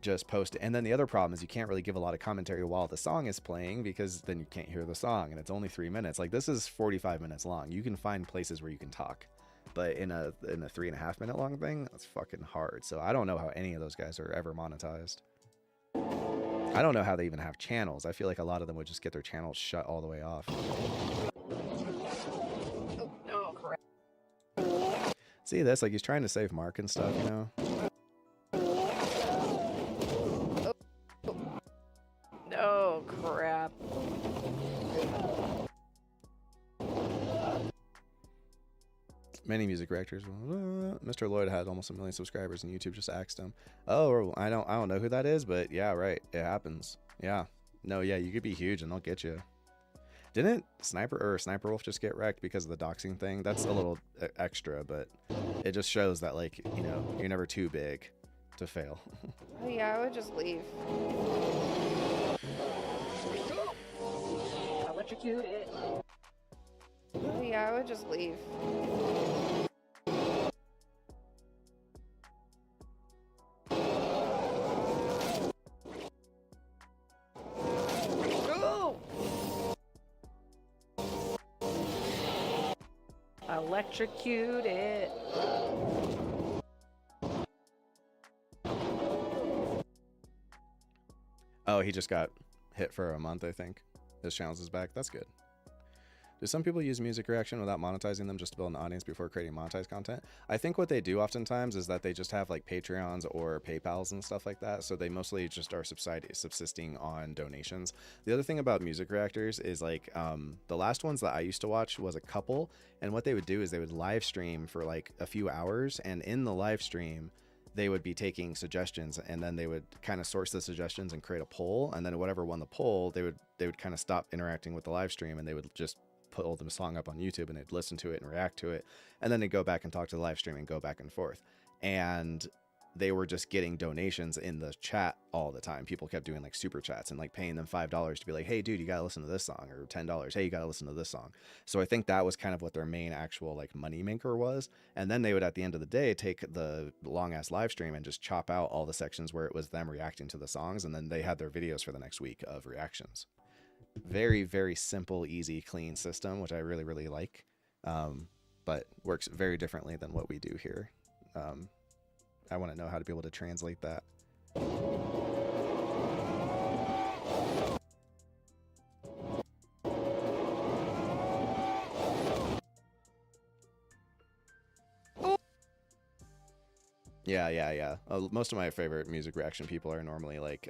just post it. And then the other problem is you can't really give a lot of commentary while the song is playing, because then you can't hear the song, and it's only 3 minutes. Like, this is 45 minutes long. You can find places where you can talk, but in a 3.5 minute long thing, that's fucking hard. So I don't know how any of those guys are ever monetized. I don't know how they even have channels. I feel like a lot of them would just get their channels shut all the way off. Oh, crap. See this? Like, he's trying to save Mark and stuff, you know? Oh, crap. Many music reactors. Mr. Lloyd had almost 1 million subscribers, and YouTube just axed him. Oh, I don't know who that is, but yeah, right. It happens. Yeah. No, yeah, you could be huge and they'll get you. Didn't Sniper Wolf just get wrecked because of the doxing thing? That's a little extra, but it just shows that, like, you know, you're never too big to fail. Oh, yeah, I would just leave. Electrocuted. Oh, yeah, I would just leave. Electrocute it. Oh, he just got hit for a month, I think. His channels is back. That's good. Do some people use music reaction without monetizing them just to build an audience before creating monetized content? I think what they do oftentimes is that they just have like Patreons or PayPals and stuff like that. So they mostly just are subsisting on donations. The other thing about music reactors is like the last ones that I used to watch was a couple. And what they would do is they would live stream for like a few hours. And in the live stream, they would be taking suggestions, and then they would kind of source the suggestions and create a poll. And then whatever won the poll, they would kind of stop interacting with the live stream, and they would just pull the song up on YouTube, and they'd listen to it and react to it. And then they'd go back and talk to the live stream and go back and forth. And they were just getting donations in the chat all the time. People kept doing like super chats and like paying them $5 to be like, hey dude, you gotta listen to this song, or $10, hey, you gotta listen to this song. So I think that was kind of what their main actual like money maker was. And then they would, at the end of the day, take the long ass live stream and just chop out all the sections where it was them reacting to the songs, and then they had their videos for the next week of reactions. Very, very simple, easy, clean system, which I really, really like, but works very differently than what we do here. I want to know how to be able to translate that. Yeah. Most of my favorite music reaction people are normally like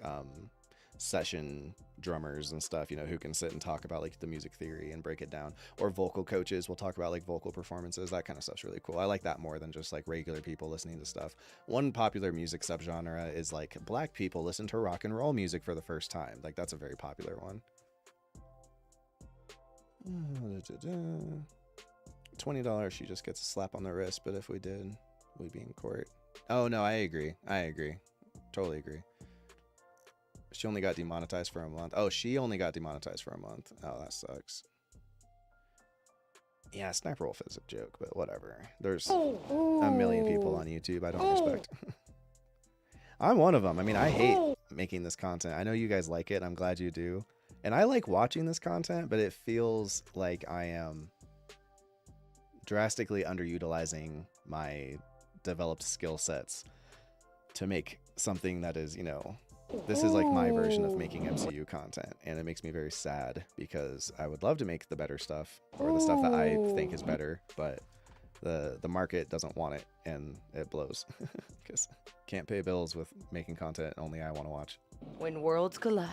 session drummers and stuff, you know, who can sit and talk about like the music theory and break it down, or vocal coaches will talk about like vocal performances. That kind of stuff's really cool. I like that more than just like regular people listening to stuff. One popular music subgenre is like black people listen to rock and roll music for the first time. Like that's a very popular one. $20, she just gets a slap on the wrist, but if we did, we'd be in court. Oh no, I agree. Totally agree. She only got demonetized for a month. Oh, she only got demonetized for a month. Oh, that sucks. Yeah, Sniper Wolf is a joke, but whatever. There's a million people on YouTube I don't respect. I'm one of them. I mean, I hate making this content. I know you guys like it. I'm glad you do. And I like watching this content, but it feels like I am drastically underutilizing my developed skill sets to make something that is, you know, this is like my version of making MCU content, and it makes me very sad because I would love to make the better stuff, or the stuff that I think is better, but the market doesn't want it, and it blows because can't pay bills with making content only I want to watch. When worlds collide.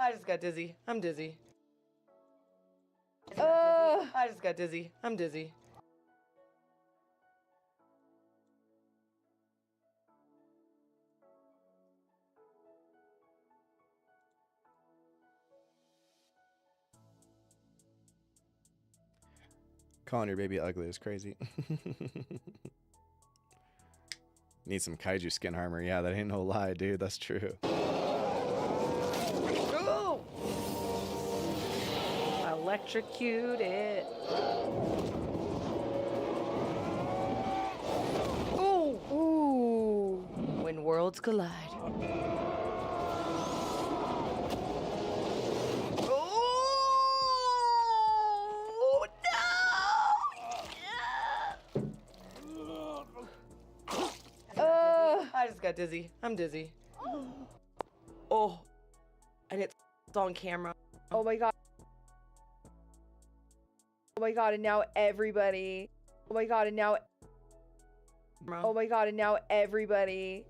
I just got dizzy. I'm dizzy. I just got dizzy. I'm dizzy. Calling your baby ugly is crazy. Need some kaiju skin armor. Yeah, that ain't no lie, dude. That's true. Ooh! Electrocuted. Ooh! When worlds collide. I just got dizzy. I'm dizzy. Oh, and it's on camera. Oh my god. Oh my god, and now everybody. Oh my god, and now. Oh my god, and now everybody.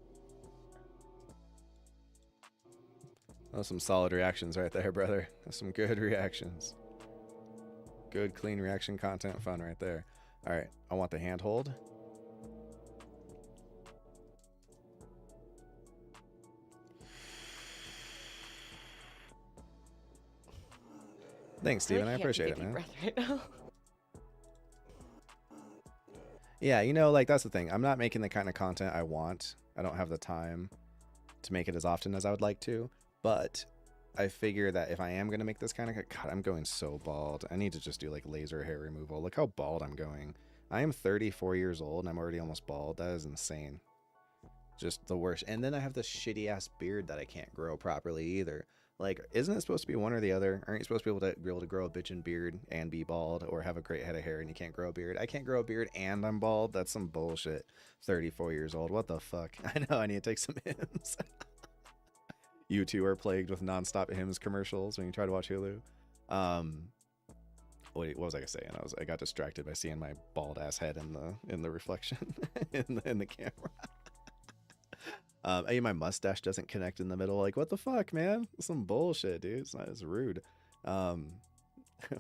Those some solid reactions right there, brother. That's some good reactions. Good, clean reaction content fun right there. All right, I want the handhold. Thanks, Steven. I appreciate it, man. Right now. Yeah, you know, like that's the thing. I'm not making the kind of content I want. I don't have the time to make it as often as I would like to. But I figure that if I am going to make this kind of... God, I'm going so bald. I need to just do like laser hair removal. Look how bald I'm going. I am 34 years old and I'm already almost bald. That is insane. Just the worst. And then I have this shitty ass beard that I can't grow properly either. Like, isn't it supposed to be one or the other? Aren't you supposed to be able to grow a bitchin' beard and be bald, or have a great head of hair and you can't grow a beard? I can't grow a beard and I'm bald? That's some bullshit. 34 years old. What the fuck? I know I need to take some hymns. You two are plagued with nonstop hymns commercials when you try to watch Hulu. what was I saying? I got distracted by seeing my bald ass head in the reflection in the camera. My mustache doesn't connect in the middle. Like, what the fuck, man? Some bullshit, dude. It's rude.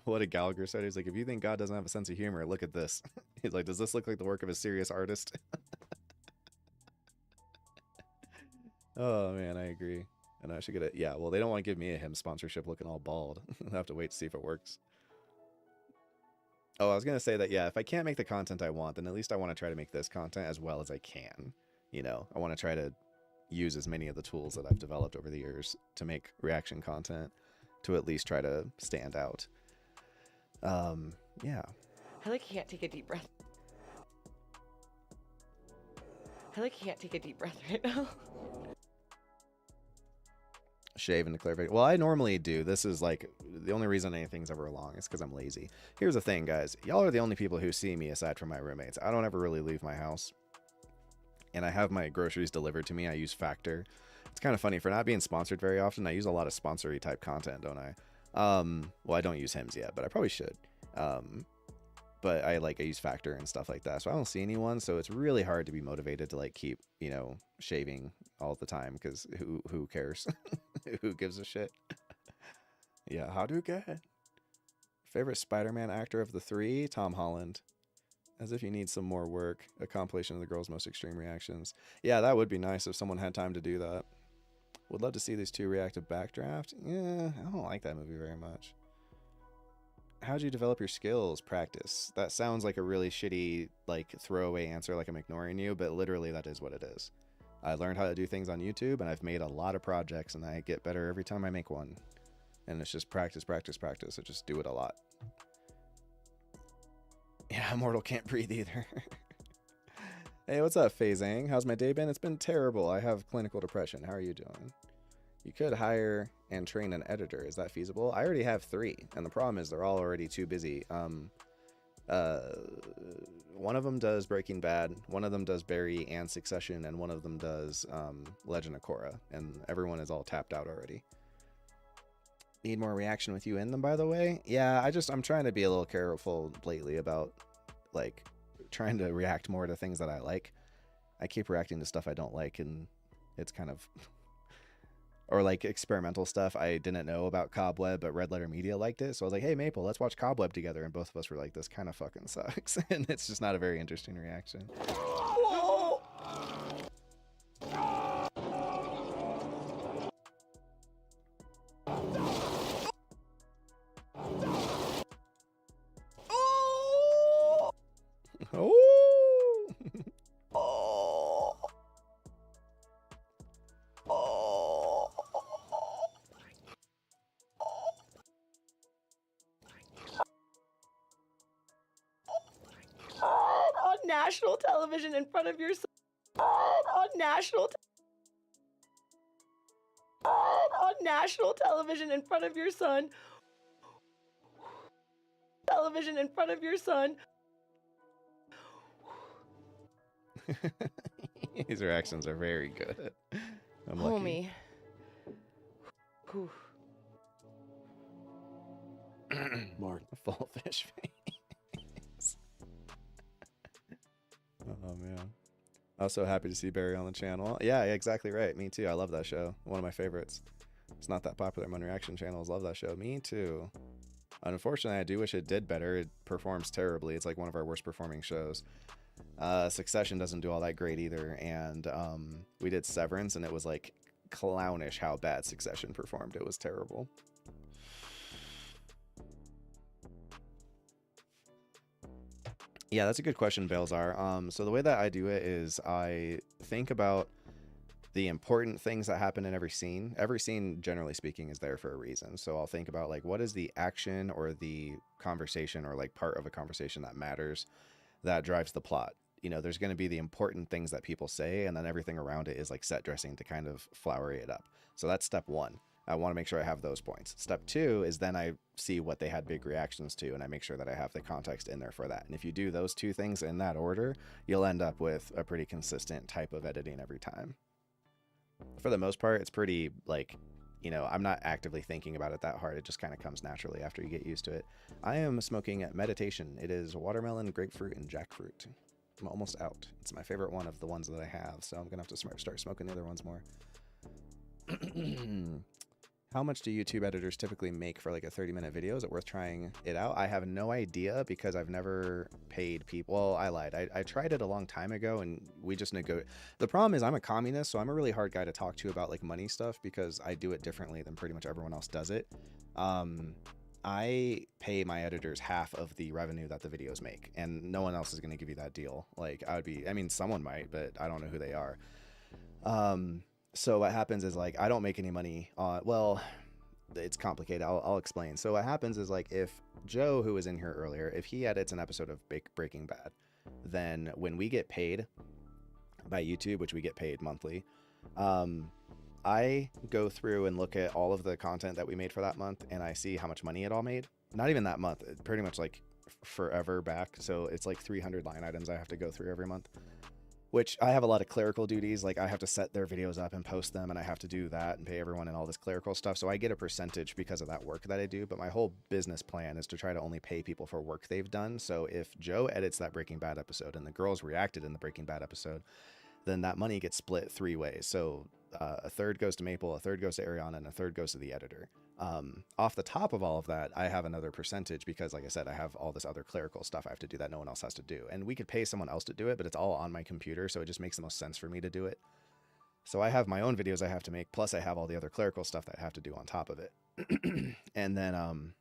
What did Gallagher say? He's like, if you think God doesn't have a sense of humor, look at this. He's like, does this look like the work of a serious artist? Oh man, I agree. And I should get it. Yeah, well, they don't want to give me a him sponsorship looking all bald. I'll have to wait to see if it works. Oh, I was gonna say that, yeah, if I can't make the content I want, then at least I want to try to make this content as well as I can. You know, I want to try to use as many of the tools that I've developed over the years to make reaction content to at least try to stand out. Yeah. I like can't take a deep breath. I like can't take a deep breath right now. Shave and declare victory. Well, I normally do. This is like the only reason anything's ever long is because I'm lazy. Here's the thing, guys. Y'all are the only people who see me aside from my roommates. I don't ever really leave my house. And I have my groceries delivered to me. I use Factor. It's kind of funny. For not being sponsored very often, I use a lot of sponsory type content, don't I? Well, I don't use Hims yet, but I probably should. But I use Factor and stuff like that. So I don't see anyone. So it's really hard to be motivated to like keep, you know, shaving all the time because who cares? Who gives a shit? Yeah, how do you get? Favorite Spider-Man actor of the three? Tom Holland. As if you need some more work. A compilation of the girls' most extreme reactions. Yeah, that would be nice if someone had time to do that. Would love to see these two react to Backdraft. Yeah, I don't like that movie very much. How'd you develop your skills? Practice. That sounds like a really shitty, like, throwaway answer, like I'm ignoring you, but literally that is what it is. I learned how to do things on YouTube, and I've made a lot of projects, and I get better every time I make one. And it's just practice, practice, practice. I just do it a lot. Yeah, Immortal can't breathe either. Hey, what's up, Phasang? How's my day been? It's been terrible. I have clinical depression. How are you doing? You could hire and train an editor. Is that feasible? I already have 3, and the problem is they're all already too busy. One of them does Breaking Bad, one of them does Barry and Succession, and one of them does Legend of Korra, and everyone is all tapped out already. Need more reaction with you in them, by the way? Yeah, I'm trying to be a little careful lately about, like, trying to react more to things that I like. I keep reacting to stuff I don't like, and it's kind of... or, like, experimental stuff I didn't know about Cobweb, but Red Letter Media liked it, so I was like, hey, Maple, let's watch Cobweb together, and both of us were like, this kind of fucking sucks, and it's just not a very interesting reaction. Whoa! Oh! Oh! Oh! On national television in front of your son. On national television in front of your son. Television in front of your son. These reactions are very good. I'm lucky. Homie. Mark. Full fish face. Oh man. Also happy to see Barry on the channel. Yeah, exactly right. Me too. I love that show. One of my favorites. It's not that popular among reaction channels. Love that show. Me too. Unfortunately, I do wish it did better. It performs terribly. It's like one of our worst performing shows. Succession doesn't do all that great either, and we did Severance, and it was like clownish how bad Succession performed. It was terrible. Yeah, that's a good question, Balezar. So the way that I do it is I think about the important things that happen in every scene. Every scene, generally speaking, is there for a reason. So I'll think about, like, what is the action or the conversation or like part of a conversation that matters, that drives the plot. You know, there's going to be the important things that people say, and then everything around it is like set dressing to kind of flowery it up. So that's step 1. I want to make sure I have those points. Step 2 is then I see what they had big reactions to, and I make sure that I have the context in there for that. And if you do those 2 things in that order, you'll end up with a pretty consistent type of editing every time. For the most part, it's pretty, like, you know, I'm not actively thinking about it that hard. It just kind of comes naturally after you get used to it. I am smoking meditation. It is watermelon, grapefruit, and jackfruit. I'm almost out. It's my favorite one of the ones that I have, so I'm gonna have to start smoking the other ones more. How much do YouTube editors typically make for like a 30-minute video? Is it worth trying it out? I have no idea because I've never paid people. Well, I lied. I tried it a long time ago and we just The problem is I'm a communist, so I'm a really hard guy to talk to about like money stuff because I do it differently than pretty much everyone else does it. I pay my editors half of the revenue that the videos make, and no one else is going to give you that deal. Like I mean, someone might, but I don't know who they are. So what happens is like, I don't make any money on, well, it's complicated. I'll explain. So what happens is like, if Joe, who was in here earlier, if he edits an episode of Breaking Bad, then when we get paid by YouTube, which we get paid monthly, I go through and look at all of the content that we made for that month, and I see how much money it all made. Not even that month, pretty much like forever back. So it's like 300 line items I have to go through every month, which I have a lot of clerical duties. Like I have to set their videos up and post them, and I have to do that and pay everyone and all this clerical stuff. So I get a percentage because of that work that I do. But my whole business plan is to try to only pay people for work they've done. So if Joe edits that Breaking Bad episode and the girls reacted in the Breaking Bad episode, then that money gets split 3 ways. So a third goes to Maple, a third goes to Ariana, and a third goes to the editor. Off the top of all of that, I have another percentage because, like I said, I have all this other clerical stuff I have to do that no one else has to do. And we could pay someone else to do it, but it's all on my computer, so it just makes the most sense for me to do it. So I have my own videos I have to make, plus I have all the other clerical stuff that I have to do on top of it. And then,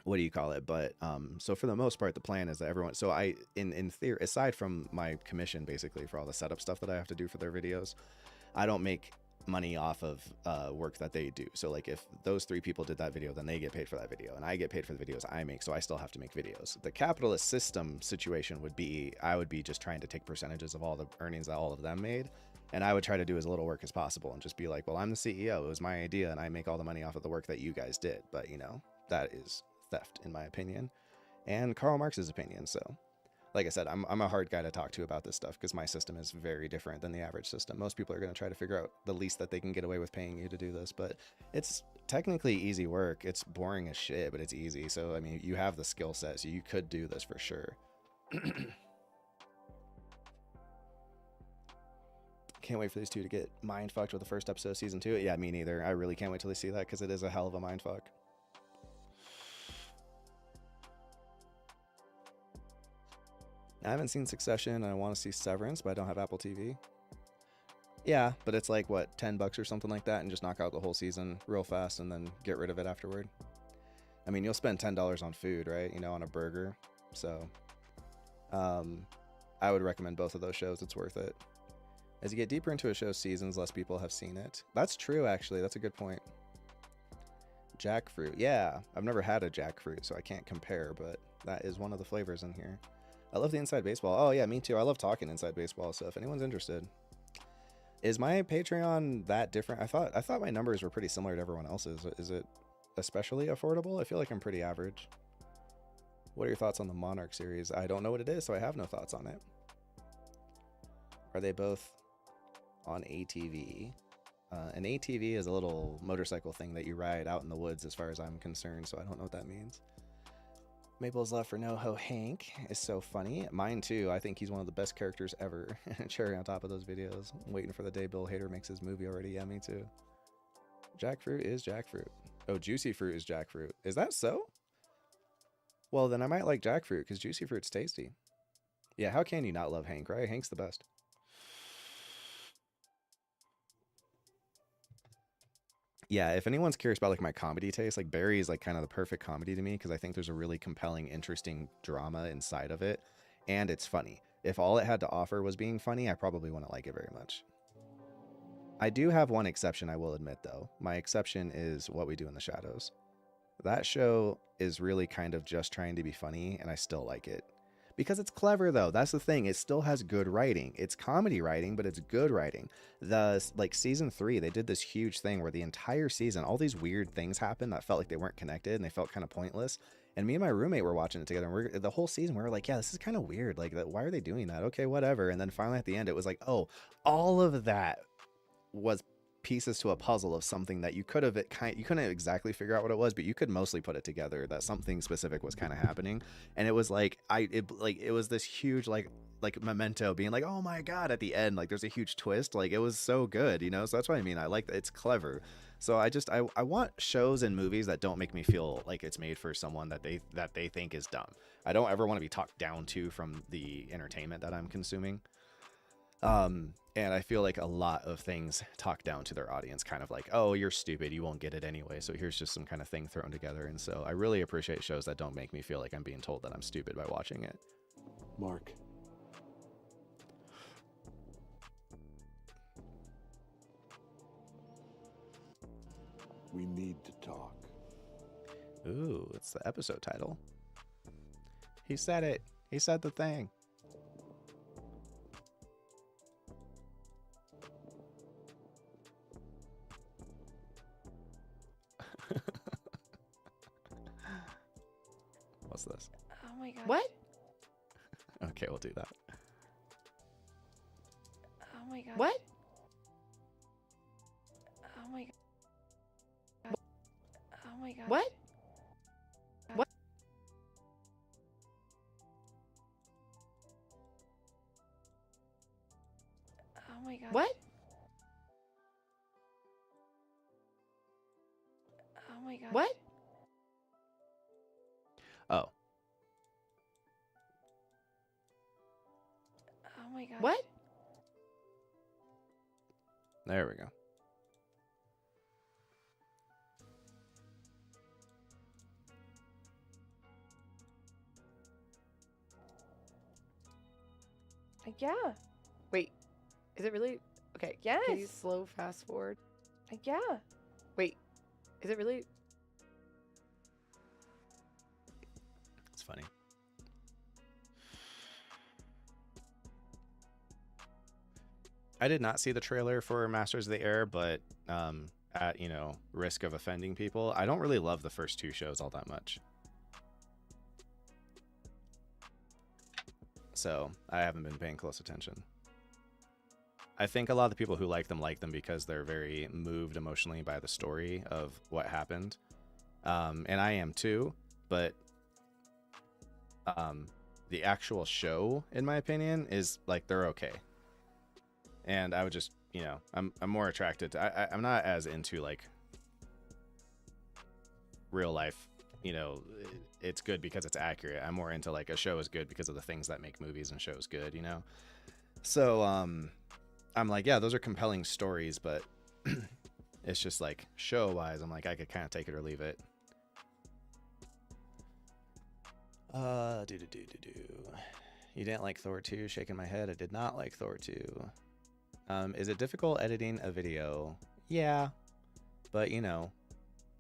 what do you call it? But so for the most part, the plan is that everyone, so I, in theory, aside from my commission basically for all the setup stuff that I have to do for their videos, I don't make money off of work that they do. So like if those 3 people did that video, then they get paid for that video, and I get paid for the videos I make, so I still have to make videos. The capitalist system situation would be, I would be just trying to take percentages of all the earnings that all of them made, and I would try to do as little work as possible and just be like, well, I'm the CEO, it was my idea, and I make all the money off of the work that you guys did. But you know, that is theft in my opinion, and Karl Marx's opinion. So like I said, I'm a hard guy to talk to about this stuff because my system is very different than the average system. Most people are going to try to figure out the least that they can get away with paying you to do this, but it's technically easy work. It's boring as shit, but it's easy. So, I mean, you have the skill set, so you could do this for sure. Can't wait for these 2 to get mind fucked with the first episode of season 2. Yeah, me neither. I really can't wait till they see that because it is a hell of a mind fuck. I haven't seen Succession, and I want to see Severance, but I don't have Apple TV. Yeah, but it's like, what, $10 or something like that, and just knock out the whole season real fast and then get rid of it afterward. I mean, you'll spend $10 on food, right? You know, on a burger. So, I would recommend both of those shows. It's worth it. As you get deeper into a show's seasons, less people have seen it. That's true, actually. That's a good point. Jackfruit. Yeah, I've never had a jackfruit, so I can't compare, but that is one of the flavors in here. I love the Inside Baseball. Oh yeah, me too. I love talking Inside Baseball, so if anyone's interested. Is my Patreon that different? I thought my numbers were pretty similar to everyone else's. Is it especially affordable? I feel like I'm pretty average. What are your thoughts on the Monarch series? I don't know what it is, so I have no thoughts on it. Are they both on ATV? An ATV is a little motorcycle thing that you ride out in the woods as far as I'm concerned, so I don't know what that means. Maple's love for NoHo Hank is so funny. Mine too. I think he's one of the best characters ever. Cherry on top of those videos. I'm waiting for the day Bill Hader makes his movie already. Yeah, me too. Jackfruit is jackfruit. Oh, juicy fruit is jackfruit. Is that so? Well, then I might like jackfruit because juicy fruit's tasty. Yeah, how can you not love Hank, right? Hank's the best. Yeah, if anyone's curious about like my comedy taste, like Barry is like kind of the perfect comedy to me because I think there's a really compelling, interesting drama inside of it, and it's funny. If all it had to offer was being funny, I probably wouldn't like it very much. I do have one exception, I will admit though. My exception is What We Do in the Shadows. That show is really kind of just trying to be funny, and I still like it. Because it's clever though, that's the thing, it still has good writing. It's comedy writing, but it's good writing. Like season 3, they did this huge thing where the entire season, all these weird things happened that felt like they weren't connected and they felt kind of pointless. And me and my roommate were watching it together, and the whole season we were like, yeah, this is kind of weird, like why are they doing that? Okay, whatever. And then finally at the end it was like, oh, all of that was pieces to a puzzle of something that you could have you couldn't exactly figure out what it was, but you could mostly put it together that something specific was kind of happening. And it was like it was this huge like Memento being like, oh my god, at the end, like there's a huge twist. Like it was so good, you know. So that's what I mean. I like it's clever. So I want shows and movies that don't make me feel like it's made for someone that they think is dumb. I don't ever want to be talked down to from the entertainment that I'm consuming. And I feel like a lot of things talk down to their audience, kind of like, oh, you're stupid, you won't get it anyway, so here's just some kind of thing thrown together. And so I really appreciate shows that don't make me feel like I'm being told that I'm stupid by watching it. Mark. We need to talk. Ooh, it's the episode title. He said it. He said the thing. What's this? Oh my god. What? Okay, we'll do that. Oh my god. What? Oh my god. Oh my god. What? What? Oh my god. What? Oh my god. What? Oh. Oh my god. What? There we go. Yeah. Wait, is it really? Okay. Yes. Can you slow fast forward? Yeah. Wait, is it really? It's funny. I did not see the trailer for Masters of the Air, but at, you know, risk of offending people, I don't really love the first two shows all that much. So I haven't been paying close attention. I think a lot of the people who like them because they're very moved emotionally by the story of what happened. And I am too, but the actual show, in my opinion, is like they're okay. And I would just, you know, I'm more attracted to, I'm not as into like real life, you know, it's good because it's accurate. I'm more into like a show is good because of the things that make movies and shows good, you know? So, I'm like, yeah, those are compelling stories, but it's just like show wise, I'm like, I could kind of take it or leave it. You didn't like Thor 2? Shaking my head. I did not like Thor 2. Is it difficult editing a video? Yeah, but you know,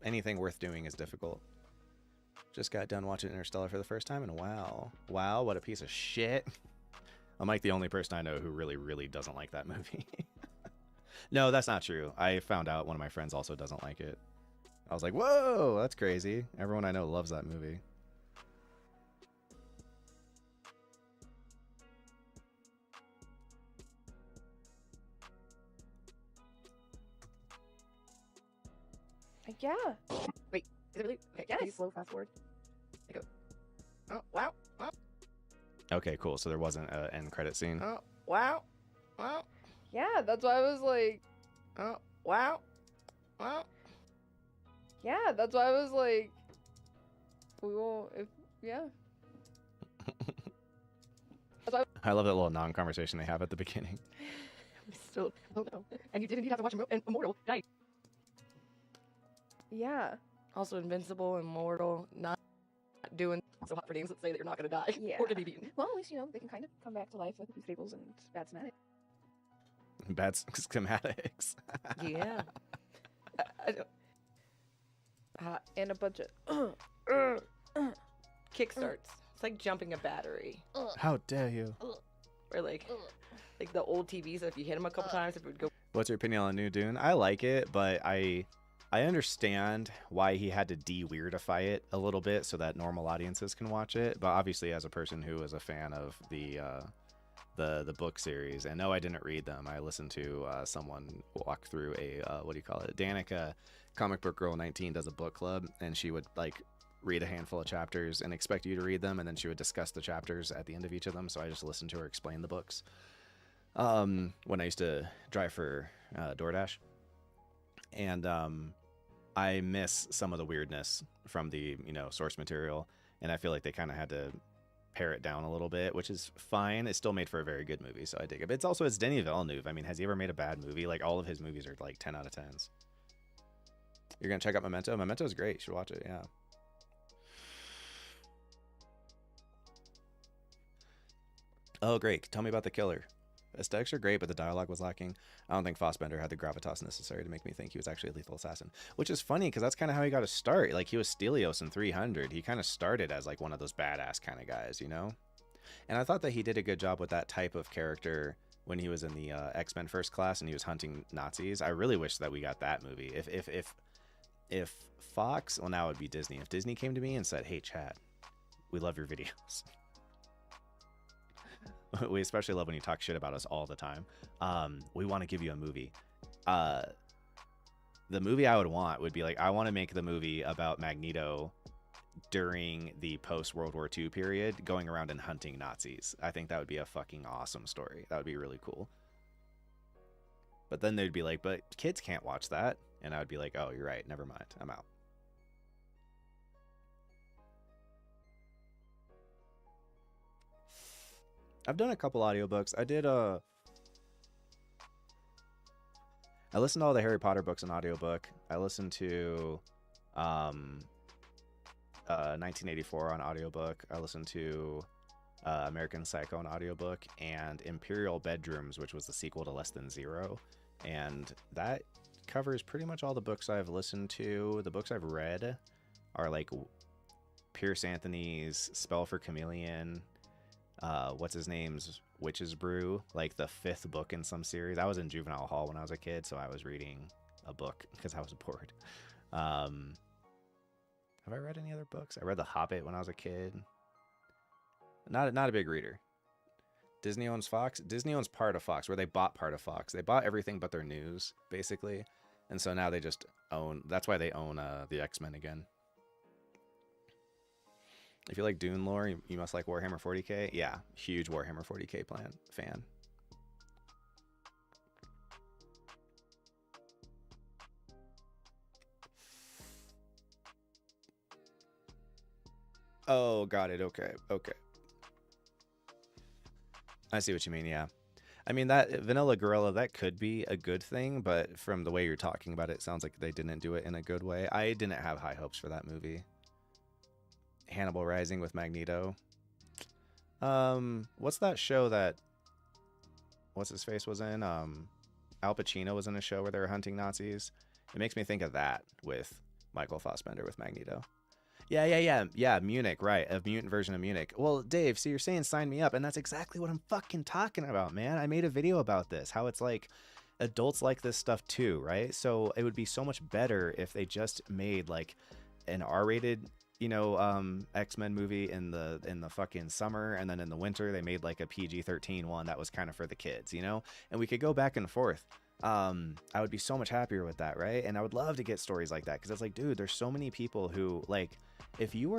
anything worth doing is difficult. Just got done watching Interstellar for the first time, and wow, what a piece of shit. I'm like the only person I know who really, really doesn't like that movie. No, that's not true. I found out one of my friends also doesn't like it. I was like, whoa, that's crazy. Everyone I know loves that movie. Yeah. Wait, is it really? Okay, Yes. can you slow fast forward? I go. Oh wow! Wow! Okay, cool. So there wasn't an end credit scene. Oh wow! Wow! Yeah, that's why I was like, Oh wow! Wow! yeah, that's why I was like, we won't, yeah. That's why I love that little non-conversation they have at the beginning. I still don't know. And you didn't have to watch Immortal, right? Yeah. Also, Invincible, Immortal, not doing so hot for names that say that you're not going to die Yeah. or to be beaten. Well, at least, you know, they can kind of come back to life with stables and bad semantics. Bad schematics. Yeah. I don't. And a bunch of Kickstarts. It's like jumping a battery. How dare you? Or like the old TVs, if you hit them a couple times, it would go. What's your opinion on New Dune? I like it, but I understand why he had to de-weirdify it a little bit so that normal audiences can watch it. But obviously, as a person who is a fan of the the book series, and no, I didn't read them. I listened to someone walk through a what do you call it? Danica, Comic Book Girl 19, does a book club, and she would like read a handful of chapters and expect you to read them, and then she would discuss the chapters at the end of each of them. So I just listened to her explain the books when I used to drive for DoorDash, and I miss some of the weirdness from the source material, and I feel like they kind of had to pare it down a little bit, which is fine. It still made for a very good movie, so I dig it. But it's Denis Villeneuve. I mean, has he ever made a bad movie? Like, all of his movies are like 10 out of 10s. You're gonna check out Memento? Memento's great. You should watch it. Yeah. Oh, great. Tell me about The Killer. Aesthetics are great, but the dialogue was lacking. I don't think Fassbender had the gravitas necessary to make me think he was actually a lethal assassin. Which is funny, because that's kind of how he got to start. Like, he was Stelios in 300. He kind of started as, like, one of those badass kind of guys, you know? And I thought that he did a good job with that type of character when he was in the X-Men First Class and he was hunting Nazis. I really wish that we got that movie. If Fox, well, now it would be Disney. If Disney came to me and said, hey, Chad, we love your videos. We especially love when you talk shit about us all the time. We want to give you a movie. The movie I would want would be like, I want to make the movie about Magneto during the post-World War II period, going around and hunting Nazis. I think that would be a fucking awesome story. That would be really cool. But then they'd be like, but kids can't watch that. And I would be like, oh, you're right. Never mind. I'm out. I've done a couple audiobooks. I listened to all the Harry Potter books in audiobook. I listened to 1984 on audiobook. I listened to American Psycho on audiobook, and Imperial Bedrooms, which was the sequel to Less Than Zero. And that covers pretty much all the books I've listened to. The books I've read are like Pierce Anthony's Spell for Chameleon, what's his name's Witch's Brew, like the 5th book in some series. I was in juvenile hall when I was a kid, so I was reading a book because I was bored. Have I read any other books? I read The Hobbit when I was a kid. Not a big reader. Disney owns Fox. Disney owns part of Fox, where they bought part of Fox. They bought everything but their news, basically. And so now they just own, that's why they own the X-Men again. If you like Dune lore, you must like Warhammer 40k. Yeah, huge Warhammer 40k fan. Oh, got it. Okay. I see what you mean, yeah. I mean, that Vanilla Gorilla, that could be a good thing, but from the way you're talking about it, it sounds like they didn't do it in a good way. I didn't have high hopes for that movie. Hannibal Rising with Magneto. What's that show that what's his face was in? Al Pacino was in a show where they were hunting Nazis. It makes me think of that with Michael Fassbender with Magneto. Yeah, Munich, right, a mutant version of Munich. Well, Dave, so you're saying sign me up, and that's exactly what I'm fucking talking about, man. I made a video about this, how it's like adults like this stuff too, right? So it would be so much better if they just made like an R-rated, X-Men movie in the fucking summer, and then in the winter they made like a PG-13 one that was kind of for the kids, and we could go back and forth. I would be so much happier with that, right? And I would love to get stories like that, because it's like, dude, there's so many people who, like, if you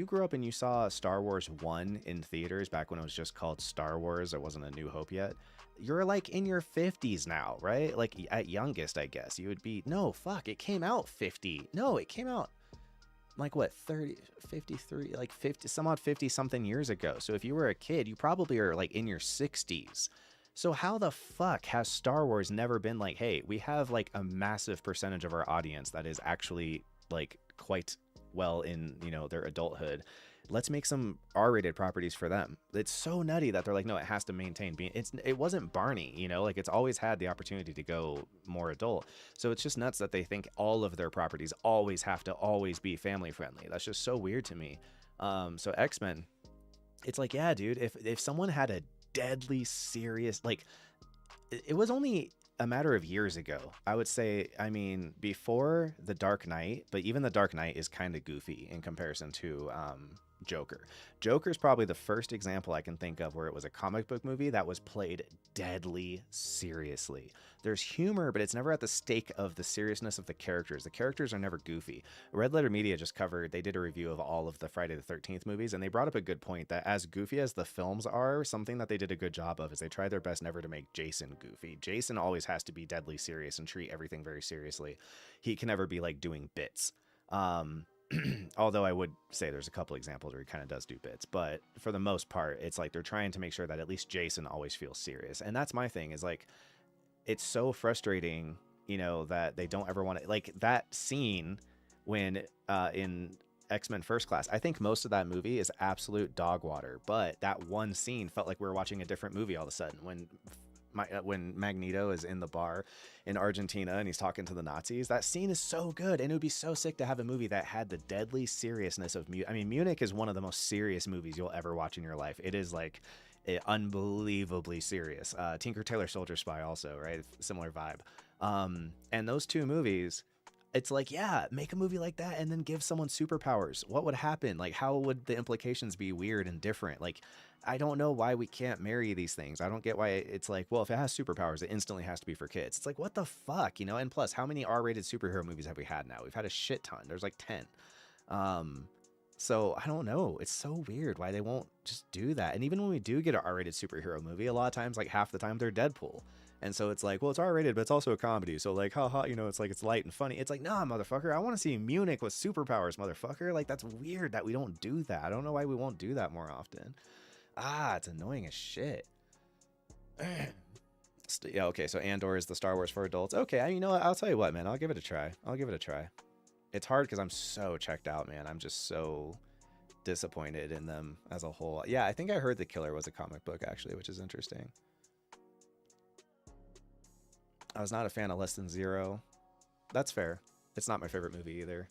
grew up and you saw Star Wars 1 in theaters back when it was just called Star Wars, it wasn't A New Hope yet, you're like in your 50s now, right? Like at youngest, I guess you would be. No, fuck, it came out 50. No, it came out like what, 30, 53, like 50, some odd 50 something years ago. So if you were a kid, you probably are like in your 60s. So how the fuck has Star Wars never been like, hey, we have like a massive percentage of our audience that is actually like quite well in, their adulthood. Let's make some R-rated properties for them. It's so nutty that they're like, no, it has to maintain being, it wasn't Barney, like it's always had the opportunity to go more adult. So it's just nuts that they think all of their properties always have to always be family friendly. That's just so weird to me. So X-Men, it's like, yeah, dude, if someone had a deadly serious, like, it was only a matter of years ago, I would say, I mean, before The Dark Knight, but even The Dark Knight is kind of goofy in comparison to Joker. Joker's probably the first example I can think of where it was a comic book movie that was played deadly seriously. There's humor, but it's never at the stake of the seriousness of the characters. The characters are never goofy. Red Letter Media just covered, they did a review of all of the Friday the 13th movies, and they brought up a good point that as goofy as the films are, something that they did a good job of is they tried their best never to make Jason goofy. Jason always has to be deadly serious and treat everything very seriously. He can never be like doing bits. Although I would say there's a couple examples where he kind of does do bits, but for the most part, it's like they're trying to make sure that at least Jason always feels serious. And that's my thing, is like, it's so frustrating, you know, that they don't ever want to, like that scene when in X-Men First Class, I think most of that movie is absolute dog water, but that one scene felt like we were watching a different movie all of a sudden when Magneto is in the bar in Argentina and he's talking to the Nazis. That scene is so good, and it would be so sick to have a movie that had the deadly seriousness of Munich. I mean, Munich is one of the most serious movies you'll ever watch in your life. It is like unbelievably serious. Tinker Tailor Soldier Spy also, right? Similar vibe. And those two movies, it's like, yeah, make a movie like that and then give someone superpowers. What would happen? Like, how would the implications be weird and different? Like, I don't know why we can't marry these things. I don't get why it's like, well, if it has superpowers, it instantly has to be for kids. It's like, what the fuck, you know? And plus, how many R-rated superhero movies have we had now? We've had a shit ton. There's like 10. So I don't know. It's so weird why they won't just do that. And even when we do get an R-rated superhero movie, a lot of times, like half the time, they're Deadpool. And so it's like, well, it's R-rated, but it's also a comedy. So like, haha, you know, it's like, it's light and funny. It's like, nah, motherfucker, I want to see Munich with superpowers, motherfucker. Like, that's weird that we don't do that. I don't know why we won't do that more often. It's annoying as shit. Yeah, okay, so Andor is the Star Wars for adults. Okay, you know what? I'll tell you what, man. I'll give it a try. It's hard because I'm so checked out, man. I'm just so disappointed in them as a whole. Yeah, I think I heard The Killer was a comic book, actually, which is interesting. I was not a fan of Less Than Zero. That's fair. It's not my favorite movie either.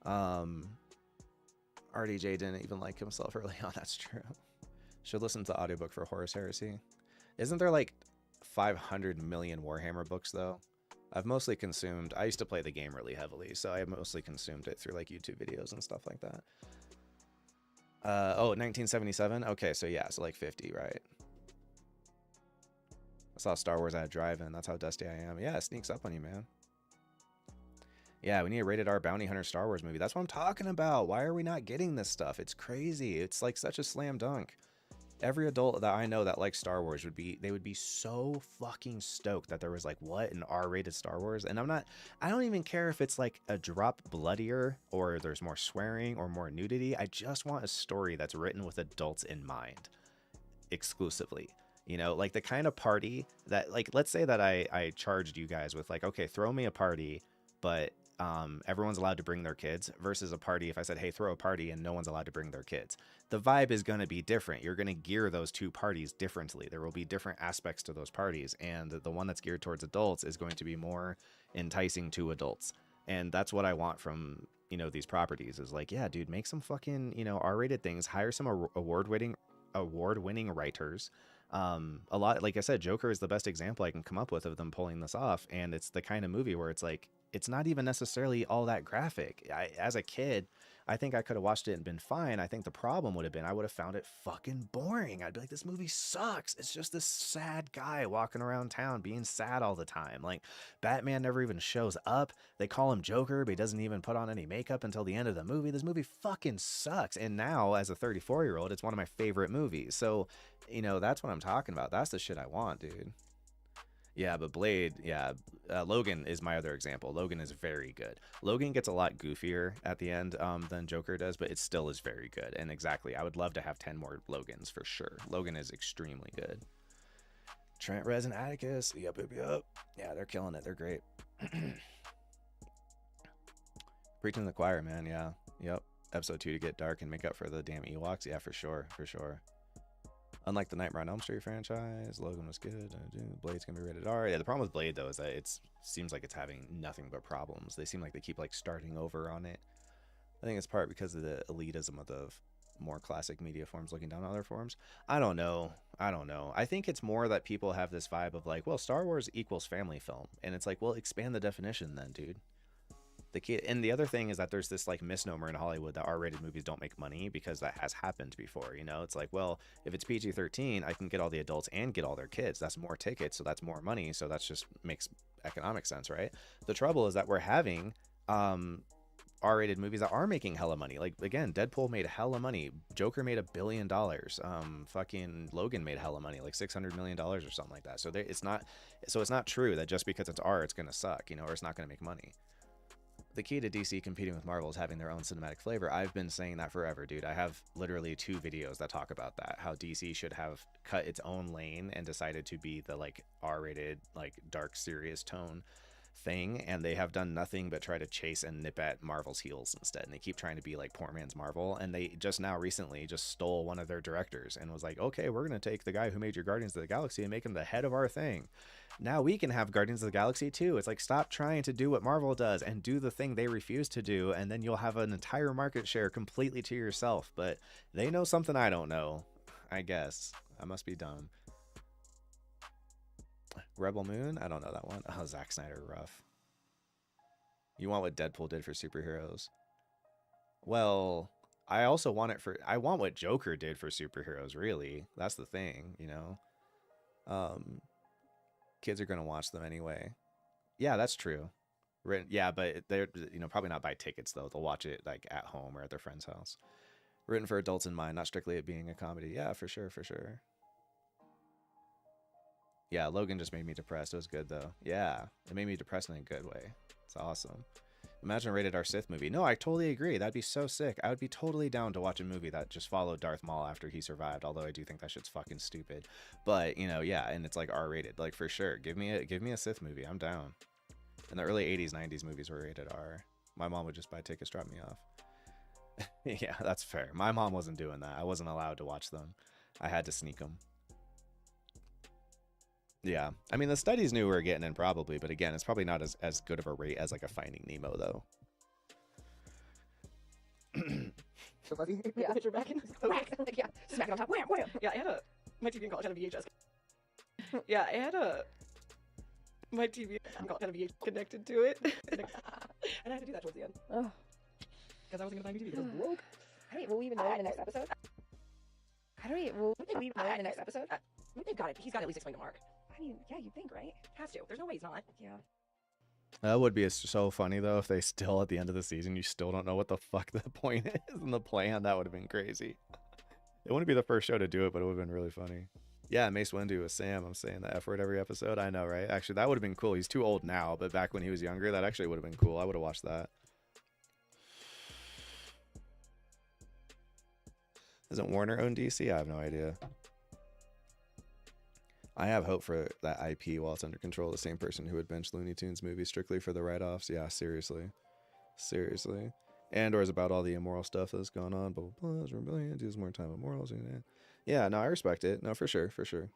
RDJ didn't even like himself early on. That's true. Should listen to the audiobook for Horus Heresy. Isn't there like 500 million Warhammer books though? I've mostly consumed, I used to play the game really heavily, so I mostly consumed it through like YouTube videos and stuff like that. 1977? Okay, so yeah, so like 50, right? I saw Star Wars at a drive-in. That's how dusty I am. Yeah, it sneaks up on you, man. Yeah, we need a rated R bounty hunter Star Wars movie. That's what I'm talking about. Why are we not getting this stuff? It's crazy. It's like such a slam dunk. Every adult that I know that likes Star Wars would be so fucking stoked that there was like, what, an R-rated Star Wars? And I don't even care if it's like a drop bloodier or there's more swearing or more nudity. I just want a story that's written with adults in mind exclusively. You know, like the kind of party that, like, let's say that I charged you guys with like, okay, throw me a party, but everyone's allowed to bring their kids, versus a party if I said, hey, throw a party and no one's allowed to bring their kids. The vibe is going to be different. You're going to gear those two parties differently. There will be different aspects to those parties, and the one that's geared towards adults is going to be more enticing to adults. And that's what I want from, you know, these properties is like, yeah, dude, make some fucking, you know, R-rated things, hire some award-winning writers. A lot, like I said, Joker is the best example I can come up with of them pulling this off, and it's the kind of movie where it's like, it's not even necessarily all that graphic. As a kid, I think I could have watched it and been fine. I think the problem would have been I would have found it fucking boring. I'd be like, this movie sucks. It's just this sad guy walking around town being sad all the time. Like, Batman never even shows up. They call him Joker, but he doesn't even put on any makeup until the end of the movie. This movie fucking sucks. And now, as a 34-year-old, it's one of my favorite movies. So, you know, that's what I'm talking about. That's the shit I want, dude. Yeah, but Blade, yeah, Logan is my other example. Logan is very good. Logan gets a lot goofier at the end than Joker does, but it still is very good. And exactly, I would love to have 10 more Logans for sure. Logan is extremely good. Trent, Rez, and Atticus. Yup. Yeah, they're killing it. They're great. Preaching to the choir, man. Yeah. Yep. Episode 2 to get dark and make up for the damn Ewoks. Yeah, for sure. Unlike the Nightmare on Elm Street franchise, Logan was good. Blade's gonna be rated R. Yeah, the problem with Blade though is that it seems like it's having nothing but problems. They seem like they keep like starting over on it. I think it's part because of the elitism of the more classic media forms looking down on other forms. I don't know. I think it's more that people have this vibe of like, well, Star Wars equals family film, and it's like, well, expand the definition then, dude. The key, and the other thing is that there's this like misnomer in Hollywood that R-rated movies don't make money, because that has happened before. You know, it's like, well, if it's PG-13, I can get all the adults and get all their kids. That's more tickets, so that's more money. So that's just makes economic sense, right? The trouble is that we're having R-rated movies that are making hella money. Like, again, Deadpool made hella money. Joker made $1 billion. Fucking Logan made hella money, like $600 million or something like that. So it's not true that just because it's R, it's gonna suck, you know, or it's not gonna make money. The key to DC competing with Marvel is having their own cinematic flavor. I've been saying that forever, dude. I have literally 2 videos that talk about that. How DC should have cut its own lane and decided to be the like R-rated, like dark, serious tone thing, and they have done nothing but try to chase and nip at Marvel's heels instead. And they keep trying to be like poor man's Marvel, and they just now recently just stole one of their directors and was like, okay, we're gonna take the guy who made your Guardians of the Galaxy and make him the head of our thing. Now we can have Guardians of the Galaxy too. It's like, stop trying to do what Marvel does and do the thing they refuse to do, and then you'll have an entire market share completely to yourself. But they know something I don't know, I guess. I must be dumb. Rebel Moon? I don't know that one. Oh, Zack Snyder, rough. You want what Deadpool did for superheroes? Well, I also want it for... I want what Joker did for superheroes, really. That's the thing, you know? Kids are going to watch them anyway. Yeah, that's true. Yeah, but they're, you know, probably not buy tickets, though. They'll watch it, like, at home or at their friend's house. Written for adults in mind, not strictly it being a comedy. Yeah, for sure, for sure. Yeah, Logan just made me depressed. It was good, though. Yeah, it made me depressed in a good way. It's awesome. Imagine a rated R Sith movie. No, I totally agree. That'd be so sick. I would be totally down to watch a movie that just followed Darth Maul after he survived, although I do think that shit's fucking stupid. But, you know, yeah, and it's like R-rated. Like, for sure. Give me a Sith movie. I'm down. In the early 80s, 90s movies were rated R. My mom would just buy tickets, drop me off. Yeah, that's fair. My mom wasn't doing that. I wasn't allowed to watch them. I had to sneak them. Yeah, I mean, the studies knew we were getting in probably, but again, it's probably not as good of a rate as like a Finding Nemo, though. So fuzzy. Yeah. Picture back in whack. Like, yeah, smack it on top. Wham, wham. Yeah, I had my TV in college had a VHS. Yeah, I had my TV in college had a VHS connected to it. And I had to do that towards the end. Oh. Because I wasn't going to buy a new TV because it was broke. I don't, will we even know in the next episode? I don't even, will we even know in the next episode? They've got it. He's got to at least explain the mark. I mean, yeah, you'd think, right? Has to. There's no way he's not. Yeah. That would be so funny, though, if they still, at the end of the season, you still don't know what the fuck the point is and the plan. That would have been crazy. It wouldn't be the first show to do it, but it would have been really funny. Yeah, Mace Windu with Sam. I'm saying the F word every episode. I know, right? Actually, that would have been cool. He's too old now, but back when he was younger, that actually would have been cool. I would have watched that. Doesn't Warner own DC? I have no idea. I have hope for that IP while it's under control. The same person who would bench Looney Tunes movies strictly for the write-offs. Yeah, seriously. Seriously. Andor is about all the immoral stuff that's going on. Blah, blah, blah. It's rebellion. Does more time immorals. Yeah, no, I respect it. No, for sure, for sure.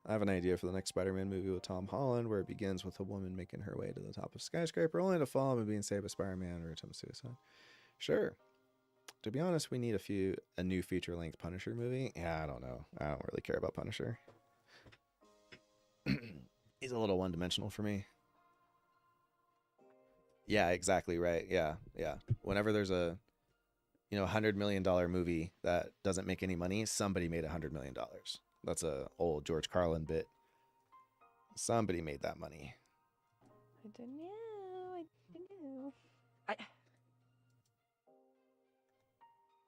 I have an idea for the next Spider-Man movie with Tom Holland where it begins with a woman making her way to the top of a skyscraper only to fall and being saved by Spider-Man or attempt suicide. Sure. To be honest, we need a new feature-length Punisher movie. Yeah, I don't know. I don't really care about Punisher. He's a little one-dimensional for me. Yeah, exactly right. Yeah, yeah. Whenever there's a, $100 million movie that doesn't make any money, somebody made $100 million. That's a old George Carlin bit. Somebody made that money. I don't know.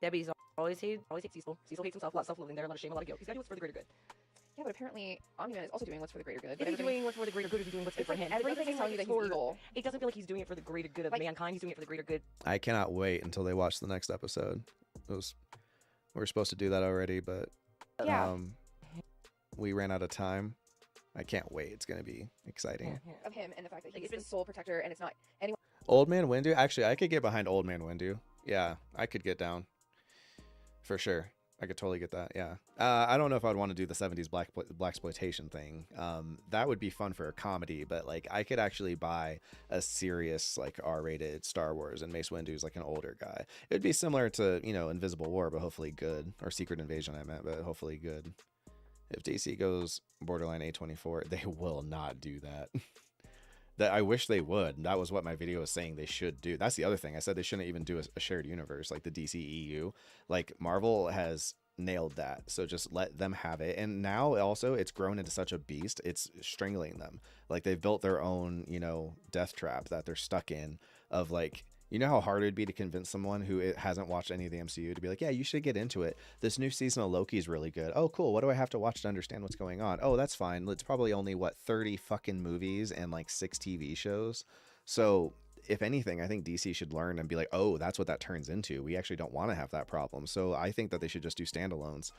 Debbie's always hates Cecil. Cecil hates himself, a lot of self-loathing there, a lot of shame, a lot of guilt. He's got to do what's for the greater good. Yeah, but apparently Omn-Man is also doing what's for the greater good. Is he doing what's for the greater good, or is he doing what's good for him? Everything is telling you that he's evil. It doesn't feel like he's doing it for the greater good of mankind. He's doing it for the greater good. I cannot wait until they watch the next episode. We're supposed to do that already, but yeah. We ran out of time. I can't wait. It's going to be exciting. Of him and the fact that he's the sole protector and it's not anyone. Old Man Windu? Actually, I could get behind Old Man Windu. Yeah, I could get down. For sure. I could totally get that, yeah. I don't know if I'd want to do the 70s blaxploitation thing. That would be fun for a comedy, but I could actually buy a serious R-rated Star Wars, and Mace Windu's an older guy. It would be similar to Invisible War, but hopefully good, or Secret Invasion I meant, but hopefully good. If DC goes borderline A24, they will not do that. That I wish they would. That was what my video was saying they should do. That's the other thing. I said they shouldn't even do a shared universe like the DCEU. Like Marvel has nailed that. So just let them have it. And now also it's grown into such a beast. It's strangling them. Like they've built their own, you know, death trap that they're stuck in of like, you know how hard it'd be to convince someone who hasn't watched any of the MCU to be like, yeah, you should get into it. This new season of Loki is really good. Oh, cool. What do I have to watch to understand what's going on? Oh, that's fine. It's probably only, what, 30 fucking movies and like 6 TV shows. So if anything, I think DC should learn and be like, oh, that's what that turns into. We actually don't want to have that problem. So I think that they should just do standalones.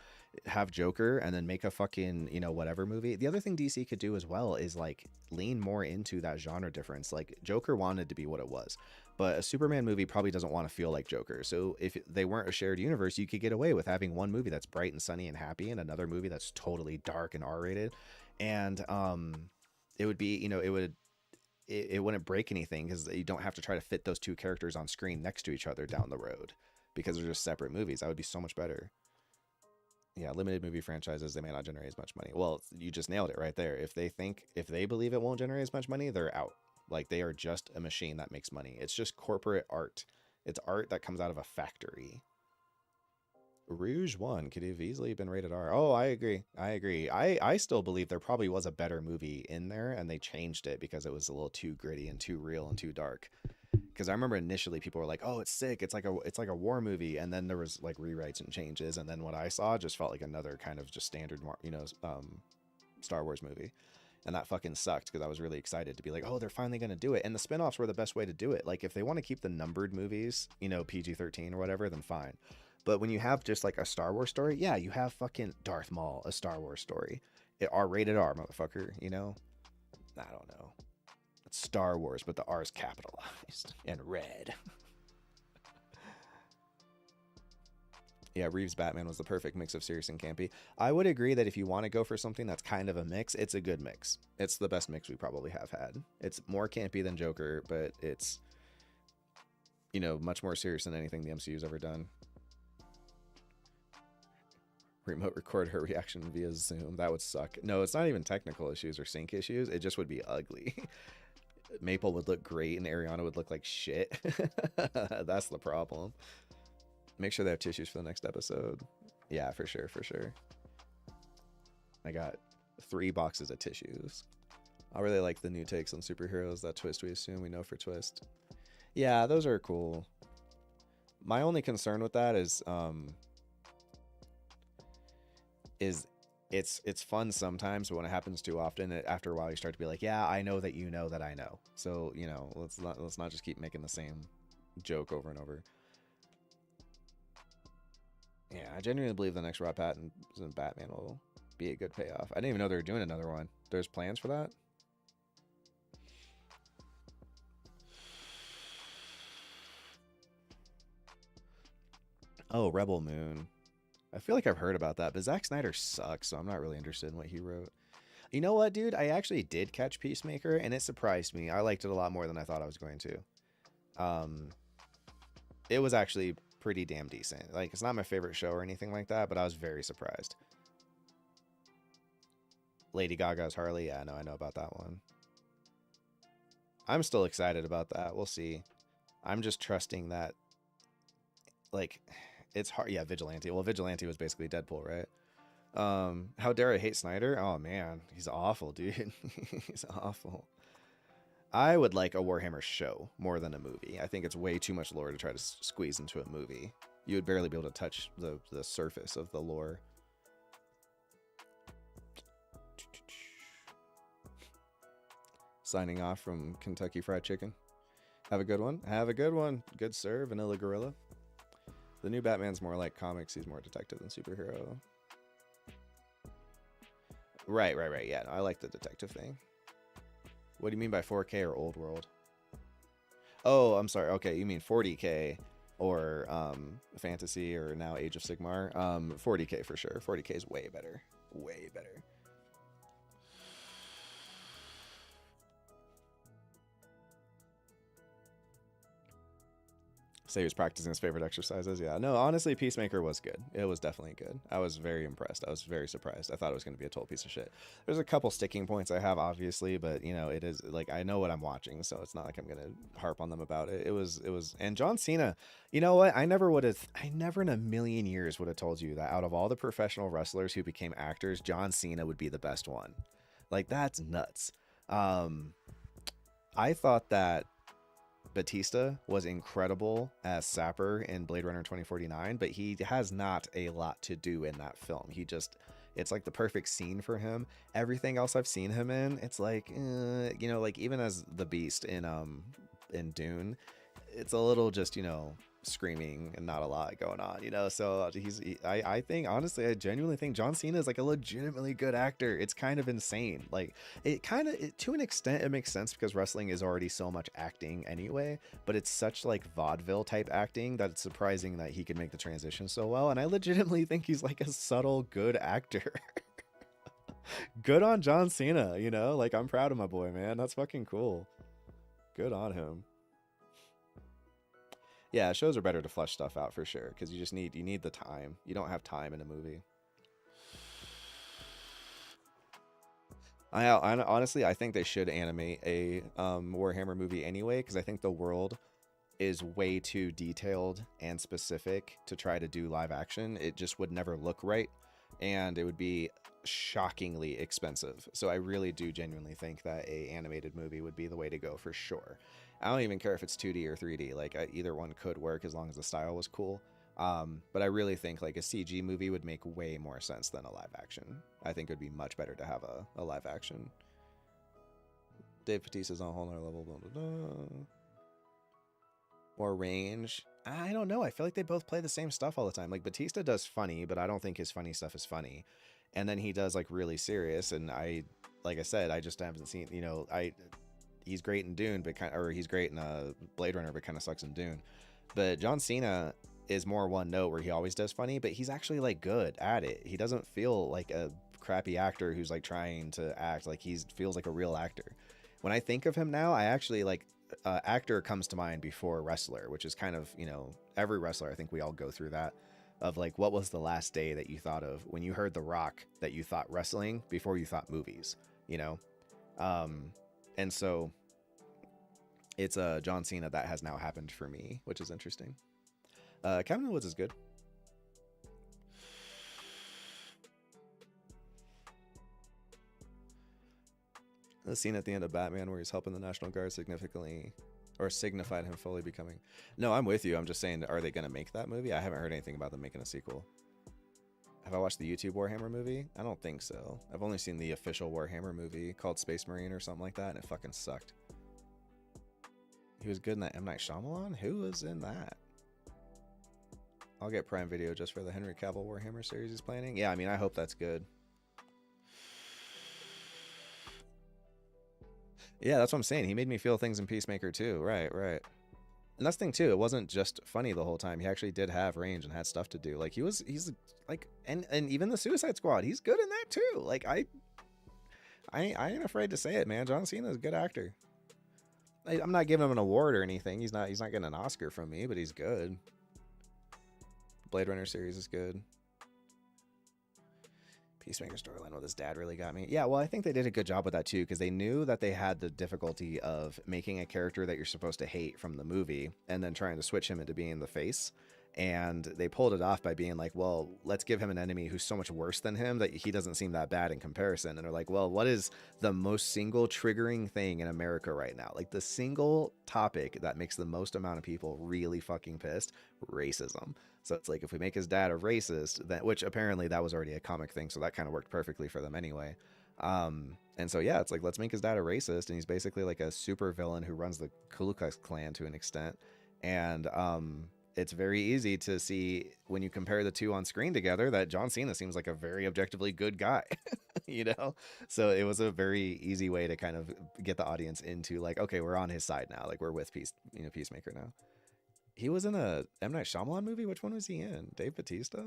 Have Joker and then make a fucking, you know, whatever movie. The other thing DC could do as well is like lean more into that genre difference. Like Joker wanted to be what it was, but a Superman movie probably doesn't want to feel like Joker. So if they weren't a shared universe, you could get away with having one movie that's bright and sunny and happy and another movie that's totally dark and R-rated. And it would be, you know, it wouldn't break anything because you don't have to try to fit those two characters on screen next to each other down the road because they're just separate movies. That would be so much better. Yeah, limited movie franchises, they may not generate as much money. Well, you just nailed it right there. If they believe it won't generate as much money, they're out. Like they are just a machine that makes money. It's just corporate art. It's art that comes out of a factory. Rouge 1 could have easily been rated R. Oh, I agree. I still believe there probably was a better movie in there and they changed it because it was a little too gritty and too real and too dark. Because I remember initially people were like, oh, it's sick. It's like a war movie. And then there was like rewrites and changes. And then what I saw just felt like another kind of just standard, you know, Star Wars movie. And that fucking sucked because I was really excited to be like, oh, they're finally going to do it. And the spinoffs were the best way to do it. Like if they want to keep the numbered movies, you know, PG-13 or whatever, then fine. But when you have just like a Star Wars story, yeah, you have fucking Darth Maul, a Star Wars story. R-rated R, motherfucker, you know? I don't know. It's Star Wars, but the R is capitalized and red. Yeah, Reeves' Batman was the perfect mix of serious and campy. I would agree that if you want to go for something that's kind of a mix, it's a good mix. It's the best mix we probably have had. It's more campy than Joker, but it's, you know, much more serious than anything the MCU's ever done. Remote record her reaction via Zoom. That would suck. No, it's not even technical issues or sync issues. It just would be ugly. Maple would look great and Ariana would look like shit. That's the problem. Make sure they have tissues for the next episode. Yeah, for sure, for sure. I got 3 boxes of tissues. I really like the new takes on superheroes. That twist we assume we know for twist. Yeah, those are cool. My only concern with that is it's fun sometimes, but when it happens too often, after a while you start to be like, yeah, I know that you know that I know. So, you know, let's not just keep making the same joke over and over. Yeah, I genuinely believe the next Rob Pattinson Batman will be a good payoff. I didn't even know they were doing another one. There's plans for that? Oh, Rebel Moon. I feel like I've heard about that, but Zack Snyder sucks, so I'm not really interested in what he wrote. You know what, dude? I actually did catch Peacemaker, and it surprised me. I liked it a lot more than I thought I was going to. It was actually pretty damn decent. Like, it's not my favorite show or anything like that, but I was very surprised. Lady Gaga's Harley. Yeah, no, I know about that one. I'm still excited about that. We'll see. I'm just trusting that, like, it's hard. Yeah, Vigilante. Well, Vigilante was basically Deadpool, right? How dare I hate Snyder? Oh, man. He's awful, dude. He's awful. I would like a Warhammer show more than a movie. I think it's way too much lore to try to squeeze into a movie. You would barely be able to touch the surface of the lore. Signing off from Kentucky Fried Chicken. Have a good one. Have a good one. Good sir, Vanilla Gorilla. The new Batman's more like comics. He's more detective than superhero. Right. Yeah, no, I like the detective thing. What do you mean by 4K or old world? Oh, I'm sorry. Okay, you mean 40K or fantasy or now Age of Sigmar? 40K for sure. 40K is way better. Way better. Say he was practicing his favorite exercises. Yeah, no, honestly, Peacemaker was good. It was definitely good. I was very impressed. I was very surprised. I thought it was going to be a total piece of shit. There's a couple sticking points I have, obviously, but you know, it is like I know what I'm watching, so it's not like I'm going to harp on them about it. It was, and John Cena. You know what? I never in a million years would have told you that out of all the professional wrestlers who became actors, John Cena would be the best one. Like that's nuts. I thought that Batista was incredible as Sapper in Blade Runner 2049, but he has not a lot to do in that film. It's like the perfect scene for him. Everything else I've seen him in, it's like, you know, like even as the Beast in Dune, it's a little just, you know, screaming and not a lot going on, you know. So I think honestly, I genuinely think John Cena is like a legitimately good actor. It's kind of insane. Like to an extent it makes sense because wrestling is already so much acting anyway, but it's such like vaudeville type acting that it's surprising that he could make the transition so well. And I legitimately think he's like a subtle good actor. Good on John Cena, you know, like I'm proud of my boy, man. That's fucking cool. Good on him. Yeah, shows are better to flesh stuff out for sure, because you need the time. You don't have time in a movie. I honestly, I think they should animate a Warhammer movie anyway, because I think the world is way too detailed and specific to try to do live action. It just would never look right, and it would be shockingly expensive. So I really do genuinely think that a animated movie would be the way to go for sure. I don't even care if it's 2D or 3D. Like either one could work as long as the style was cool. But I really think like a CG movie would make way more sense than a live action. I think it would be much better to have a live action. Dave Bautista's on a whole nother level. Blah, blah, blah. More range. I don't know. I feel like they both play the same stuff all the time. Like Batista does funny, but I don't think his funny stuff is funny. And then he does like really serious. And like I said, I just haven't seen, you know, he's great in Dune, but he's great in Blade Runner, but kind of sucks in Dune. But John Cena is more one note where he always does funny, but he's actually like good at it. He doesn't feel like a crappy actor who's like trying to act like he feels like a real actor. When I think of him now, I actually like actor comes to mind before wrestler, which is kind of, you know, every wrestler, I think we all go through that of like, what was the last day that you thought of when you heard The Rock that you thought wrestling before you thought movies, you know? And so it's John Cena that has now happened for me, which is interesting. Cabin in the Woods is good. The scene at the end of Batman where he's helping the National Guard signified him fully becoming. No, I'm with you. I'm just saying, are they going to make that movie? I haven't heard anything about them making a sequel. Have I watched the YouTube Warhammer movie? I don't think so. I've only seen the official Warhammer movie called Space Marine or something like that, and it fucking sucked. He was good in that M. Night Shyamalan? Who was in that? I'll get Prime Video just for the Henry Cavill Warhammer series he's planning. Yeah, I mean, I hope that's good. Yeah, that's what I'm saying. He made me feel things in Peacemaker too. Right. And that's the thing too. It wasn't just funny the whole time. He actually did have range and had stuff to do. Like he's like, and even the Suicide Squad, he's good in that too. Like I ain't afraid to say it, man. John Cena's a good actor. I'm not giving him an award or anything. He's not getting an Oscar from me, but he's good. Blade Runner series is good. Peacemaker storyline with his dad really got me. Yeah, well, I think they did a good job with that too, because they knew that they had the difficulty of making a character that you're supposed to hate from the movie and then trying to switch him into being the face. And they pulled it off by being like, well, let's give him an enemy who's so much worse than him that he doesn't seem that bad in comparison. And they're like, well, what is the most single triggering thing in America right now? Like the single topic that makes the most amount of people really fucking pissed? Racism. So it's like, if we make his dad a racist, which apparently that was already a comic thing, so that kind of worked perfectly for them anyway. And so yeah, it's like, let's make his dad a racist, and he's basically like a super villain who runs the Ku Klux Klan to an extent. And it's very easy to see when you compare the two on screen together that John Cena seems like a very objectively good guy, you know? So it was a very easy way to kind of get the audience into like, okay, we're on his side now. Like we're with Peacemaker now. He was in a M. Night Shyamalan movie. Which one was he in? Dave Bautista?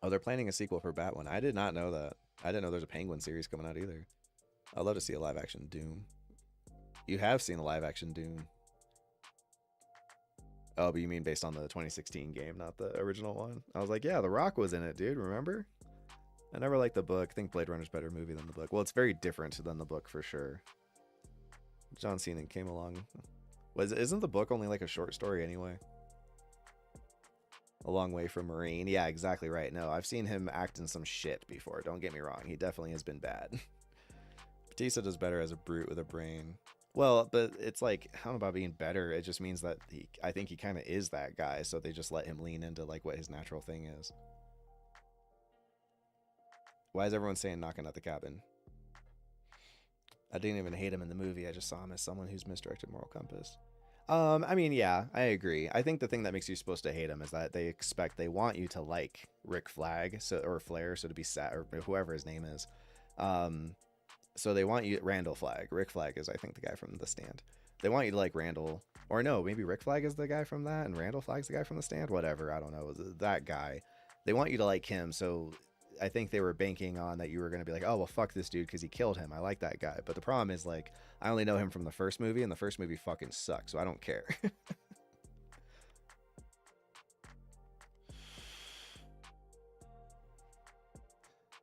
Oh, they're planning a sequel for Batman. I did not know that. I didn't know there's a Penguin series coming out either. I'd love to see a live action Doom. You have seen a live action Doom. Oh, but you mean based on the 2016 game, not the original one? I was like, yeah, The Rock was in it, dude. Remember? I never liked the book. I think Blade Runner's a better movie than the book. Well, it's very different than the book for sure. John Cena came along. Isn't the book only like a short story anyway? A Long Way from Marine. Yeah, exactly right. No, I've seen him act in some shit before. Don't get me wrong. He definitely has been bad. Batista does better as a brute with a brain. Well, but it's like, I don't know about being better. It just means that I think he kind of is that guy. So they just let him lean into like what his natural thing is. Why is everyone saying Knocking at the Cabin? I didn't even hate him in the movie. I just saw him as someone who's misdirected moral compass. I mean, yeah, I agree. I think the thing that makes you supposed to hate him is that they want you to like Rick Flag, or Flair, so to be sad, or whoever his name is. So they want you, Randall Flagg. Rick Flag is, I think, the guy from The Stand. They want you to like Randall, or no, maybe Rick Flag is the guy from that, and Randall Flagg's the guy from The Stand. Whatever, I don't know. That guy. They want you to like him, so I think they were banking on that you were going to be like, oh, well, fuck this dude because he killed him. I like that guy. But the problem is, like, I only know him from the first movie, and the first movie fucking sucks, so I don't care.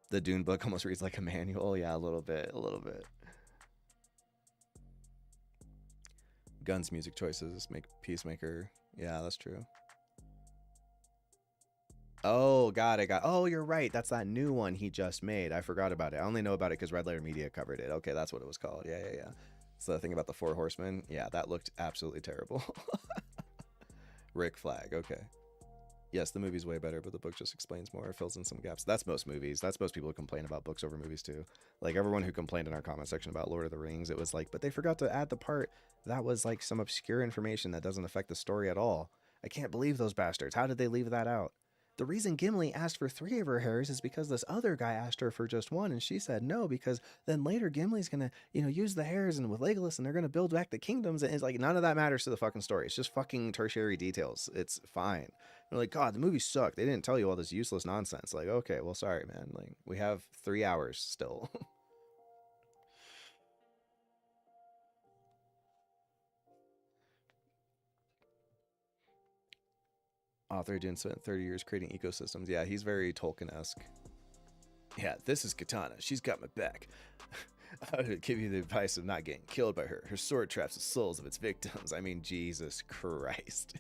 The Dune book almost reads like a manual. Yeah, a little bit. Gunn's music choices make Peacemaker. Yeah, that's true. Oh, oh, you're right. That's that new one he just made. I forgot about it. I only know about it because Red Letter Media covered it. Okay, that's what it was called. Yeah. So the thing about the Four Horsemen, yeah, that looked absolutely terrible. Rick Flag, okay. Yes, the movie's way better, but the book just explains more. It fills in some gaps. That's most movies. That's most people who complain about books over movies too. Like everyone who complained in our comment section about Lord of the Rings, it was like, but they forgot to add the part that was like some obscure information that doesn't affect the story at all. I can't believe those bastards. How did they leave that out? The reason Gimli asked for 3 of her hairs is because this other guy asked her for just 1, and she said no, because then later Gimli's gonna, use the hairs and with Legolas, and they're gonna build back the kingdoms, and it's like none of that matters to the fucking story. It's just fucking tertiary details. It's fine. They're like, God, the movie sucked. They didn't tell you all this useless nonsense. Like, okay, well, sorry, man. Like, we have 3 hours still. Author Dune spent 30 years creating ecosystems. Yeah, he's very Tolkien-esque. Yeah, this is Katana. She's got my back. I would give you the advice of not getting killed by her. Her sword traps the souls of its victims. I mean, Jesus Christ.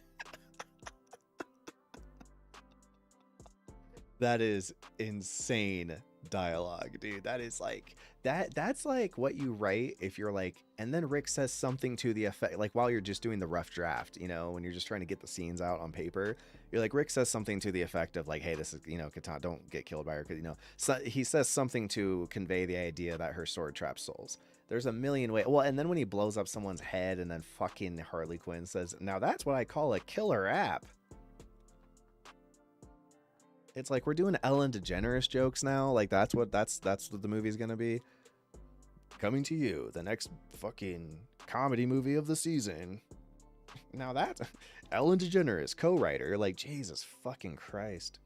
That is insane dialogue, dude. That is like that's like what you write if you're like, and then Rick says something to the effect, like while you're just doing the rough draft, when you're just trying to get the scenes out on paper, you're like, Rick says something to the effect of like, hey, this is, Katana, don't get killed by her, because so he says something to convey the idea that her sword traps souls. There's a million ways. Well, and then when he blows up someone's head, and then fucking Harley Quinn says, now that's what I call a killer app. It's like we're doing Ellen DeGeneres jokes now. Like that's what the movie's gonna be. Coming to you, the next fucking comedy movie of the season. Now that's Ellen DeGeneres, co-writer. Like, Jesus fucking Christ.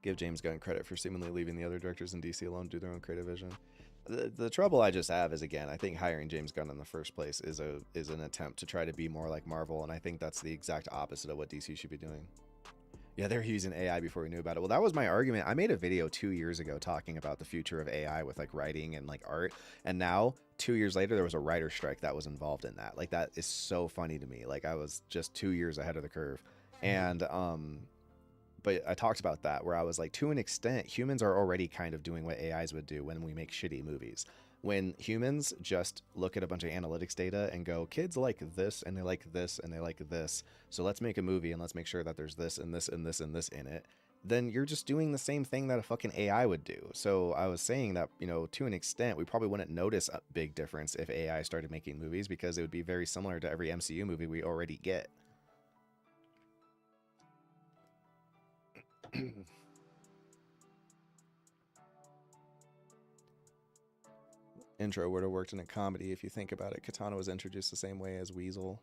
Give James Gunn credit for seemingly leaving the other directors in DC alone to do their own creative vision. The trouble I just have is, again, I think hiring James Gunn in the first place is an attempt to try to be more like Marvel, and I think that's the exact opposite of what DC should be doing. Yeah, they're using AI before we knew about it. Well, that was my argument. I made a video 2 years ago talking about the future of AI with like writing and like art, and now 2 years later there was a writer strike that was involved in that. Like, that is so funny to me. Like, I was just 2 years ahead of the curve. And but I talked about that, where I was like, to an extent, humans are already kind of doing what AIs would do when we make shitty movies. When humans just look at a bunch of analytics data and go, kids like this, and they like this, and they like this, so let's make a movie and let's make sure that there's this and this and this and this in it, then you're just doing the same thing that a fucking AI would do. So I was saying that, to an extent, we probably wouldn't notice a big difference if AI started making movies, because it would be very similar to every MCU movie we already get. Intro would have worked in a comedy if you think about it. Katana was introduced the same way as Weasel.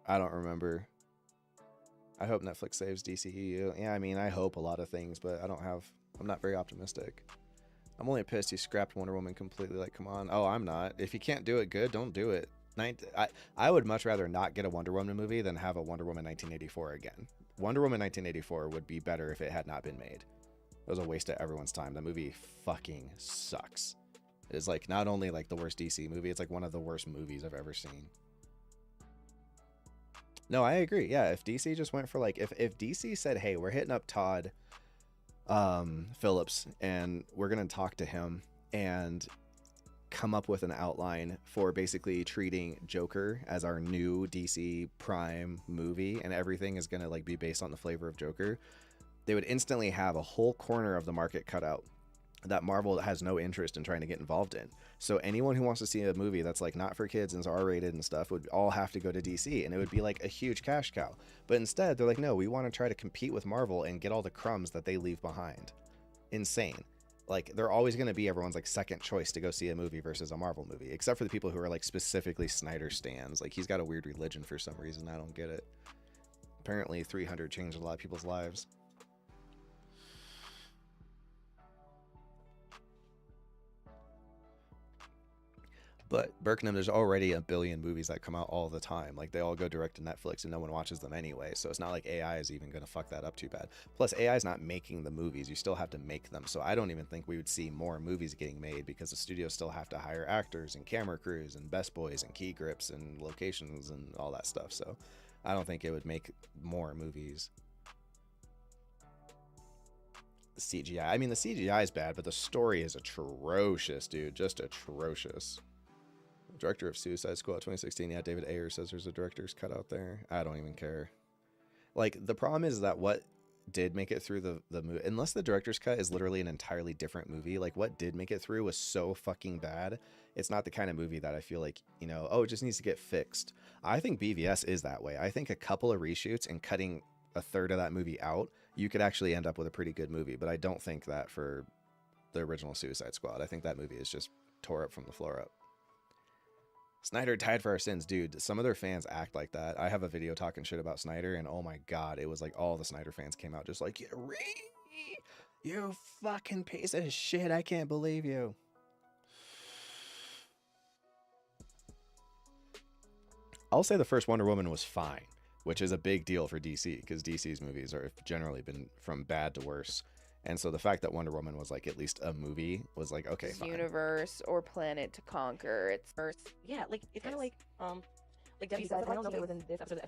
I don't remember. I hope Netflix saves DCEU. Yeah, I mean, I hope a lot of things, but I'm not very optimistic. I'm only pissed he scrapped Wonder Woman completely. Like, come on. Oh, I'm not. If you can't do it good, don't do it. I would much rather not get a Wonder Woman movie than have a Wonder Woman 1984 again. Wonder Woman 1984 would be better if it had not been made. It was a waste of everyone's time. That movie fucking sucks. It's like not only like the worst DC movie, it's like one of the worst movies I've ever seen. No, I agree. Yeah, if DC just went for like, if DC said, hey, we're hitting up Todd Phillips and we're going to talk to him and come up with an outline for basically treating Joker as our new DC Prime movie, and everything is going to like be based on the flavor of Joker, they would instantly have a whole corner of the market cut out that Marvel has no interest in trying to get involved in. So anyone who wants to see a movie that's like not for kids and is R-rated and stuff would all have to go to DC, and it would be like a huge cash cow. But instead they're like, no, we want to try to compete with Marvel and get all the crumbs that they leave behind. Insane. Like, they're always going to be everyone's like second choice to go see a movie versus a Marvel movie, except for the people who are like specifically Snyder stans. Like, he's got a weird religion for some reason. I don't get it. Apparently 300 changed a lot of people's lives. But Birkenham, there's already a billion movies that come out all the time. Like, they all go direct to Netflix and no one watches them anyway. So it's not like AI is even going to fuck that up too bad. Plus, AI is not making the movies. You still have to make them. So I don't even think we would see more movies getting made because the studios still have to hire actors and camera crews and best boys and key grips and locations and all that stuff. So I don't think it would make more movies. The CGI. I mean, the CGI is bad, but the story is atrocious, dude. Just atrocious. Director of Suicide Squad 2016. Yeah, David Ayer says there's a director's cut out there. I don't even care. Like, the problem is that what did make it through the movie, unless the director's cut is literally an entirely different movie, like what did make it through was so fucking bad. It's not the kind of movie that I feel like, you know, oh, it just needs to get fixed. I think BVS is that way. I think a couple of reshoots and cutting a third of that movie out, you could actually end up with a pretty good movie. But I don't think that for the original Suicide Squad. I think that movie is just tore up from the floor up. Snyder tied for our sins, dude. Some of their fans act like that. I have a video talking shit about Snyder, and oh my god, it was like all the Snyder fans came out just like, you fucking piece of shit, I can't believe you. I'll say the first Wonder Woman was fine, which is a big deal for DC, because DC's movies have generally been from bad to worse. And so the fact that Wonder Woman was like at least a movie was like, okay, fine. Universe or planet to conquer. It's Earth. Yeah, like it's kind of like Debbie said. I don't know if it was in this episode.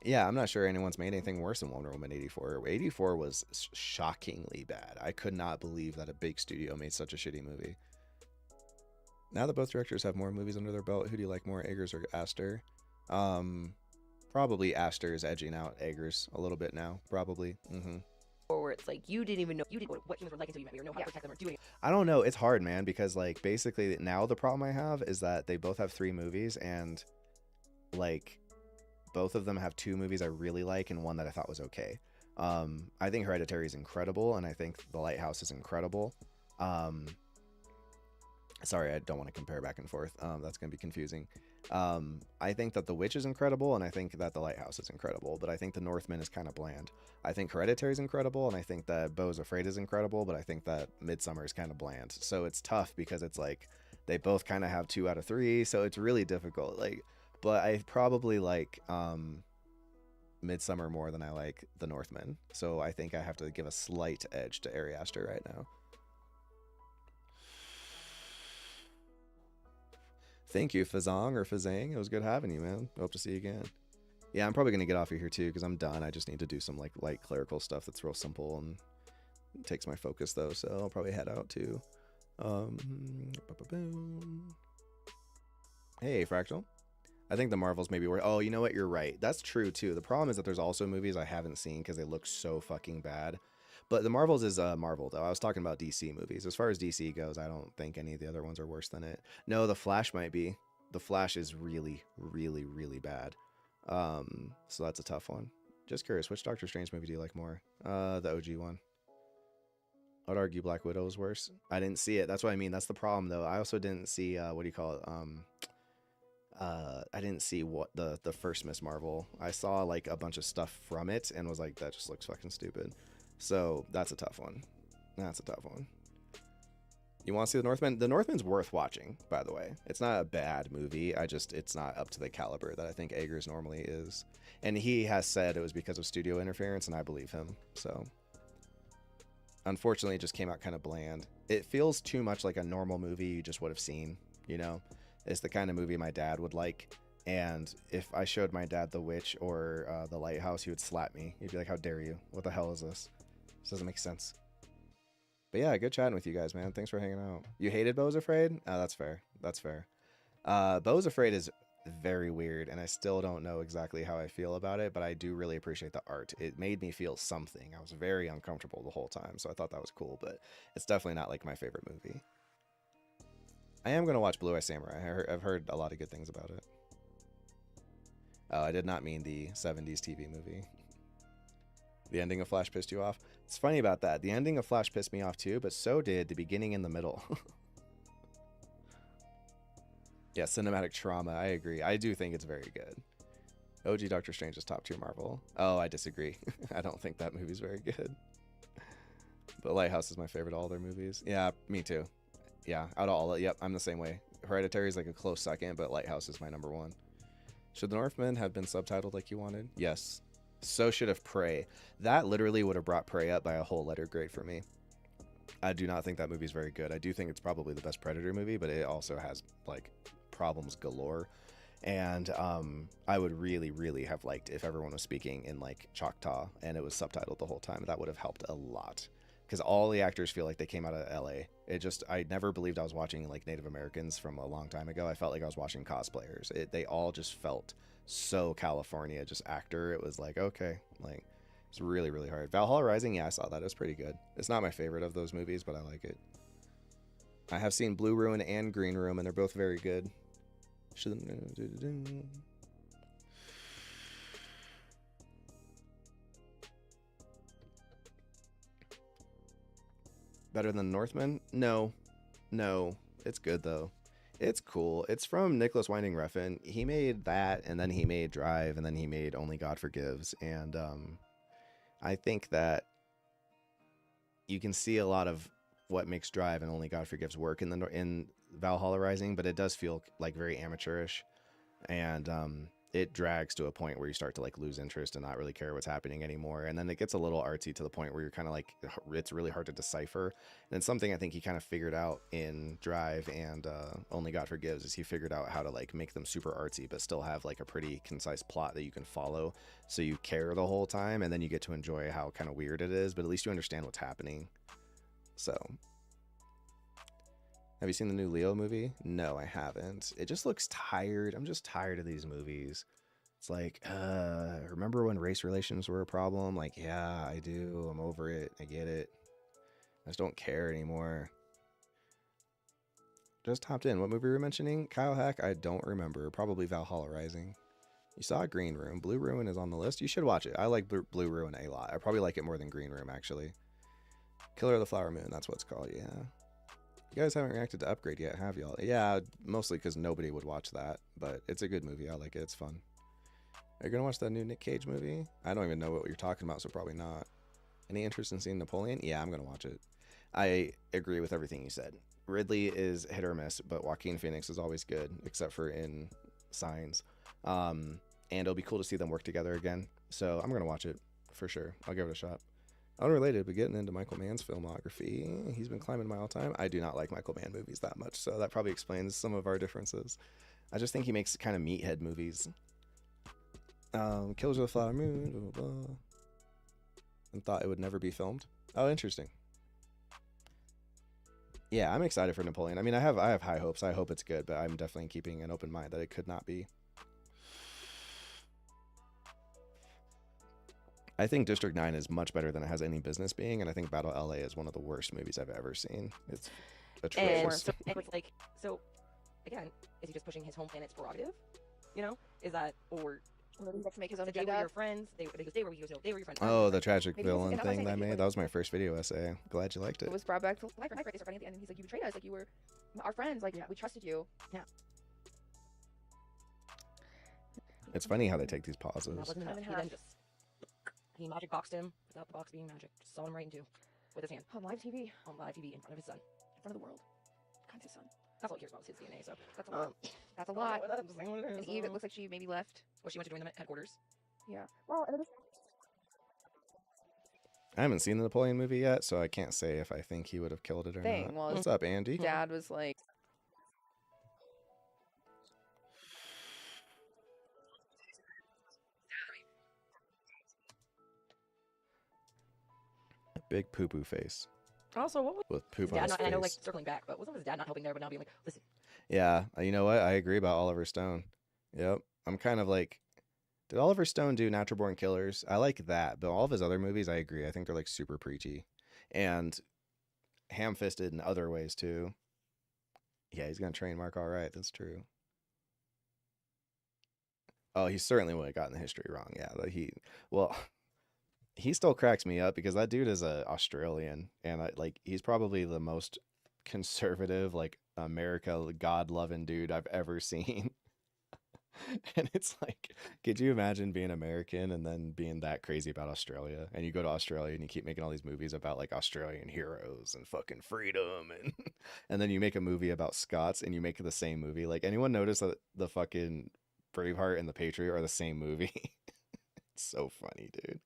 Yeah, I'm not sure anyone's made anything worse than Wonder Woman 84. 84 was shockingly bad. I could not believe that a big studio made such a shitty movie. Now that both directors have more movies under their belt, who do you like more, Eggers or Aster? Probably Aster is edging out Eggers a little bit now. Probably. Where it's like you didn't even know what humans were like until you met me, or know how to protect them or do anything. I don't know. It's hard, man, because like basically now the problem I have is that they both have 3 movies, and like both of them have 2 movies I really like and one that I thought was okay. I think Hereditary is incredible, and I think The Lighthouse is incredible. Sorry, I don't want to compare back and forth. That's going to be confusing. I think that The Witch is incredible, and I think that The Lighthouse is incredible, but I think The Northman is kind of bland. I think Hereditary is incredible, and I think that Beau's Afraid is incredible, but I think that Midsummer is kind of bland. So it's tough because it's like they both kind of have 2 out of 3, so it's really difficult. Like, but I probably like Midsummer more than I like The Northman. So I think I have to give a slight edge to Ari Aster right now. Thank you, Fazang or Fazang. It was good having you, man. Hope to see you again. Yeah, I'm probably going to get off of here too because I'm done. I just need to do some like light clerical stuff that's real simple and it takes my focus though. So I'll probably head out too. Hey, Fractal. I think the Marvels maybe were. Oh, you know what? You're right. That's true too. The problem is that there's also movies I haven't seen because they look so fucking bad. But the Marvels is Marvel, though. I was talking about DC movies. As far as DC goes, I don't think any of the other ones are worse than it. No, The Flash might be. The Flash is really, really, really bad. So that's a tough one. Just curious, which Doctor Strange movie do you like more? The OG one. I'd argue Black Widow is worse. I didn't see it. That's what I mean. That's the problem, though. I also didn't see, what do you call it? I didn't see what the first Miss Marvel. I saw like a bunch of stuff from it and was like, that just looks fucking stupid. So that's a tough one. That's a tough one. You want to see The Northman? The Northman's worth watching, by the way. It's not a bad movie. It's not up to the caliber that I think Eggers normally is. And he has said it was because of studio interference, and I believe him. So unfortunately, it just came out kind of bland. It feels too much like a normal movie you just would have seen, you know? It's the kind of movie my dad would like. And if I showed my dad The Witch or The Lighthouse, he would slap me. He'd be like, how dare you? What the hell is this? This doesn't make sense. But yeah, good chatting with you guys, man. Thanks for hanging out. You hated Beau's Afraid? Oh, that's fair. That's fair. Beau's Afraid is very weird, and I still don't know exactly how I feel about it, but I do really appreciate the art. It made me feel something. I was very uncomfortable the whole time, so I thought that was cool, but it's definitely not like my favorite movie. I am going to watch Blue Eye Samurai. I've heard a lot of good things about it. Oh, I did not mean the 70s TV movie. The ending of Flash pissed you off? It's funny about that. The ending of Flash pissed me off too, but so did the beginning and the middle. Yeah, cinematic trauma. I agree. I do think it's very good. OG Doctor Strange is top tier Marvel. Oh, I disagree. I don't think that movie's very good. But Lighthouse is my favorite of all their movies. Yeah, me too. Yeah, out of all, yep, I'm the same way. Hereditary is like a close second, but Lighthouse is my number one. Should The Northman have been subtitled like you wanted? Yes. So should have Prey. That literally would have brought Prey up by a whole letter grade for me. I do not think that movie's very good. I do think it's probably the best Predator movie, but it also has like problems galore. And I would really have liked if everyone was speaking in like Choctaw and it was subtitled the whole time. That would have helped a lot, because all the actors feel like they came out of LA. I never believed I was watching like Native Americans from a long time ago. I felt like I was watching cosplayers. They all just felt so California, just actor. It was like, okay, like it's really hard. Valhalla Rising, yeah, I saw that. It was pretty good. It's not my favorite of those movies, but I like it. I have seen Blue Ruin and Green Room, and they're both very good. Better than Northman? No, it's good though. It's cool. It's from Nicholas Winding Refn. He made that, and then he made Drive, and then he made Only God Forgives. And I think that you can see a lot of what makes Drive and Only God Forgives work in Valhalla Rising, but it does feel like very amateurish, and it drags to a point where you start to like lose interest and not really care what's happening anymore. And then it gets a little artsy to the point where you're kind of like, it's really hard to decipher. And it's something I think he kind of figured out in Drive and Only God Forgives, is he figured out how to like make them super artsy but still have like a pretty concise plot that you can follow, so you care the whole time, and then you get to enjoy how kind of weird it is, but at least you understand what's happening. So have you seen the new Leo movie? No, I haven't. It just looks tired. I'm just tired of these movies. It's like, remember when race relations were a problem? Like, yeah, I do. I'm over it. I get it. I just don't care anymore. Just hopped in. What movie were you mentioning? Kyle Hack? I don't remember. Probably Valhalla Rising. You saw Green Room. Blue Ruin is on the list. You should watch it. I like Blue Ruin a lot. I probably like it more than Green Room, actually. Killer of the Flower Moon. That's what it's called, yeah. You guys haven't reacted to Upgrade yet, have y'all? Yeah, mostly because nobody would watch that, but it's a good movie. I like it. It's fun. Are you going to watch that new Nick Cage movie? I don't even know what you're talking about, so probably not. Any interest in seeing Napoleon? Yeah, I'm going to watch it. I agree with everything you said. Ridley is hit or miss, but Joaquin Phoenix is always good, except for in Signs. And it'll be cool to see them work together again. So I'm going to watch it for sure. I'll give it a shot. Unrelated, but getting into Michael Mann's filmography. He's been climbing my all-time. I do not like Michael Mann movies that much, so that probably explains some of our differences. I just think he makes kind of meathead movies. Killers of the Flower Moon, blah, blah, blah. And thought it would never be filmed. Oh, interesting. Yeah, I'm excited for Napoleon. I mean, I have high hopes. I hope it's good, but I'm definitely keeping an open mind that it could not be. I think District 9 is much better than it has any business being, and I think Battle LA is one of the worst movies I've ever seen. It's atrocious. And it's like, so again, is he just pushing his home planet's prerogative? You know, is that, or he gets to make his own the day agenda? where your friends, they were with you, they were your friends. Oh, the tragic Maybe villain this is- thing that I made? That was my first video essay. Glad you liked it. It was brought back to Life, right? They start running at the end, and he's like, you betrayed us, like you were our friends, like we trusted you. Yeah. It's funny how they take these And that pauses. wasn't enough. He then just he magic boxed him without the box being magic. Just saw him right in two with his hand On live TV. on live TV in front of his son, in front of the world. God, his son. That's all he cares about is his DNA. So That's a lot. That's a I lot. don't know, that's what it is, And Eve, it so- looks like she maybe left. Well, she went to join them at headquarters. Yeah. Well, and I haven't seen the Napoleon movie yet, so I can't say if I think he would have killed it or thing not. was, What's up, Andy? Dad was like, Big poo poo face Also, what was with his poop on dad his not, and I know, like, face. circling back, but wasn't his dad not helping there, but now being like, listen, Yeah, you know what? I agree about Oliver Stone. Yep. I'm kind of like, did Oliver Stone do Natural Born Killers? I like that, but all of his other movies, I agree. I think they're like super preachy and ham-fisted in other ways too. Yeah, he's gonna trademark all right. That's true. Oh, he certainly would have gotten the history wrong. Yeah, well, he still cracks me up because that dude is a Australian, and he's probably the most conservative, like America God-loving dude I've ever seen. And it's like, could you imagine being American and then being that crazy about Australia? And you go to Australia and you keep making all these movies about like Australian heroes and fucking freedom, and and then you make a movie about Scots and you make the same movie. Like, anyone notice that the fucking Braveheart and the Patriot are the same movie? It's so funny, dude.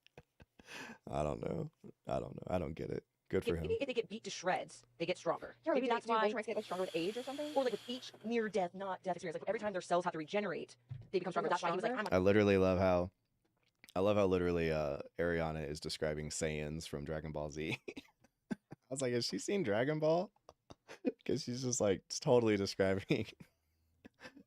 I don't know. I don't get it. Good for him. maybe if they get beat to shreds, they get stronger. yeah, Maybe that's why. Viltrumites get like stronger with age or something. Or like with each near death, not death experience, like every time their cells have to regenerate, they become stronger. get That's why he was like, stronger? I'm I literally love how literally Ariana is describing Saiyans from Dragon Ball Z. I was like, has she seen Dragon Ball? Because she's just like totally describing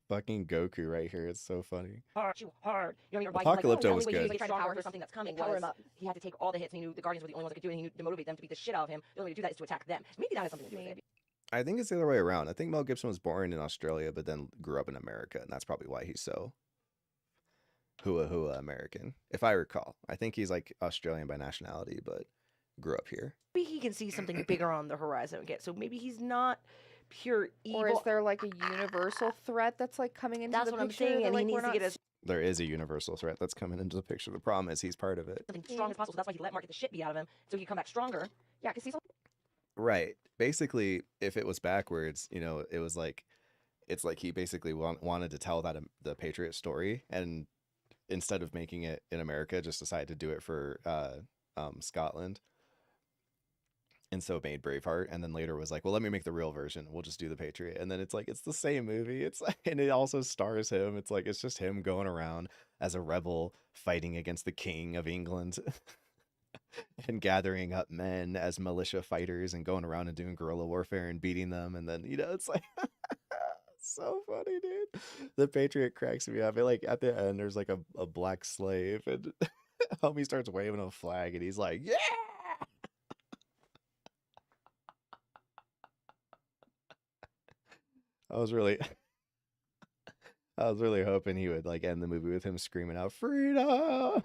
fucking Goku right here. It's so funny. hard, you hard. You know what I mean? Or why Apocalypto he, like, was the only way good. he was Trying to stronger power for him- something that's coming power was him up. he had to take all the hits, and he knew the Guardians were the only ones that could do it, and he knew to motivate them to beat the shit out of him. The only way to do that is to attack them. Maybe that has something to do with it. I think it's the other way around. I think Mel Gibson was born in Australia, but then grew up in America, and that's probably why he's so hua American, if I recall. I think he's like Australian by nationality, but grew up here. Maybe he can see something bigger on the horizon. Get so maybe he's not pure evil. Or is there like a universal threat that's like coming into That's the what I'm picture? saying, that, and he like, needs we're to not get his There is a universal threat that's coming into the picture. The problem is he's part of it. something strong as possible. So that's why he let Mark get the shit beat out of him, so he can come back stronger. Yeah, because he's Right. Basically, if it was backwards, it was like, it's like he basically wanted to tell that the Patriot story, and instead of making it in America, just decided to do it for Scotland. And so made Braveheart, and then later was like, well, let me make the real version. We'll just do the Patriot. And then it's like, it's the same movie. It's like, and it also stars him. It's like, it's just him going around as a rebel fighting against the King of England. And gathering up men as militia fighters and going around and doing guerrilla warfare and beating them. And then, it's like, so funny, dude. The Patriot cracks me up. Like, at the end, there's like a black slave, and homie starts waving a flag, and he's like, yeah! I was really hoping he would like end the movie with him screaming out freedom.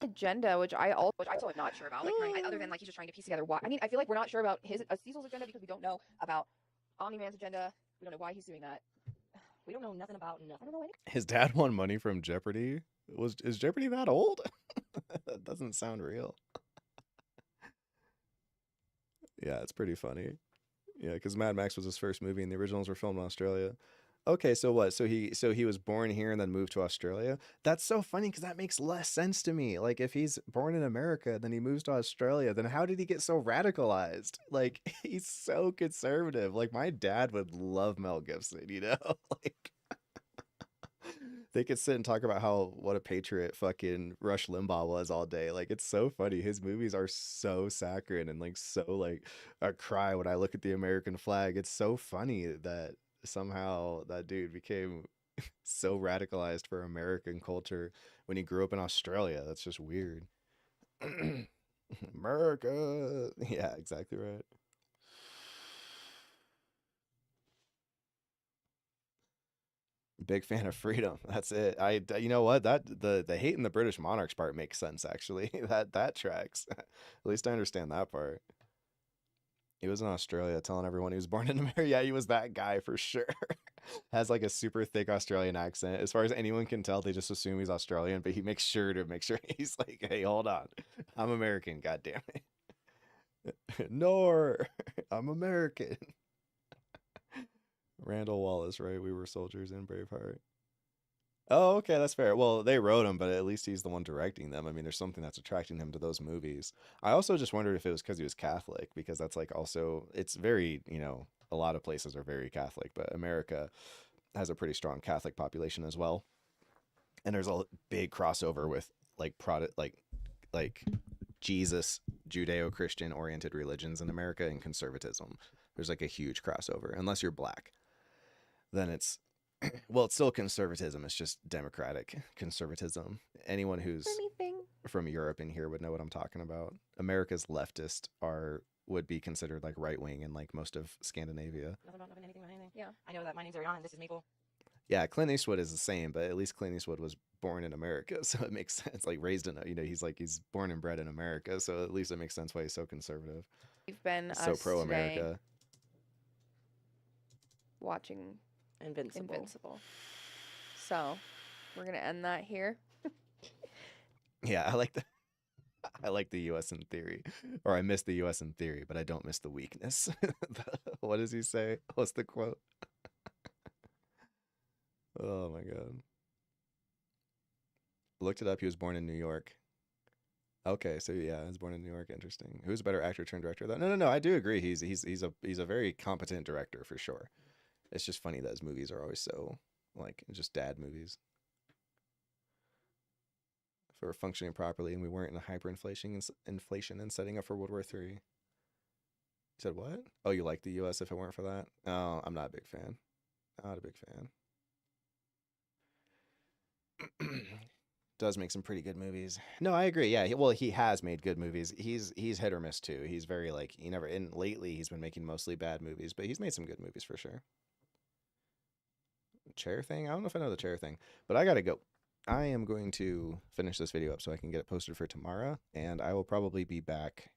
agenda, which I also am not sure about. Like, other than like he's just trying to piece together why. I mean, I feel like we're not sure about Cecil's agenda because we don't know about Omni-Man's agenda. We don't know why he's doing that. We don't know nothing about nothing. I don't know anything. His dad won money from Jeopardy. Is Jeopardy that old? That doesn't sound real. Yeah, it's pretty funny. Yeah, because Mad Max was his first movie, and the originals were filmed in Australia. Okay, so what? So he was born here and then moved to Australia? That's so funny because that makes less sense to me. Like, if he's born in America, then he moves to Australia, then how did he get so radicalized? Like, he's so conservative. Like, my dad would love Mel Gibson, Like, they could sit and talk about what a patriot fucking Rush Limbaugh was all day. Like, it's so funny. His movies are so saccharine and like so like I cry when I look at the American flag. It's so funny that somehow that dude became so radicalized for American culture when he grew up in Australia. That's just weird. America. Yeah, exactly right. Big fan of freedom. That's it. You know what? That the hate in the British monarchs part makes sense actually. That tracks. At least I understand that part. He was in Australia telling everyone he was born in America. Yeah, he was that guy for sure. Has like a super thick Australian accent. As far as anyone can tell, they just assume he's Australian, but he makes sure he's like, hey, hold on. I'm American, god damn it. Nor, I'm American. Randall Wallace, right? We were soldiers in Braveheart. Oh, okay, that's fair. Well, they wrote him, but at least he's the one directing them. I mean, there's something that's attracting him to those movies. I also just wondered if it was because he was Catholic, because that's like also, it's very, a lot of places are very Catholic, but America has a pretty strong Catholic population as well. And there's a big crossover with like like Jesus, Judeo-Christian oriented religions in America and conservatism. There's like a huge crossover, unless you're black. Then it's, well, it's still conservatism. It's just democratic conservatism. Anyone who's from Europe in here would know what I'm talking about. America's leftist would be considered like right wing in like most of Scandinavia. Nothing about anything about anything. Yeah. I know that my name's Ariana and this is Maple. Yeah, Clint Eastwood is the same, but at least Clint Eastwood was born in America, so it makes sense. Like raised in, he's born and bred in America, so at least it makes sense why he's so conservative. We've been So pro America. Watching Invincible. So, we're gonna end that here. Yeah, I like the U.S. in theory, or I miss the U.S. in theory, but I don't miss the weakness. What does he say? What's the quote? Oh my god. Looked it up. He was born in New York. Okay, so yeah, he was born in New York. Interesting. Who's a better actor turned director? No. I do agree. He's a very competent director for sure. It's just funny that his movies are always so like just dad movies. If we were functioning properly and we weren't in a hyperinflation and setting up for World War III. You said what? Oh, you like the U.S. if it weren't for that? Oh, I'm not a big fan. Not a big fan. Does make some pretty good movies. No, I agree. Yeah, well, he has made good movies. He's hit or miss too. He's very like lately he's been making mostly bad movies, but he's made some good movies for sure. Chair thing? I don't know if I know the chair thing, but I gotta go. I am going to finish this video up so I can get it posted for tomorrow, and I will probably be back.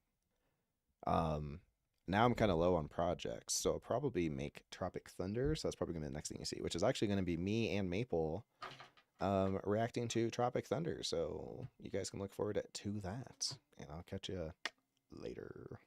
Now I'm kind of low on projects, so I'll probably make Tropic Thunder. So that's probably gonna be the next thing you see, which is actually gonna be me and Maple reacting to Tropic Thunder. So you guys can look forward to that, and I'll catch you later.